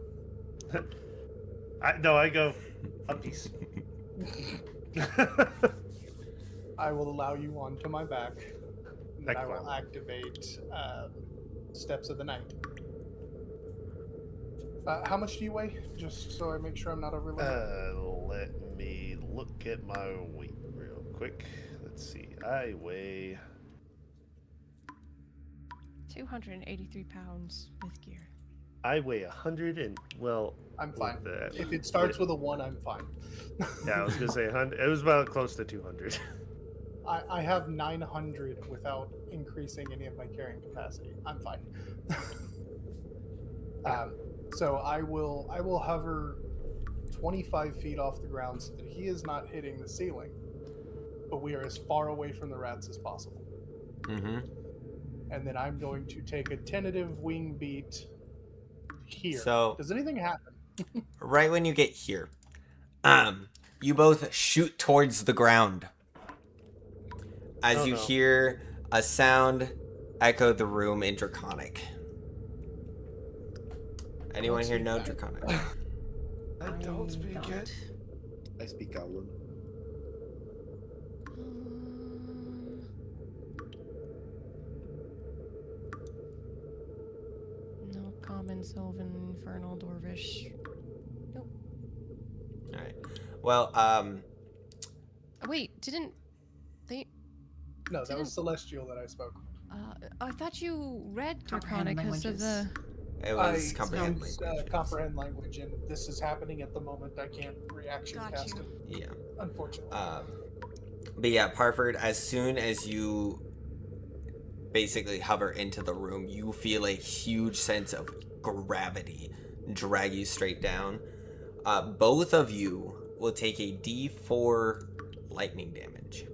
I go a piece. I will allow you onto my back. And then I I will climb. activate Steps of the Night. How much do you weigh? Just so I make sure I'm not over limit. Let me look at my weight real quick. Let's see. I weigh 283 pounds with gear. 100 and well. I'm fine. that- If it starts with a 1, I'm fine. Yeah, I was gonna say 100. It was about close to 200. I have 900 without increasing any of my carrying capacity. I'm fine. So I will hover 25 feet off the ground so that he is not hitting the ceiling, but we are as far away from the rats as possible. Mm-hmm. And then I'm going to take a tentative wing beat here. So- does anything happen? Right when you get here, you both shoot towards the ground. As Oh, you no. hear a sound echo the room in Draconic. Anyone Let's here do know that. Draconic? I don't speak don't. it. I speak Goblin. No, common, sylvan, infernal, dwarvish. All right. Well, Wait, didn't they? No, that was Didn't- celestial that I spoke. I thought you read Comprehend Draconic because of languages. the. it was I comprehend use, language. comprehend language, and this is happening at the moment. I can't reaction Got cast you. it, Yeah. unfortunately. But yeah, Parford, as soon as you basically hover into the room, you feel a huge sense of gravity drag you straight down. Both of you will take a d4 lightning damage.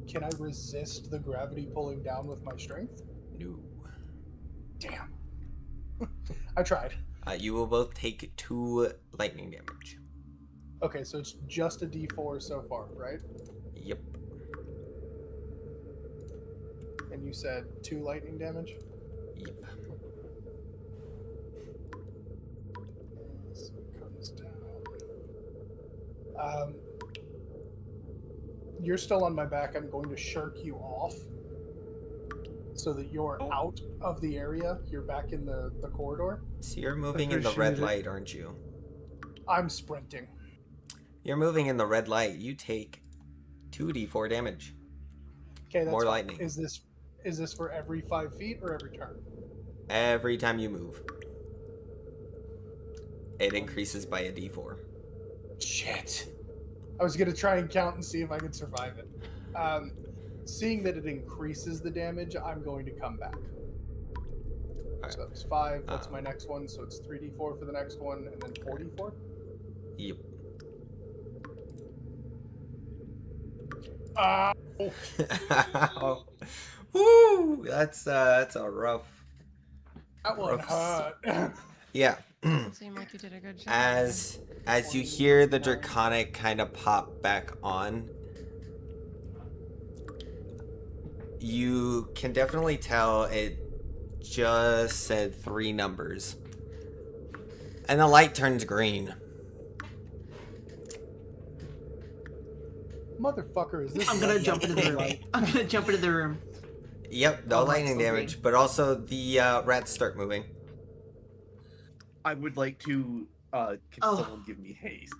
Can I resist the gravity pulling down with my strength? No. Damn. I tried. You will both take 2 lightning damage. Okay, so it's just a d4 so far, right? Yep. And you said 2 lightning damage? Yep. So it comes down. You're still on my back. I'm going to shirk you off so that you're out of the area. You're back in the corridor. So you're moving in the red Appreciate it. light, aren't you? I'm sprinting. You're moving in the red light. You take 2d4 damage. Okay, that's More fine. lightning. Is this for every 5 feet or every turn? Every time you move. It increases by a d4. Shit. I was gonna try and count and see if I could survive it. Seeing that it increases the damage, I'm going to come back. Alright. So that was 5. What's Um, my next one? So it's 3d4 for the next one, and then 4d4. Yep. Oh, Woo! That's a rough. that one rough hurt. Yeah. It seemed like you did a good job. As you hear the draconic kind of pop back on, you can definitely tell it just said 3 numbers. And the light turns green. Motherfucker, is this? I'm gonna red jump into light the room. light? I'm gonna jump into the room. Yep, no Oh, lightning that's so damage, but also the rats start moving. I would like to. Can Oh. someone give me haste?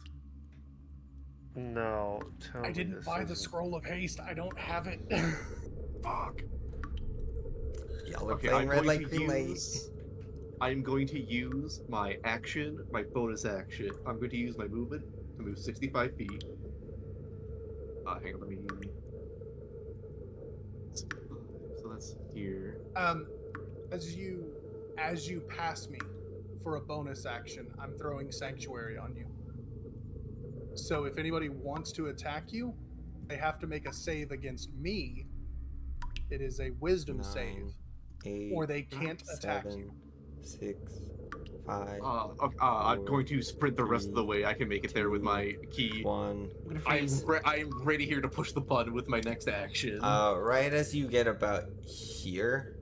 No, tell I me didn't this buy the isn't- scroll of haste. I don't have it. Fuck. Y'all are Okay, playing I'm red going light, to green light. use. I'm going to use my action, my bonus action. I'm going to use my movement to move 65 feet. Hang on, let me. So that's here. As you pass me for a bonus action, I'm throwing sanctuary on you. So if anybody wants to attack you, they have to make a save against me. It is a wisdom 9, save, 8, or they can't attack 7, you. 6, 5, I'm going to sprint the rest of the 3, way. I can make it there with my key. 1. I'm gonna I'm freeze. I'm ready here to push the button with my next action. Right as you get about here,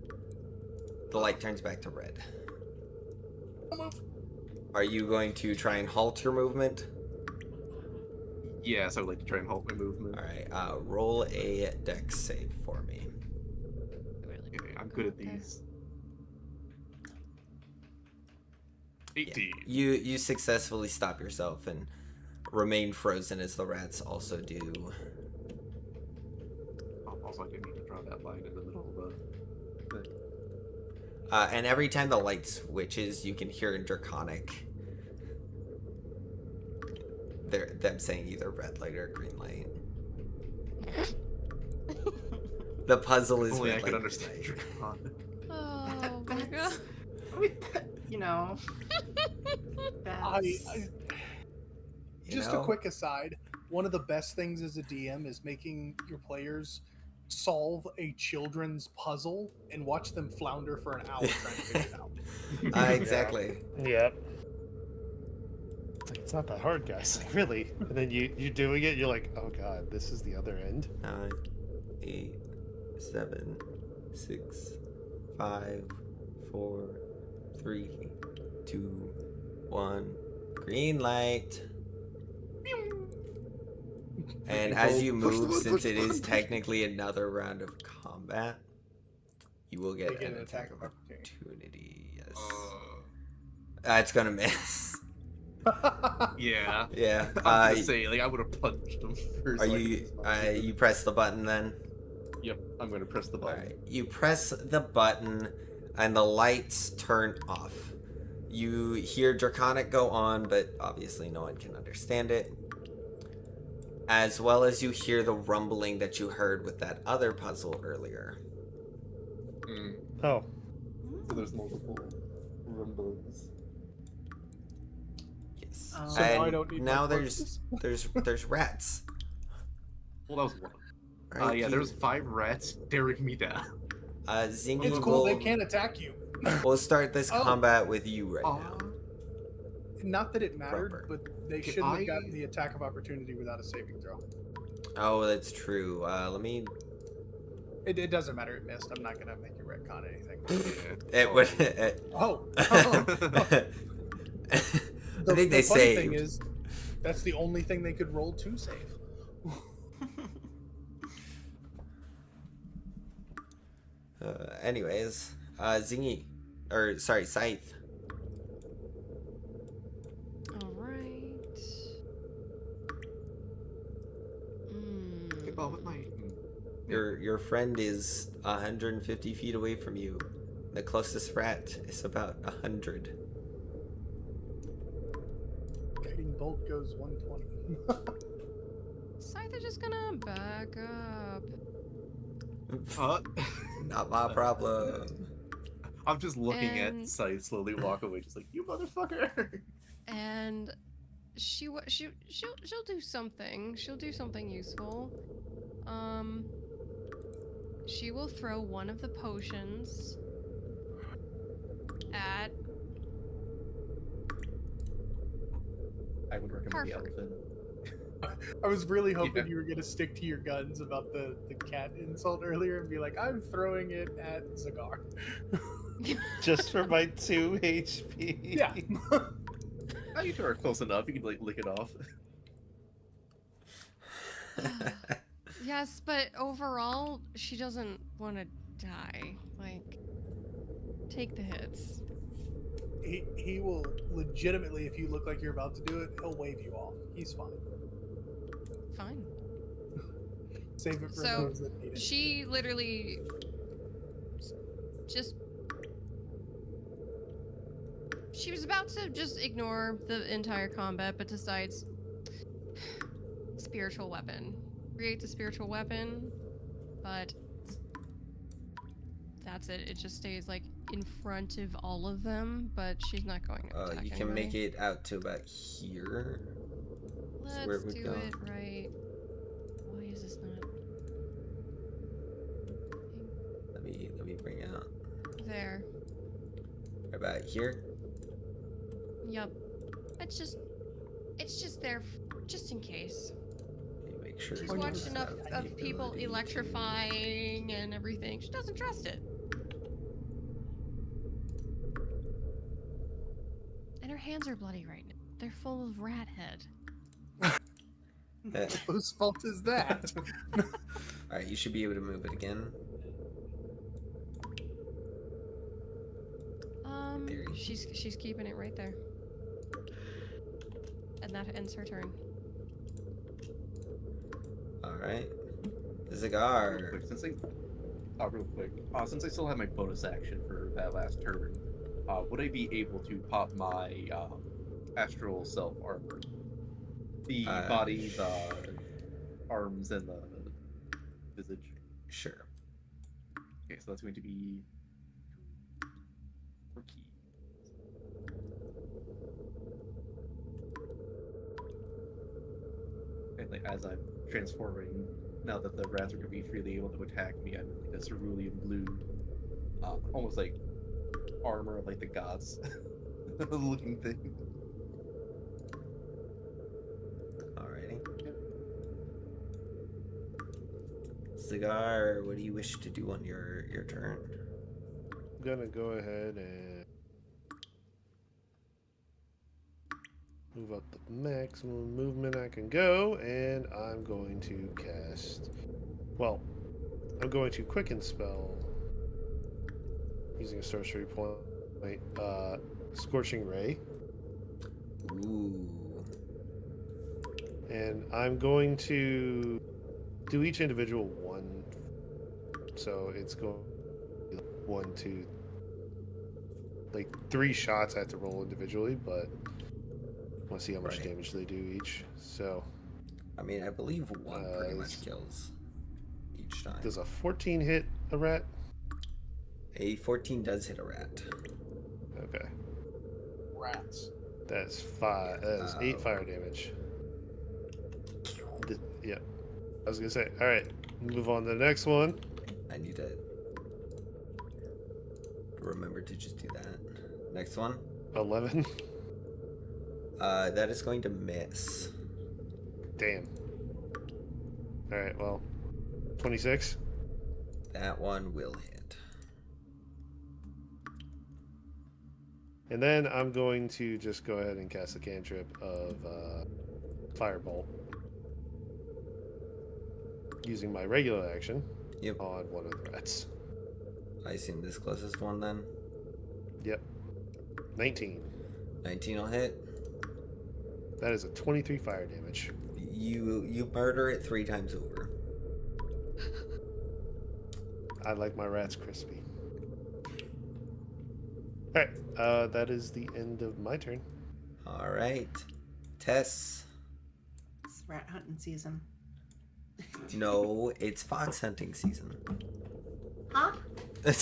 the light turns back to red. Are you going to try and halt your movement? Yes, I would like to try and halt my movement. Alright, roll a dex save for me. Okay, I'm good at these. 18. You successfully stop yourself and remain frozen as the rats also do. Also, I didn't need to draw that line in the middle of the thing. And every time the light switches, you can hear in Draconic them saying either red light or green light. The puzzle is Only red I could light, understand green light. Draconic. Oh my god. That's- I mean, you know. That's... You Just know? a quick aside, one of the best things as a DM is making your players solve a children's puzzle and watch them flounder for an hour trying to figure it out. Exactly. Yep. It's like, it's not that hard, guys. Like, really. And then you're doing it, you're like, oh god, this is the other end. 9, 8, 7, 6, 5, 4, 3, 2, 1, Green light. And Lightning as bolt. you Push the move, button, since push the it is button, push- technically another round of combat, you will They get get an attack of opportunity. Yes. It's gonna miss. Yeah. Yeah. I'm gonna say, like, I would have punched him first. Are so I could you? use my You press the button then. Yep, I'm gonna press the All button. right. You press the button, and the lights turn off. You hear Draconic go on, but obviously no one can understand it. As well as you hear the rumbling that you heard with that other puzzle earlier. Mm. Oh, So there's multiple rumblings. Yes. Oh. So now I And don't need now my there's there's rats. Well, that was one. Right Yeah, here. there's 5 rats staring me down. Zingy It's cool. They will can't attack you. we'll start this Oh. combat with you right Aw. now. Not that it mattered, Rubber. but they Can shouldn't I- have gotten the attack of opportunity without a saving throw. Oh, that's true. Let me. It doesn't matter. It missed. I'm not gonna make you retcon anything. Yeah. It would. Oh. I think they the funny thing saved. is, that's the only thing they could roll to save. Anyways, Zingy, or sorry, Scythe. All right. Okay, well, with my Your friend is 150 feet away from you. The closest rat is about 100. Guiding bolt goes 120. Scythe is just gonna back up. Not my problem. I'm just looking And- at Scythe slowly walk away, just like, you motherfucker. And she'll do something. She'll do something useful. She will throw one of the potions at I would recommend the Harford. elephant. I was really hoping Yeah. you were gonna stick to your guns about the cat insult earlier and be like, I'm throwing it at Zagar. just for my 2 HP. Yeah. Oh, you two are close enough. You can like lick it off. Yes, but overall, she doesn't want to die. Like, take the hits. He will legitimately, if you look like you're about to do it, he'll wave you off. He's fine. Fine. Save it for So, those that need it. She literally just. She was about to just ignore the entire combat, but decides. Spiritual weapon. Creates a spiritual weapon, but. That's it. It just stays like in front of all of them, but she's not going to attack You can make anybody. it out to about here. Let's where it would do go. it right. Why is this not Let me bring it out. there? Right about here. Yup. It's just there, just in case. Let me make sure. She's it watched does enough have of the people ability to- electrifying and everything. She doesn't trust it. And her hands are bloody right now. They're full of rat head. Whose fault is that? Alright, you should be able to move it again. Theory. She's keeping it right there. And that ends her turn. Alright. Real Zagar. quick, since I still have my bonus action for that last turn, would I be able to pop my astral self armor? The body, the arms, and the visage. Sure. Okay, so that's going to be 4 keys. And like as I'm transforming, now that the rats are going to be freely able to attack me, I'm in like a cerulean blue, almost like armor of like the gods looking thing. Alrighty. Zagar, what do you wish to do on your turn? I'm gonna go ahead and move up the maximum movement I can go, and I'm going to cast. Well, I'm going to quicken spell using a sorcery point. Scorching Ray. Ooh. And I'm going to do each individual one. So it's going to be 1, 2, like 3 shots I have to roll individually, but I want to see how much Right. damage they do each. So I mean, I believe one pretty much this- kills each time. does a 14 hit a rat? A 14 does hit a rat. Okay. Rats. That's 5. That is 8 fire damage. Yeah. I was going to say, alright, move on to the next one. I need to remember to just do that. Next one. 11. That is going to miss. Damn. Alright, well, 26. That one will hit. And then I'm going to just go ahead and cast a cantrip of Firebolt. Using my regular action Yep. on one of the rats. I assume this closest one then. Yep. 19. 19 will hit. That is a 23 fire damage. You murder it 3 times over. I like my rats crispy. Alright, that is the end of my turn. All right, Tess. It's rat hunting season. No, it's fox hunting season. Huh? Oh,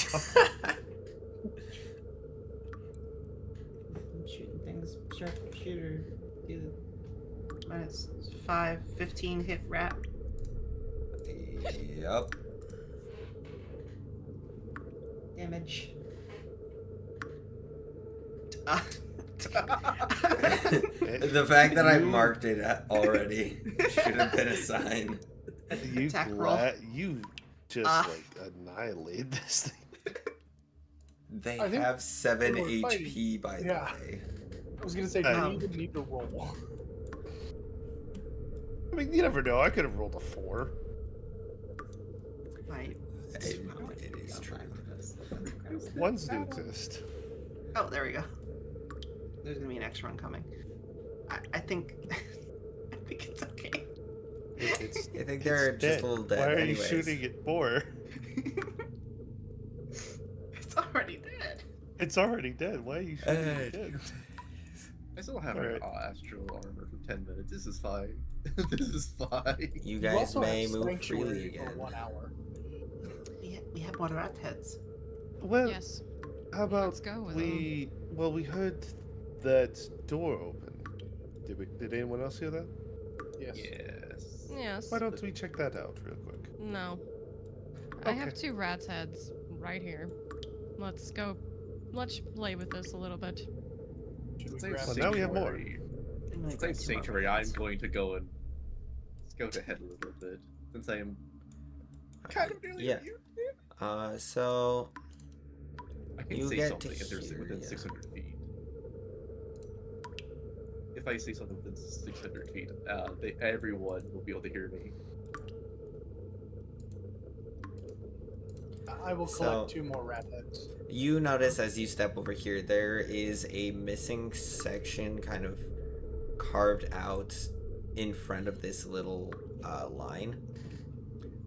I'm shooting things. Sharpshooter. Do the minus 5, 15 hit rat. Yep. Damage. The fact that I marked it already should have been a sign. You Attack roll. you just like annihilate this thing. They I think have 7 we were HP, fighting. by Yeah. the way. I was gonna say, do you even need to roll? I mean, you never know. I could have rolled a 4. Right. It is true. Ones do exist. Oh, there we go. There's gonna be an extra one coming. I think. I think it's okay. It's, I think they're it's just dead. a little dead. Why are anyways. you shooting at more? It's already dead. It's already dead. Why are you shooting at dead? I still have Alright. astral armor for 10 minutes. This is fine. This is fine. You You guys also may have move Sanctuary freely for again. 1 hour. We have more rat heads. Well, Yes. how about Let's go with we? Well, we heard that door open. Did anyone else hear that? Yes. Yes. Yes. Why don't we check that out real quick? No. I have Okay. 2 rat's heads right here. Let's go. Let's play with this a little bit. Should we Say grab Well, now we have more. Sanctuary. I'm gonna Say grab some more Sanctuary, rat I'm heads. going to go and scout ahead a little bit. Since I am kind of nearly Yeah. here. So I can You say get something to if they're hear, within yeah. 600 feet. If I say something within 600 feet, everyone will be able to hear me. I will So- collect 2 more rat heads. you notice as you step over here, there is a missing section kind of carved out in front of this little line,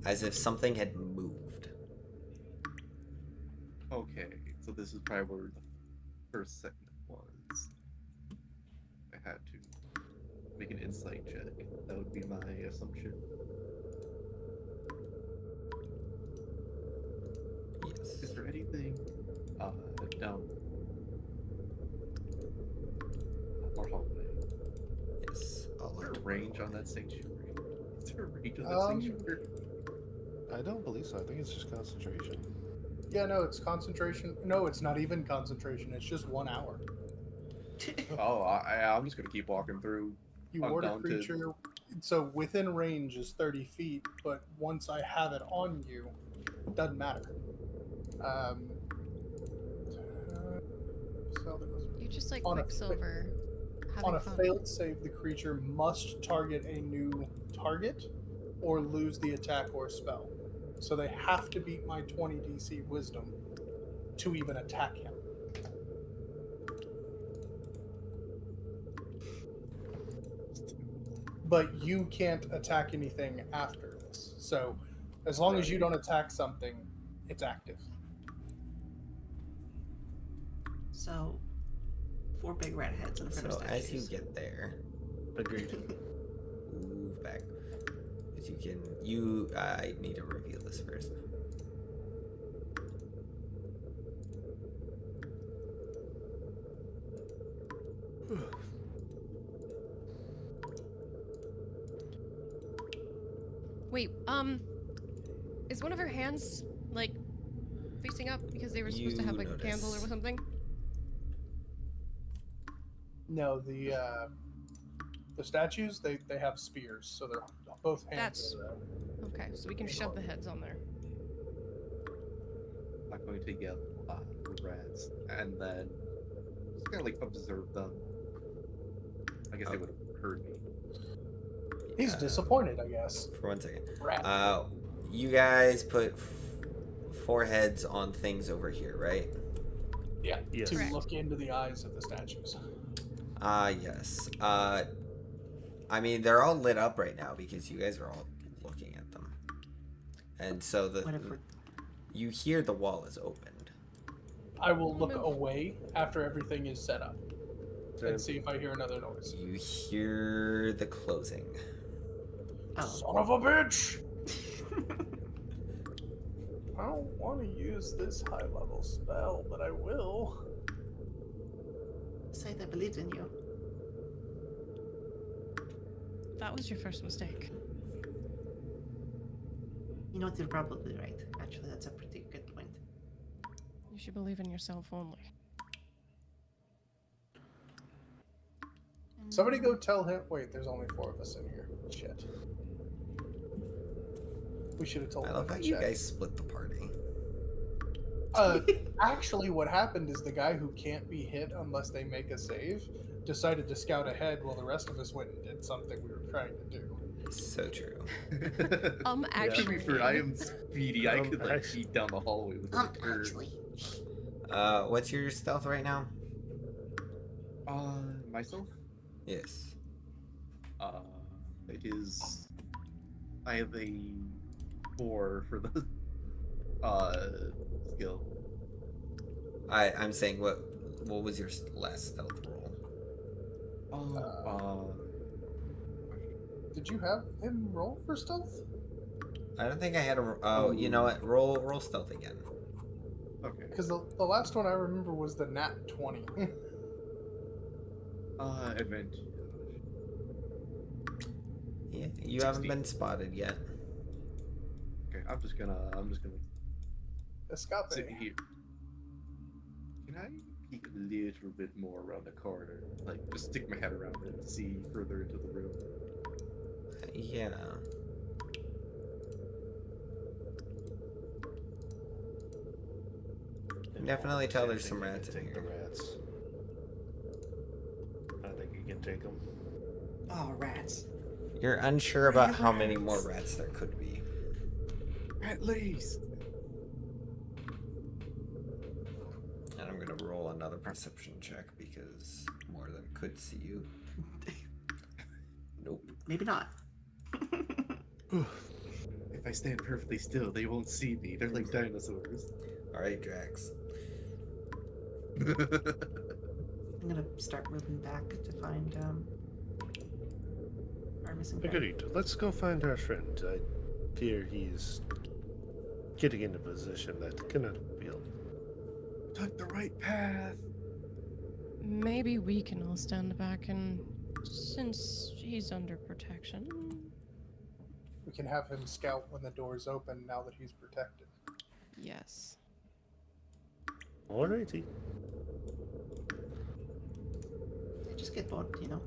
as if something had moved. Okay, so this is probably where the first segment was. I had to make an insight check. That would be my assumption. Yes. Is there anything down our hallway? Yes. Is there a range on that sanctuary? Is there a range on that Um, sanctuary? I don't believe so. I think it's just concentration. Yeah, no, it's concentration. No, it's not even concentration. It's just 1 hour. Oh, I'm just gonna keep walking through. You I'm ward a down to- creature, so within range is 30 feet, but once I have it on you, it doesn't matter. So there was- You just like On a- Quicksilver On having a fun. failed save, the creature must target a new target or lose the attack or spell. So they have to beat my 20 DC wisdom to even attack him. But you can't attack anything after this. So as long as you don't attack something, it's active. So, 4 big red heads in front of So statues. as you get there, Agreed. move back. As you can, I need to reveal this first. Wait, is one of her hands like facing up because they were supposed to You have like a candle or notice. something? No, the statues they have spears, so they're both hands. Okay, so we can shove the heads on there. I'm not going to yell rats and then just kind of like observe them. I guess they would have heard me. He's disappointed, I guess. For 1 second. Rat. You guys put 4 heads on things over here, right? Yeah, Yes. to Correct. look into the eyes of the statues. Yes. I mean, they're all lit up right now because you guys are all looking at them. And so What if we're... you hear the wall is opened. I will look away after everything is set up Then and see if I hear another noise. You hear the closing. Oh. Son of a bitch! I don't want to use this high level spell, but I will. Say they believed in you. That was your first mistake. You know what, you're probably right. Actually, that's a pretty good point. You should believe in yourself only. Somebody go tell him. Wait, there's only 4 of us in here. Shit. We should have told I him love how to you check. guys split the party. Actually, what happened is the guy who can't be hit unless they make a save decided to scout ahead while the rest of us went and did something we were trying to do. So true. Actually, I am speedy. I could like actually- eat down the hallway with a turn. Actually. What's your stealth right now? Myself? Yes. It is. I have a 4 for the skill. I'm saying what was your last stealth roll? Did you have him roll for stealth? I don't think I had a. Oh, you know what? Roll stealth again. Okay. Because the last one I remember was the nat 20. Advantage. Yeah, you haven't 16. been spotted yet. Okay, I'm just gonna Escape. sit here. Can I peek a little bit more around the corner? Like, just stick my head around it and see further into the room. Yeah. And Definitely Paul, tell I there's think some you can rats in take here. The rats. I think you can take them. Oh, rats. You're unsure about how many more rats there could be. At least. And I'm gonna roll another perception check because more of them could see you. Nope. Maybe not. If I stand perfectly still, they won't see me. They're like dinosaurs. Alright, Drax. I'm gonna start moving back to find our missing friend. Agreed. Let's go find our friend. I fear he's getting in a position that cannot be helped. Took the right path. maybe we can all stand back and, since he's under protection. We can have him scout when the door's open now that he's protected. Yes. Alrighty. Just get bored, you know.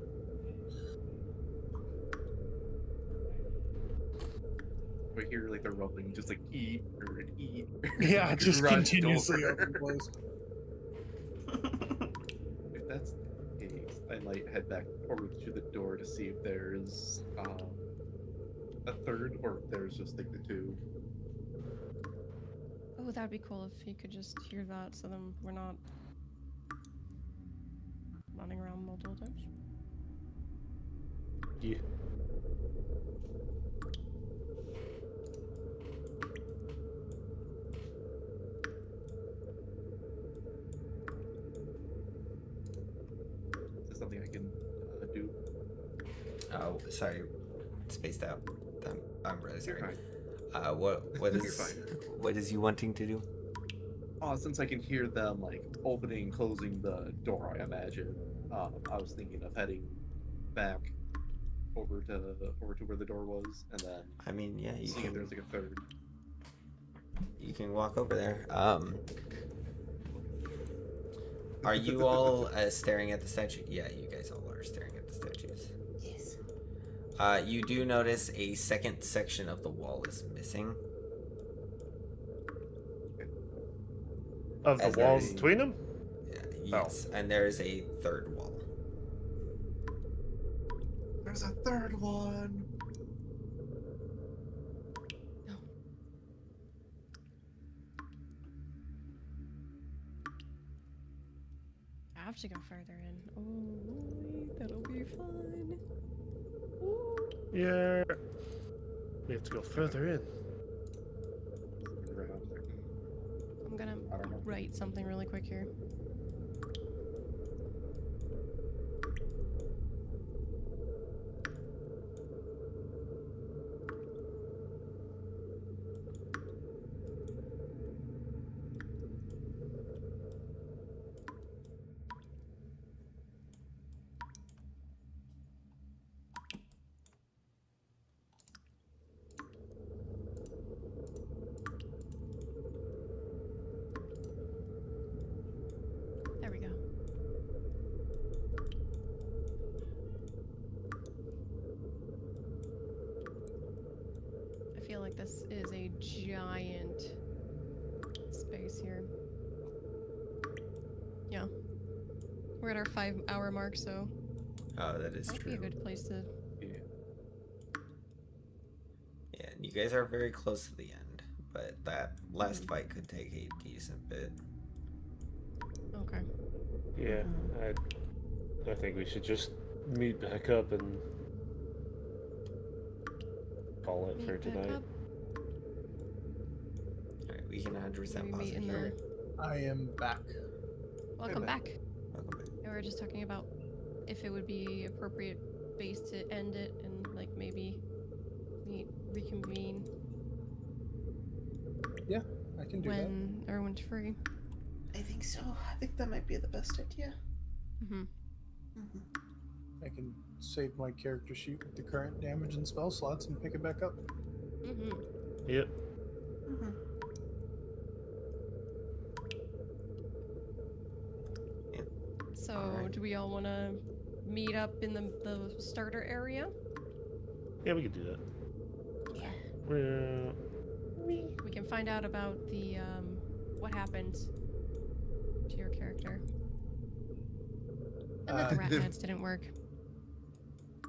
I hear like the rumbling, just like eat or eat. Yeah, just Run continuously door. open close. If that's the case, then light, head back over to the door to see if there's a third, or if there's just like the two. Oh, that'd be cool if he could just hear that, so then we're not running around multiple times. Yeah. Is this something I can do? Oh, sorry, spaced out. I'm really You're sorry. fine. What You're is fine. what is you wanting to do? Since I can hear them like opening and closing the door, I imagine. I was thinking of heading back over to where the door was, and then I mean, yeah, you seeing if there's can like a third. walk over there. Are you all staring at the statue? Yeah, you guys all are staring at the statues. Yes. You do notice a second section of the wall is missing. Of the As wall there's- between them? Yes, and there is a third wall. There's a third one. I have to go further in. Oh boy, that'll be fun. Yeah. We have to go further in. I'm gonna I don't know. write something really quick here. There we go. I feel like this is a giant space here. Yeah. We're at our 5-hour mark, so Oh, that is might be true. a good place to. Yeah. Yeah, and you guys are very close to the end, but that last fight could take a decent bit. Okay. Yeah, I think we should just meet back up and call it for Meet back tonight. up. Alright, we can 100% Maybe pause meet it in here. I am back. Welcome back. Welcome back. We were just talking about if it would be appropriate base to end it and like maybe reconvene I can do that. when everyone's free. I think so. I think that might be the best idea. Mm-hmm. I can save my character sheet with the current damage and spell slots and pick it back up. Mm-hmm. Yep. Mm-hmm. So, Alright. do we all want to meet up in the starter area? Yeah, we could do that. Yeah. We can find out about the what happened to your character, and that the rat meds didn't work.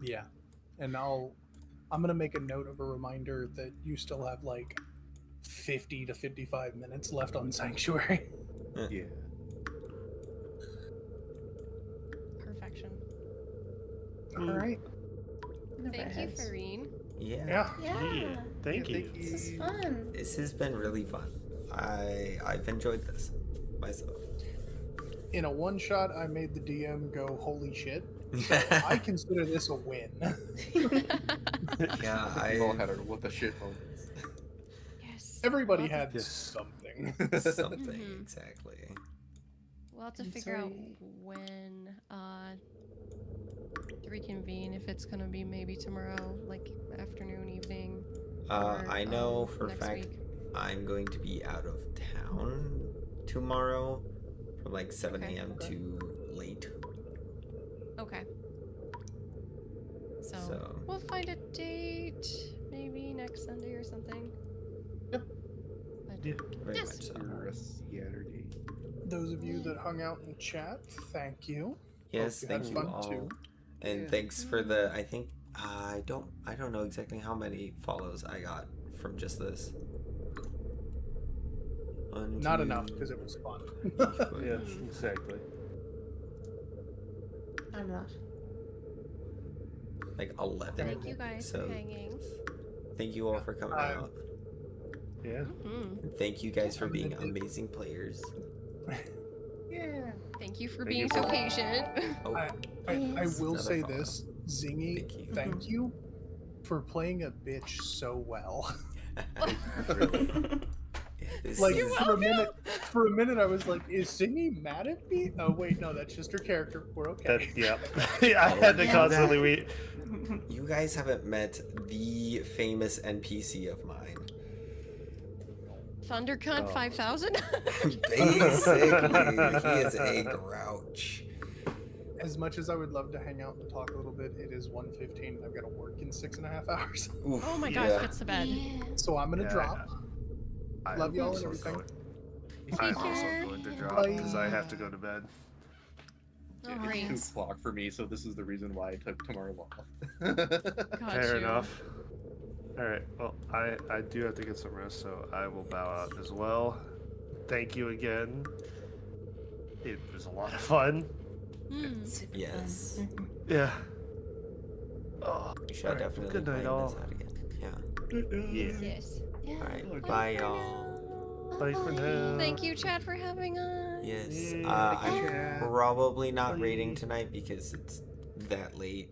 Yeah, and I'm gonna make a note of a reminder that you still have like 50 to 55 minutes left on Sanctuary. Yeah. Perfection. All right. Thank you, Farine. Yeah. Yeah. Thank you. This is fun. This has been really fun. I've enjoyed this myself. In a one shot, I made the DM go, "Holy shit!" I consider this a win. Yeah, We've all I had our what the shit moments. Yes. Everybody We'll have had Yes. something. something Mhm. exactly. We'll have to I'm figure out sorry. when to reconvene. If it's gonna be maybe tomorrow, like afternoon, evening. Or, I know for a next fact week. I'm going to be out of town tomorrow from like 7 Okay. a.m. to late. Okay. So, So- we'll find a date, maybe next Sunday or something. Yep. But Yeah. Very Yes. much so. Or a Saturday. Those of you that hung out in chat, thank you. Yes, you had thank you fun, all. too. And Yeah. thanks for the I think I don't know exactly how many follows I got from just this. One, Not two, enough because it was fun. three, Yeah, exactly. Not enough. like 11. Thank you guys for So hanging. thank you all for coming out. Yeah. Hmm. And thank you guys for I'm gonna being do- amazing players. Yeah. Thank you for Thank being you so for- patient. Oh, I Yes. will Another say follow. this, Zingy, thank you. thank you for playing a bitch so well. Really? This Like is- for a minute, I was like, "Is Zingy mad at me?" Oh wait, no, that's just her character. We're okay. That, yeah. I had to Yeah. constantly read. you guys haven't met the famous NPC of mine. Thundercunt Oh. 5000. Basically, he is a grouch. As much as I would love to hang out and talk a little bit, it is 1:15 and I've got to work in 6.5 hours. Oof, Oh my yeah. gosh, gets to bed. Yeah. So I'm gonna Yeah, drop. I Love am y'all and also everything. going- Take I'm care. also going to drop Bye. because I have to go to bed. All It's right. 2 o'clock for me, so this is the reason why I took tomorrow off. Got Fair you. enough. All right. Well, I do have to get some rest, so I will bow out as well. Thank you again. It was a lot of fun. Hmm. Super Yes. fun. Yeah. Oh, We should alright, definitely good night, plan all. this out again. Yeah. Yeah. Yes. Yeah. Alright. Bye Bye, for y'all. Bye for now. Thank you, Chad, for having us. Yes. Yeah, I'm Chat. probably not Bye. raiding tonight because it's that late.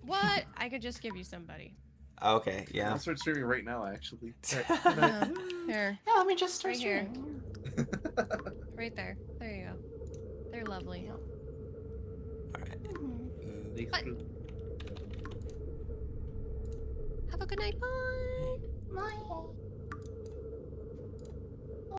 What? I could just give you somebody. Okay. I'm Yeah. gonna start streaming right now, actually. Yeah. Here. Yeah, let me just start Right here. streaming. Right there. There you go. They're lovely. Yeah. Alright. Mhm. Bye. Have a good night. Bye. Bye.